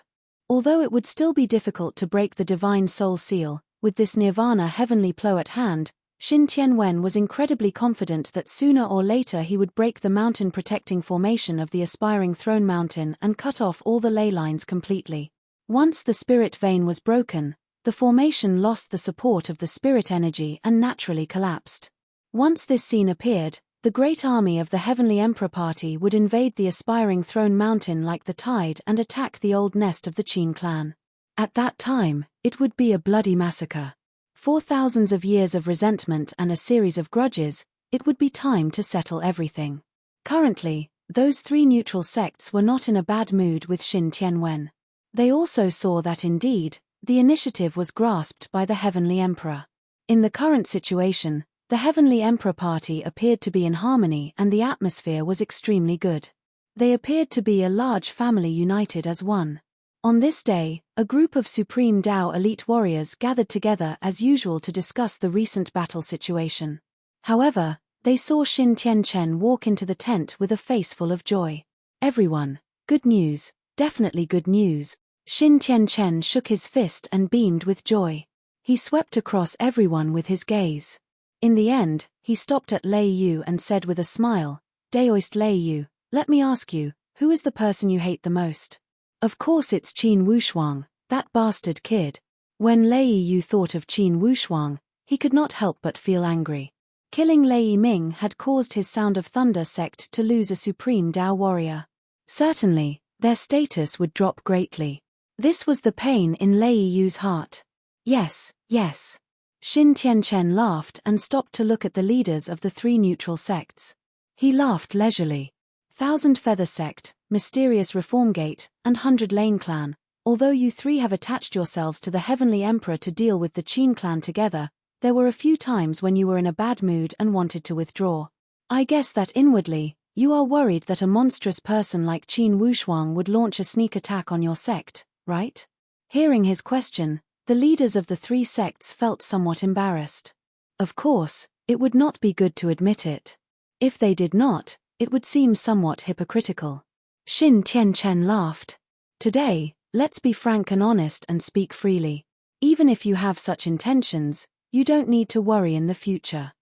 Although it would still be difficult to break the Divine Soul Seal, with this Nirvana Heavenly Plow at hand, Xin Tianwen was incredibly confident that sooner or later he would break the mountain-protecting formation of the aspiring Throne Mountain and cut off all the ley lines completely. Once the spirit vein was broken, the formation lost the support of the spirit energy and naturally collapsed. Once this scene appeared, the great army of the Heavenly Emperor Party would invade the aspiring Throne Mountain like the tide and attack the old nest of the Qin clan. At that time, it would be a bloody massacre. For thousands of years of resentment and a series of grudges, it would be time to settle everything. Currently, those 3 neutral sects were not in a bad mood with Xin Tianwen. They also saw that indeed, the initiative was grasped by the Heavenly Emperor. In the current situation, the Heavenly Emperor Party appeared to be in harmony and the atmosphere was extremely good. They appeared to be a large family united as one. On this day, a group of Supreme Dao elite warriors gathered together as usual to discuss the recent battle situation. However, they saw Xin Tianchen walk into the tent with a face full of joy. "Everyone, good news, definitely good news." Xin Tianchen shook his fist and beamed with joy. He swept across everyone with his gaze. In the end, he stopped at Lei Yu and said with a smile, Daoist Lei Yu, let me ask you, who is the person you hate the most? Of course it's Qin Wushuang, that bastard kid. When Lei Yu thought of Qin Wushuang, he could not help but feel angry. Killing Lei Ming had caused his Sound of Thunder sect to lose a supreme Dao warrior. Certainly, their status would drop greatly. This was the pain in Lei Yu's heart. Yes, yes. Xin Tianchen laughed and stopped to look at the leaders of the three neutral sects. He laughed leisurely. Thousand Feather Sect, Mysterious Reformgate, and 100 Lane Clan, although you three have attached yourselves to the Heavenly Emperor to deal with the Qin clan together, there were a few times when you were in a bad mood and wanted to withdraw. I guess that inwardly, you are worried that a monstrous person like Qin Wushuang would launch a sneak attack on your sect, right? Hearing his question, the leaders of the three sects felt somewhat embarrassed. Of course, it would not be good to admit it. If they did not, it would seem somewhat hypocritical. Xin Tianchen laughed. Today, let's be frank and honest and speak freely. Even if you have such intentions, you don't need to worry in the future.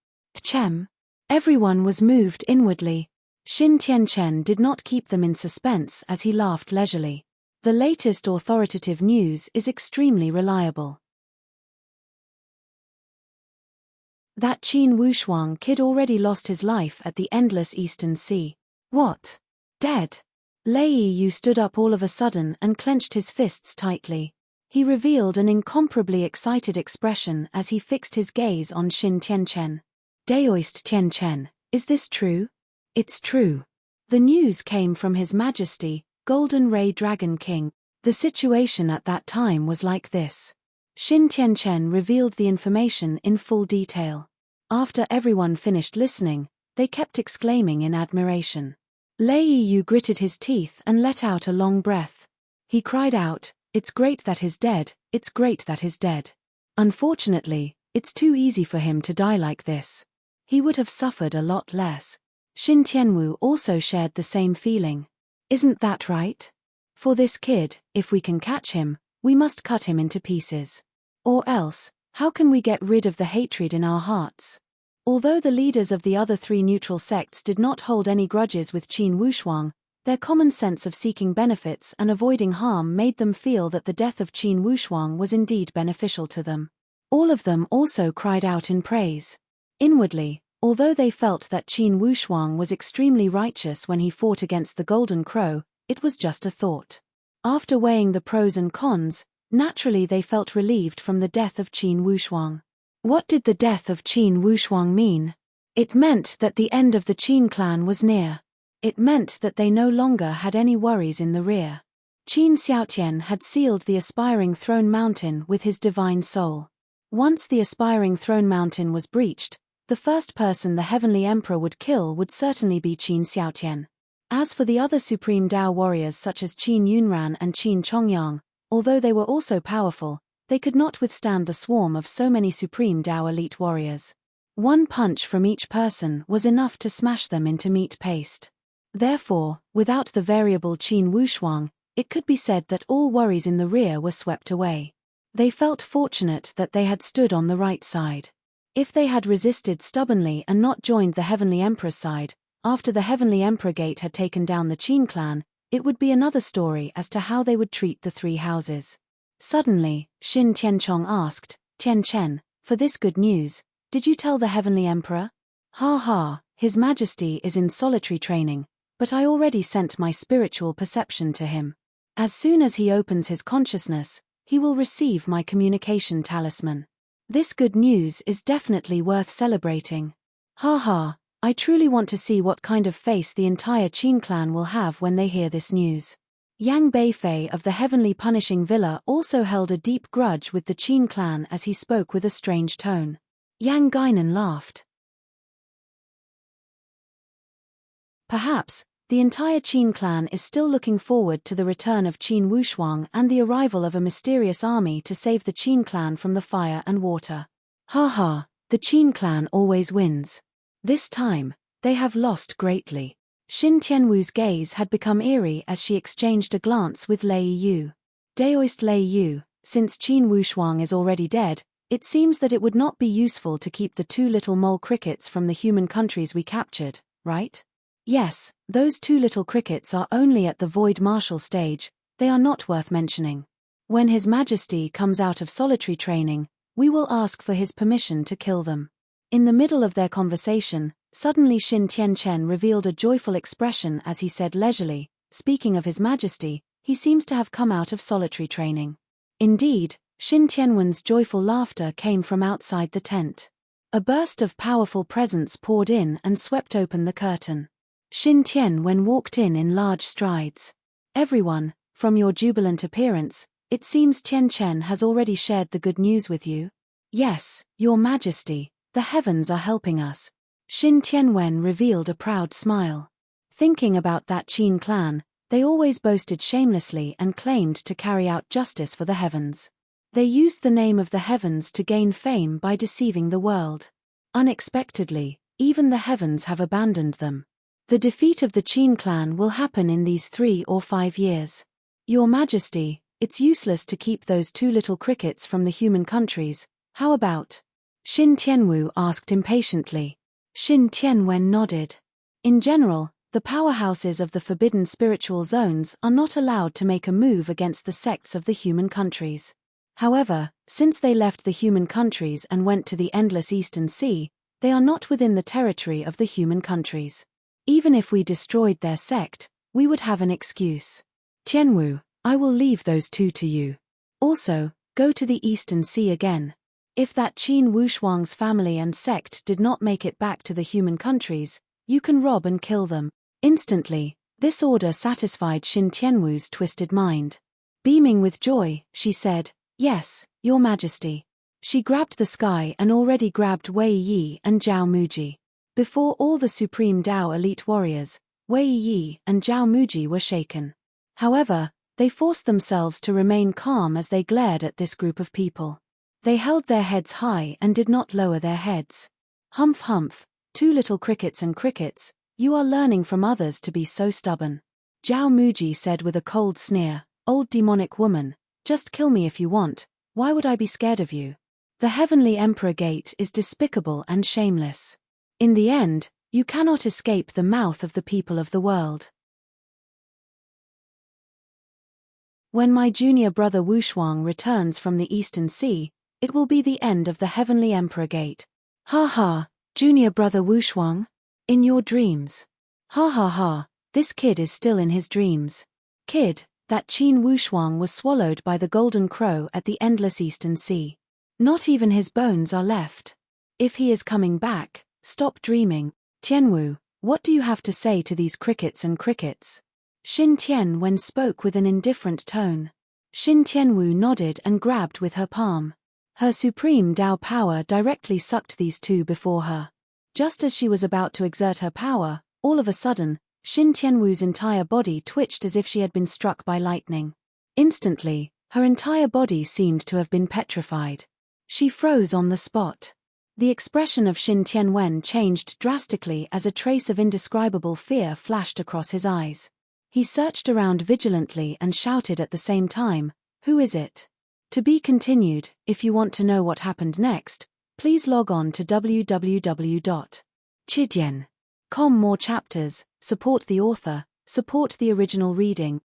Chem. Everyone was moved inwardly. Xin Tianchen did not keep them in suspense as he laughed leisurely. The latest authoritative news is extremely reliable. That Qin Wushuang kid already lost his life at the endless Eastern Sea. What? Dead? Lei Yu stood up all of a sudden and clenched his fists tightly. He revealed an incomparably excited expression as he fixed his gaze on Xin Tianchen. Daoist Tianchen, is this true? It's true. The news came from His Majesty, Golden Ray Dragon King. The situation at that time was like this. Xin Tianchen revealed the information in full detail. After everyone finished listening, they kept exclaiming in admiration. Lei Yu gritted his teeth and let out a long breath. He cried out, "It's great that he's dead, it's great that he's dead. Unfortunately, it's too easy for him to die like this. He would have suffered a lot less." Xin Tianwu also shared the same feeling. Isn't that right? For this kid, if we can catch him, we must cut him into pieces. Or else, how can we get rid of the hatred in our hearts? Although the leaders of the other three neutral sects did not hold any grudges with Qin Wushuang, their common sense of seeking benefits and avoiding harm made them feel that the death of Qin Wushuang was indeed beneficial to them. All of them also cried out in praise. Inwardly, although they felt that Qin Wushuang was extremely righteous when he fought against the Golden Crow, it was just a thought. After weighing the pros and cons, naturally they felt relieved from the death of Qin Wushuang. What did the death of Qin Wushuang mean? It meant that the end of the Qin clan was near. It meant that they no longer had any worries in the rear. Qin Xiaotian had sealed the aspiring throne mountain with his divine soul. Once the aspiring throne mountain was breached, the first person the Heavenly Emperor would kill would certainly be Qin Xiaotian. As for the other supreme Dao warriors such as Qin Yunran and Qin Chongyang, although they were also powerful, they could not withstand the swarm of so many supreme Dao elite warriors. One punch from each person was enough to smash them into meat paste. Therefore, without the variable Qin Wushuang, it could be said that all worries in the rear were swept away. They felt fortunate that they had stood on the right side. If they had resisted stubbornly and not joined the Heavenly Emperor's side, after the Heavenly Emperor Gate had taken down the Qin clan, it would be another story as to how they would treat the three houses. Suddenly, Xin Tianchong asked, "Tianchen, for this good news, did you tell the Heavenly Emperor?" "Ha ha, His Majesty is in solitary training, but I already sent my spiritual perception to him. As soon as he opens his consciousness, he will receive my communication talisman. This good news is definitely worth celebrating. Ha ha, I truly want to see what kind of face the entire Qin clan will have when they hear this news." Yang Beifei of the Heavenly Punishing Villa also held a deep grudge with the Qin clan as he spoke with a strange tone. Yang Guinan laughed. Perhaps, the entire Qin clan is still looking forward to the return of Qin Wushuang and the arrival of a mysterious army to save the Qin clan from the fire and water. Ha ha, the Qin clan always wins. This time, they have lost greatly. Xin Tianwu's gaze had become eerie as she exchanged a glance with Lei Yu. Daoist Lei Yu, since Qin Wushuang is already dead, it seems that it would not be useful to keep the two little mole crickets from the human countries we captured, right? Yes, those two little crickets are only at the void martial stage, they are not worth mentioning. When His Majesty comes out of solitary training, we will ask for his permission to kill them. In the middle of their conversation, suddenly Xin Tianchen revealed a joyful expression as he said leisurely, speaking of His Majesty, he seems to have come out of solitary training. Indeed, Xin Tianwen's joyful laughter came from outside the tent. A burst of powerful presence poured in and swept open the curtain. Xin Tianwen walked in large strides. Everyone, from your jubilant appearance, it seems Tianchen has already shared the good news with you. Yes, Your Majesty, the heavens are helping us. Xin Tianwen revealed a proud smile. Thinking about that Qin clan, they always boasted shamelessly and claimed to carry out justice for the heavens. They used the name of the heavens to gain fame by deceiving the world. Unexpectedly, even the heavens have abandoned them. The defeat of the Qin clan will happen in these 3 or 5 years. Your Majesty, it's useless to keep those two little crickets from the human countries, how about? Xin Tianwu asked impatiently. Xin Tianwen nodded. In general, the powerhouses of the forbidden spiritual zones are not allowed to make a move against the sects of the human countries. However, since they left the human countries and went to the endless Eastern Sea, they are not within the territory of the human countries. Even if we destroyed their sect, we would have an excuse. Tianwu, I will leave those two to you. Also, go to the Eastern Sea again. If that Qin Wushuang's family and sect did not make it back to the human countries, you can rob and kill them. Instantly, this order satisfied Xin Tianwu's twisted mind. Beaming with joy, she said, Yes, Your Majesty. She grabbed the sky and already grabbed Wei Yi and Zhao Muji. Before all the Supreme Dao elite warriors, Wei Yi and Zhao Muji were shaken. However, they forced themselves to remain calm as they glared at this group of people. They held their heads high and did not lower their heads. Humph humph, two little crickets and crickets, you are learning from others to be so stubborn. Zhao Muji said with a cold sneer, Old demonic woman, just kill me if you want, why would I be scared of you? The Heavenly Emperor Gate is despicable and shameless. In the end, you cannot escape the mouth of the people of the world. When my junior brother Wushuang returns from the Eastern Sea, it will be the end of the Heavenly Emperor Gate. Ha ha, junior brother Wushuang? In your dreams. Ha ha ha, this kid is still in his dreams. Kid, that Qin Wushuang was swallowed by the golden crow at the endless Eastern Sea. Not even his bones are left. If he is coming back, stop dreaming. Tianwu, what do you have to say to these crickets and crickets? Xin Tianwen spoke with an indifferent tone. Xin Tianwu nodded and grabbed with her palm. Her supreme Dao power directly sucked these two before her. Just as she was about to exert her power, all of a sudden, Xin Tianwu's entire body twitched as if she had been struck by lightning. Instantly, her entire body seemed to have been petrified. She froze on the spot. The expression of Xin Tianwen changed drastically as a trace of indescribable fear flashed across his eyes. He searched around vigilantly and shouted at the same time, Who is it? To be continued. If you want to know what happened next, please log on to www.chidian.com. More chapters, support the author, support the original reading.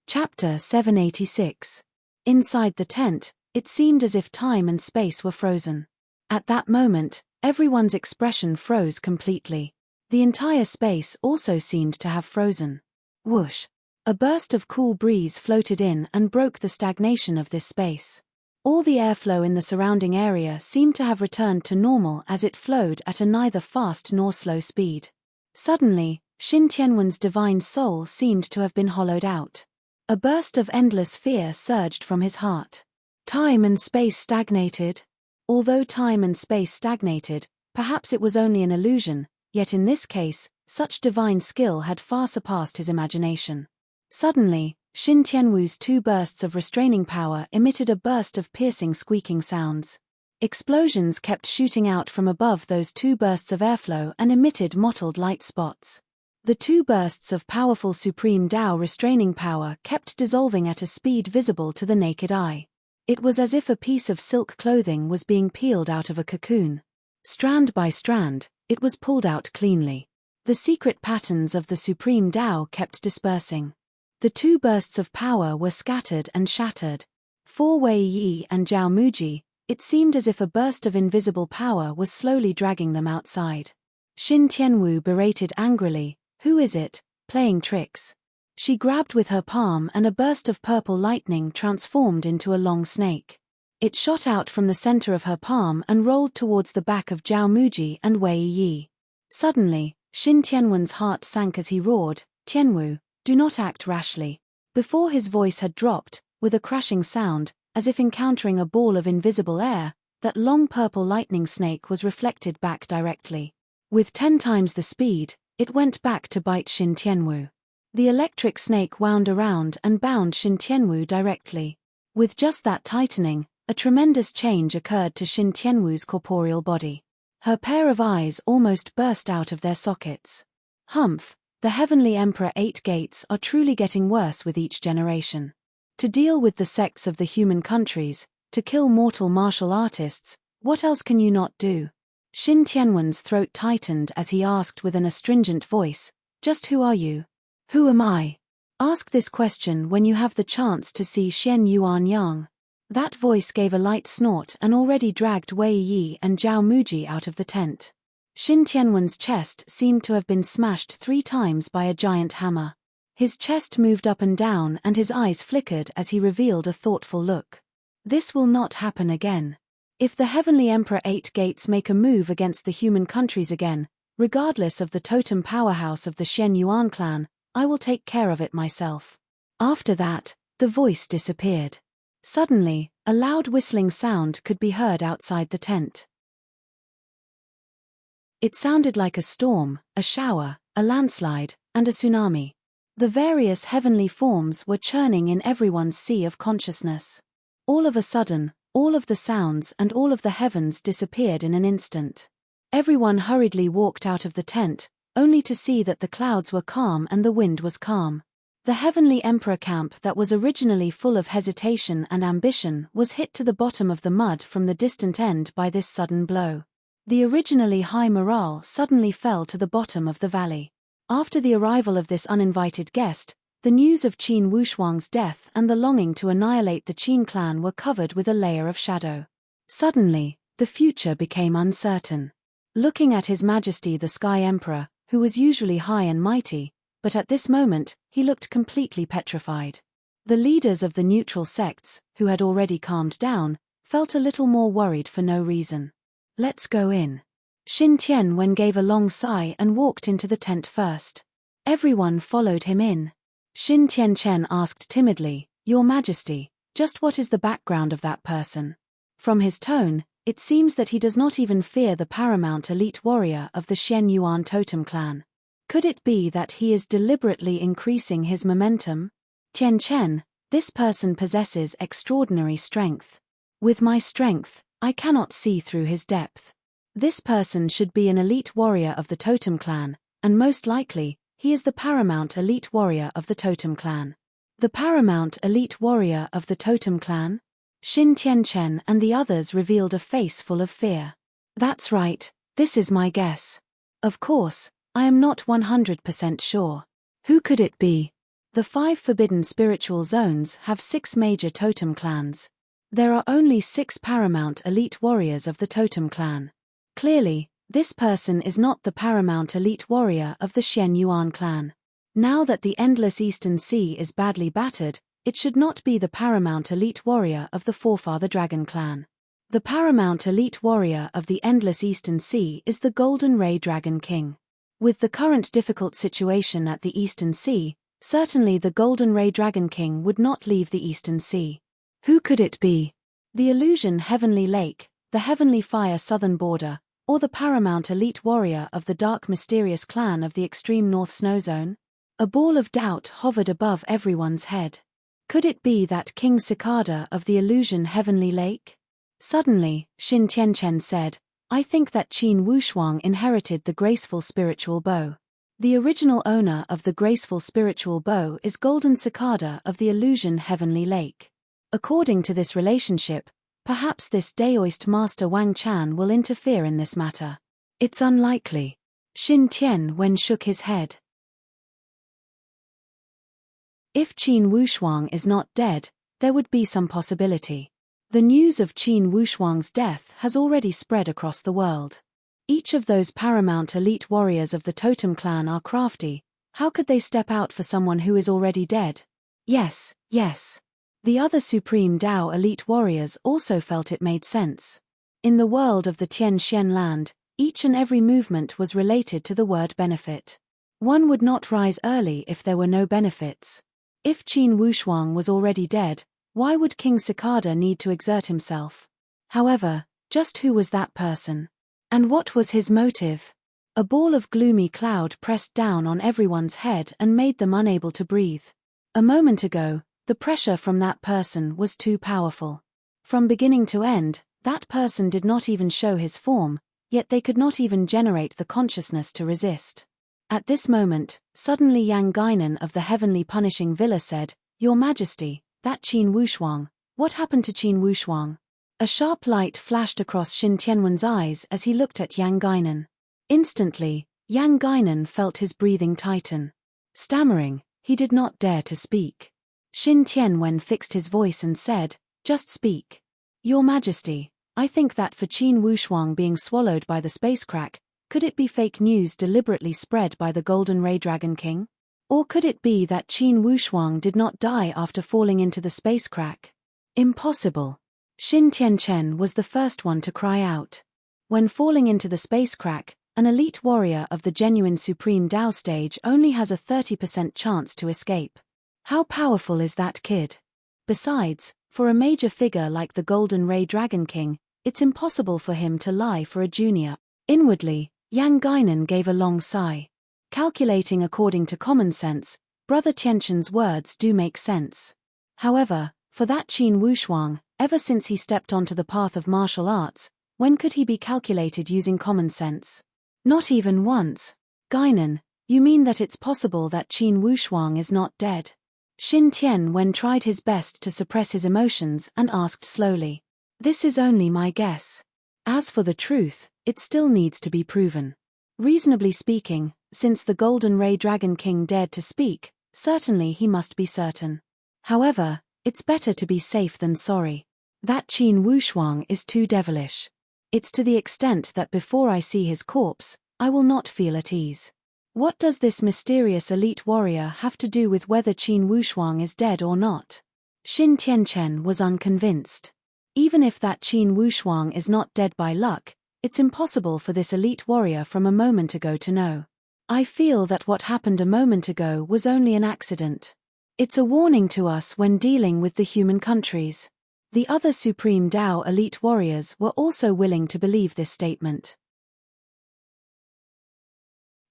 Chapter 786. Inside the tent, it seemed as if time and space were frozen. At that moment, everyone's expression froze completely. The entire space also seemed to have frozen. Whoosh! A burst of cool breeze floated in and broke the stagnation of this space. All the airflow in the surrounding area seemed to have returned to normal as it flowed at a neither fast nor slow speed. Suddenly, Xin Tianwen's divine soul seemed to have been hollowed out. A burst of endless fear surged from his heart. Time and space stagnated. Although time and space stagnated, perhaps it was only an illusion, yet in this case, such divine skill had far surpassed his imagination. Suddenly, Xin Tianwu's two bursts of restraining power emitted a burst of piercing squeaking sounds. Explosions kept shooting out from above those two bursts of airflow and emitted mottled light spots. The two bursts of powerful supreme Dao restraining power kept dissolving at a speed visible to the naked eye. It was as if a piece of silk clothing was being peeled out of a cocoon. Strand by strand, it was pulled out cleanly. The secret patterns of the supreme Tao kept dispersing. The two bursts of power were scattered and shattered. For Wei Yi and Zhao Muji, it seemed as if a burst of invisible power was slowly dragging them outside. Xin Tianwu berated angrily, "Who is it, playing tricks?" She grabbed with her palm and a burst of purple lightning transformed into a long snake. It shot out from the center of her palm and rolled towards the back of Zhao Muji and Wei Yi. Suddenly, Xin Tianwen's heart sank as he roared, "Tianwu, do not act rashly." Before his voice had dropped, with a crashing sound, as if encountering a ball of invisible air, that long purple lightning snake was reflected back directly. With 10 times the speed, it went back to bite Xin Tianwu. The electric snake wound around and bound Xin Tianwu directly. With just that tightening, a tremendous change occurred to Xin Tianwu's corporeal body. Her pair of eyes almost burst out of their sockets. Humph, the Heavenly Emperor 8 gates are truly getting worse with each generation. To deal with the sects of the human countries, to kill mortal martial artists, what else can you not do? Xin Tianwen's throat tightened as he asked with an astringent voice, "Just who are you?" "Who am I?" Ask this question when you have the chance to see Shen Yuan Yang. That voice gave a light snort and already dragged Wei Yi and Zhao Muji out of the tent. Xin Tianwen's chest seemed to have been smashed 3 times by a giant hammer. His chest moved up and down and his eyes flickered as he revealed a thoughtful look. This will not happen again. If the Heavenly Emperor 8 gates make a move against the human countries again, regardless of the totem powerhouse of the Shen Yuan clan, I will take care of it myself. After that, the voice disappeared. Suddenly, a loud whistling sound could be heard outside the tent. It sounded like a storm, a shower, a landslide, and a tsunami. The various heavenly forms were churning in everyone's sea of consciousness. All of a sudden, all of the sounds and all of the heavens disappeared in an instant. Everyone hurriedly walked out of the tent, only to see that the clouds were calm and the wind was calm. The Heavenly Emperor camp that was originally full of hesitation and ambition was hit to the bottom of the mud from the distant end by this sudden blow. The originally high morale suddenly fell to the bottom of the valley. After the arrival of this uninvited guest, the news of Qin Wushuang's death and the longing to annihilate the Qin clan were covered with a layer of shadow. Suddenly, the future became uncertain. Looking at His Majesty the Sky Emperor, who was usually high and mighty, but at this moment, he looked completely petrified. The leaders of the neutral sects, who had already calmed down, felt a little more worried for no reason. "Let's go in." Xin Tianwen gave a long sigh and walked into the tent first. Everyone followed him in. Xin Tianchen asked timidly, "Your Majesty, just what is the background of that person?" From his tone, it seems that he does not even fear the paramount elite warrior of the Shen Yuan totem clan. Could it be that he is deliberately increasing his momentum? "Tianchen, this person possesses extraordinary strength. With my strength, I cannot see through his depth. This person should be an elite warrior of the totem clan, and most likely, he is the paramount elite warrior of the totem clan." The paramount elite warrior of the totem clan? Xin Tianchen and the others revealed a face full of fear. "That's right, this is my guess. Of course, I am not 100% sure. Who could it be?" The 5 forbidden spiritual zones have 6 major totem clans. There are only 6 paramount elite warriors of the totem clan. Clearly, this person is not the paramount elite warrior of the Shen Yuan clan. Now that the Endless Eastern Sea is badly battered, it should not be the paramount elite warrior of the Forefather Dragon clan. The paramount elite warrior of the Endless Eastern Sea is the Golden Ray Dragon King. With the current difficult situation at the Eastern Sea, certainly the Golden Ray Dragon King would not leave the Eastern Sea. Who could it be? The Illusion Heavenly Lake, the Heavenly Fire Southern Border, or the paramount elite warrior of the dark mysterious clan of the extreme North Snow Zone? A ball of doubt hovered above everyone's head. Could it be that King Cicada of the Illusion Heavenly Lake? Suddenly, Xin Tianchen said, "I think that Qin Wushuang inherited the graceful spiritual bow. The original owner of the graceful spiritual bow is Golden Cicada of the Illusion Heavenly Lake." According to this relationship, perhaps this Daoist master Wang Chan will interfere in this matter. It's unlikely. Xin Tianwen shook his head. If Qin Wushuang is not dead, there would be some possibility. The news of Qin Wushuang's death has already spread across the world. Each of those paramount elite warriors of the totem clan are crafty. How could they step out for someone who is already dead? Yes. The other supreme Dao elite warriors also felt it made sense. In the world of the Tian Xian land, each and every movement was related to the word benefit. One would not rise early if there were no benefits. If Qin Wushuang was already dead, why would King Cicada need to exert himself? However, just who was that person? And what was his motive? A ball of gloomy cloud pressed down on everyone's head and made them unable to breathe. A moment ago, the pressure from that person was too powerful. From beginning to end, that person did not even show his form, yet they could not even generate the consciousness to resist. At this moment, suddenly Yang Guinan of the Heavenly Punishing Villa said, "Your Majesty, that Qin Wushuang, what happened to Qin Wushuang?" A sharp light flashed across Xin Tianwen's eyes as he looked at Yang Guinan. Instantly, Yang Guinan felt his breathing tighten. Stammering, he did not dare to speak. Xin Tianwen fixed his voice and said, "Just speak. Your Majesty, I think that for Qin Wushuang being swallowed by the spacecrack, could it be fake news deliberately spread by the Golden Ray Dragon King? Or could it be that Qin Wushuang did not die after falling into the spacecrack? Impossible." Xin Tianchen was the first one to cry out. When falling into the spacecrack, an elite warrior of the genuine Supreme Dao stage only has a 30% chance to escape. How powerful is that kid? Besides, for a major figure like the Golden Ray Dragon King, it's impossible for him to lie for a junior. Inwardly, Yang Guinan gave a long sigh. Calculating according to common sense, Brother Tianchen's words do make sense. However, for that Qin Wushuang, ever since he stepped onto the path of martial arts, when could he be calculated using common sense? Not even once. Guinan, you mean that it's possible that Qin Wushuang is not dead? Xin Tianwen tried his best to suppress his emotions and asked slowly. This is only my guess. As for the truth, it still needs to be proven. Reasonably speaking, since the Golden Ray Dragon King dared to speak, certainly he must be certain. However, it's better to be safe than sorry. That Qin Wushuang is too devilish. It's to the extent that before I see his corpse, I will not feel at ease. What does this mysterious elite warrior have to do with whether Qin Wushuang is dead or not? Xin Tianchen was unconvinced. Even if that Qin Wushuang is not dead by luck, it's impossible for this elite warrior from a moment ago to know. I feel that what happened a moment ago was only an accident. It's a warning to us when dealing with the human countries. The other Supreme Dao elite warriors were also willing to believe this statement.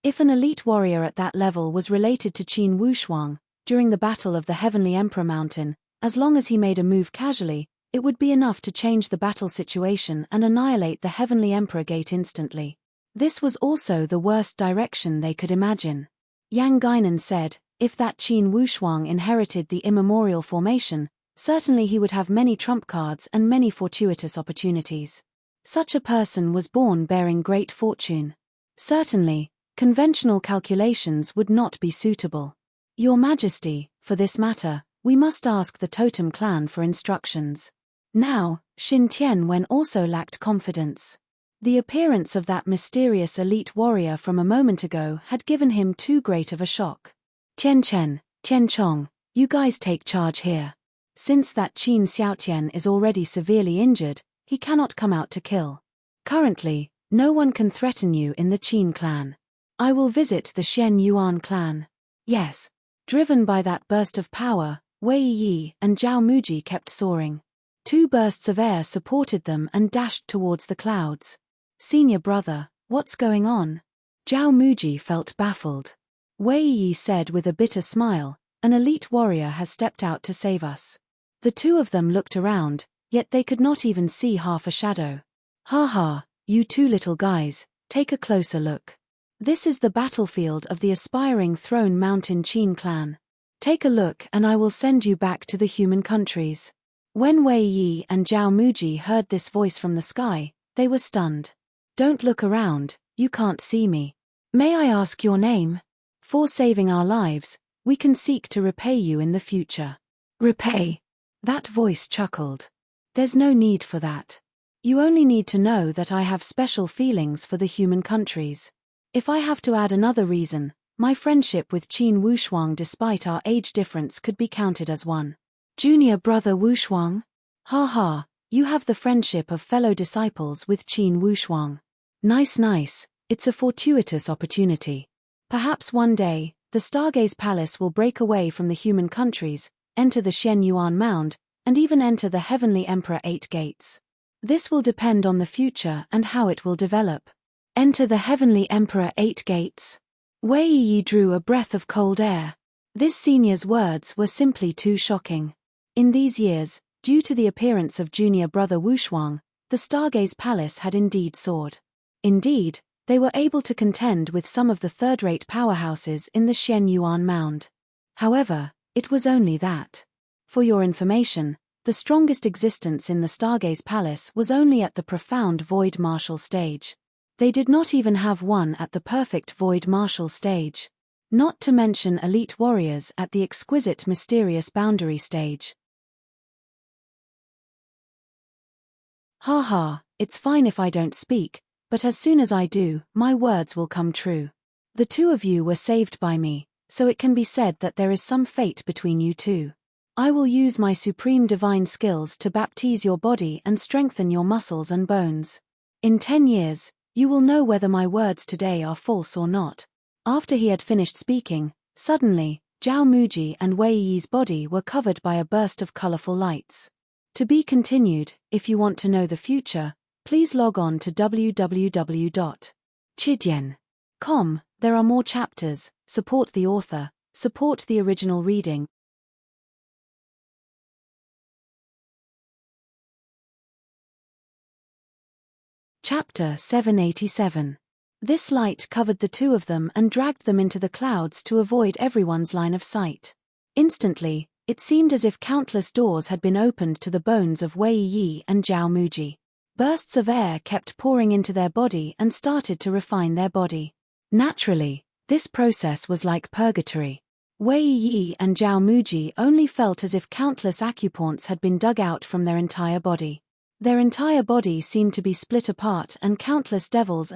If an elite warrior at that level was related to Qin Wushuang, during the Battle of the Heavenly Emperor Mountain, as long as he made a move casually, it would be enough to change the battle situation and annihilate the Heavenly Emperor Gate instantly. This was also the worst direction they could imagine. Yang Guinan said, if that Qin Wushuang inherited the immemorial formation, certainly he would have many trump cards and many fortuitous opportunities. Such a person was born bearing great fortune. Certainly, conventional calculations would not be suitable. Your Majesty, for this matter, we must ask the Totem clan for instructions. Now, Xin Tianwen also lacked confidence. The appearance of that mysterious elite warrior from a moment ago had given him too great of a shock. Tianchen, Tianchong, you guys take charge here. Since that Qin Xiaotian is already severely injured, he cannot come out to kill. Currently, no one can threaten you in the Qin clan. I will visit the Shen Yuan clan. Yes. Driven by that burst of power, Wei Yi and Zhao Muji kept soaring. Two bursts of air supported them and dashed towards the clouds. Senior brother, what's going on? Zhao Muji felt baffled. Wei Yi said with a bitter smile, an elite warrior has stepped out to save us. The two of them looked around, yet they could not even see half a shadow. Ha ha, you two little guys, take a closer look. This is the battlefield of the aspiring Throne Mountain Qin clan. Take a look and I will send you back to the human countries. When Wei Yi and Zhao Muji heard this voice from the sky, they were stunned. Don't look around, you can't see me. May I ask your name? For saving our lives, we can seek to repay you in the future. Repay? That voice chuckled. There's no need for that. You only need to know that I have special feelings for the human countries. If I have to add another reason, my friendship with Qin Wushuang despite our age difference could be counted as one. Junior brother Wushuang? Ha ha, you have the friendship of fellow disciples with Qin Wushuang. Nice, it's a fortuitous opportunity. Perhaps one day, the Stargaze Palace will break away from the human countries, enter the Shen Yuan Mound, and even enter the Heavenly Emperor 8 Gates. This will depend on the future and how it will develop. Enter the Heavenly Emperor 8 Gates. Wei Yi drew a breath of cold air. This senior's words were simply too shocking. In these years, due to the appearance of junior brother Wushuang, the Stargaze Palace had indeed soared. Indeed, they were able to contend with some of the third-rate powerhouses in the Shen Yuan Mound. However, it was only that. For your information, the strongest existence in the Stargaze Palace was only at the profound Void Martial stage. They did not even have one at the perfect Void Martial stage. Not to mention elite warriors at the exquisite Mysterious Boundary stage. Ha, it's fine if I don't speak, but as soon as I do, my words will come true. The two of you were saved by me, so it can be said that there is some fate between you two. I will use my supreme divine skills to baptize your body and strengthen your muscles and bones. In 10 years, you will know whether my words today are false or not. After he had finished speaking, suddenly, Zhao Muji and Wei Yi's body were covered by a burst of colorful lights. To be continued, if you want to know the future, please log on to www.chidian.com. There are more chapters. Support the author, support the original reading. Chapter 787. This light covered the two of them and dragged them into the clouds to avoid everyone's line of sight. Instantly, it seemed as if countless doors had been opened to the bones of Wei Yi and Zhao Muji. Bursts of air kept pouring into their body and started to refine their body. Naturally, this process was like purgatory. Wei Yi and Zhao Muji only felt as if countless acupoints had been dug out from their entire body. Their entire body seemed to be split apart and countless devils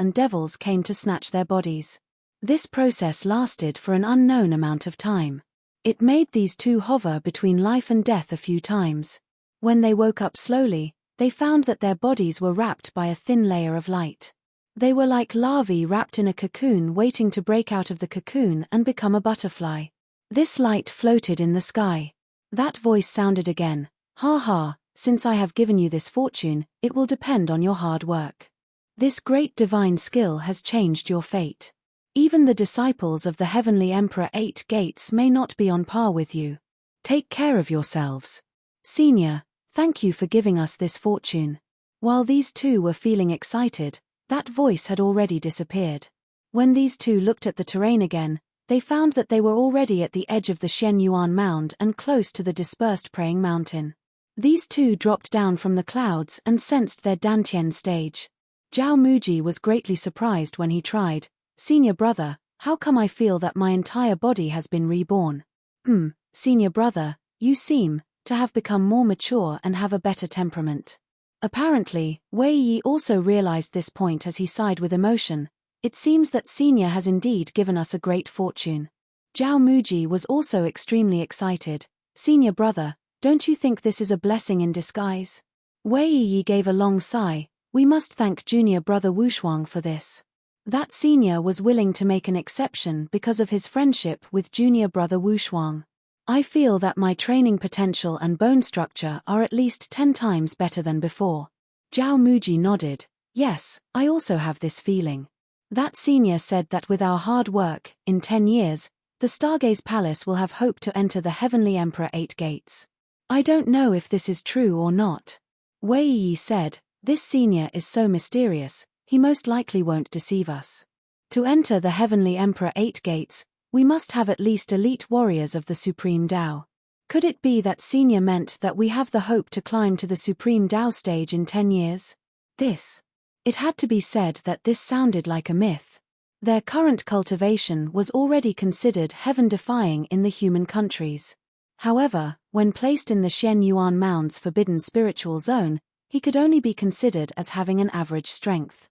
came to snatch their bodies. This process lasted for an unknown amount of time. It made these two hover between life and death a few times. When they woke up slowly, they found that their bodies were wrapped by a thin layer of light. They were like larvae wrapped in a cocoon waiting to break out of the cocoon and become a butterfly. This light floated in the sky. That voice sounded again. Ha, since I have given you this fortune, it will depend on your hard work. This great divine skill has changed your fate. Even the disciples of the Heavenly Emperor 8 Gates may not be on par with you. Take care of yourselves. Senior, thank you for giving us this fortune. While these two were feeling excited, that voice had already disappeared. When these two looked at the terrain again, they found that they were already at the edge of the Shen Yuan Mound and close to the dispersed praying mountain. These two dropped down from the clouds and sensed their Dantian stage. Zhao Muji was greatly surprised when he tried, "Senior brother, how come I feel that my entire body has been reborn?" Senior brother, you seem to have become more mature and have a better temperament. Apparently, Wei Yi also realized this point as he sighed with emotion. It seems that Senior has indeed given us a great fortune. Zhao Muji was also extremely excited. Senior brother, don't you think this is a blessing in disguise? Wei Yi gave a long sigh. We must thank junior brother Wushuang for this. That senior was willing to make an exception because of his friendship with junior brother Wushuang. I feel that my training potential and bone structure are at least 10 times better than before. Zhao Muji nodded. Yes, I also have this feeling. That senior said that with our hard work, in 10 years, the Stargaze Palace will have hope to enter the Heavenly Emperor 8 Gates. I don't know if this is true or not. Wei Yi said, this senior is so mysterious, he most likely won't deceive us. To enter the Heavenly Emperor 8 Gates, we must have at least elite warriors of the Supreme Tao. Could it be that senior meant that we have the hope to climb to the supreme Tao stage in 10 years? It had to be said that this sounded like a myth. Their current cultivation was already considered heaven-defying in the human countries. However, when placed in the Shen Yuan Mound's forbidden spiritual zone, he could only be considered as having an average strength.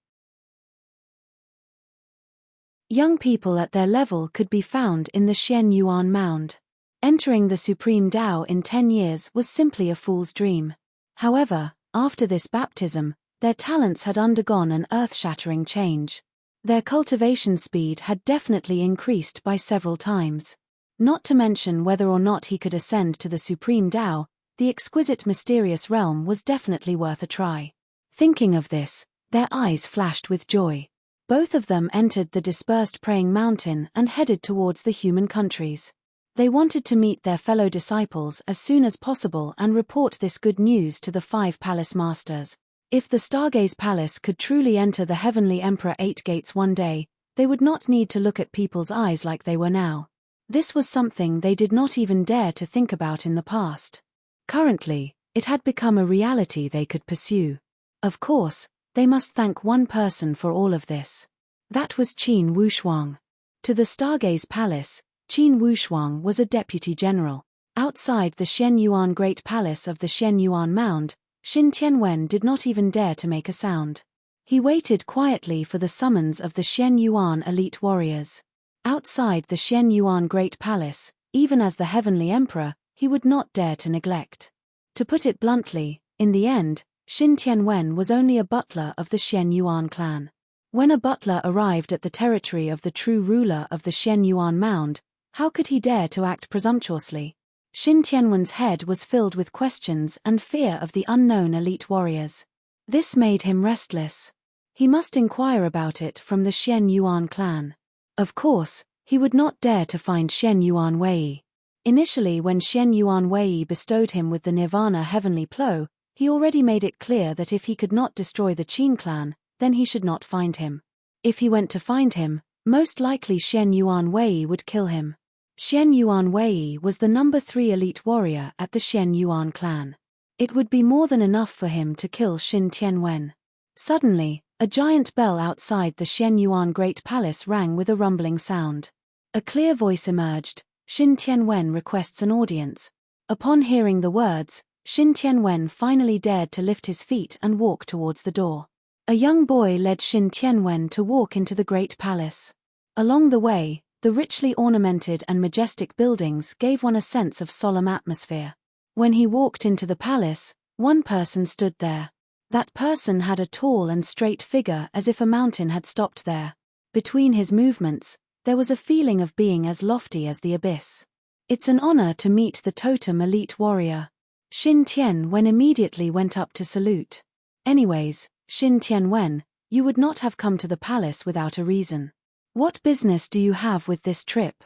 Young people at their level could be found in the Shen Yuan Mound. Entering the Supreme Tao in 10 years was simply a fool's dream. However, after this baptism, their talents had undergone an earth-shattering change. Their cultivation speed had definitely increased by several times. Not to mention whether or not he could ascend to the Supreme Tao, the exquisite mysterious realm was definitely worth a try. Thinking of this, their eyes flashed with joy. Both of them entered the dispersed praying mountain and headed towards the human countries. They wanted to meet their fellow disciples as soon as possible and report this good news to the 5 palace masters. If the Stargaze Palace could truly enter the Heavenly Emperor 8 gates one day, they would not need to look at people's eyes like they were now. This was something they did not even dare to think about in the past. Currently, it had become a reality they could pursue. Of course, they must thank one person for all of this. That was Qin Wushuang. To the Stargaze Palace, Qin Wushuang was a deputy general. Outside the Shen Yuan Great Palace of the Shen Yuan Mound, Xin Tianwen did not even dare to make a sound. He waited quietly for the summons of the Shen Yuan elite warriors. Outside the Shen Yuan Great Palace, even as the Heavenly Emperor, he would not dare to neglect. To put it bluntly, in the end, Xin Tianwen was only a butler of the Shen Yuan clan. When a butler arrived at the territory of the true ruler of the Shen Yuan Mound, how could he dare to act presumptuously? Xin Tianwen's head was filled with questions and fear of the unknown elite warriors. This made him restless. He must inquire about it from the Shen Yuan clan. Of course, he would not dare to find Shen Yuan Wei. Initially, when Shen Yuan Wei bestowed him with the Nirvana Heavenly Plow, he already made it clear that if he could not destroy the Qin clan, then he should not find him. If he went to find him, most likely Shen Yuan Wei would kill him. Shen Yuan Wei was the number 3 elite warrior at the Shen Yuan clan. It would be more than enough for him to kill Xin Tianwen. Suddenly, a giant bell outside the Shen Yuan Great Palace rang with a rumbling sound. A clear voice emerged. Xin Tianwen requests an audience. Upon hearing the words, Xin Tianwen finally dared to lift his feet and walk towards the door. A young boy led Xin Tianwen to walk into the Great Palace. Along the way, the richly ornamented and majestic buildings gave one a sense of solemn atmosphere. When he walked into the palace, one person stood there. That person had a tall and straight figure as if a mountain had stopped there. Between his movements, there was a feeling of being as lofty as the abyss. It's an honor to meet the totem elite warrior. Xin Tianwen immediately went up to salute. Anyways, Xin Tianwen, you would not have come to the palace without a reason. What business do you have with this trip?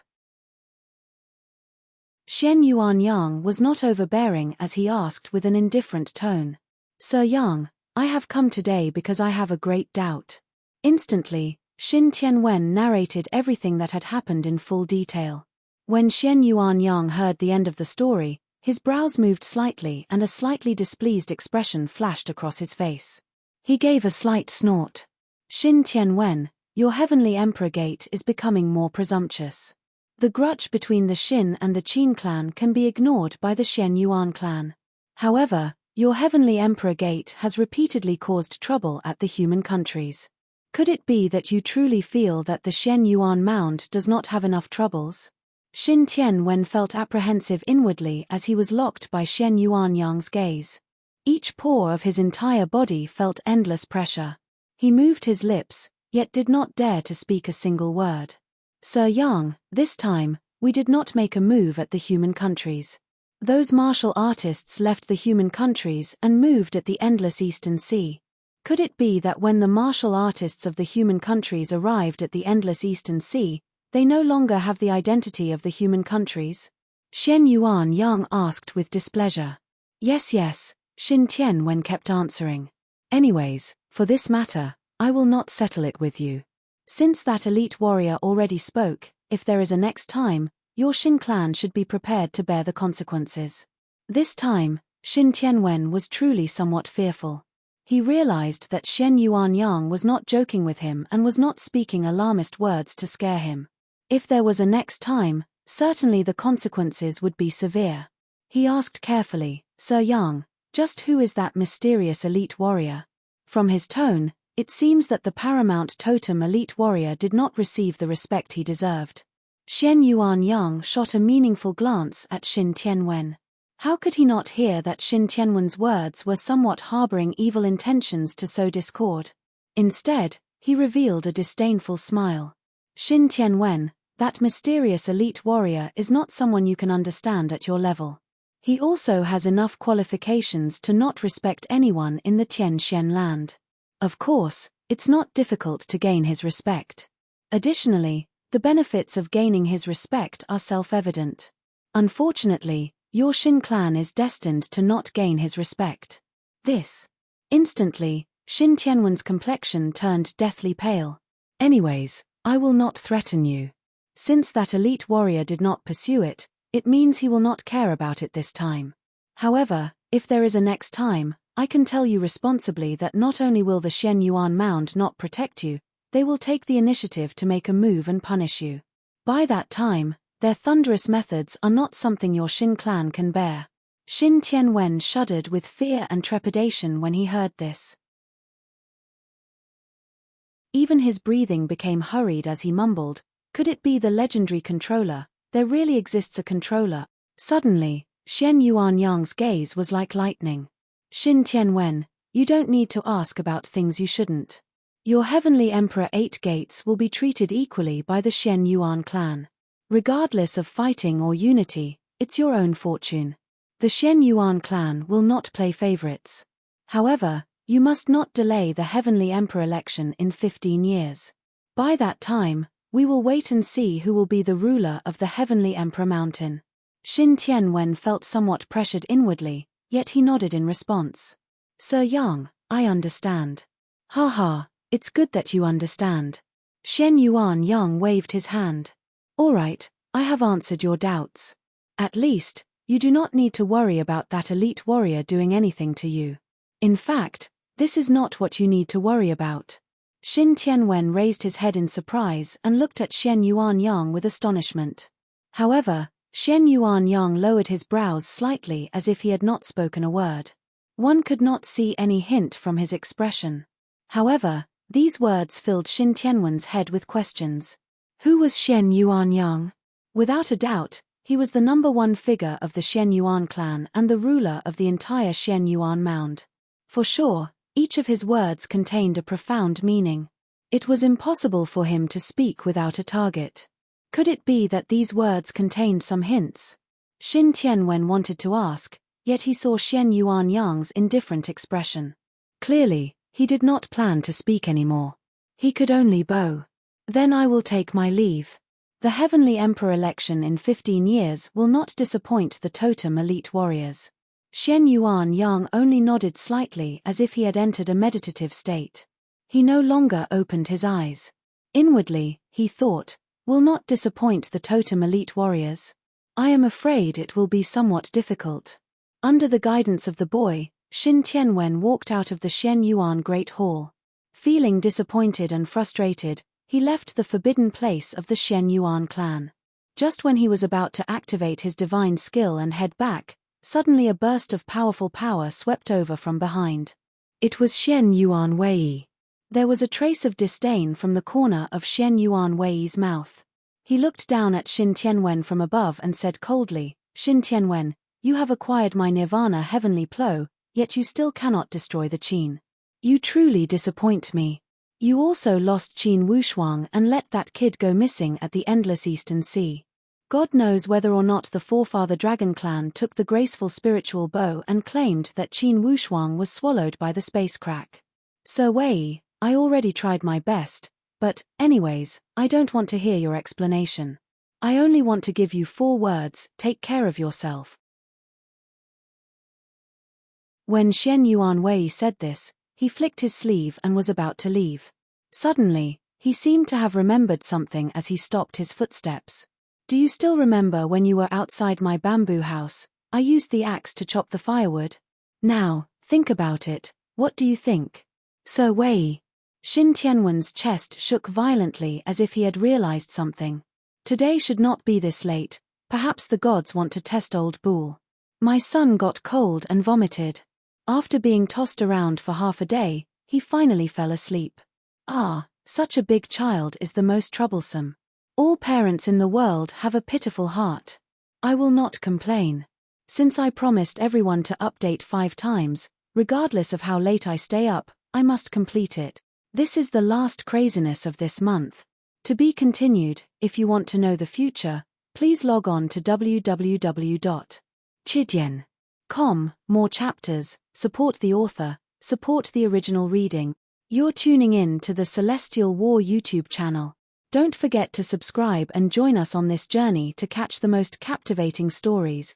Shen Yuan Yang was not overbearing as he asked with an indifferent tone. Sir Yang, I have come today because I have a great doubt. Instantly, Xin Tianwen narrated everything that had happened in full detail. When Shen Yuan Yang heard the end of the story, his brows moved slightly and a slightly displeased expression flashed across his face. He gave a slight snort. Xin Tianwen, your Heavenly Emperor Gate is becoming more presumptuous. The grudge between the Xin and the Qin clan can be ignored by the Shen Yuan clan. However, your Heavenly Emperor Gate has repeatedly caused trouble at the human countries. Could it be that you truly feel that the Shen Yuan Mound does not have enough troubles? Xin Tianwen felt apprehensive inwardly as he was locked by Shen Yuan Yang's gaze. Each pore of his entire body felt endless pressure. He moved his lips, yet did not dare to speak a single word. Sir Yang, this time, we did not make a move at the human countries. Those martial artists left the human countries and moved at the endless Eastern Sea. Could it be that when the martial artists of the human countries arrived at the endless Eastern Sea, they no longer have the identity of the human countries? Shen Yuan Yang asked with displeasure. Yes, Xin Tianwen kept answering. Anyways, for this matter, I will not settle it with you. Since that elite warrior already spoke, if there is a next time, your Xin clan should be prepared to bear the consequences. This time, Xin Tianwen was truly somewhat fearful. He realized that Shen Yuanyang was not joking with him and was not speaking alarmist words to scare him. If there was a next time, certainly the consequences would be severe. He asked carefully, Sir Yang, just who is that mysterious elite warrior? From his tone, it seems that the paramount totem elite warrior did not receive the respect he deserved. Shen Yuanyang shot a meaningful glance at Xin Tianwen. How could he not hear that Xin Tianwen's words were somewhat harboring evil intentions to sow discord? Instead, he revealed a disdainful smile. Xin Tianwen, that mysterious elite warrior is not someone you can understand at your level. He also has enough qualifications to not respect anyone in the Tianxian land. Of course, it's not difficult to gain his respect. Additionally, the benefits of gaining his respect are self-evident. Unfortunately, your Xin clan is destined to not gain his respect. Instantly, Xin Tianwen's complexion turned deathly pale. Anyways, I will not threaten you. Since that elite warrior did not pursue it, it means he will not care about it this time. However, if there is a next time, I can tell you responsibly that not only will the Shen Yuan Mound not protect you, they will take the initiative to make a move and punish you. By that time, their thunderous methods are not something your Xin clan can bear. Xin Tianwen shuddered with fear and trepidation when he heard this. Even his breathing became hurried as he mumbled, could it be the legendary controller? There really exists a controller. Suddenly, Shen Yuanyang's gaze was like lightning. Xin Tianwen, you don't need to ask about things you shouldn't. Your Heavenly Emperor 8 Gates will be treated equally by the Shen Yuan clan. Regardless of fighting or unity, it's your own fortune. The Shen Yuan clan will not play favorites. However, you must not delay the Heavenly Emperor election in 15 years. By that time, we will wait and see who will be the ruler of the Heavenly Emperor Mountain. Xin Tianwen felt somewhat pressured inwardly, yet he nodded in response. Sir Yang, I understand. Ha, it's good that you understand. Shen Yuanyang waved his hand. All right, I have answered your doubts. At least, you do not need to worry about that elite warrior doing anything to you. In fact, this is not what you need to worry about. Xin Tianwen raised his head in surprise and looked at Shen Yuanyang with astonishment. However, Shen Yuanyang lowered his brows slightly as if he had not spoken a word. One could not see any hint from his expression. However, these words filled Xin Tianwen's head with questions. Who was Shen Yuanyang? Without a doubt, he was the #1 figure of the Shen Yuan clan and the ruler of the entire Shen Yuan Mound. For sure, each of his words contained a profound meaning. It was impossible for him to speak without a target. Could it be that these words contained some hints? Xin Tianwen wanted to ask, yet he saw Shen Yuanyang's indifferent expression. Clearly, he did not plan to speak anymore. He could only bow. Then I will take my leave. The Heavenly Emperor election in 15 years will not disappoint the totem elite warriors. Shen Yuanyang only nodded slightly as if he had entered a meditative state. He no longer opened his eyes. Inwardly, he thought, will not disappoint the totem elite warriors. I am afraid it will be somewhat difficult. Under the guidance of the boy, Xin Tianwen walked out of the Shen Yuan Great Hall. Feeling disappointed and frustrated, he left the forbidden place of the Shen Yuan clan. Just when he was about to activate his divine skill and head back, suddenly a burst of powerful power swept over from behind. It was Shen Yuan Wei. There was a trace of disdain from the corner of Shen Yuan Wei's mouth. He looked down at Xin Tianwen from above and said coldly, Xin Tianwen, you have acquired my Nirvana heavenly plow, yet you still cannot destroy the Qin. You truly disappoint me. You also lost Qin Wushuang and let that kid go missing at the endless Eastern Sea. God knows whether or not the forefather Dragon Clan took the graceful spiritual bow and claimed that Qin Wushuang was swallowed by the space crack. Sir Wei, I already tried my best, but, anyways, I don't want to hear your explanation. I only want to give you 4 words, take care of yourself. When Shen Yuan Wei said this, he flicked his sleeve and was about to leave. Suddenly, he seemed to have remembered something as he stopped his footsteps. Do you still remember when you were outside my bamboo house? I used the axe to chop the firewood. Now, think about it, what do you think? Sir Wei. Shin Tianwen's chest shook violently as if he had realized something. Today should not be this late, perhaps the gods want to test old Bull. My son got cold and vomited. After being tossed around for half a day, he finally fell asleep. Ah, such a big child is the most troublesome. All parents in the world have a pitiful heart. I will not complain. Since I promised everyone to update 5 times, regardless of how late I stay up, I must complete it. This is the last craziness of this month. To be continued. If you want to know the future, please log on to www.chidian.com. More chapters, support the author, support the original reading. You're tuning in to the Celestial War YouTube channel. Don't forget to subscribe and join us on this journey to catch the most captivating stories.